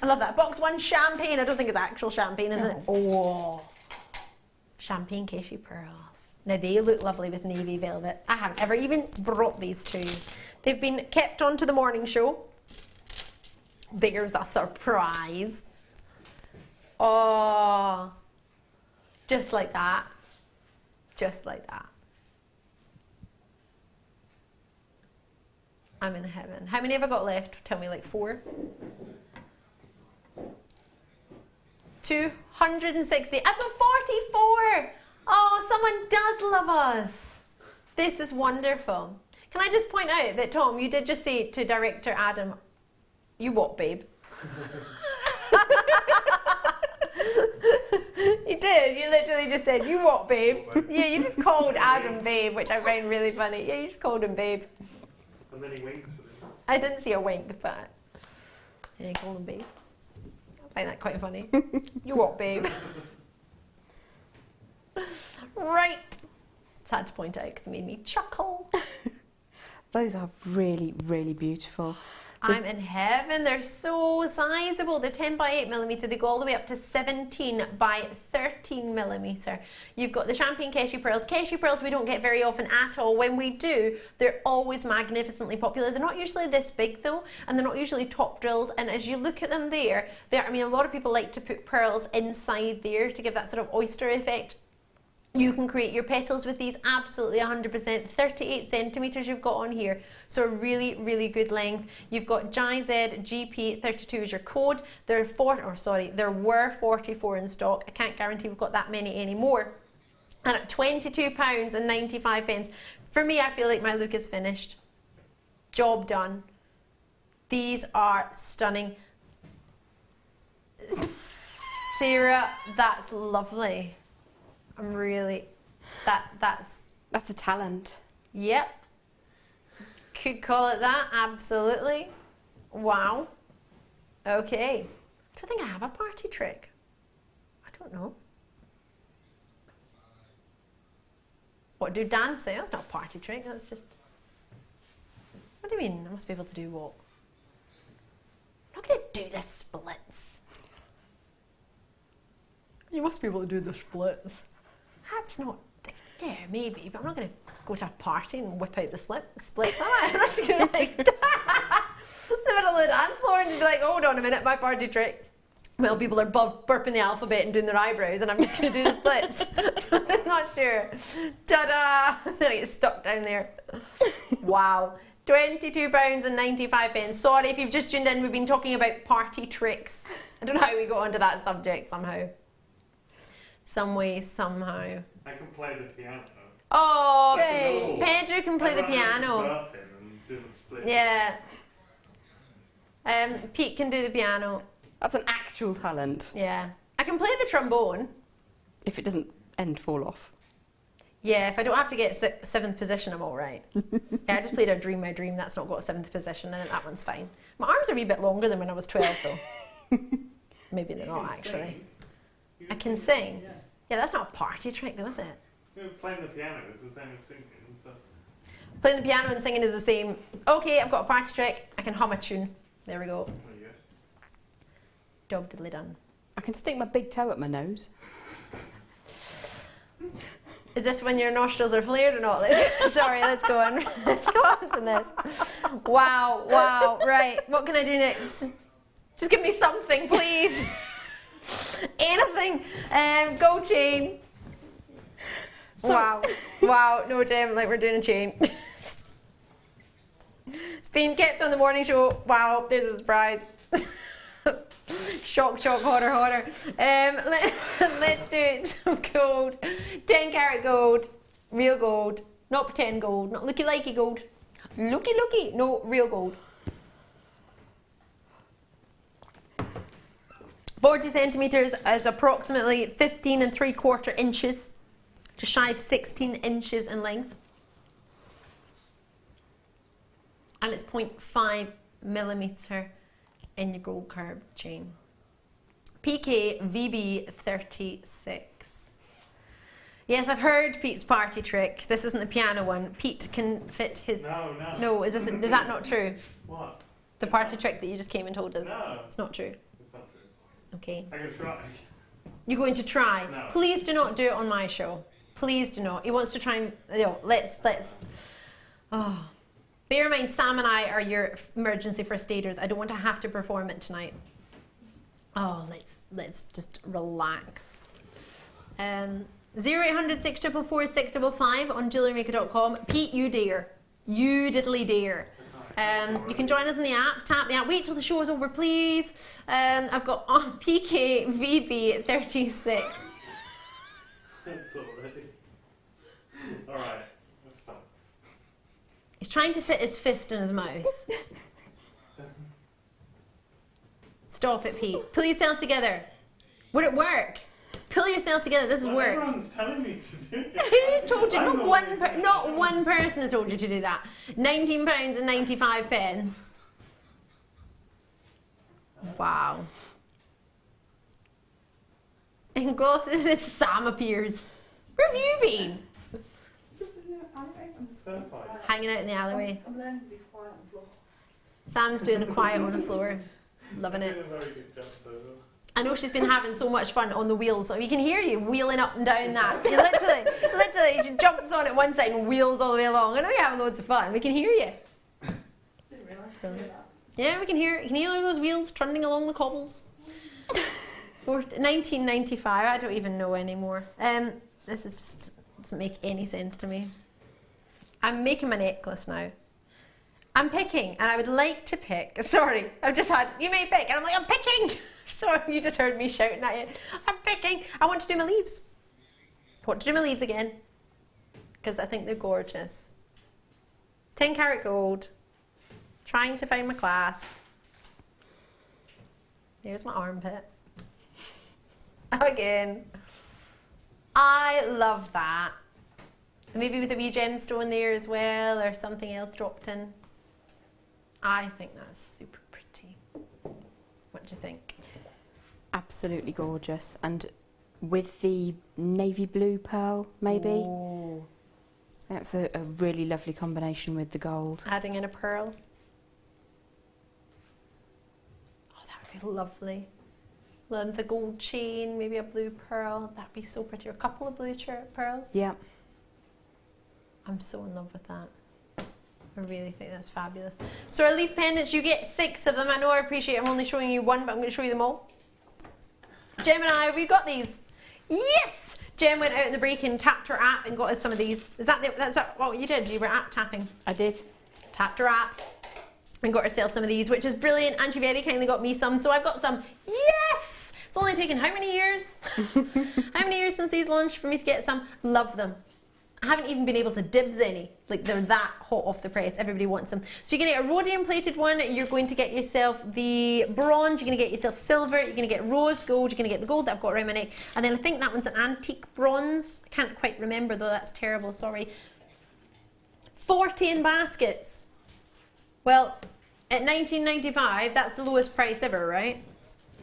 Speaker 2: I love that. Box 1 champagne. I don't think it's actual champagne, is it? Oh. Champagne Cashew pearls. Now they look lovely with navy velvet. I haven't ever even brought these to you. They've been kept on to the morning show. There's a surprise. Oh. Just like that. Just like that. I'm in heaven. How many have I got left? Tell me, like 4? 260. I've got 44. Oh, someone does love us. This is wonderful. Can I just point out that, Tom, you did just say to director Adam, you what, babe? You did. You literally just said, you what, babe? Yeah, you just called Adam babe, which I find really funny. Yeah, you just called him babe.
Speaker 5: And then he winked.
Speaker 2: I didn't see a wink, but yeah, you called him babe. I find that quite funny. You what, babe? Right. It's had to point out because it made me chuckle.
Speaker 3: Those are really, really beautiful.
Speaker 2: I'm in heaven. They're so sizable. They're 10 by 8mm. They go all the way up to 17 by 13mm. You've got the champagne Cashew pearls. Cashew pearls we don't get very often at all. When we do, they're always magnificently popular. They're not usually this big though, and they're not usually top drilled. And as you look at them there, I mean, a lot of people like to put pearls inside there to give that sort of oyster effect. You can create your petals with these absolutely 100%. 38 centimetres you've got on here, so a really, really good length. You've got JZGP32 is your code. There were 44 in stock. I can't guarantee we've got that many anymore. And at £22.95, for me, I feel like my look is finished. Job done. These are stunning. Sarah, that's lovely. I'm really,
Speaker 3: that's a talent.
Speaker 2: Yep. Could call it that, absolutely. Wow. Okay. I don't think I have a party trick. I don't know. What, do dancing? That's not a party trick, that's just... What do you mean? I must be able to do what? I'm not going to do the splits. You must be able to do the splits. That's not, yeah, maybe, but I'm not going to go to a party and whip out the splits, am I? I'm actually going to like, in the middle of the dance floor and be like, hold on a minute, my party trick. Well, people are burping the alphabet and doing their eyebrows and I'm just going to do the splits. I'm not sure. Ta-da! Then I get stuck down there. Wow. £22.95. Sorry if you've just tuned in, we've been talking about party tricks. I don't know how we got onto that subject somehow. Some way, somehow.
Speaker 5: I can play the piano.
Speaker 2: Oh,
Speaker 5: Yay.
Speaker 2: Pedro can play the piano. Yeah. Pete can do the piano.
Speaker 3: That's an actual talent.
Speaker 2: Yeah. I can play the trombone.
Speaker 3: If it doesn't fall off.
Speaker 2: Yeah, if I don't have to get 7th position, I'm all right. Yeah, I just played Dream My Dream. That's not got 7th position in it. That one's fine. My arms are a wee bit longer than when I was 12, though. Maybe they're not, actually. I can sing. Yeah, that's not a party trick, though, is it?
Speaker 5: Playing the piano is the same as singing and stuff.
Speaker 2: Playing the piano and singing is the same. Okay, I've got a party trick. I can hum a tune. There we go. Dog diddly done.
Speaker 3: I can stick my big toe up my nose.
Speaker 2: Is this when your nostrils are flared or not? Sorry, let's go on. Let's go on from this. Wow, wow, right. What can I do next? Just give me something, please. Anything. Gold chain. Wow. Wow, no, Jem, like we're doing a chain. It's been kept on the morning show. Wow, there's a surprise. Shock, shock, horror, horror. Let's do some gold. 10 karat gold. Real gold. Not pretend gold. Not looky-likey gold. Looky-looky. No, real gold. 40 centimetres is approximately 15 3/4 inches. Just shy of 16 inches in length. And it's 0.5 millimetre in your gold curb chain. PK VB 36. Yes, I've heard Pete's party trick. This isn't the piano one. Pete can fit his...
Speaker 5: No.
Speaker 2: No, is that not true?
Speaker 5: What?
Speaker 2: The party trick that you just came and told us?
Speaker 5: No.
Speaker 2: It's not true.
Speaker 5: It's not true.
Speaker 2: Okay.
Speaker 5: I can try.
Speaker 2: You're going to try?
Speaker 5: No.
Speaker 2: Please do not do it on my show. Please do not. He wants to try and... let's... Oh. Bear in mind, Sam and I are your emergency first aiders. I don't want to have to perform it tonight. Oh, let's just relax. 0800 644 655 on JewelleryMaker.com. Pete, you dare. You diddly dare. You can join us in the app. Tap the app. Wait till the show is over, please. I've got PKVB 36.
Speaker 5: That's already. Alright, let's stop.
Speaker 2: He's trying to fit his fist in his mouth. Stop it, Pete. Pull yourself together. Would it work? Pull yourself together. This is work.
Speaker 5: Everyone's telling me to do it.
Speaker 2: Who's told you? Not one person has told you to do that. £19.95. Wow. And Gloucester, Sam appears. Where have you been?
Speaker 5: I'm certified.
Speaker 2: Hanging out in the alleyway.
Speaker 9: I'm learning to be quiet on the floor.
Speaker 2: Sam's doing a quiet on the floor. Loving it.
Speaker 5: You're doing a very good job so far.
Speaker 2: I know she's been having so much fun on the wheels. We can hear you wheeling up and down that. You literally, she jumps on it one side and wheels all the way along. I know you're having loads of fun. We can hear you.
Speaker 9: Didn't realise you could do that.
Speaker 2: Yeah, we can hear. You can hear those wheels trundling along the cobbles. 1995. I don't even know anymore. This is just doesn't make any sense to me. I'm making my necklace now. I'm picking, and I would like to pick. Sorry, I've just had you may pick, and I'm like I'm picking. Sorry, you just heard me shouting at you. I'm picking. I want to do my leaves. I want to do my leaves again because I think they're gorgeous. 10 karat gold. Trying to find my clasp. There's my armpit. Again. I love that. Maybe with a wee gemstone there as well, or something else dropped in. I think that's super pretty. What do you think?
Speaker 3: Absolutely gorgeous. And with the navy blue pearl, maybe.
Speaker 2: Ooh.
Speaker 3: That's a really lovely combination with the gold.
Speaker 2: Adding in a pearl. Oh, that would be lovely. Then the gold chain, maybe a blue pearl. That'd be so pretty. Or a couple of blue pearls.
Speaker 3: Yeah.
Speaker 2: I'm so in love with that. I really think that's fabulous. So our leaf pendants, you get 6 of them. I know I appreciate I'm only showing you one, but I'm going to show you them all. Jem and I, we've got these. Yes! Jem went out in the break and tapped her app and got us some of these. Is that that's what you did? You were app tapping.
Speaker 3: I did.
Speaker 2: tapped her app and got herself some of these, which is brilliant. And she very kindly got me some, so I've got some. Yes! It's only taken how many years? How many years since these launched for me to get some? Love them. I haven't even been able to dibs any. Like, they're that hot off the press. Everybody wants them. So you're going to get a rhodium plated one. You're going to get yourself the bronze. You're going to get yourself silver. You're going to get rose gold. You're going to get the gold that I've got around my neck. And then I think that one's an antique bronze. I can't quite remember though. That's terrible. Sorry. 14 baskets. Well, at $19.95, that's the lowest price ever, right?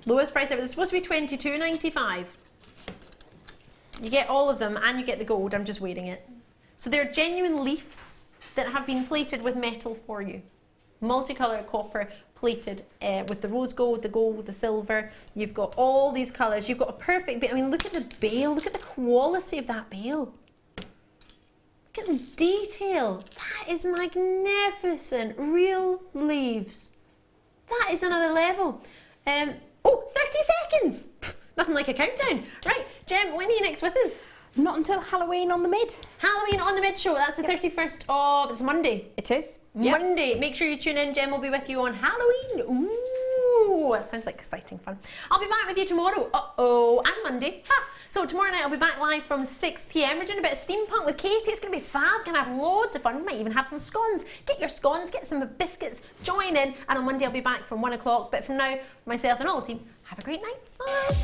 Speaker 2: Lowest price ever. It's supposed to be $22.95. You get all of them and you get the gold. I'm just wearing it. So they're genuine leaves that have been plated with metal for you. Multicolored copper plated with the rose gold, the gold, the silver. You've got all these colours. You've got a perfect bit. I mean, look at the bail. Look at the quality of that bail. Look at the detail. That is magnificent. Real leaves. That is another level. Oh, 30 seconds. Nothing like a countdown. Right, Jem, when are you next with us?
Speaker 3: Not until Halloween on the mid.
Speaker 2: Halloween on the mid show. That's the 31st of, it's Monday.
Speaker 3: It is.
Speaker 2: Monday. Make sure you tune in. Jem will be with you on Halloween. Ooh, that sounds like exciting fun. I'll be back with you tomorrow. And Monday. So tomorrow night I'll be back live from 6 p.m. We're doing a bit of steampunk with Katie. It's going to be fab. Going to have loads of fun. We might even have some scones. Get your scones, get some biscuits, join in. And on Monday I'll be back from 1 o'clock. But from now, myself and all the team, have a great night. Bye.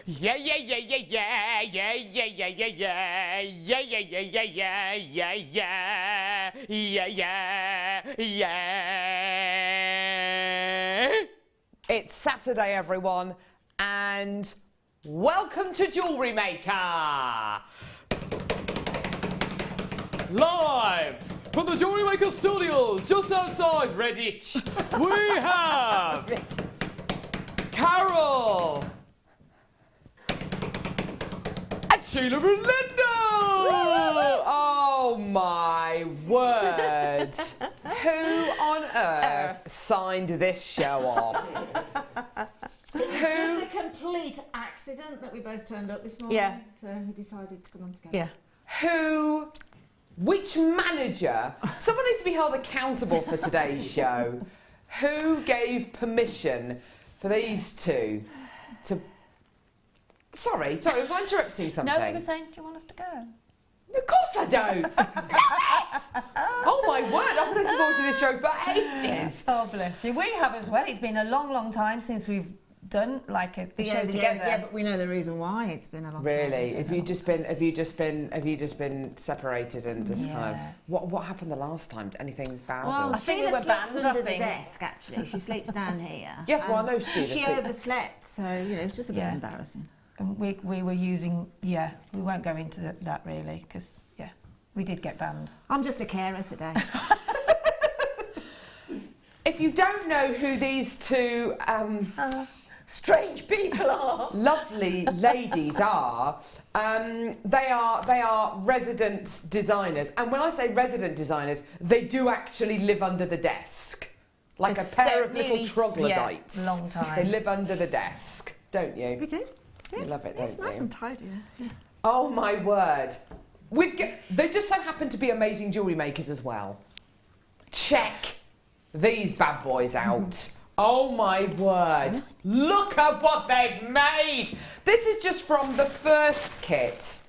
Speaker 10: Yeah, yeah, yeah, yeah, yeah, yeah, yeah, yeah, yeah, yeah, yeah, yeah, yeah, yeah, yeah, yeah, yeah, yeah, yeah. It's Saturday, everyone, and welcome to Jewellery Maker. Live from the Jewellery Maker studios, just outside Redditch, we have Carol. Sheila and Linda! Oh my word! Who on earth signed this show off?
Speaker 6: It was just a complete accident that we both turned up this morning.
Speaker 3: Yeah.
Speaker 6: So we decided to come on together.
Speaker 10: Yeah. Which manager? Someone needs to be held accountable for today's show. Who gave permission for these two to... Sorry, was I interrupting something?
Speaker 3: No, we were saying, do you want us to go?
Speaker 10: Of course I don't! Oh my word, I've been looking forward to this show for ages!
Speaker 11: Oh, bless you. We have as well. It's been a long, long time since we've done like a show together.
Speaker 6: Yeah, but we know the reason why it's been a long time.
Speaker 10: Really? Have you just been separated and just kind of... What happened the last time? Anything bad?
Speaker 6: Well,
Speaker 11: I think we were banned,
Speaker 6: under the desk, actually. She sleeps down here.
Speaker 10: Yes, well, I know
Speaker 6: she overslept, so, you know, it's just a bit embarrassing.
Speaker 11: And we were using, we won't go into that really, because, we did get banned.
Speaker 6: I'm just a carer today.
Speaker 10: If you don't know who these two
Speaker 11: strange people are,
Speaker 10: lovely ladies are, they are resident designers. And when I say resident designers, they do actually live under the desk. Like a pair of little troglodytes.
Speaker 11: Yeah, long time.
Speaker 10: They live under the desk, don't you?
Speaker 6: We do. Yeah.
Speaker 10: You love it, don't you?
Speaker 6: It's nice and tidy. Yeah.
Speaker 10: Oh my word. They just so happen to be amazing jewellery makers as well. Check these bad boys out. Oh my word. Look at what they've made. This is just from the first kit.